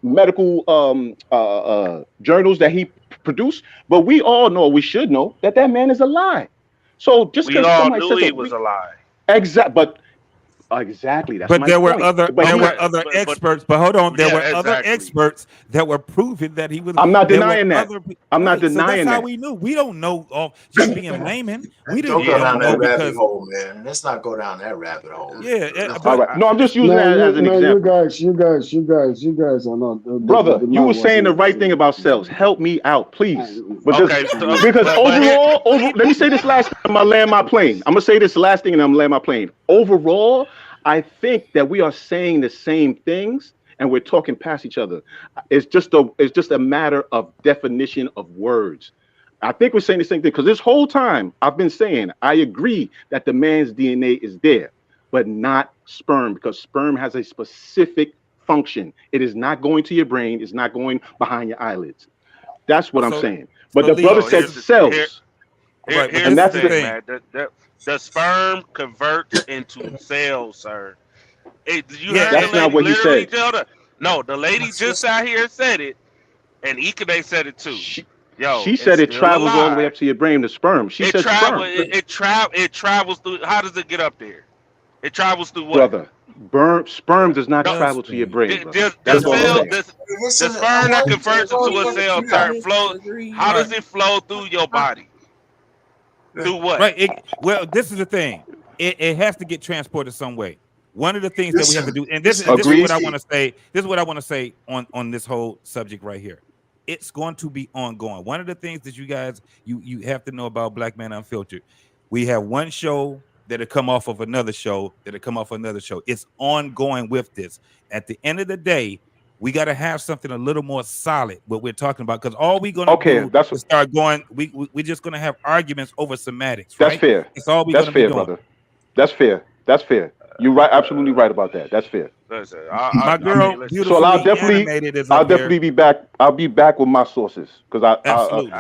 medical journals that he produced, but we all know, we should know that man is a lie. So just We because all somebody knew says he that was a lie. but exactly, that's But my there were point. other But there were he, Okay, other but experts. But hold on, there yeah, were other exactly. experts that were proving that he was. I'm not There were denying that. other I'm not right. So that's denying how that. we knew. We don't know all just being layman. We Don't didn't go Yeah, don't down know that but rabbit because hole, man. Let's not go down that rabbit hole. yeah. All But right. No, I'm just using No, that as an you example. guys, are not Brother, the you man were saying the wasn't. right thing about cells. Help me out, please. okay, Because but here, overall, let me say this last thing, I'm gonna land my plane. I'm gonna say this last thing and I'm gonna land my plane. Overall, I think that we are saying the same things and we're talking past each other. It's just a matter of definition of words. I think we're saying the same thing because this whole time I've been saying I agree that the man's DNA is there, but not sperm, because sperm has a specific function. It is not going to your brain, it's not going behind your eyelids. That's what I'm so saying. But so the brother Lee, so this said is cells, right. But and here's this the is that's the the thing, thing. man. The sperm converts into cells, sir. Hey, you Yeah. heard the that's not lady what he literally said. tell the lady just out here said it, and Ikabe said it too. She, Yo, she it's said it still travels all the way alive. up to your brain, the sperm. She It said travel. sperm. It travels through. How does it get up there? It travels through what? Brother, sperm does not No, travel to your Bloodstream. brain, brother. the That's all I'm cell, saying. the Listen, sperm that converts into a cell yeah. flow. How does it flow through your body? Through what? Right. Well, this is the thing. It has to get transported some way. One of the things that we have to Listen, do, and this is what Agreed. I want to say. This is what I want to say on this whole subject right here. It's going to be ongoing. One of the things that you guys you have to know about Black Man Unfiltered, we have one show that'll come off of another show that'll come off another show. It's ongoing with this. At the end of the day, we got to have something a little more solid what we're talking about, because all we're going to Okay, do is start going. We're just going to have arguments over semantics, that's right? fair. That's all we're That's going to be fair, doing. brother. That's fair. That's fair. You're right, absolutely right about that. That's fair. Listen, My I mean, girl, listen. So I'll beautifully definitely, animated, is I'll up here. definitely be back. I'll be back with my sources because Absolutely.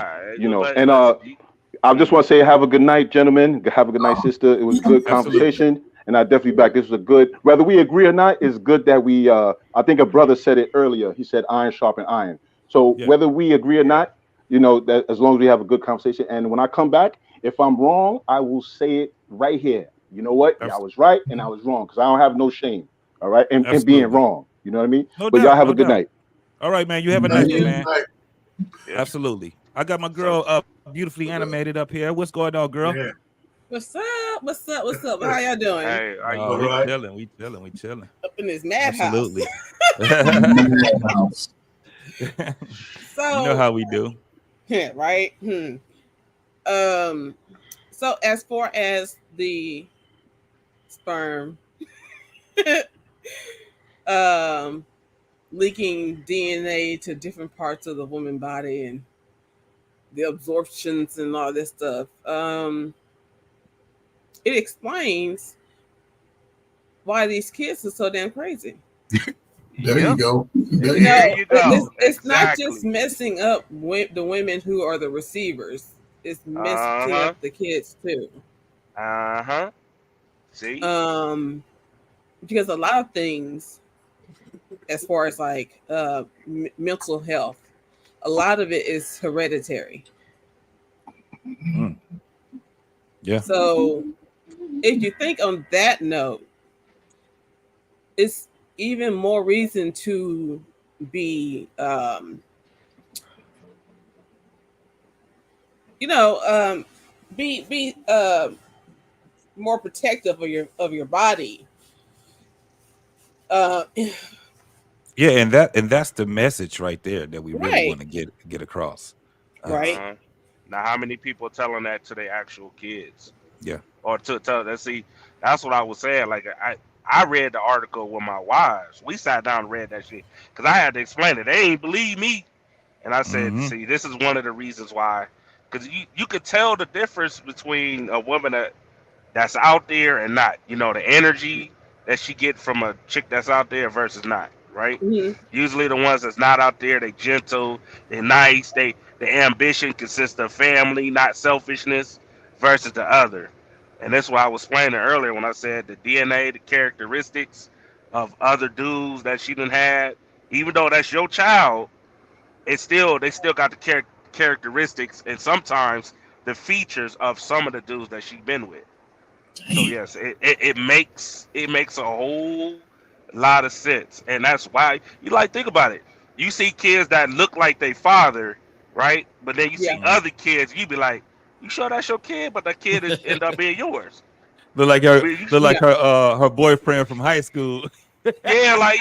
and I just want to say have a good night, gentlemen. Have a good night, sister. It was good Absolutely. conversation, and I definitely back. This was a good. Whether we agree or not, it's good that we. I think a brother said it earlier. He said iron sharpen iron. So Yeah. whether we agree or not, that as long as we have a good conversation, and when I come back, if I'm wrong, I will say it right here. You know what? I was right and I was wrong, because I don't have no shame. All right, and being Absolutely. wrong. You know what I mean? No But y'all doubt. have No a good doubt. night. All right, man. You have a nice day, man. Yeah. Absolutely. I got my girl up, beautifully animated up here. What's going on, girl? Yeah. What's up? What's up? What's up? How y'all doing? Hey, how you Oh, doing? we chilling. We chilling. We chilling. Up in this madhouse. Absolutely. So You know how we do. yeah, right. So as far as the sperm leaking DNA to different parts of the woman body and the absorptions and all this stuff, it explains why these kids are so damn crazy. There you go. There you go. It's not Exactly. just messing up the women who are the receivers. It's messing up the kids too. See? Because a lot of things, as far as like mental health, a lot of it is hereditary. Yeah. So if you think on that note, it's even more reason to be be more protective of your body. Yeah, and that's the message right there that we really Right. want to get across. Right. Now, how many people telling that to their actual kids? Yeah. Or to tell that? See, that's what I was saying. Like I read the article with my wives. We sat down and read that shit because I had to explain it. They ain't believe me, and I said, Mm-hmm. "See, this is one of the reasons why." Because you could tell the difference between a woman that's out there and not. You know, the energy that she get from a chick that's out there versus not. Right? Mhm. Usually the ones that's not out there, they gentle, they nice, the ambition consists of family, not selfishness, versus the other. And that's why I was explaining earlier when I said the DNA, the characteristics of other dudes that she done had, even though that's your child, they still got the characteristics and sometimes the features of some of the dudes that she been with. So yes, it makes a whole lot of sense, and that's why you like think about it. You see kids that look like their father, right? But then you see Yeah. other kids, you be like, "You sure that's your kid?" But that kid is end up being yours. Look like But Yeah. her boyfriend from high school. yeah, like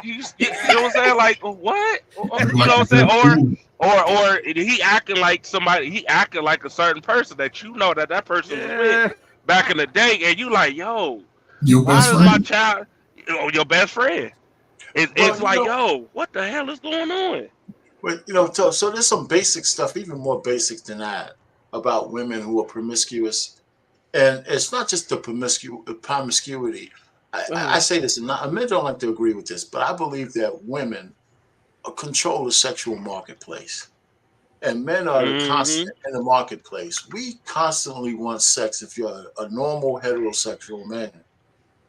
you know what I'm saying? Like what? You Like know a what I'm good saying? food. Or he acting like somebody. He acting like a certain person that you know that person was with Yeah. back in the day, and you like, yo. Your Why best does my friend. child, your best friend? It's Well, you like, know, yo, what the hell is going on? so there's some basic stuff, even more basic than that, about women who are promiscuous, and it's not just the promiscuity. I Uh-huh. say this, and men don't like to agree with this, but I believe that women control the sexual marketplace. And men are the Mm-hmm. constant in the marketplace. We constantly want sex if you're a normal heterosexual man.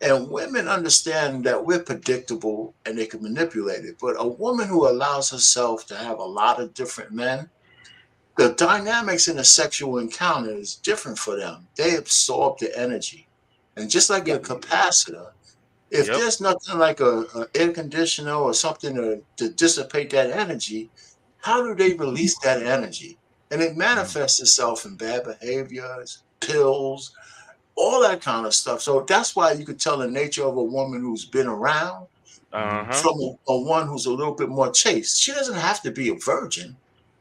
And women understand that we're predictable and they can manipulate it. But a woman who allows herself to have a lot of different men, the dynamics in a sexual encounter is different for them. They absorb the energy. And just like a Yep. capacitor, if Yep. there's nothing like a air conditioner or something to dissipate that energy, how do they release that energy? And it manifests itself in bad behaviors, pills, all that kind of stuff. So that's why you could tell the nature of a woman who's been around Uh-huh. from a one who's a little bit more chaste. She doesn't have to be a virgin,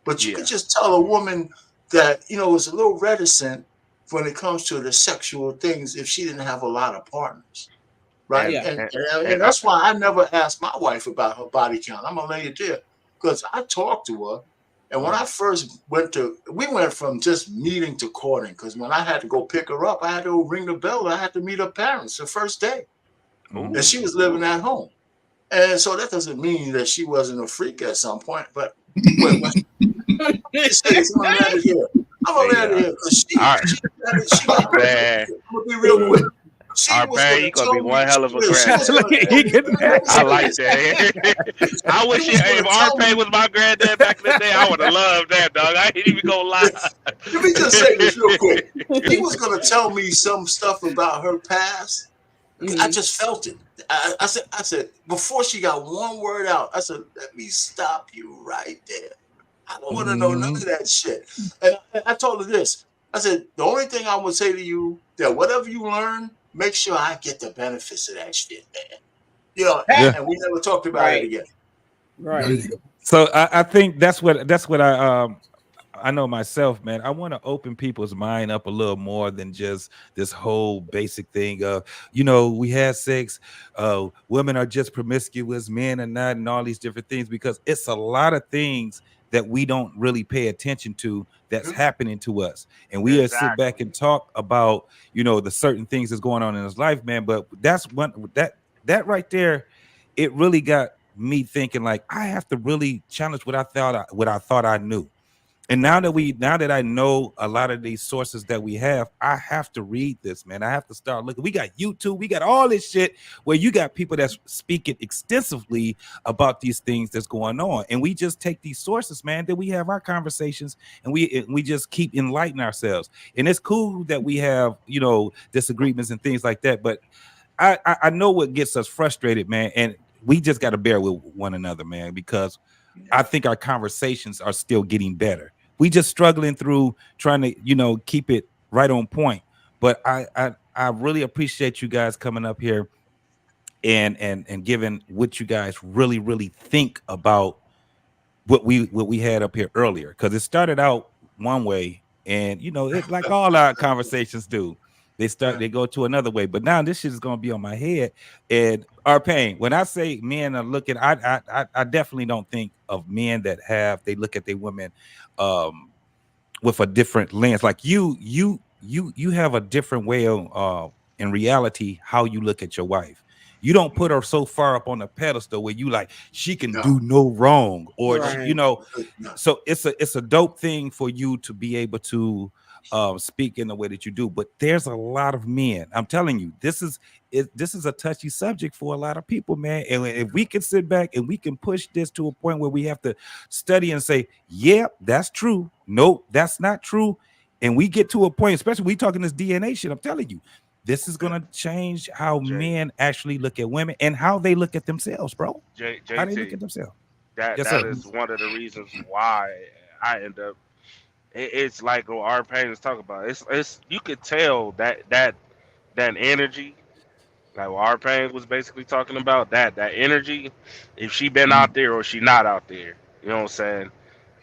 but you could Yeah. just tell a woman that, is a little reticent when it comes to the sexual things if she didn't have a lot of partners. Right. And Yeah. and, And and that's why I never asked my wife about her body count. I'm gonna lay it there because I talked to her. And when I first we went from just meeting to courting because when I had to go pick her up, I had to ring the bell. I had to meet her parents the first day. And ooh, she was living at home. And so that doesn't mean that she wasn't a freak at some point. But when she says, I'm gonna land it here. I'm gonna land it yeah. here because Our she our got her. bad, I'm gonna be real quick. She our was bad. gonna You gonna be tell me one hell of a she was granddad. gonna tell me I like that. I she wish was if gonna tell RP me. was my granddad back in the day, I would have loved that dog. I ain't even gonna lie. Let me just say this real quick. She was gonna tell me some stuff about her past. I Mhm. just felt it. I said before she got one word out, I said, let me stop you right there. I don't want to know none of that shit. And I told her this. I said, the only thing I would say to you that whatever you learn, make sure I get the benefits of that shit, man. Yeah. And we never talked about it Right. again. There Right. you go. So I think that's what I know myself, man. I want to open people's mind up a little more than just this whole basic thing of, we had sex, women are just promiscuous, men are not, and all these different things, because it's a lot of things that we don't really pay attention to that's happening to us. And we sit back Exactly. and talk about, the certain things that's going on in his life, man. But that's one that right there, it really got me thinking like I have to really challenge what I thought I knew. And now that I know a lot of these sources that we have, I have to read this, man. I have to start looking. We got YouTube, we got all this shit where you got people that's speaking extensively about these things that's going on. And we just take these sources, man, that we have our conversations and we just keep enlightening ourselves. And it's cool that we have, disagreements and things like that. But I know what gets us frustrated, man, and we just got to bear with one another, man, because I think our conversations are still getting better. We just struggling through trying to, keep it right on point. But I really appreciate you guys coming up here and giving what you guys really, really think about what we had up here earlier, because it started out one way, and it like all our conversations do. They go to another way, but now this shit is gonna be on my head. And our pain. When I say men are looking, I definitely don't think of men that they look at their women with a different lens. Like you have a different way of in reality how you look at your wife. You don't put her so far up on the pedestal where you like she can do no wrong, or so it's a dope thing for you to be able to speak in the way that you do. But there's a lot of men, I'm telling you, this is a touchy subject for a lot of people, man. And if we can sit back and we can push this to a point where we have to study and say, yeah, that's true, nope, that's not true, and we get to a point, especially we talking this DNA shit, I'm telling you, this is gonna change how men actually look at women and how they look at themselves, bro. How they look at themselves. That is one of the reasons why I end up. It's like what our parents talk about. It's you could tell that energy, like what our parents was basically talking about, that energy. If she been out there or she not out there, you know what I'm saying?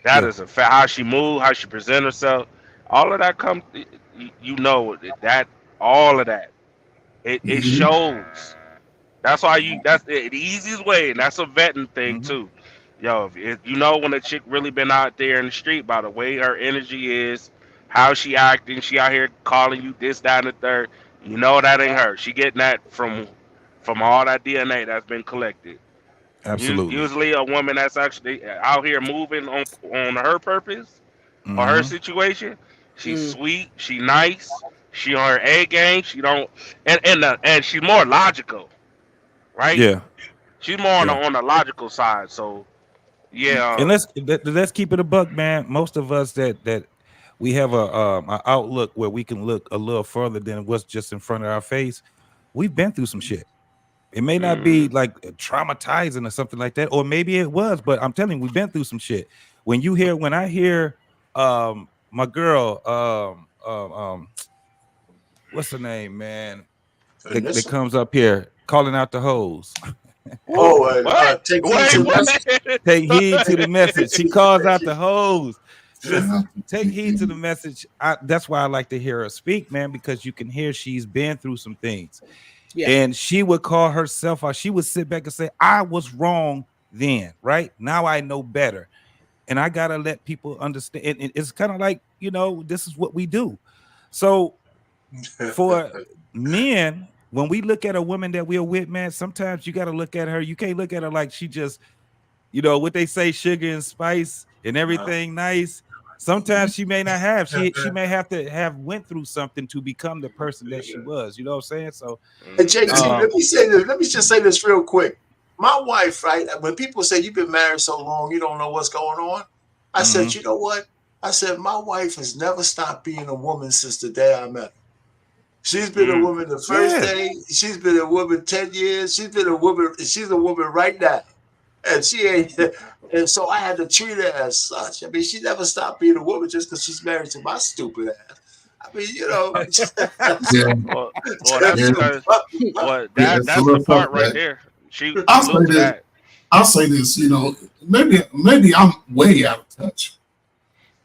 That is a fact. How she move, how she present herself, all of that comes. That all of that. It shows. That's why that's the easiest way, and that's a vetting thing too. Yo, if you know when a chick really been out there in the street by the way her energy is, how she acting, she out here calling you this, that, and the third, you know that ain't her. She getting that from all that DNA that's been collected. Absolutely. Usually a woman that's actually out here moving on her purpose or her situation, she's sweet, she nice, she on her A game, she don't and she's more logical, right? Yeah. She's more on the logical side. So yeah. And let's keep it a buck, man. Most of us that we have a outlook where we can look a little further than what's just in front of our face. We've been through some shit. It may not be like traumatizing or something like that, or maybe it was, but I'm telling you, we've been through some shit. When I hear my girl, what's her name, man? That comes up here calling out the hoes. Take heed to the message. Take heed to the message. She calls out the hoes. Take heed to the message. That's why I like to hear her speak, man, because you can hear she's been through some things. Yeah. And she would call herself out. She would sit back and say, I was wrong then, right? Now I know better. And I got to let people understand. And it's kind of like, this is what we do. So for men, when we look at a woman that we're with, man, sometimes you got to look at her. You can't look at her like she just, what they say, sugar and spice and everything nice. Sometimes she may not have. She may have to have went through something to become the person that she was. You know what I'm saying? So, and JT, let me say this. Let me just say this real quick. My wife, right? When people say you've been married so long, you don't know what's going on. I said, you know what? I said my wife has never stopped being a woman since the day I met her. She's been a woman the first day. She's been a woman 10 years. She's been a woman. She's a woman right now. And she ain't, and so I had to treat her as such. I mean, she never stopped being a woman just because she's married to my stupid ass. I mean, that's the part right there. I'll say this, maybe I'm way out of touch.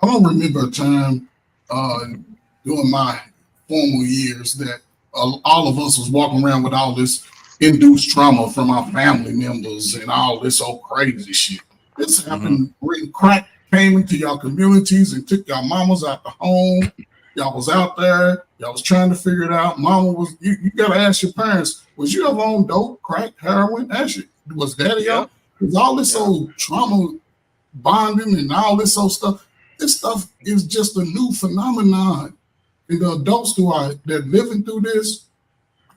I don't remember a time during my formal years that all of us was walking around with all this induced trauma from our family members and all this old crazy shit. This happened when crack came into your communities and took your mamas out the home. Y'all was out there. Y'all was trying to figure it out. Mama was, you got to ask your parents, was you ever on dope, crack, heroin? Ask you, was daddy out? Because all this old trauma bonding and all this old stuff, this stuff is just a new phenomenon. And the adults that living through this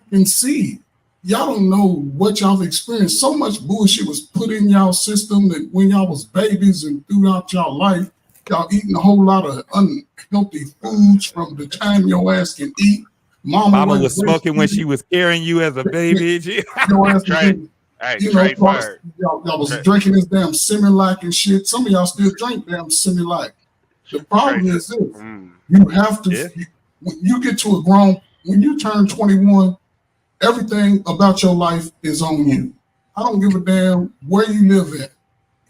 can see. Y'all don't know what y'all have experienced. So much bullshit was put in y'all system that when y'all was babies and throughout y'all life, y'all eating a whole lot of unhealthy foods from the time your ass can eat. Mama was smoking when she was carrying you as a baby. Your ass Trey, was, hey, you know, Trey fired. y'all was Trey. drinking this damn Similac and shit. Some of y'all still drink damn Similac. The problem is this: you have to. When you get to a grown, when you turn 21, everything about your life is on you. I don't give a damn where you live at.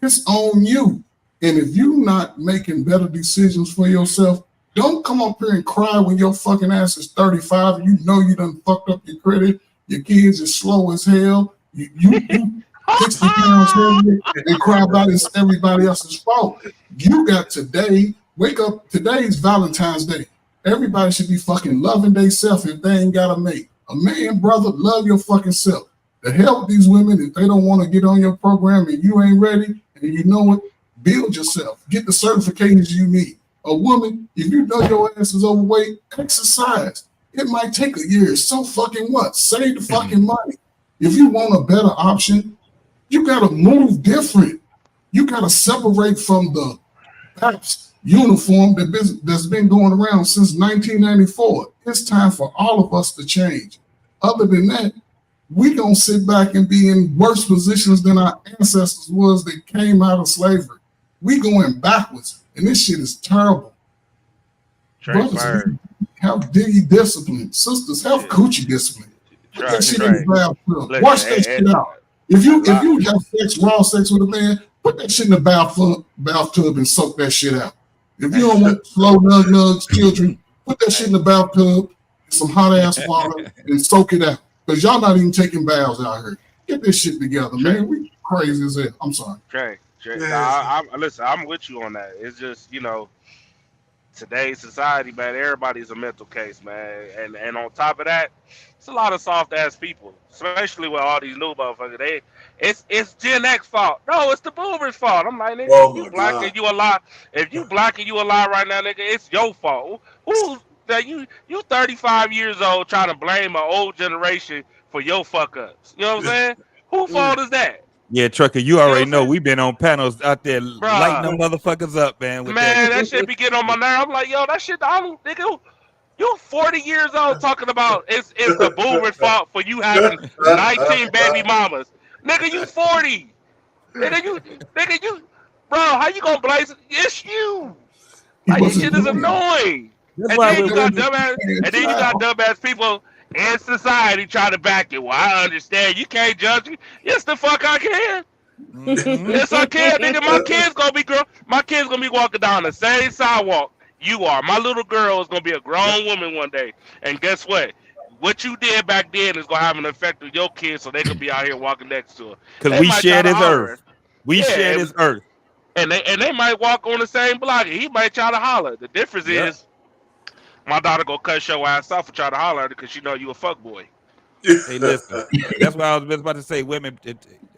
It's on you. And if you're not making better decisions for yourself, don't come up here and cry when your fucking ass is 35 and you know you done fucked up your credit. Your kids are slow as hell. You 60 pounds heavier and cry about it's everybody else's fault. You got today, wake up, today's Valentine's Day. Everybody should be fucking loving themselves if they ain't got a mate. A man, brother, love your fucking self. The hell with these women, if they don't want to get on your program and you ain't ready and you know it, build yourself. Get the certifications you need. A woman, if you know your ass is overweight, exercise. It might take a year. So fucking what? Save the fucking money. If you want a better option, you got to move different. You got to separate from the PAPS uniform that's been going around since 1994. It's time for all of us to change. Other than that, we gonna sit back and be in worse positions than our ancestors was that came out of slavery. We going backwards, and this shit is terrible. Brothers, have diggy discipline. Sisters, have coochie discipline. Put that shit in the bathtub. Wash that shit out. If you have sex, raw sex with a man, put that shit in the bathtub and soak that shit out. If you don't want slow nugs, children, put that shit in the bathtub, some hot ass water, and soak it out. Because y'all not even taking baths out here. Get this shit together, man. We crazy as hell. I'm sorry. Trey. Nah, listen, I'm with you on that. It's just, you know, today's society, man, everybody's a mental case, man. And on top of that, it's a lot of soft ass people, especially with all these new motherfuckers. It's Gen X fault. No, it's the boomers' fault. I'm like, nigga, if you black and you a lie, if you black and you a lie right now, nigga, it's your fault. Who's that? You 35 years old trying to blame an old generation for your fuck ups. You know what I'm saying? Whose fault is that? Yeah, Trucker, you already know we've been on panels out there lighting them motherfuckers up, man. That shit be getting on my nerve. I'm like, yo, that shit, nigga, you 40 years old talking about it's the boomer's fault for you having 19 baby mamas. Nigga, you 40. Nigga, you, bro, how you gonna blame it? It's you. Like, this shit is annoying. And then you got dumbass people in society trying to back it. Well, I understand. You can't judge me. Yes, the fuck I can. Yes, I can, nigga. My kids gonna be walking down the same sidewalk you are. My little girl is gonna be a grown woman one day. And guess what? What you did back then is gonna have an effect on your kids, so they could be out here walking next to her. Because we share this earth. We share this earth. And they might walk on the same block. And he might try to holler. The difference is, my daughter gonna cut your ass off and try to holler at her because she know you a fuckboy. Hey, listen. That's what I was about to say. Women,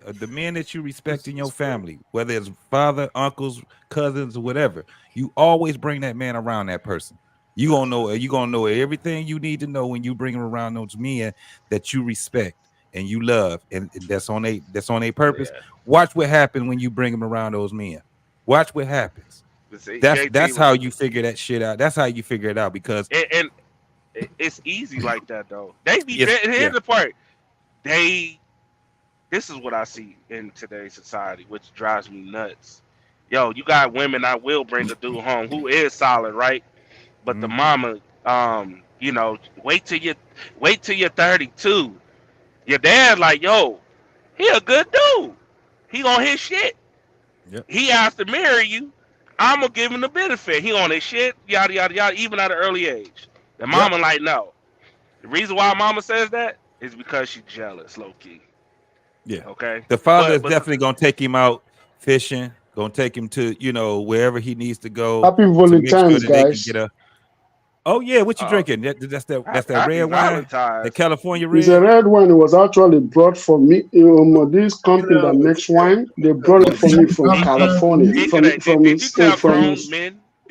the men that you respect in your family, whether it's father, uncles, cousins, or whatever, you always bring that man around that person. You gonna know everything you need to know when you bring him around those men that you respect and you love, and that's on a purpose. Yeah. Watch what happens when you bring him around those men. Watch what happens. That's how you figure that shit out. That's how you figure it out, because and it's easy like that though. Here's the part. This is what I see in today's society, which drives me nuts. Yo, you got women that will bring a dude home who is solid, right? But the mama, you know, wait till you're 32. Your dad like, yo, he a good dude. He on his shit. Yep. He has to marry you. I'm gonna give him the benefit. He on his shit, yada yada yada, even at an early age. The mama like, no. The reason why mama says that is because she's jealous, low key. Yeah. Okay. The father is definitely gonna take him out fishing, gonna take him to, you know, wherever he needs to go. Happy Valentine's, guys. Oh yeah, what you drinking? That's that red wine, the California red. It's a red wine. It was actually brought for me. This company that makes wine, they brought it for me from California. Did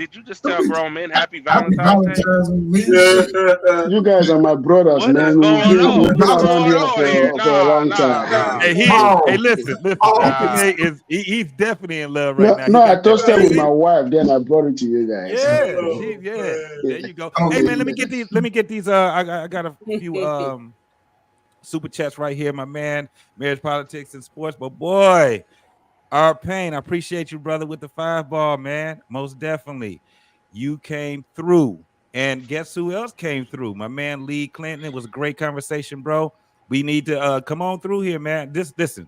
Did you just tell grown men Happy Happy Valentine's Day? Valentine's Day. You guys are my brothers, What is man. going We've on? been What's around going here on here? for a long Nah. time. Hey, listen. Nah. He's definitely in love right No, now. no, I He got that toasted with baby. my wife, then I brought it to you guys. Yeah. There you go. Hey man, let me get these. I got a few super chats right here, my man. Marriage, politics, and sports. But boy, our pain. I appreciate you, brother, with the 5-ball, man. Most definitely, you came through. And guess who else came through? My man Lee Clinton. It was a great conversation, bro. We need to come on through here, man. Listen.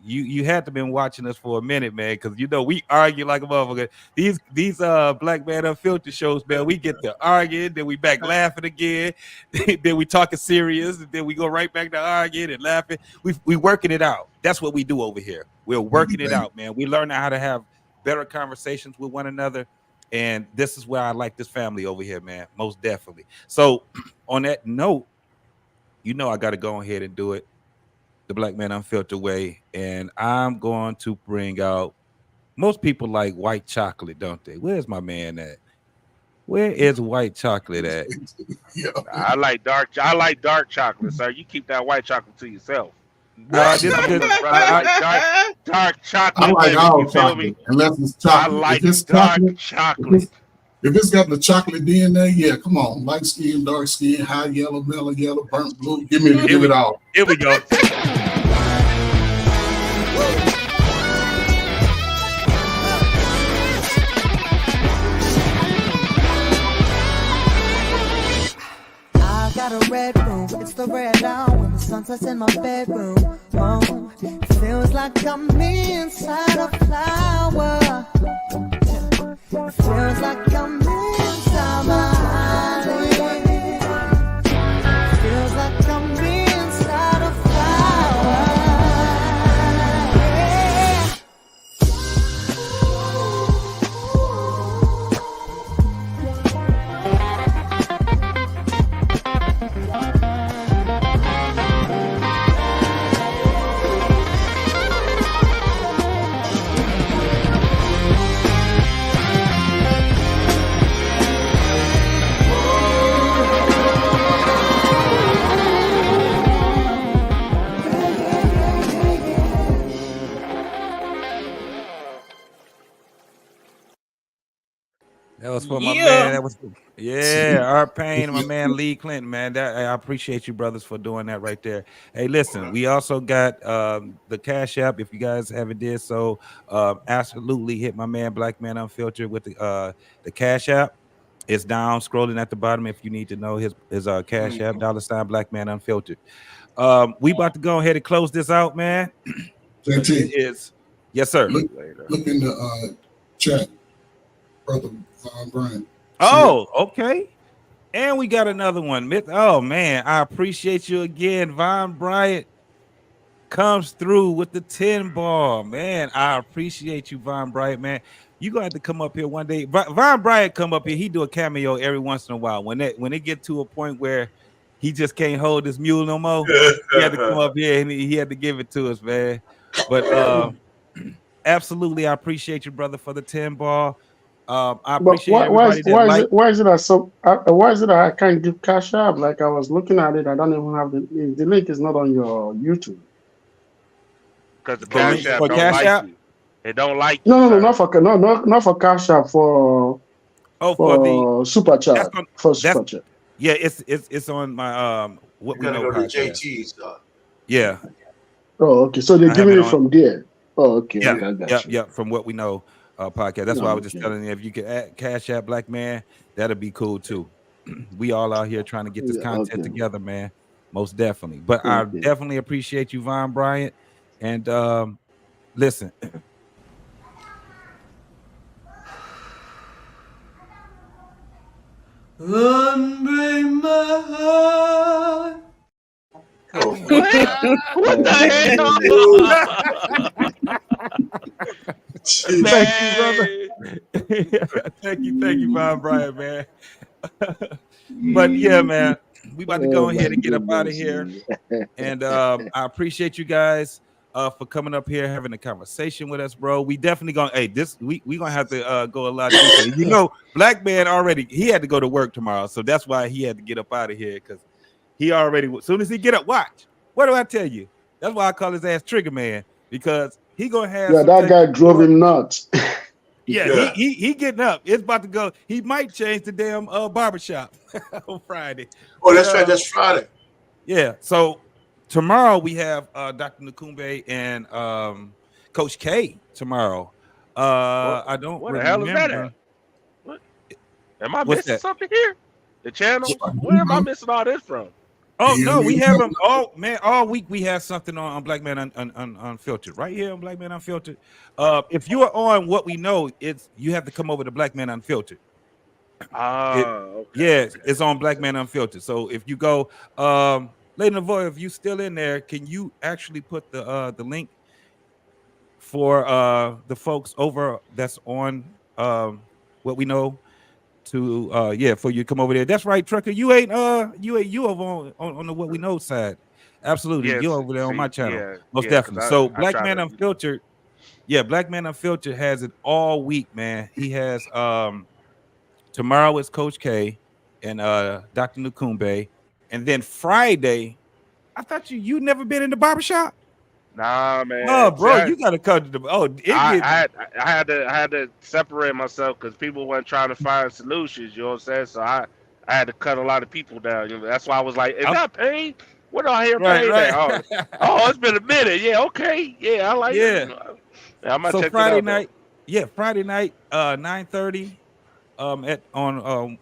You had to been watching us for a minute, man, because we argue like a motherfucker. These Black Man Unfiltered shows, man, we get to arguing, then we back laughing again, then we talking serious, and then we go right back to arguing and laughing. We working it out. That's what we do over here. We're working it out, man. We learn how to have better conversations with one another, and this is where I like this family over here, man. Most definitely. So, on that note, I got to go ahead and do it the Black Man Unfiltered way, and I'm going to bring out. Most people like white chocolate, don't they? Where's my man at? Where is white chocolate at? I like dark chocolate, sir. You keep that white chocolate to yourself. No, this I like dark chocolate. I like baby, all you feel chocolate, me? unless it's chocolate. I like if it's dark chocolate. If it's got the chocolate DNA, yeah, come on. Light skin, dark skin, high yellow, mellow yellow, burnt blue. Give it all. Here we go. I got a red room, it's the red now when the sun sets in my bedroom. Oh, it feels like I'm inside a flower. It feels like I'm inside my eyelid. Feels like I'm inside a flower. That was for my man. That was our pain, my man Lee Clinton, man. I appreciate you, brothers, for doing that right there. Hey, listen, we also got the Cash App. If you guys haven't did so, absolutely hit my man Black Man Unfiltered with the Cash App. It's down, scrolling at the bottom. If you need to know his Cash App, $ Black Man Unfiltered. We about to go ahead and close this out, man. JT, it is yes, sir. Look in the chat, brother Von Bryant. Oh, okay. And we got another one. Oh man, I appreciate you again. Von Bryant comes through with the 10-ball. Man, I appreciate you, Von Bryant, man. You gonna have to come up here one day. Von Bryant come up here. He do a cameo every once in a while. When it get to a point where he just can't hold his mule no more, he had to come up here and he had to give it to us, man. But absolutely, I appreciate you, brother, for the 10-ball. I appreciate everybody that why is it that I can't give Cash App? Like I was looking at it, I don't even have the link is not on your YouTube. Because the Cash App don't like you. It don't like you. No, not for Cash App, for the Super Chat. Super Chat. Yeah, it's on my what we know podcast. JT's. Yeah. Oh, okay. So they're giving it from there. Oh, okay. Yeah. From what we know. Podcast. That's why I was just telling you, if you could add Cash App Black Man, that'd be cool too. We all out here trying to get this content together, man. Most definitely. But I definitely appreciate you, Von Bryant. And listen. Unbreak my heart. What the hell? Thank you, brother. Thank you, Von Bryant, man. But yeah, man, we about to go ahead and get up out of here. And I appreciate you guys. for coming up here, having a conversation with us, bro. We definitely gonna we gonna have to go a lot deeper. You know, Black Man he had to go to work tomorrow, so that's why he had to get up out of here, because he already, as soon as he get up, watch. What do I tell you? That's why I call his ass Trigger Man, because he gonna have that guy drove him nuts. Yeah, he getting up. It's about to go. He might change the damn barbershop on Friday. Oh, that's right. That's Friday. Yeah. So tomorrow we have Dr. Nakumbe and Coach K tomorrow. I don't What the hell is that remember. at? What? Am I What's missing that? something here? The channels? Where am I missing all this from? Oh no, we have them all week. We have something on Black Man Unfiltered right here on Black Man Unfiltered. If you are on What We Know, you have to come over to Black Man Unfiltered. It's on Black Man Unfiltered. So if you go, Lady Navoy, if you still in there, can you actually put the link for the folks over that's on What We Know to for you to come over there? That's right, Trucker. You ain't you over on the What We Know side. Absolutely. Yes, You're over there on my channel. yeah, Most yeah, definitely. 'cause So I Black try Man to- Unfiltered. Yeah, Black Man Unfiltered has it all week, man. He has tomorrow is Coach K and Dr. Nakumbe. And then Friday, I thought you never been in the barbershop? Nah, man. Oh, bro, See, you gotta come to the I had to separate myself because people weren't trying to find solutions. You know what I'm saying? So I had to cut a lot of people down. You know, that's why I was like, "Is that paid? What do I hear paid at?" Oh, it's been a minute. Yeah, okay. Yeah, I like it. Yeah, I might So check Friday it out, night, Friday night, 9:30, on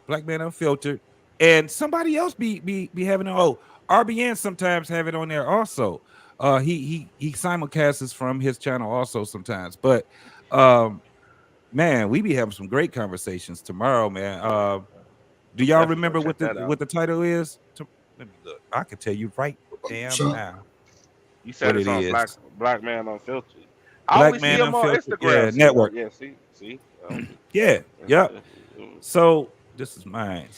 Black Man Unfiltered, and somebody else be having it. Oh, RBN sometimes have it on there also. He simulcasts from his channel also sometimes, but man, we be having some great conversations tomorrow, man. Do y'all Definitely remember check that out. what the title is? Let me look. I can tell you right damn now. You said what it's it on is. Black Man Unfiltered. I Black always Man see him on Unfiltered, Instagram. yeah, network. Yeah, see. Yep. So this is mine.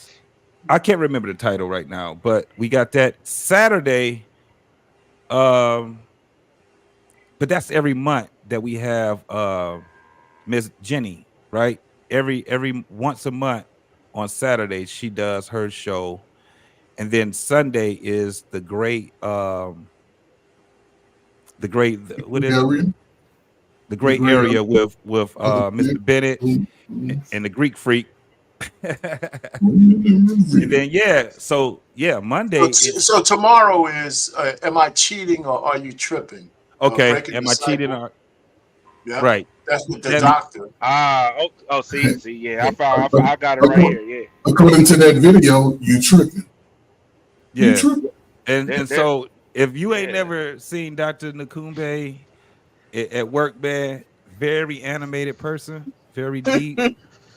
I can't remember the title right now, but we got that Saturday. But that's every month that we have Miss Jenny, right? Every once a month on Saturday she does her show, and then Sunday is the great what is it? The great area with Mr. Bennett and the Greek Freak. And then Monday. So tomorrow is am I cheating or are you tripping? Okay, am I cheating or right? That's with the doctor. See, yeah, I got it right here. Yeah. According to that video, you tripping. Yeah. You tripping. And so if you ain't never seen Dr. Nakumbe at work, man, very animated person, very deep,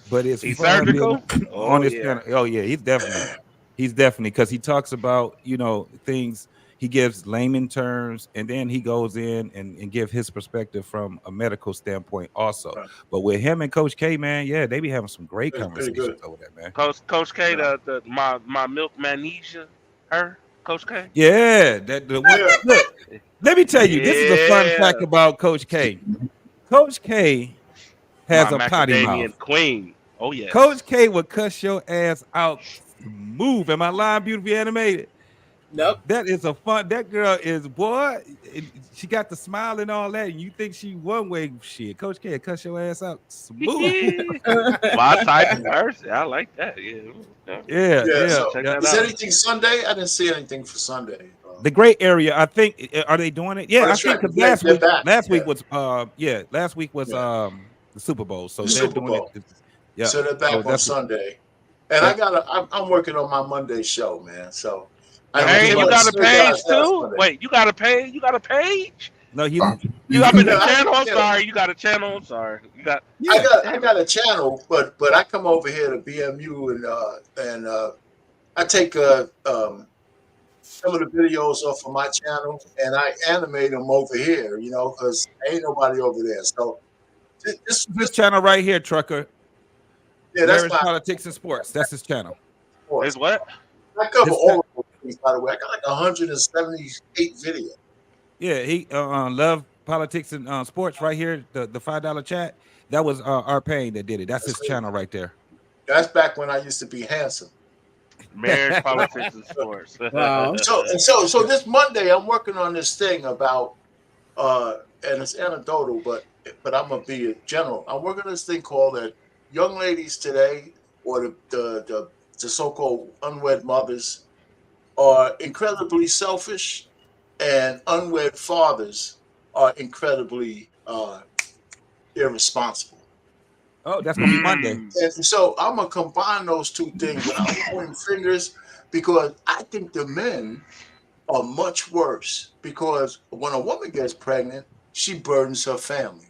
but it's He's fun surgical on his channel. Oh yeah, he's definitely because he talks about things. He gives layman terms, and then he goes in and give his perspective from a medical standpoint also. Right. But with him and Coach K, man, they be having some great conversations over there, man. Coach K, my milk magnesia, Coach K. Yeah, look, let me tell you, this is a fun fact about Coach K. Coach K has a potty mouth. Queen. Oh yeah. Coach K will cuss your ass out. Move. Am I lying, beautifully animated? Nope. That is that girl is, boy, she got the smile and all that, and you think she one way. Shit, Coach K cuss your ass out smooth. My type of person. I like that. Yeah. So check that is out. anything Sunday? I didn't see anything for Sunday. The gray area, I think, are they doing it? Yeah, I think because last week was the Super Bowl, so they're doing it. Yeah, so they're back on Sunday, and I'm working on my Monday show, man. So. Hey, you got a page too? Wait, you got a page? You got a page? No, you got a channel. I'm sorry, you got a channel. I'm sorry, you got. I got a channel, but I come over here to BMU and I take some of the videos off of my channel and I animate them over here, because ain't nobody over there. So this channel right here, Trucker. Yeah, that's my politics and sports. That's his channel. Is what? I cover all of those things, by the way. I got like 178 videos. Yeah, he love politics and sports right here. The $5 chat. That was our Payne that did it. That's his channel right there. That's back when I used to be handsome. Marriage, politics, and sports. Wow. So this Monday I'm working on this thing about and it's anecdotal, but I'm gonna be a general. I'm working on this thing called that young ladies today, or the so-called unwed mothers, are incredibly selfish, and unwed fathers are incredibly irresponsible. Oh, that's gonna be Monday. And so I'm gonna combine those two things without pointing fingers, because I think the men are much worse, because when a woman gets pregnant, she burdens her family.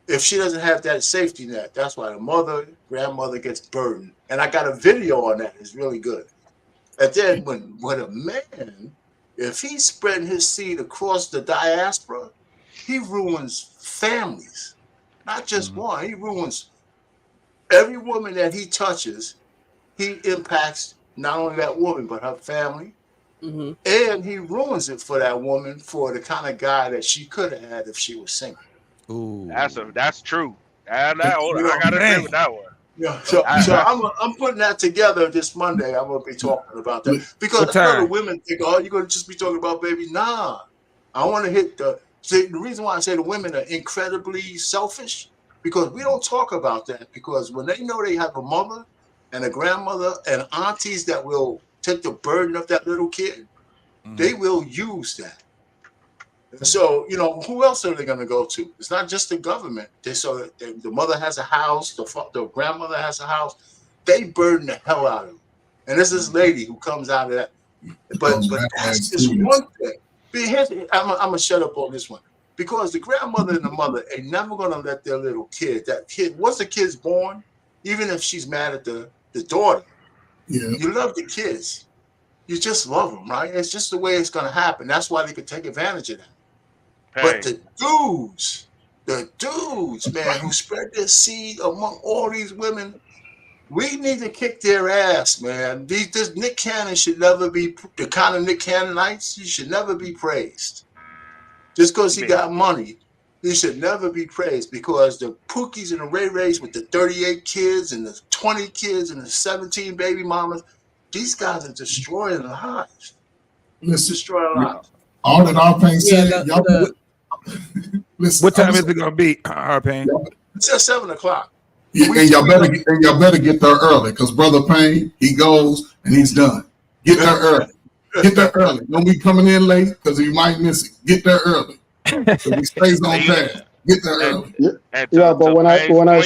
If she doesn't have that safety net, that's why the mother, grandmother gets burdened. And I got a video on that. It's really good. And then when a man, if he's spreading his seed across the diaspora, he ruins families. Not just one. He ruins every woman that he touches. He impacts not only that woman, but her family. And he ruins it for that woman, for the kind of guy that she could have had if she was single. Ooh, that's true. I gotta agree with that one. Yeah, so I'm putting that together this Monday. I'm gonna be talking about that, because I know the women think, "Oh, you're gonna just be talking about baby." Nah, I want to hit the reason why I say the women are incredibly selfish, because we don't talk about that, because when they know they have a mother and a grandmother and aunties that will take the burden of that little kid, they will use that. So, who else are they going to go to? It's not just the government. The mother has a house, the grandmother has a house. They burden the hell out of them. And this is this lady who comes out of that. But that's just one thing. I'm going to shut up on this one. Because the grandmother and the mother ain't never going to let their little kid, once the kid's born, even if she's mad at the daughter, you love the kids. You just love them, right? It's just the way it's going to happen. That's why they could take advantage of that. But the dudes, man, who spread their seed among all these women, we need to kick their ass, man. This Nick Cannon should never be the kind of Nick Cannonites. He should never be praised. Just because he got money, he should never be praised, because the Pookies and the Ray Rays with the 38 kids and the 20 kids and the 17 baby mamas, these guys are destroying lives. Destroying lives. All that Arpain said, listen, what time is it gonna be, Arpain? It's at 7 o'clock. Yeah, and y'all better get there early, because Brother Payne, he goes and he's done. Get there early. Get there early. Don't be coming in late, because you might miss it. Get there early. So he stays on task. Get there early. Yeah, but when I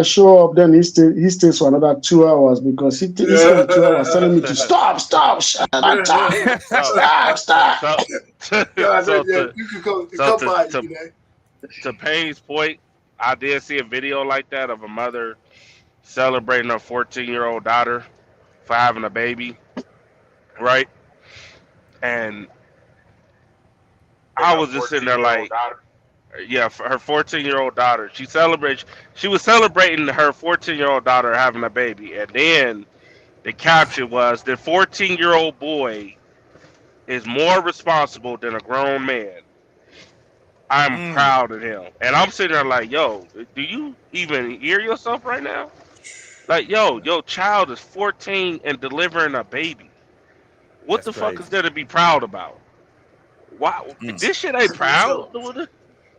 show up, then he stays for another 2 hours, because he spent 2 hours telling me to stop, shut up, stop. You can come by, to Payne's point, I did see a video like that of a mother celebrating her 14-year-old daughter for having a baby, right? And I was just sitting there like, yeah, for her 14-year-old daughter. She was celebrating her 14-year-old daughter having a baby, and then the caption was, the 14-year-old boy is more responsible than a grown man. I'm proud of him. And I'm sitting there like, yo, do you even hear yourself right now? Like, your child is 14 and delivering a baby. What the fuck is there to be proud about? Why? This shit ain't proud.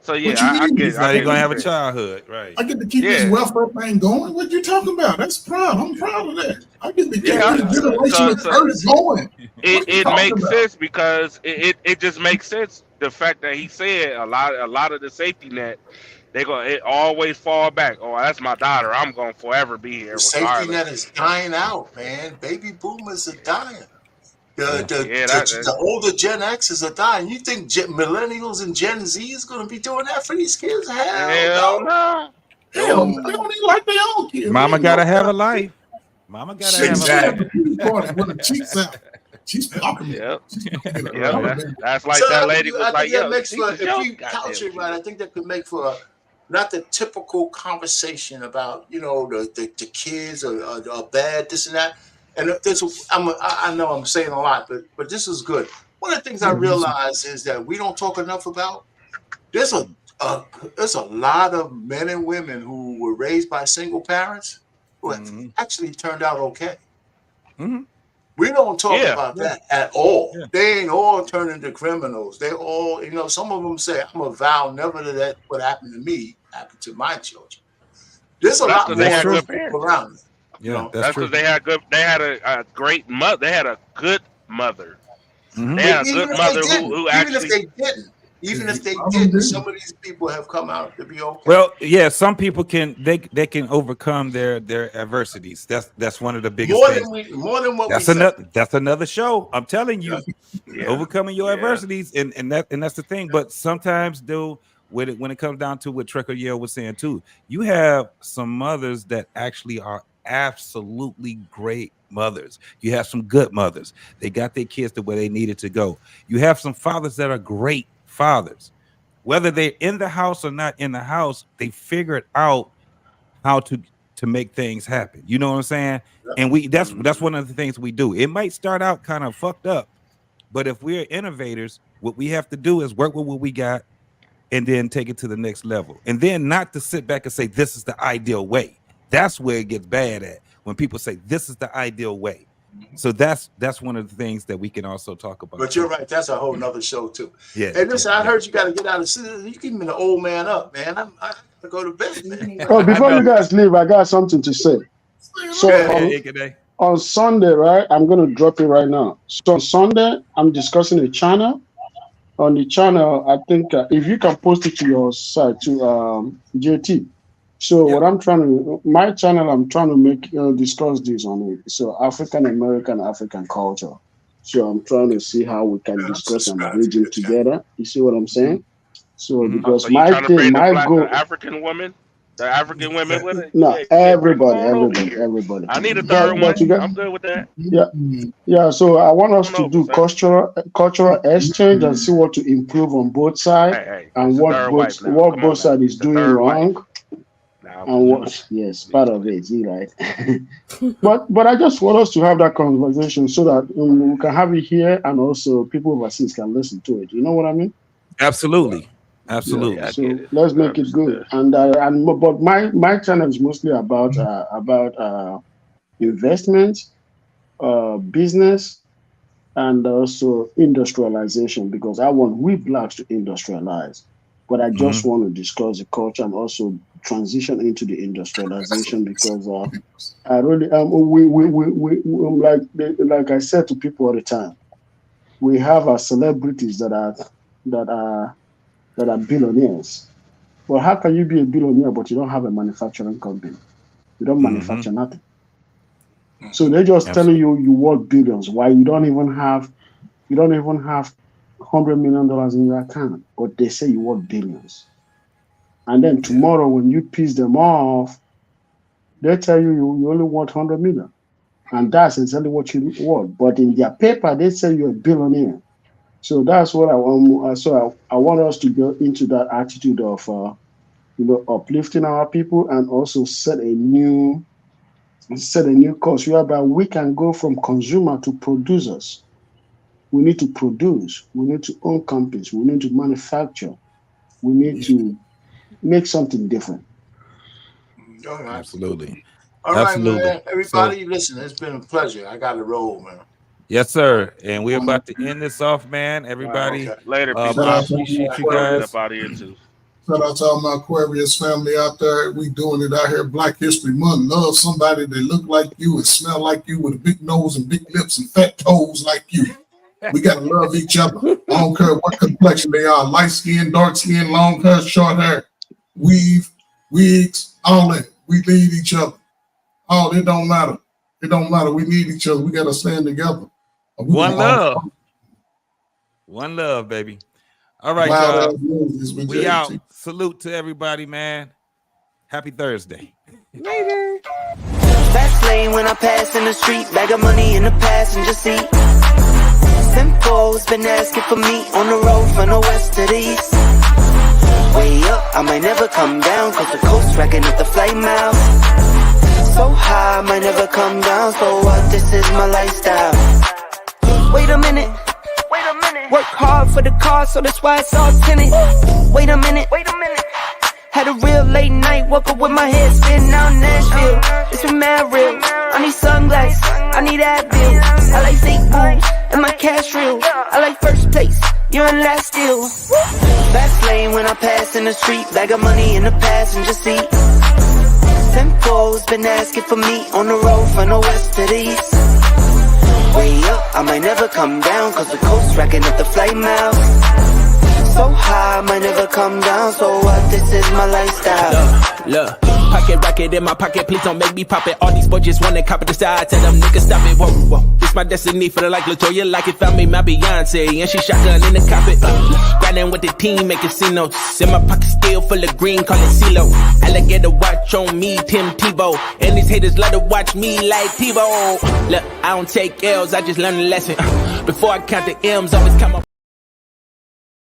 So yeah, I get. He's not even gonna have a childhood, right? I get to keep this welfare thing going. What you talking about? That's proud. I'm proud of that. I get to keep this generation of earth going. It makes sense, because it just makes sense. The fact that he said a lot of the safety net, it always fall back. Oh, that's my daughter. I'm gonna forever be here. The safety net is dying out, man. Baby boomers are dying. The older Gen X's are dying. You think millennials and Gen Z is going to be doing that for these kids? Hell no. Hell, they don't even like their own kids. Mama gotta have a life. Mama gotta have a life. When the cheeks out, she's popping. Yep. That's like that lady was like, yo, if you couch it right, I think that could make for not the typical conversation about, the kids are bad, this and that. And I know I'm saying a lot, but this is good. One of the things I realize is that we don't talk enough about. There's a lot of men and women who were raised by single parents who have actually turned out okay. We don't talk about that at all. They ain't all turned into criminals. They all, some of them say, I'm a vow never to let what happened to me happen to my children. There's a lot more people around. Yeah, that's because they had a great mother. They had a good mother. They had a good mother who actually. Even if they didn't, some of these people have come out to be okay. Well, yeah, some people can overcome their adversities. That's one of the biggest things. More than what that's another show. I'm telling you, overcoming your adversities, and that's the thing. But sometimes, though, when it comes down to what Trekker Yale was saying too, you have some mothers that actually are absolutely great mothers. You have some good mothers. They got their kids to where they needed to go. You have some fathers that are great fathers. Whether they're in the house or not in the house, they figured out how to make things happen. You know what I'm saying? And that's one of the things we do. It might start out kind of fucked up, but if we're innovators, what we have to do is work with what we got and then take it to the next level. And then not to sit back and say this is the ideal way. That's where it gets bad at, when people say this is the ideal way. So that's one of the things that we can also talk about. But you're right. That's a whole nother show too. Yeah. Hey, listen, I heard you got to get out of the. You keep me the old man up, man. I gotta go to bed, man. Oh, before you guys leave, I got something to say. So on Sunday, right? I'm gonna drop it right now. So on Sunday, I'm discussing a channel. On the channel, I think if you can post it to your site to JT. So what I'm trying to, my channel, I'm trying to make discuss this on it. So African culture. So I'm trying to see how we can discuss and bridge it together. You see what I'm saying? So because my goal, African women, the African women with it. No, everybody. I need a third one. I'm good with that. Yeah. So I want us to do cultural exchange and see what to improve on both sides and what both sides is doing wrong. And what? Yes, part of it. You're right. but I just want us to have that conversation so that we can have it here and also people overseas can listen to it. You know what I mean? Absolutely. Yeah, so let's make it good. But my channel is mostly about investment, business, and also industrialization, because I want we blacks to industrialize. But I just want to discuss the culture and also transition into the industrialization, because I really like I said to people all the time, we have our celebrities that are billionaires. Well, how can you be a billionaire but you don't have a manufacturing company? You don't manufacture nothing. So they're just telling you worth billions. Why you don't even have $100 million in your account, but they say you worth billions. And then tomorrow, when you piss them off, they tell you only want 100 million, and that's exactly what you want. But in their paper, they say you're a billionaire. So that's what I want. So I want us to go into that attitude of, uplifting our people and also set a new course whereby we can go from consumer to producers. We need to produce. We need to own companies. We need to manufacture. We need to make something different. Absolutely. All right, man. Everybody, listen, it's been a pleasure. I got to roll, man. Yes, sir. And we're about to end this off, man. Everybody, later. I appreciate you guys. Shout out to all my Aquarius family out there. We doing it out here. Black History Month. Love somebody that look like you and smell like you with a big nose and big lips and fat toes like you. We got to love each other. I don't care what complexion they are. Light skin, dark skin, long hair, short hair, weave, wigs, all that. We need each other. Oh, it don't matter. It don't matter. We need each other. We got to stand together. One love. One love, baby. All right, y'all. We out. Salute to everybody, man. Happy Thursday. Later. Fast lane when I pass in the street. Bag of money in the passenger seat. Simcoe's been asking for me on the road from the west to the east. Way up, I might never come down, cause the coast racking up the flight miles. So high, I might never come down, so what, this is my lifestyle. Wait a minute. for the car, so that's why it's all tinted. Wait a minute. Had a real late night, woke up with my head spinning out Nashville. It's been mad real. I need sunglasses, I need Advil. I like fake moves and my cash real. I like first place, you're in last still. Fast lane when I pass in the street, bag of money in the passenger seat. 10-4's been asking for me on the road from the west to the east. Way up, I might never come down, cause the coast racking up the flight miles. So high, I might never come down, so what, this is my lifestyle. Look, pocket rocket in my pocket, please don't make me pop it. All these boys just wanna copy the style, tell them niggas stop it, whoa. It's my destiny, feeling like LaToya, like it found me my Beyonce, and she shotgun in the cockpit. Grinding with the team, making C-notes. In my pocket still full of green, call it CeeLo. Alligator watch on me, Tim Tebow. And these haters love to watch me like Tebow. Look, I don't take L's, I just learn a lesson. Before I count the M's, always come up.